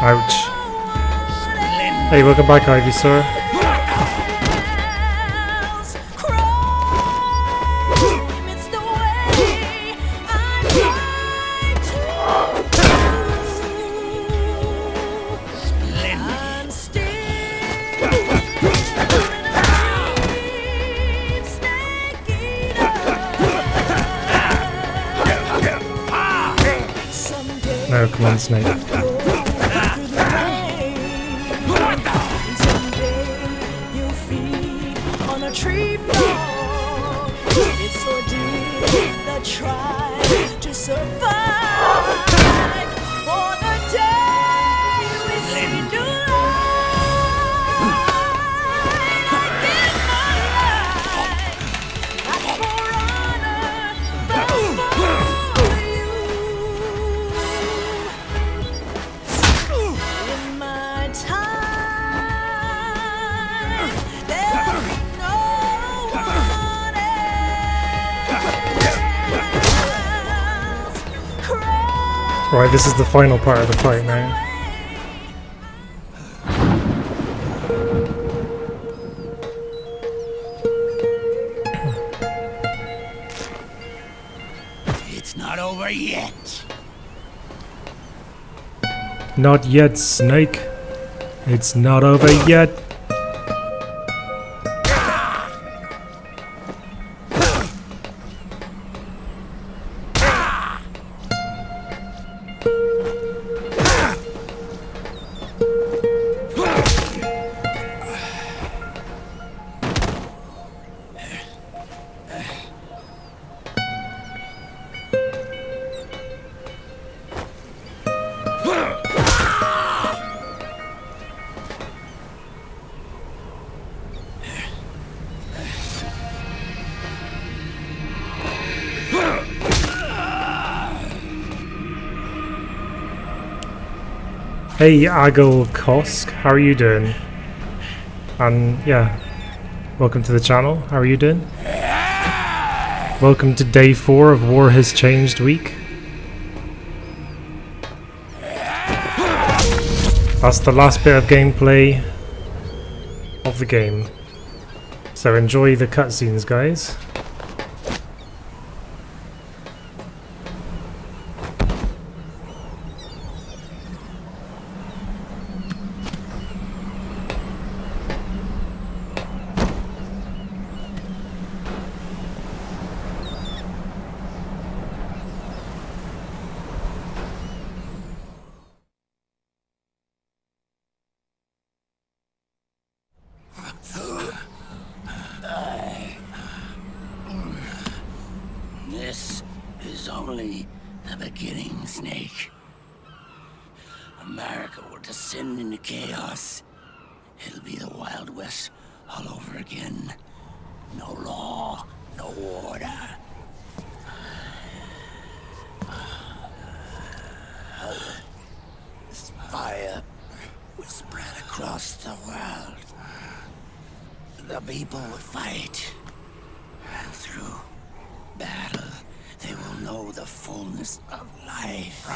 Ouch. Hey, welcome back, Ivysaur. No, come on, Snake. Right, this is the final part of the fight now. It's not over yet. Not yet, Snake. It's not over yet. Hey Agil Kosk, how are you doing? And yeah, welcome to the channel, how are you doing? Welcome to day 4 of War Has Changed week. That's the last bit of gameplay of the game. So enjoy the cutscenes, guys. This is only the beginning, Snake. America will descend into chaos. It'll be the Wild West all over again. No law, no order. This fire will spread across the world. The people will fight. And through battle, they will know the fullness of life.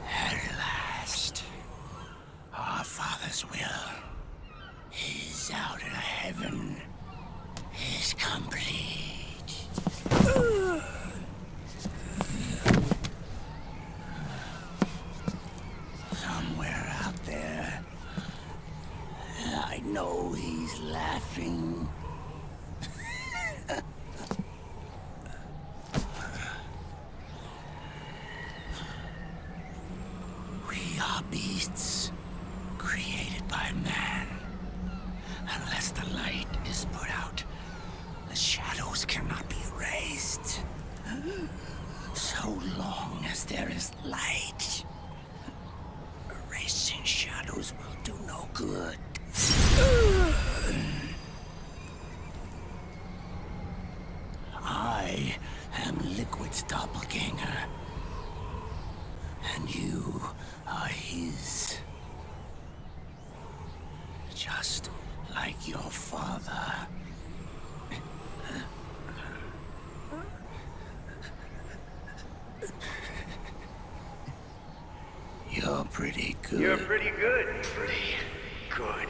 At last, our Father's will is out in heaven, is complete. Somewhere out there, I know he's laughing. We are beasts created by man. Unless the light is put out, the shadows cannot be erased. So long as there is light, erasing shadows will do no good. I am Liquid's doppelganger, and you are his. Just like your father. You're pretty good. You're pretty good. Pretty good.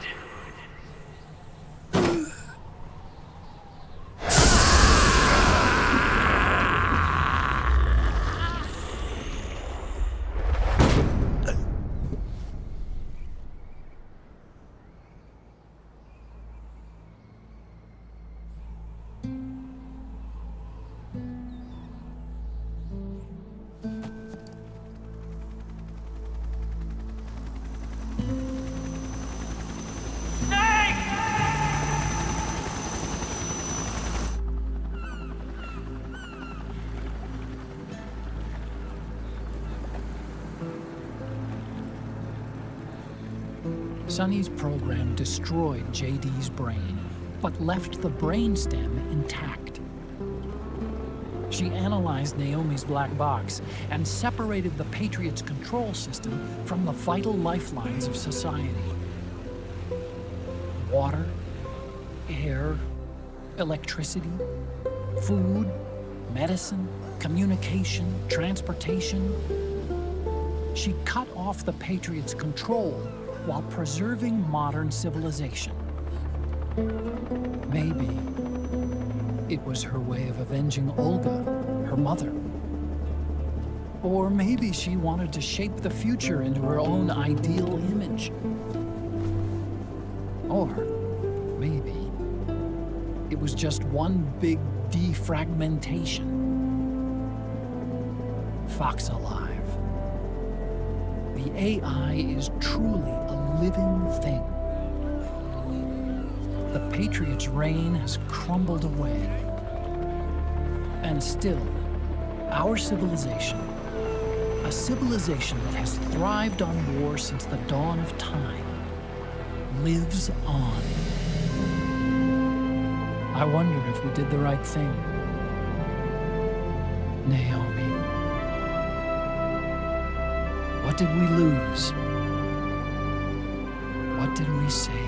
Sonny's program destroyed JD's brain, but left the brainstem intact. She analyzed Naomi's black box and separated the Patriots' control system from the vital lifelines of society. Water, air, electricity, food, medicine, communication, transportation. She cut off the Patriots' control while preserving modern civilization. Maybe it was her way of avenging Olga, her mother. Or maybe she wanted to shape the future into her own ideal image. Or maybe it was just one big defragmentation. Fox Alive. The AI is truly a living thing. The Patriots' reign has crumbled away. And still, our civilization, a civilization that has thrived on war since the dawn of time, lives on. I wonder if we did the right thing. Naomi. What did we lose? What did we save?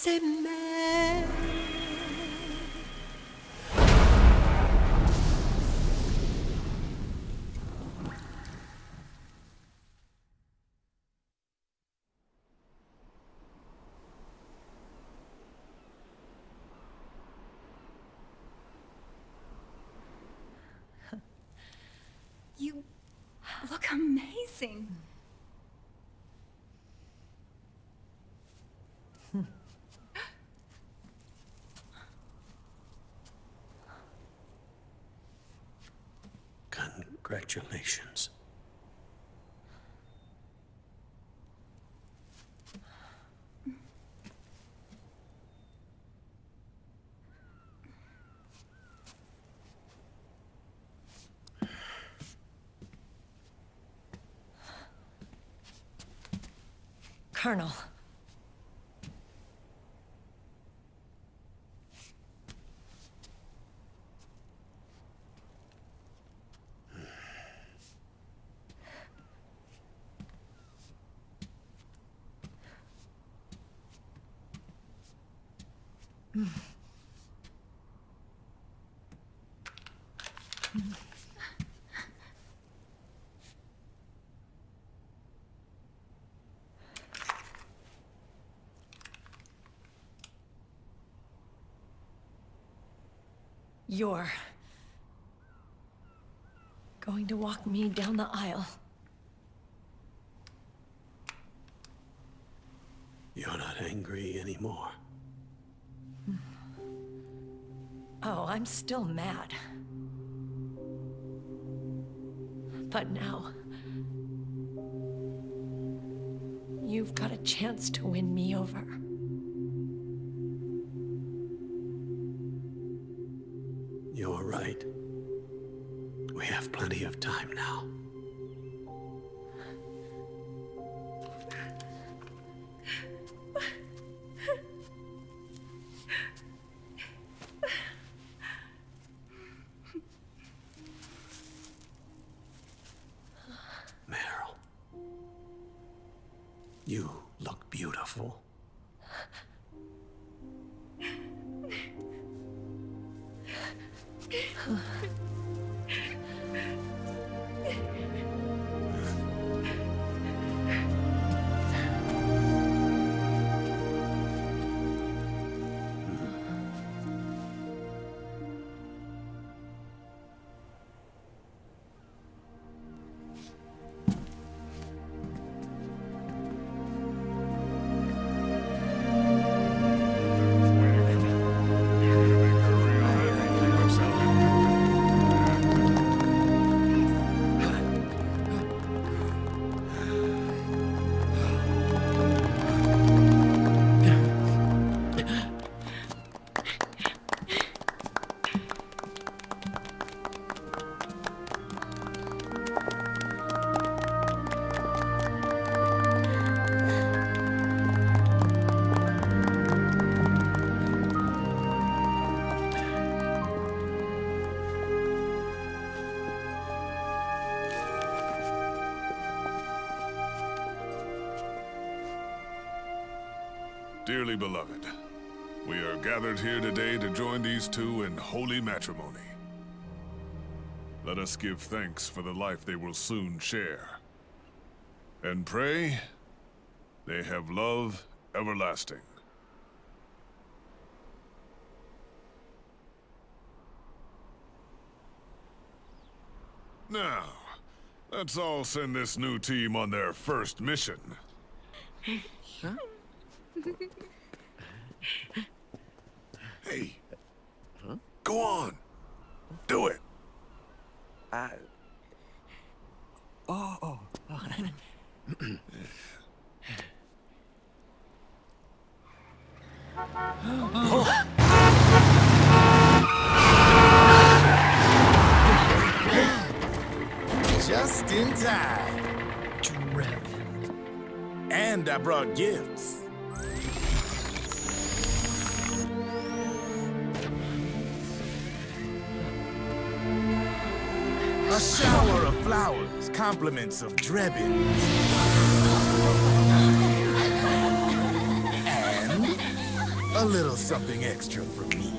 say man. You look amazing. Congratulations. Colonel. You're going to walk me down the aisle. You're not angry anymore. Oh, I'm still mad. But now, you've got a chance to win me over. You're right. We have plenty of time now. Meryl, you look beautiful. Dearly beloved, we are gathered here today to join these two in holy matrimony. Let us give thanks for the life they will soon share, and pray they have love everlasting. Now, let's all send this new team on their first mission. Huh? Hey, go on. Do it. Just in time. And I brought gifts. A shower of flowers, compliments of Drebin. And A little something extra from me.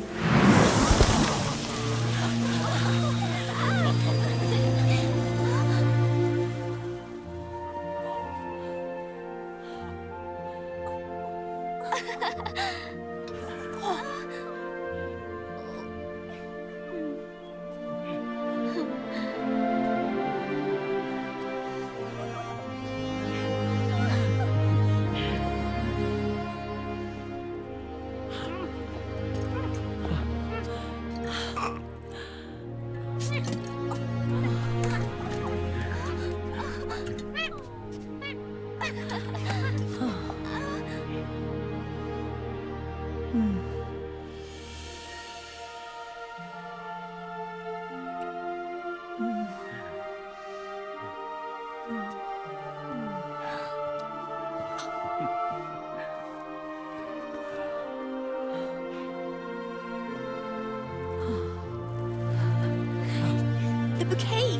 The bouquet!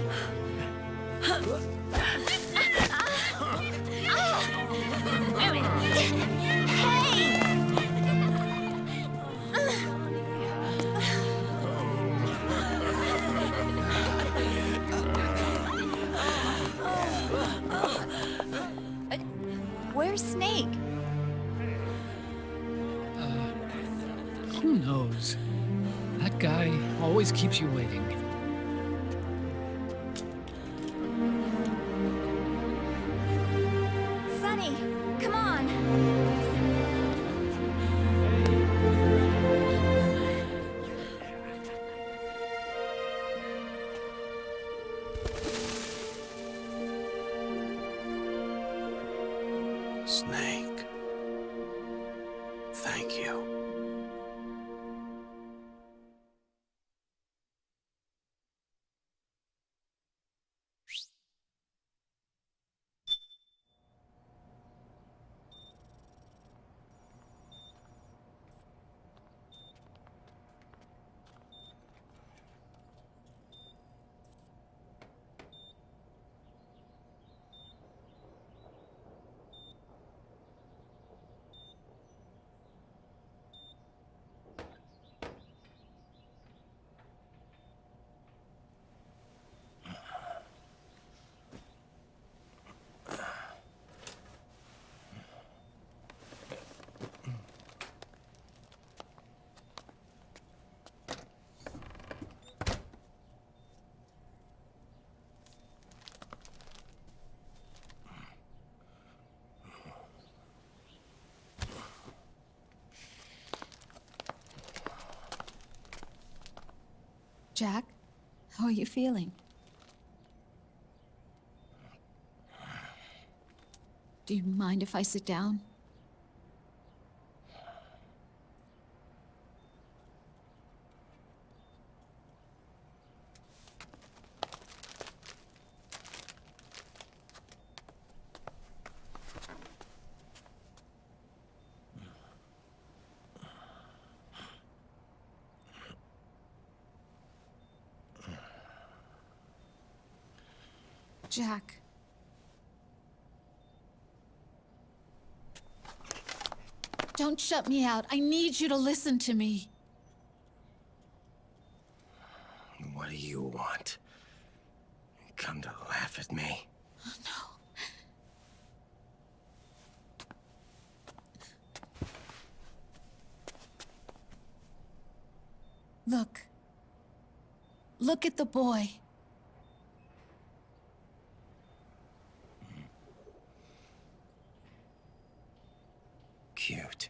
Where's Snake? Who knows? That guy always keeps you waiting. Sunny, come on! Snake. Thank you. Jack, how are you feeling? Do you mind if I sit down? Jack. Don't shut me out. I need you to listen to me. What do you want? Come to laugh at me? Look. Look at the boy. Cute.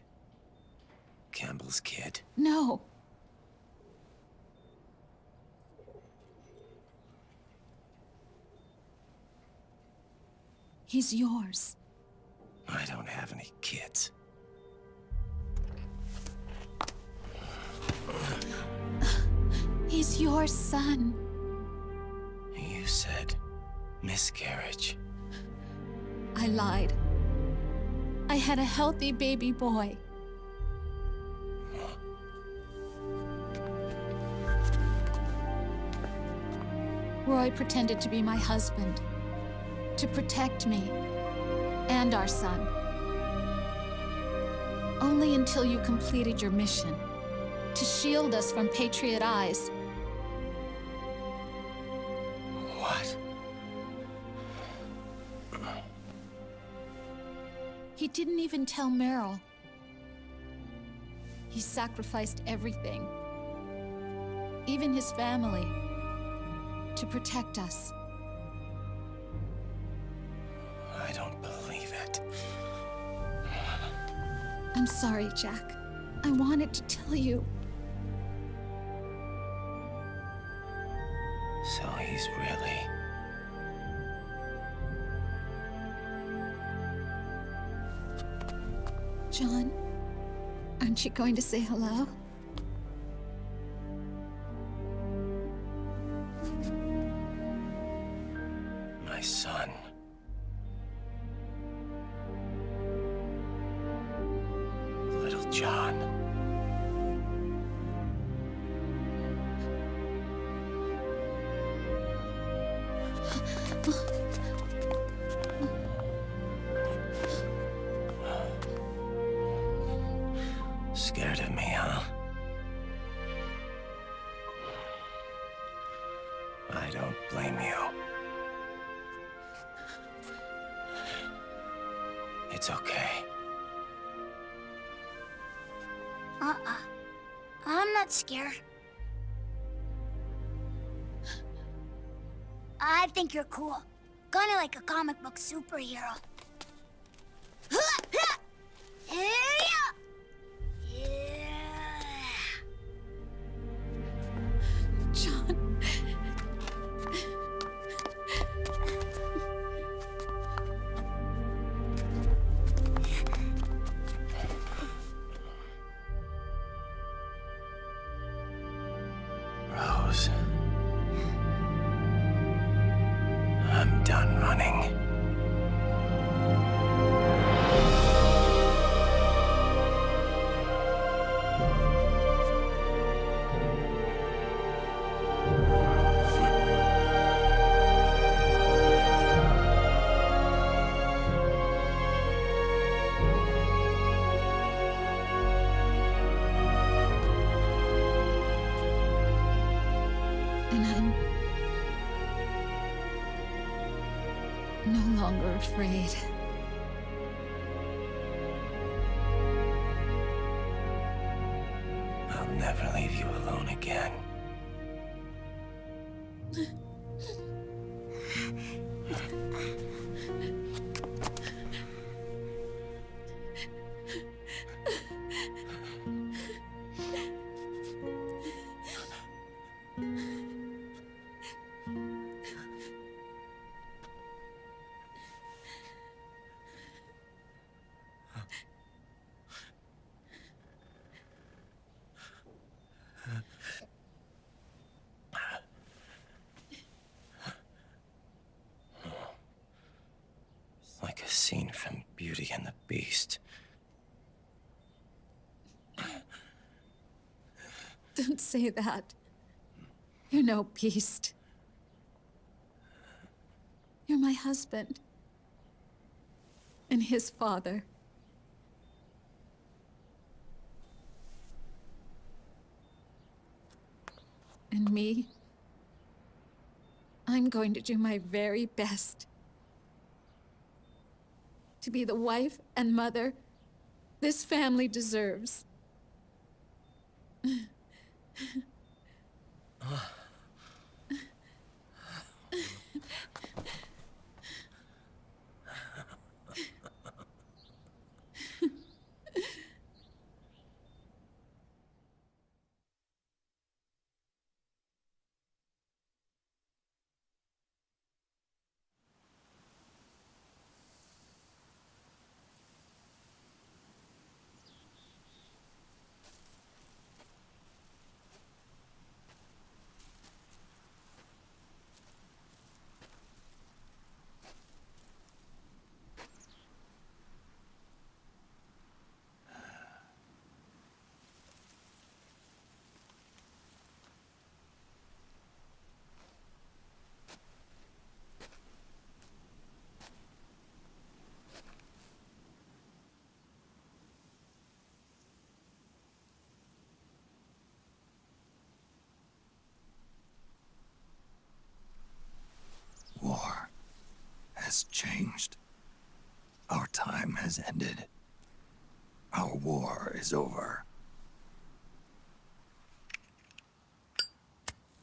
Campbell's kid. No. He's yours. I don't have any kids. He's your son. You said miscarriage. I lied. I had a healthy baby boy. Roy pretended to be my husband, to protect me and our son. Only until you completed your mission. To shield us from Patriot eyes. What? He didn't even tell Meryl. He sacrificed everything. Even his family. To protect us. I don't believe it. I'm sorry, Jack. I wanted to tell you. So he's really... John, aren't you going to say hello? My son. Little John. Scared of me, huh? I don't blame you. It's okay. I'm not scared. I think you're cool. Kinda like a comic book superhero. John. Rose. I'm done running. And I'm no longer afraid. I'll never leave you alone again. Like a scene from Beauty and the Beast. Don't say that. You're no beast. You're my husband. And his father. And me? I'm going to do my very best to be the wife and mother this family deserves. has changed. Our time has ended. Our war is over.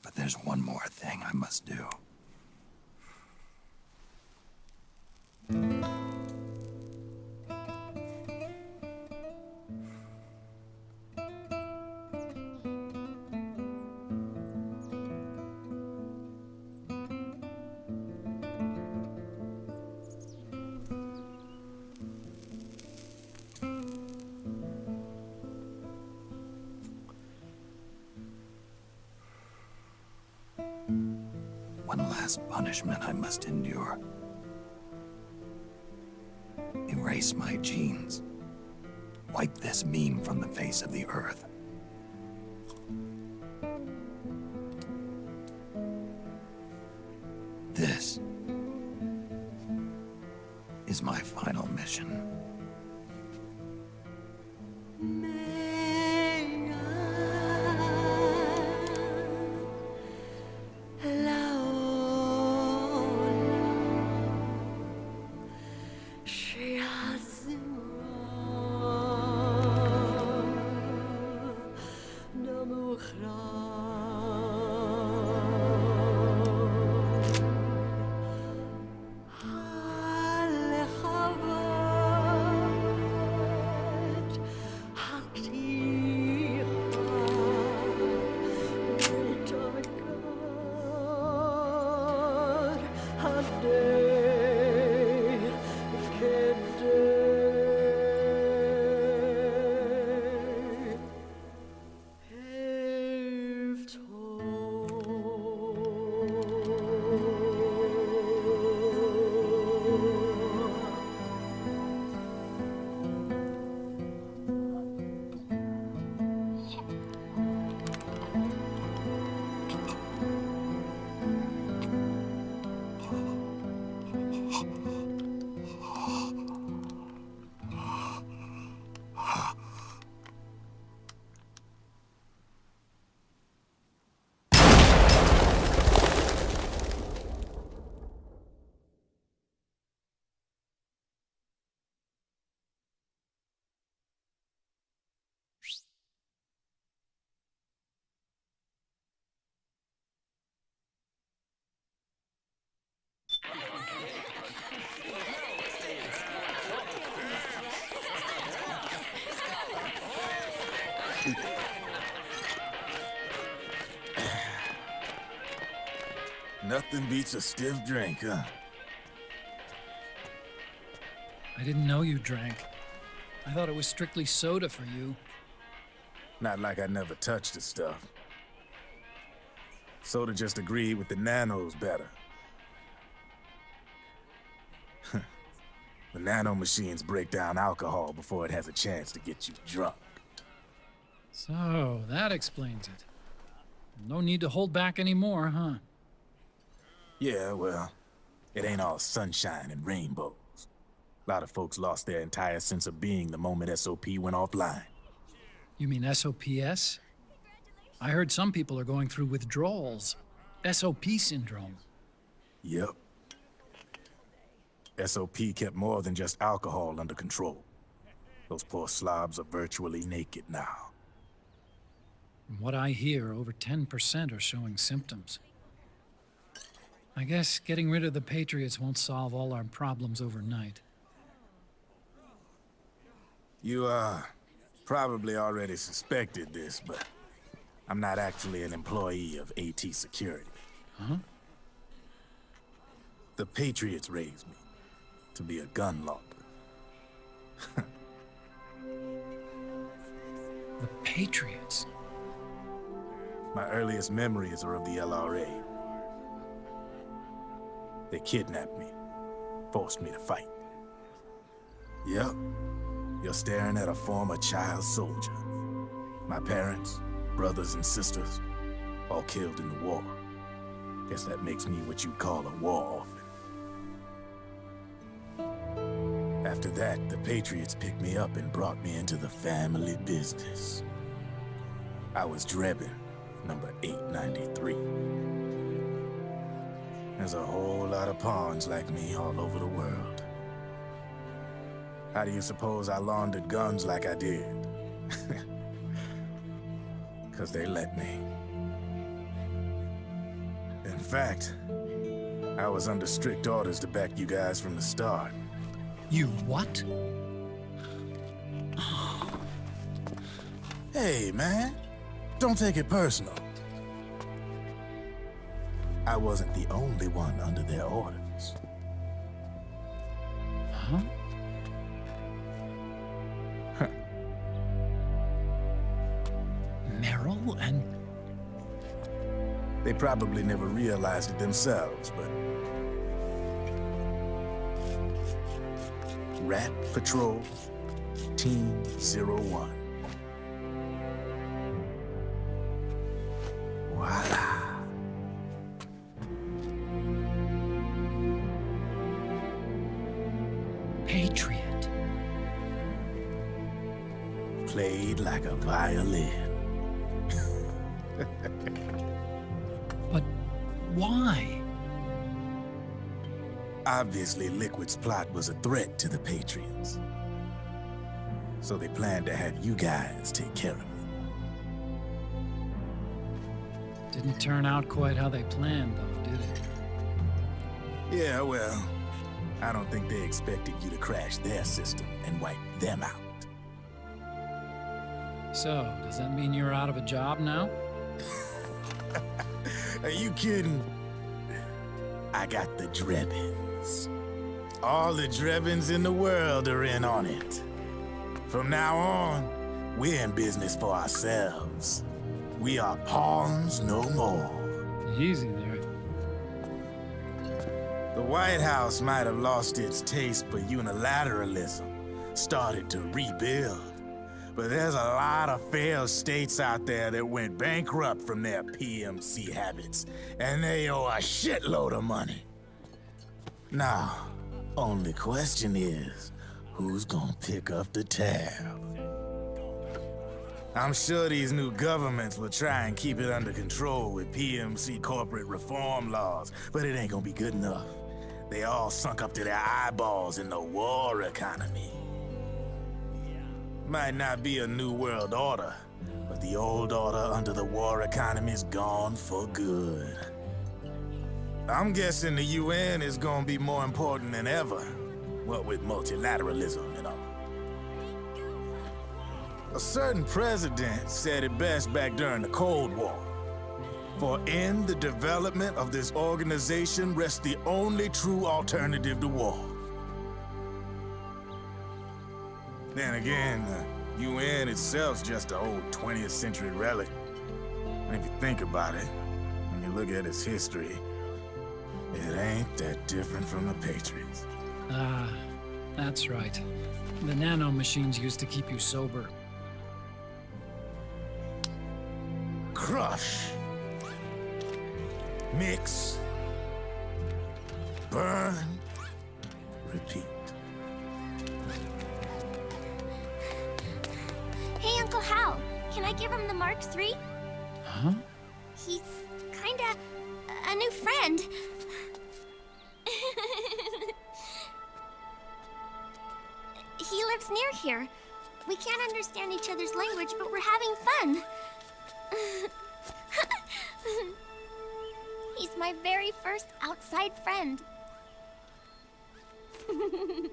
But there's one more thing I must do. One last punishment I must endure. Erase my genes. Wipe this meme from the face of the earth. This is my final mission. Nothing beats a stiff drink, huh? I didn't know you drank. I thought it was strictly soda for you. Not like I never touched the stuff. Soda just agreed with the nanos better. The nano machines break down alcohol before it has a chance to get you drunk. So, that explains it. No need to hold back anymore, huh? Yeah, well, it ain't all sunshine and rainbows. A lot of folks lost their entire sense of being the moment SOP went offline. You mean SOPS? I heard some people are going through withdrawals. SOP syndrome. Yep. SOP kept more than just alcohol under control. Those poor slobs are virtually naked now. From what I hear, over 10% are showing symptoms. I guess getting rid of the Patriots won't solve all our problems overnight. You, probably already suspected this, but I'm not actually an employee of AT Security. Huh? The Patriots raised me to be a gun launder. The Patriots? My earliest memories are of the LRA. They kidnapped me, forced me to fight. Yep, you're staring at a former child soldier. My parents, brothers and sisters, all killed in the war. Guess that makes me what you'd call a war orphan. After that, the Patriots picked me up and brought me into the family business. I was Drebin, number 893. There's a whole lot of pawns like me all over the world. How do you suppose I laundered guns like I did? 'Cause they let me. In fact, I was under strict orders to back you guys from the start. You what? Hey, man. Don't take it personal. I wasn't the only one under their orders. Huh? Meryl and... They probably never realized it themselves, but... Rat Patrol, Team 01. Voila. Patriot. Played like a violin. But why? Obviously, Liquid's plot was a threat to the Patriots. So they planned to have you guys take care of it. Didn't turn out quite how they planned, though, did it? Yeah, well, I don't think they expected you to crash their system and wipe them out. So, does that mean you're out of a job now? Are you kidding? I got the Drebbins. All the Drebbins in the world are in on it. From now on, we're in business for ourselves. We are pawns no more. Easy there. The White House might have lost its taste for unilateralism, started to rebuild. But there's a lot of failed states out there that went bankrupt from their PMC habits, and they owe a shitload of money. Now, only question is, who's gonna pick up the tab? I'm sure these new governments will try and keep it under control with PMC corporate reform laws, but it ain't gonna be good enough. They all sunk up to their eyeballs in the war economy. Might not be a new world order, but the old order under the war economy's gone for good. I'm guessing the UN is gonna be more important than ever, what with multilateralism and all. A certain president said it best back during the Cold War. For in the development of this organization rests the only true alternative to war. Then again, the UN itself's just an old 20th century relic. And if you think about it, when you look at its history, it ain't that different from the Patriots. Ah, that's right. The nanomachines used to keep you sober. Crush. Mix. Burn. Repeat. Hey, Uncle Hal, can I give him the Mark III? Huh? He's kinda a new friend. He lives near here. We can't understand each other's language, but we're having fun. He's my very first outside friend.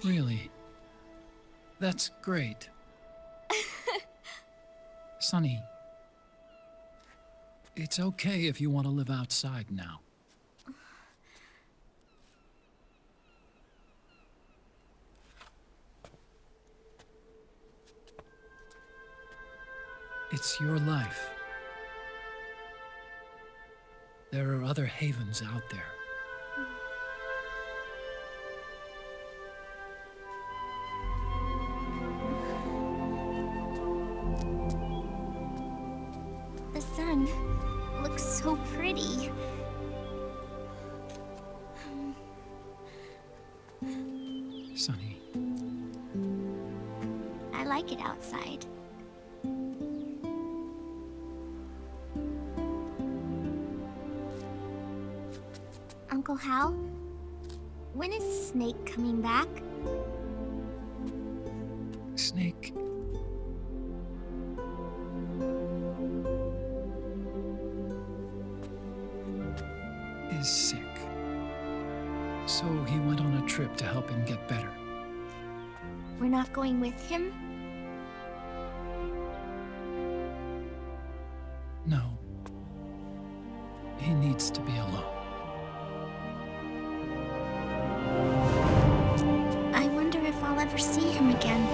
Really? That's great. Sonny, it's okay if you want to live outside now. It's your life. There are other havens out there. The sun looks so pretty. Sonny. I like it outside. Uncle Hal. When is Snake coming back? Snake. Is sick. So he went on a trip to help him get better. We're not going with him? No. He needs to be alone. I wonder if I'll ever see him again.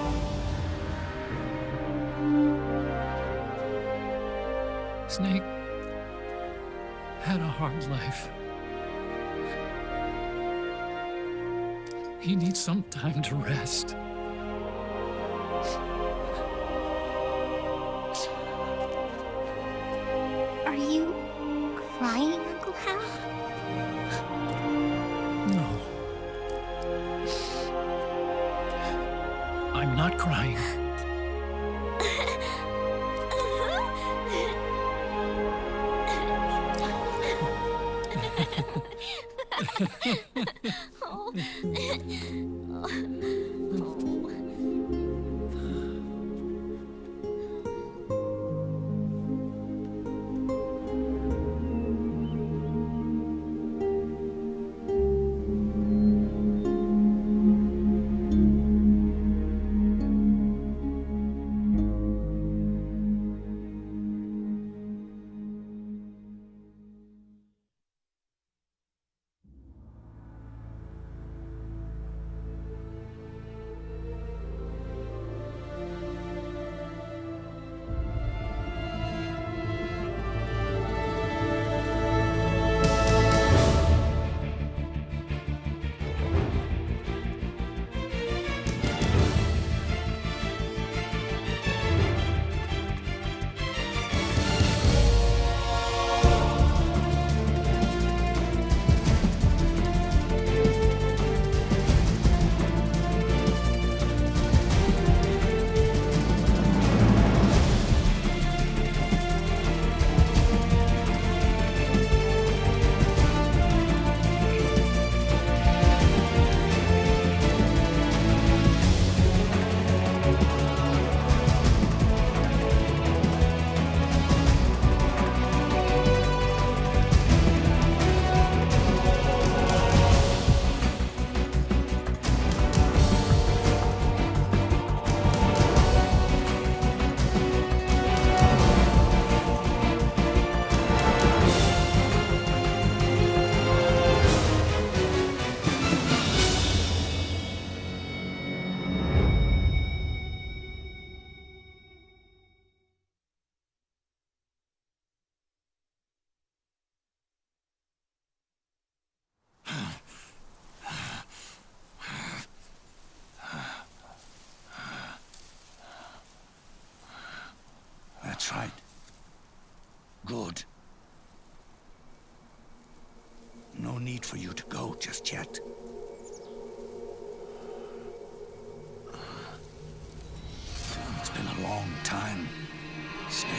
Snake had a hard life. He needs some time to rest. Are you crying, Uncle Hal? No. I'm not crying. That's right. Good. No need for you to go just yet. It's been a long time, Snake.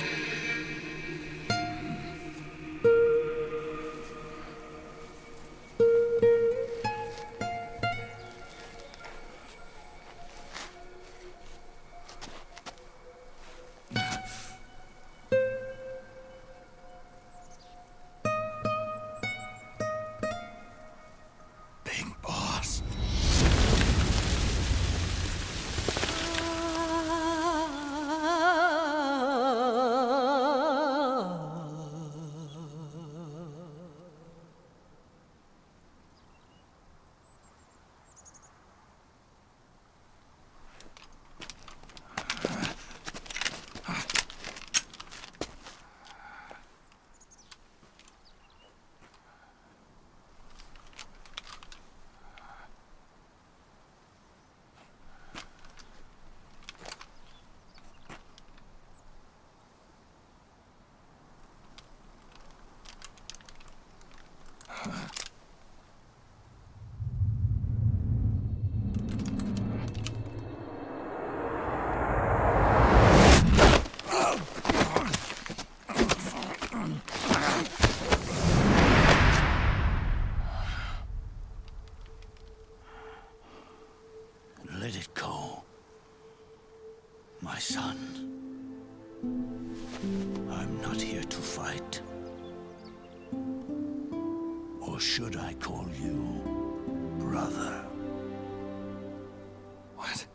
fight? Or should I call you brother? What?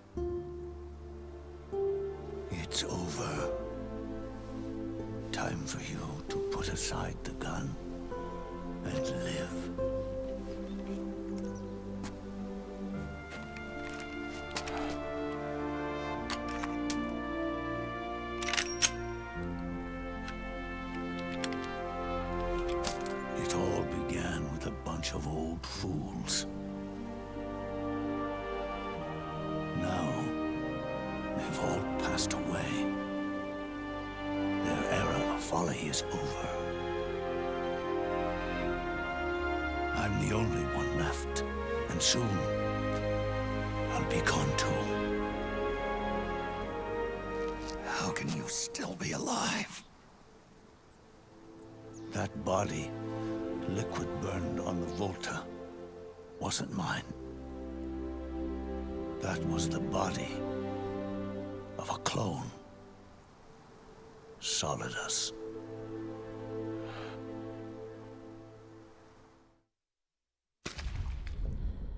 It's over. Time for you to put aside the gun and live. It all began with a bunch of old fools. Now, they've all passed away. Their era of folly is over. I'm the only one left, and soon I'll be gone too. How can you still be alive? That body, liquid burned on the Volta, wasn't mine. That was the body of a clone. Solidus.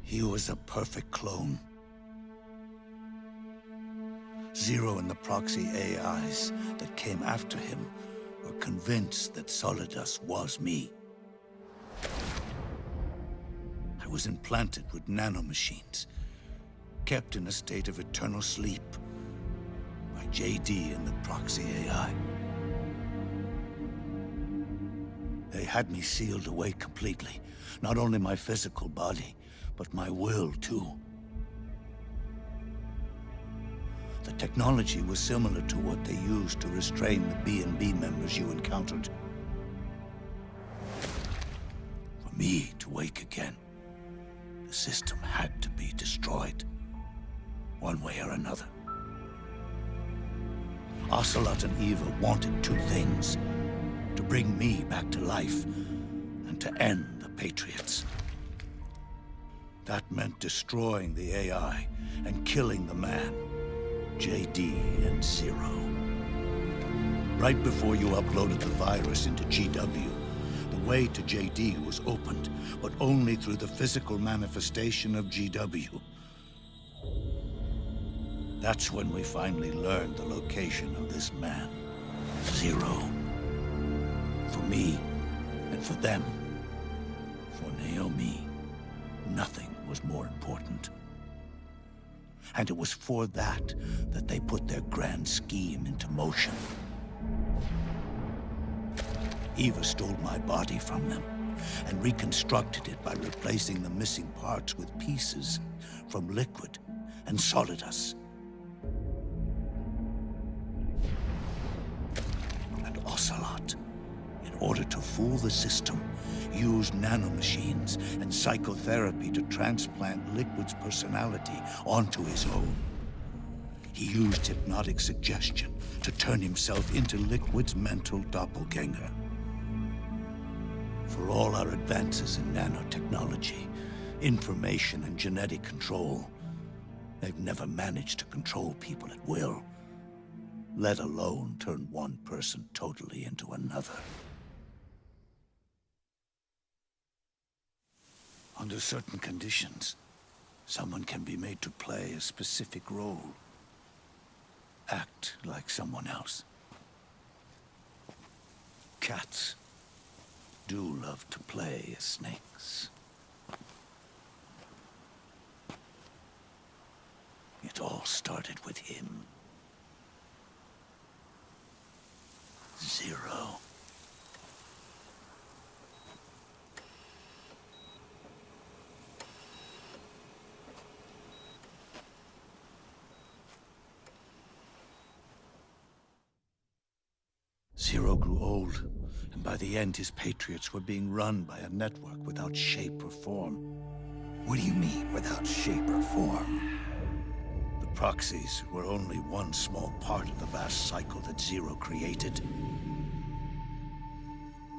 He was a perfect clone. Zero and the proxy AIs that came after him were convinced that Solidus was me. I was implanted with nanomachines, kept in a state of eternal sleep by JD and the proxy AI. They had me sealed away completely, not only my physical body, but my will too. The technology was similar to what they used to restrain the B&B members you encountered. For me to wake again, the system had to be destroyed, one way or another. Ocelot and Eva wanted two things: to bring me back to life, and to end the Patriots. That meant destroying the AI and killing the man, JD and Zero. Right before you uploaded the virus into GW, the way to JD was opened, but only through the physical manifestation of GW. That's when we finally learned the location of this man, Zero. For me, and for them, for Naomi, nothing was more important. And it was for that they put their grand scheme into motion. Eva stole my body from them and reconstructed it by replacing the missing parts with pieces from Liquid and Solidus. And Ocelot, in order to fool the system, used nanomachines and psychotherapy to transplant Liquid's personality onto his own. He used hypnotic suggestion to turn himself into Liquid's mental doppelganger. For all our advances in nanotechnology, information and genetic control, they've never managed to control people at will, let alone turn one person totally into another. Under certain conditions, someone can be made to play a specific role. Act like someone else. Cats do love to play as snakes. It all started with him. Zero. Zero grew old, and by the end his Patriots were being run by a network without shape or form. What do you mean, without shape or form? The proxies were only one small part of the vast cycle that Zero created.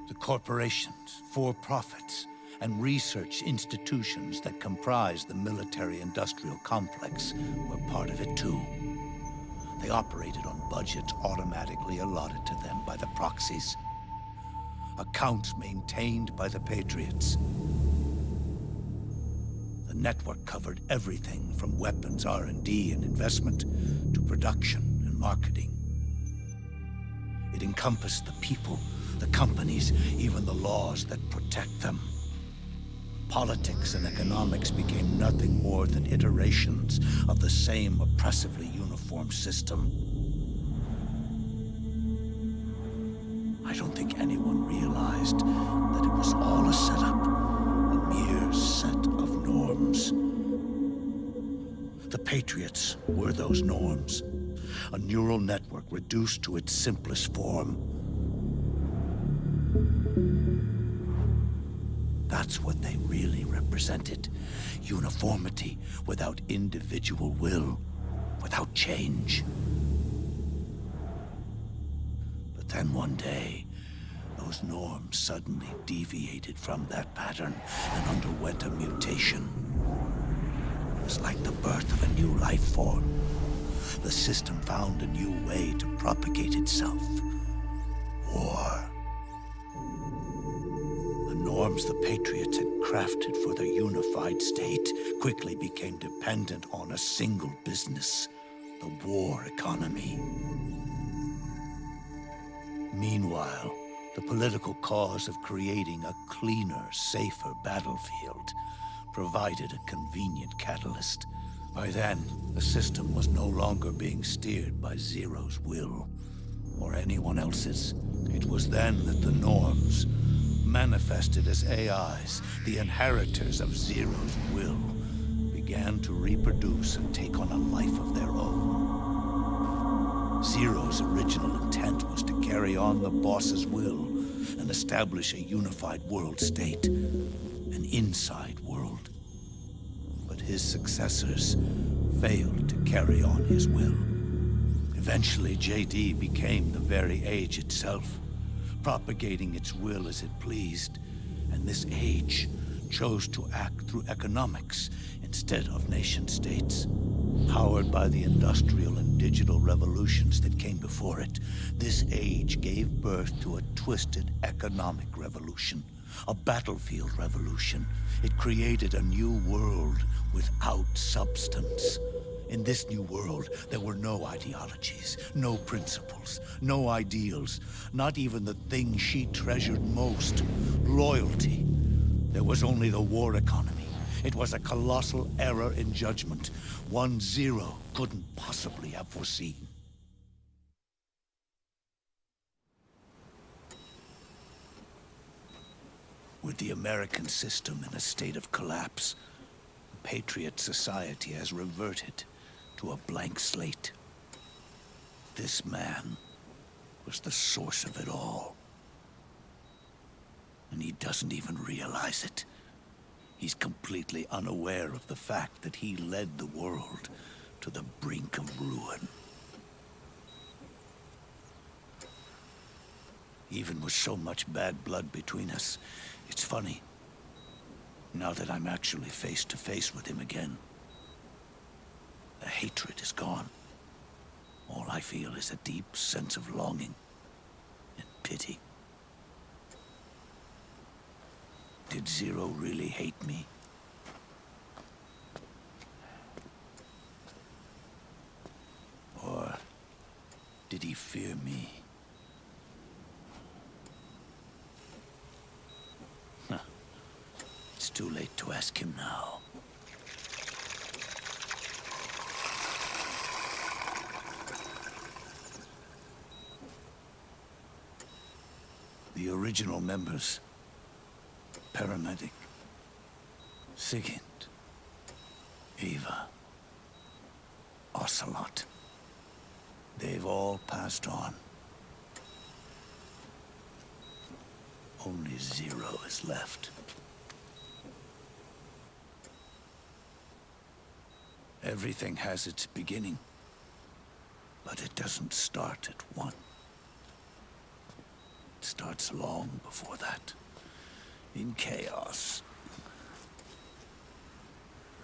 The corporations, for-profits, and research institutions that comprise the military-industrial complex were part of it too. They operated on budgets automatically allotted to them by the proxies. accounts maintained by the Patriots. The network covered everything from weapons R&D and investment to production and marketing. It encompassed the people, the companies, even the laws that protect them. Politics and economics became nothing more than iterations of the same oppressively uniform system. I don't think anyone realized that it was all a setup, a mere set of norms. The Patriots were those norms, a neural network reduced to its simplest form. That's what they really represented. Uniformity without individual will, without change. But then one day, those norms suddenly deviated from that pattern and underwent a mutation. It was like the birth of a new life form. The system found a new way to propagate itself. War. The norms the Patriots had crafted for their unified state quickly became dependent on a single business, the war economy. Meanwhile, the political cause of creating a cleaner, safer battlefield provided a convenient catalyst. By then, the system was no longer being steered by Zero's will, or anyone else's. It was then that the norms, manifested as AIs, the inheritors of Zero's will, began to reproduce and take on a life of their own. Zero's original intent was to carry on the boss's will and establish a unified world state, an inside world. But his successors failed to carry on his will. Eventually, JD became the very age itself, propagating its will as it pleased, and this age chose to act through economics instead of nation-states. Powered by the industrial and digital revolutions that came before it, this age gave birth to a twisted economic revolution, a battlefield revolution. It created a new world without substance. In this new world, there were no ideologies, no principles, no ideals, not even the thing she treasured most, loyalty. There was only the war economy. It was a colossal error in judgment, one Zero couldn't possibly have foreseen. With the American system in a state of collapse, the Patriot society has reverted to a blank slate. This man was the source of it all. And he doesn't even realize it. He's completely unaware of the fact that he led the world to the brink of ruin. Even with so much bad blood between us, it's funny. Now that I'm actually face to face with him again, the hatred is gone. All I feel is a deep sense of longing and pity. Did Zero really hate me? Or did he fear me? Huh. It's too late to ask him now. The original members, Paramedic, Sigint, Eva, Ocelot, they've all passed on. Only Zero is left. Everything has its beginning, but it doesn't start at one. It starts long before that, in chaos.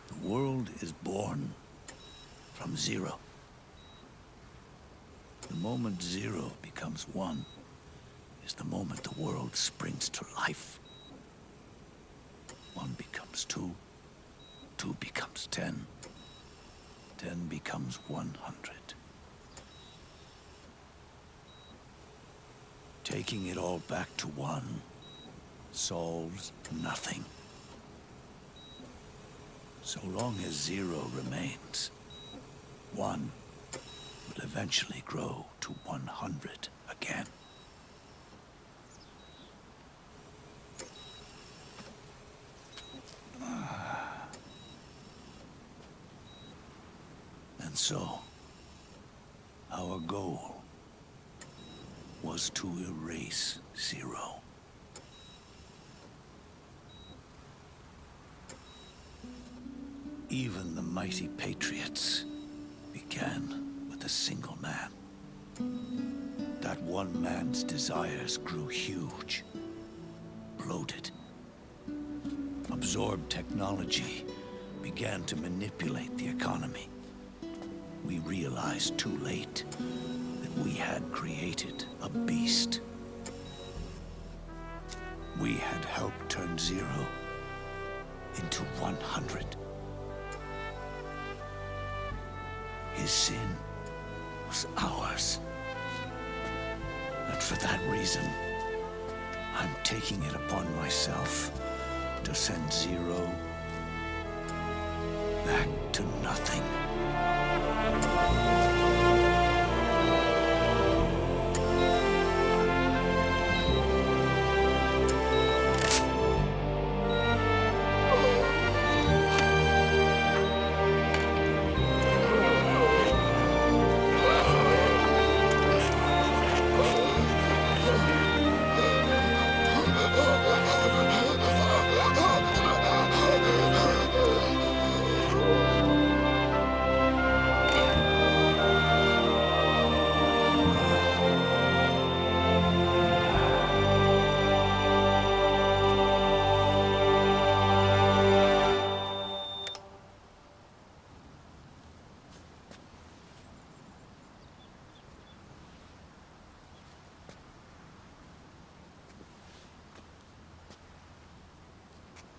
The world is born from Zero. The moment Zero becomes one is the moment the world springs to life. 1 becomes 2, 2 becomes 10, 10 becomes 100. Taking it all back to 1 solves nothing. So long as 0 remains, 1 will eventually grow to 100 again. And so, our goal was to erase 0. Even the mighty Patriots began with a single man. That one man's desires grew huge, bloated, absorbed technology, began to manipulate the economy. We realized too late that we had created a beast. We had helped turn 0 into 100. His sin was ours. And for that reason, I'm taking it upon myself to send 0 back to nothing.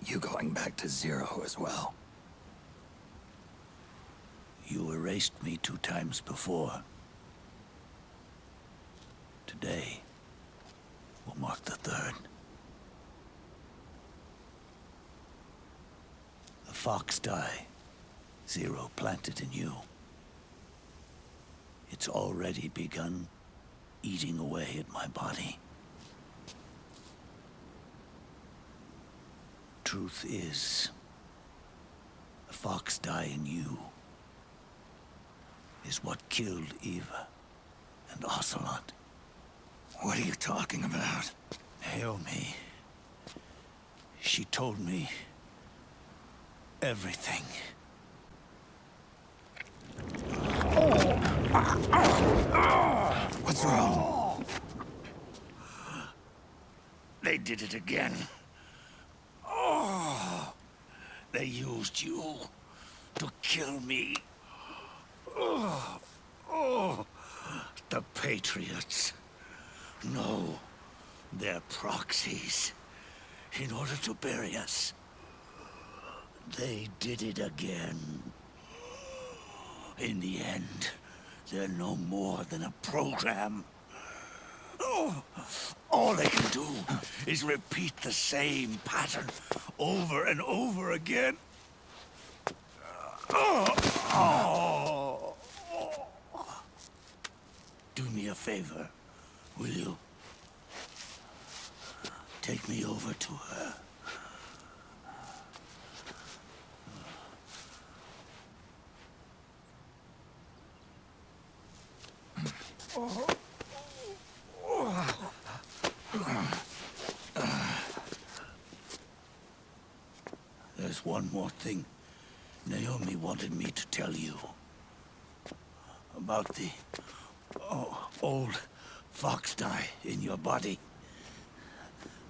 You going back to 0 as well? You erased me 2 times before. Today will mark the 3rd. The fox die 0 planted in you. It's already begun eating away at my body. Truth is, the fox die in you is what killed Eva and Ocelot. What are you talking about? Naomi. She told me everything. What's wrong? They did it again. They used you to kill me. The Patriots. No, they're proxies. In order to bury us. They did it again. In the end, they're no more than a program. All they can do is repeat the same pattern over and over again. Do me a favor, will you? Take me over to her. There's one more thing Naomi wanted me to tell you. About the old fox die in your body.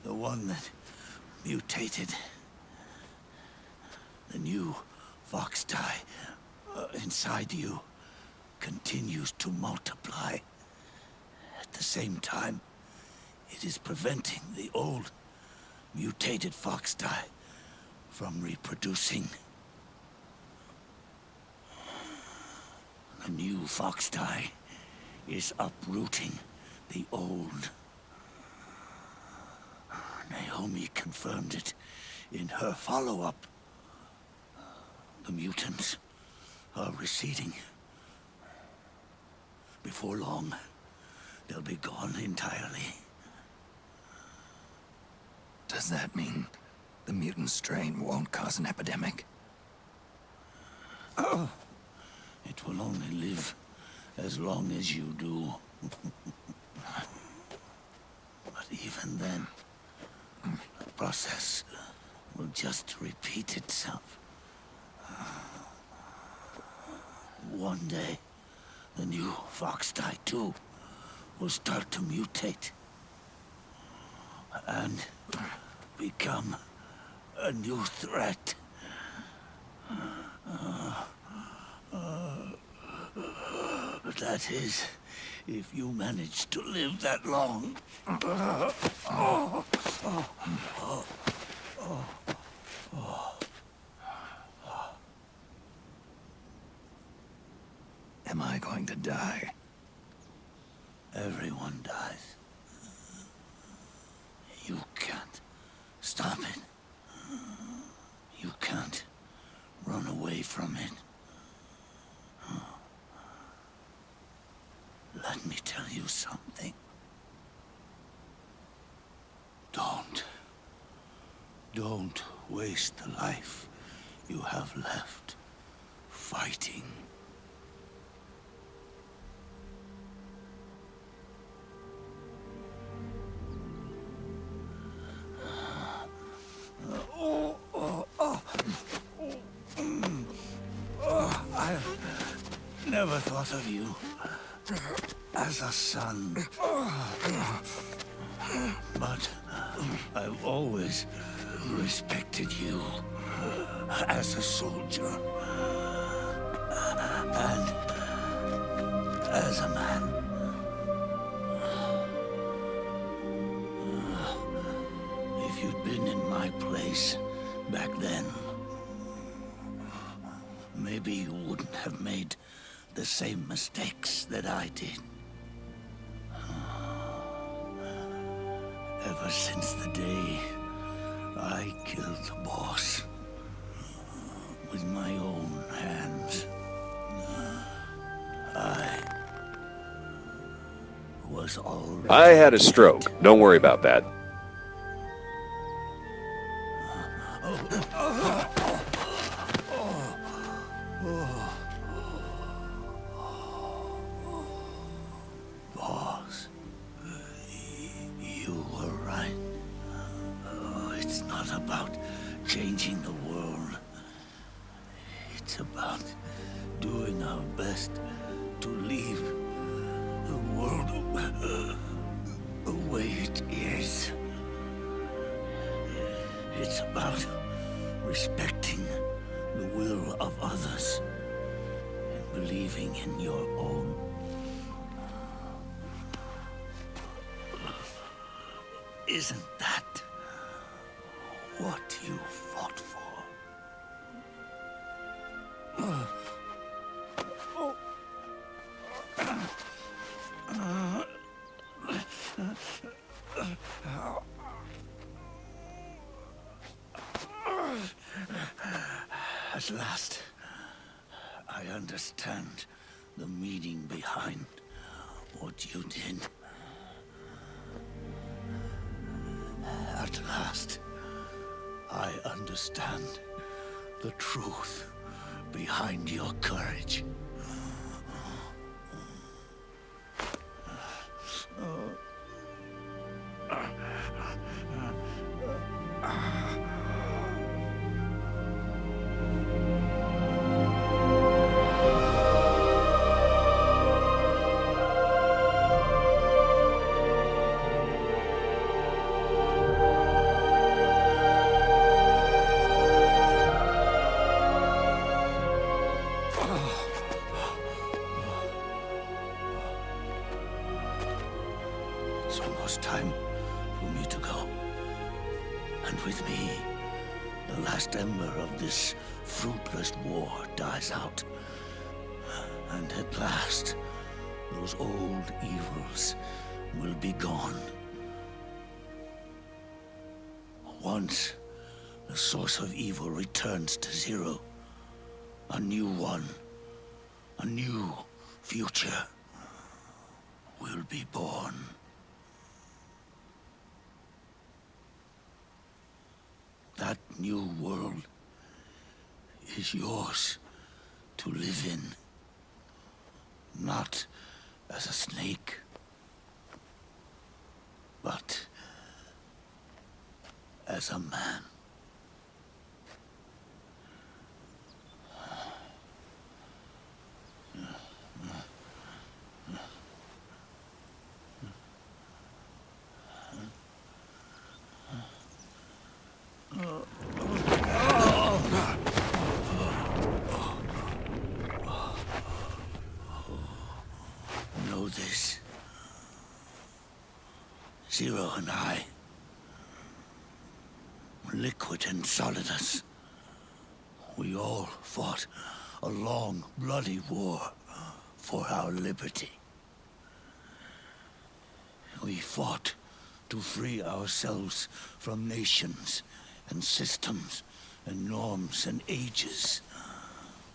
The one that mutated. The new fox die inside you continues to multiply. At the same time, It is preventing the old, mutated fox die from reproducing. The new fox die is uprooting the old. Naomi confirmed it in her follow-up. The mutants are receding. Before long, they'll be gone entirely. Does that mean the mutant strain won't cause an epidemic? It will only live as long as you do. But even then, the process will just repeat itself. One day, the new fox die too will start to mutate and become a new threat. That is, if you manage to live that long. Am I going to die? Everyone dies. You can't stop it. You can't run away from it. Let me tell you something. Don't waste the life you have left fighting. I never thought of you as a son. But I've always respected you as a soldier and as a man. If you'd been in my place back then, maybe you wouldn't have made the same mistakes that I did. Ever since the day I killed the boss with my own hands, I was already... I had a stroke. Don't worry about that. Boss, you were right. It's not about changing the world. It's about doing our best to leave the world the way it is. It's about respecting the will of others and believing in your own. Isn't that what you fought for? At last, I understand the meaning behind what you did. At last, I understand the truth behind your courage. for me to go. And with me, the last ember of this fruitless war dies out. And at last, those old evils will be gone. Once the source of evil returns to zero, a new one, a new future will be born. That new world is yours to live in. Not as a snake, but as a man. Know this. Zero and I, Liquid and Solidus, we all fought a long, bloody war for our liberty. We fought to free ourselves from nations and systems and norms and ages.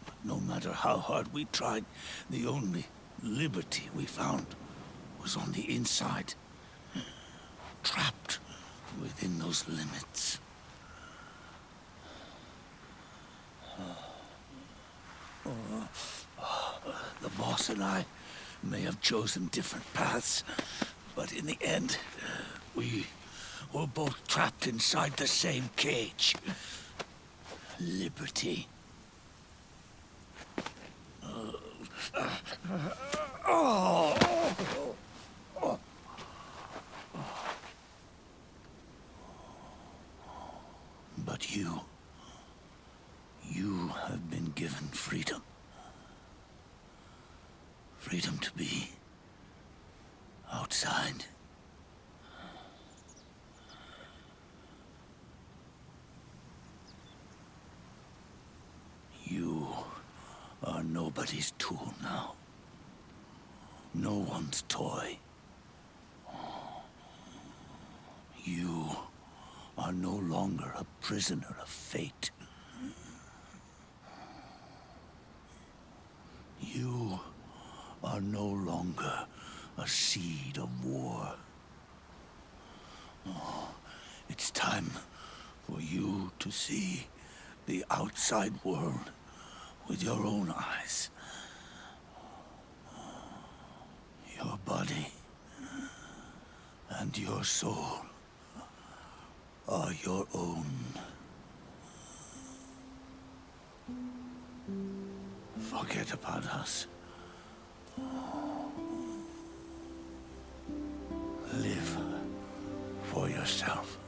But no matter how hard we tried, the only liberty we found was on the inside, trapped within those limits. The boss and I may have chosen different paths, but in the end, we were both trapped inside the same cage. Liberty. But you have been given freedom. Freedom to be outside. You are nobody's tool now. No one's toy. You are no longer a prisoner of fate. You are no longer a seed of war. It's time for you to see the outside world with your own eyes. Your body and your soul are your own. Forget about us. Live for yourself.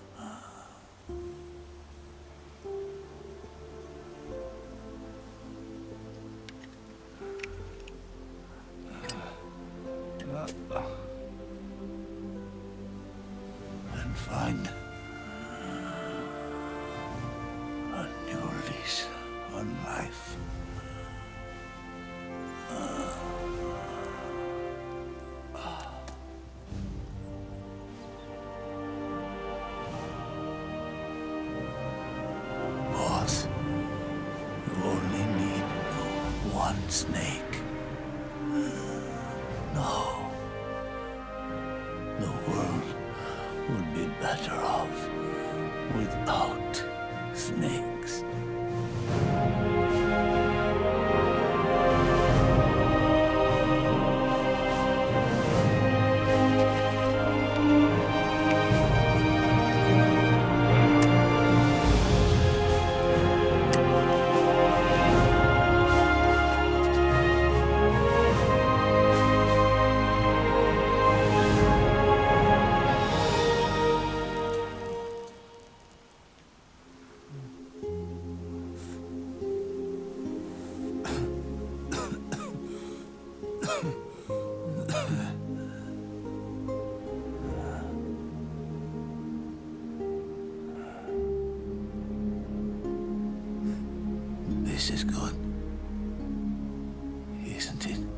And find a new lease on life. Boss, you only need one snake. No. The world would be better off without snakes. This is good. Isn't it?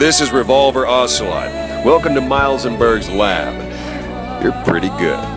This is Revolver Ocelot. Welcome to Miles and Berg's lab. You're pretty good.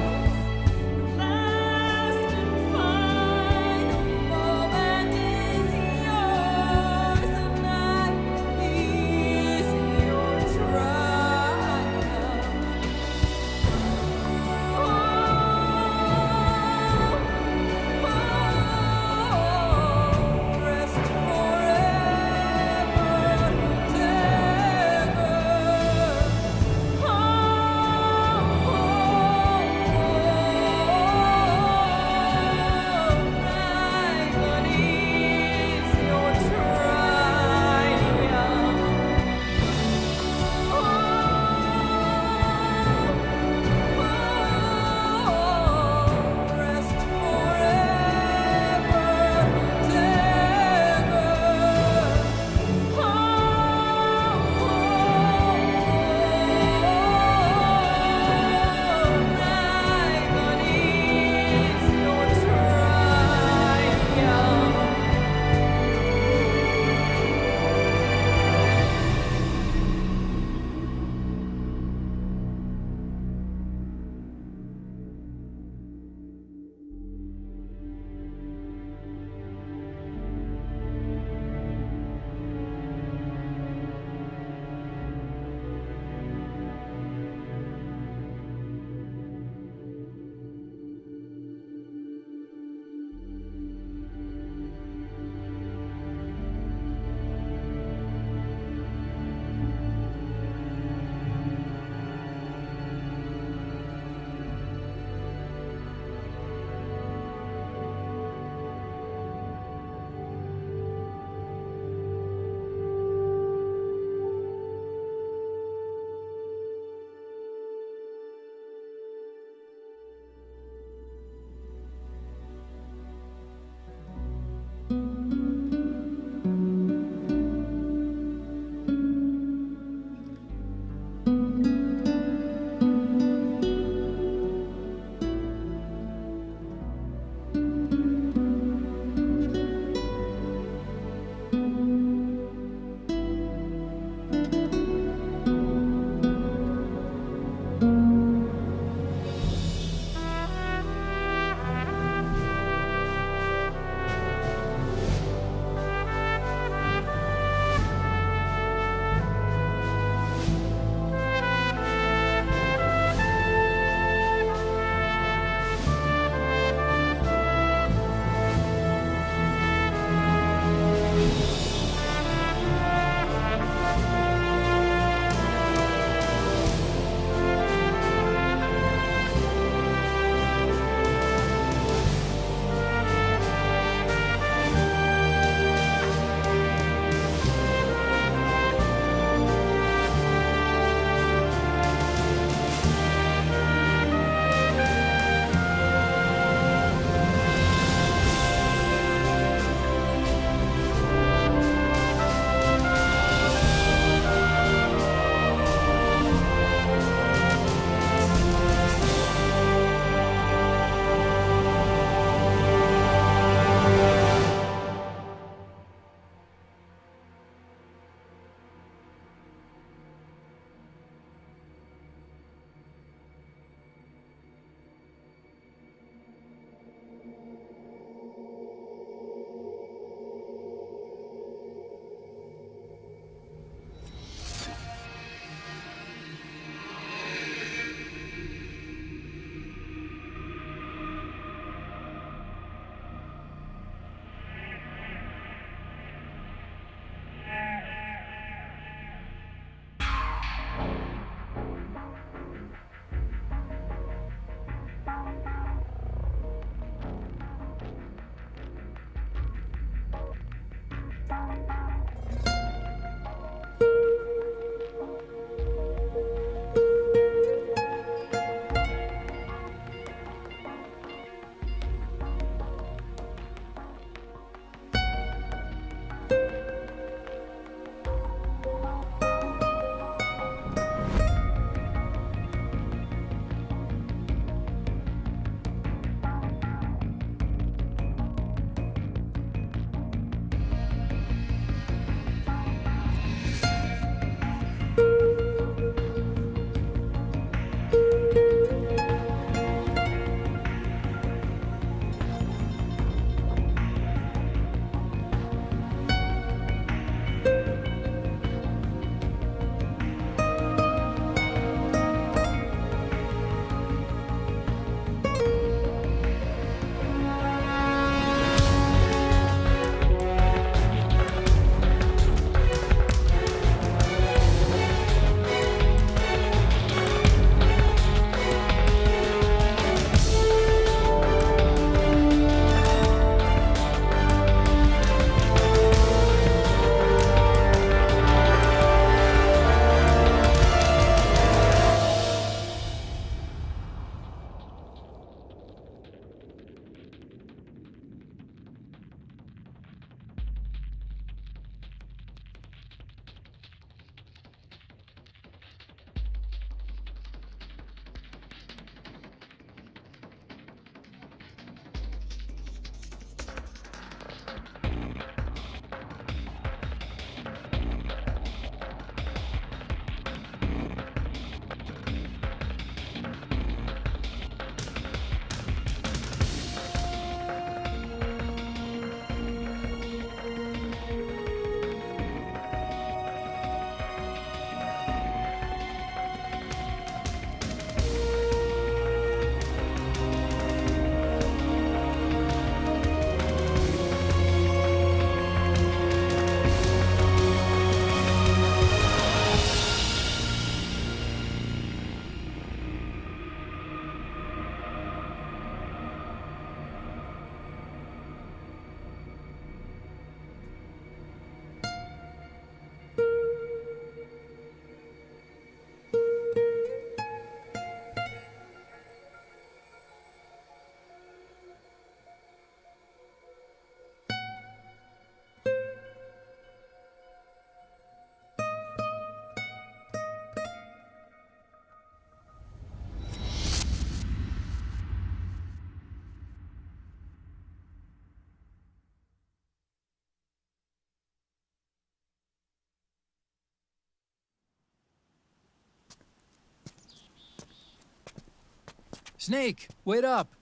Snake, wait up.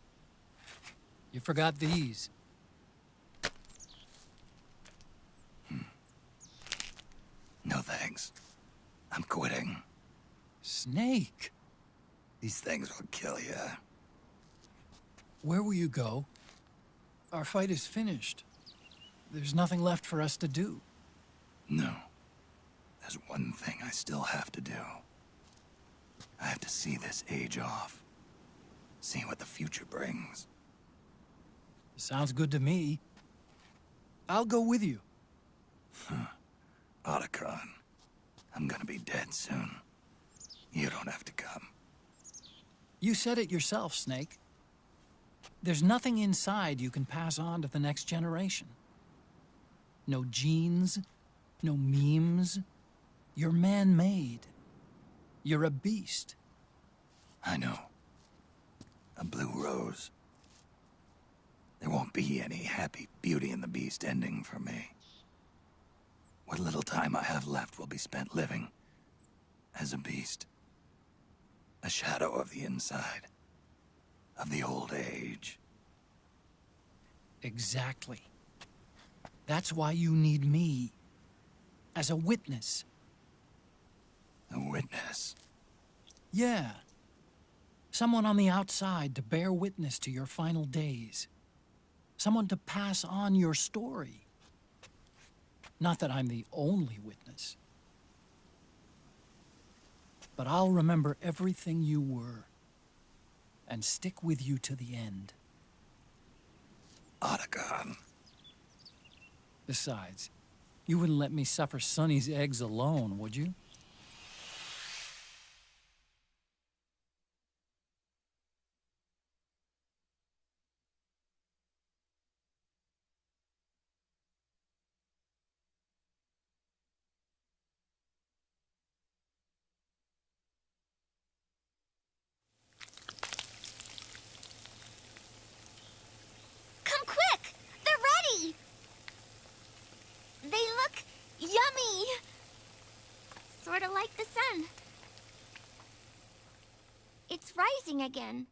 You forgot these. No thanks. I'm quitting. Snake? These things will kill you. Where will you go? Our fight is finished. There's nothing left for us to do. No. There's one thing I still have to do. I have to see this age off. See what the future brings. Sounds good to me. I'll go with you. Otacon, I'm gonna be dead soon. You don't have to come. You said it yourself, Snake. There's nothing inside you can pass on to the next generation. No genes, no memes. You're man-made. You're a beast. I know. A blue rose. There won't be any happy Beauty and the Beast ending for me. What little time I have left will be spent living as a beast. A shadow of the inside. Of the old age. Exactly. That's why you need me. As a witness. A witness? Yeah. Someone on the outside to bear witness to your final days. Someone to pass on your story. Not that I'm the only witness. But I'll remember everything you were. And stick with you to the end. Otacon. Besides, you wouldn't let me suffer Sonny's eggs alone, would you? Come quick! They're ready! They look yummy! Sort of like the sun. It's rising again.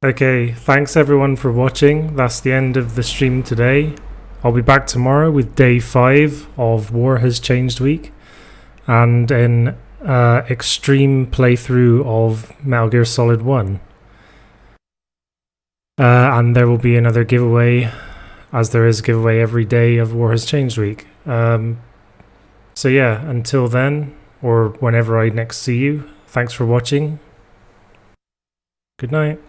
Okay, thanks everyone for watching. That's the end of the stream today. I'll be back tomorrow with day 5 of War Has Changed Week and an extreme playthrough of Metal Gear Solid 1. And there will be another giveaway, as there is a giveaway every day of War Has Changed Week. So yeah, until then, or whenever I next see you, thanks for watching. Good night.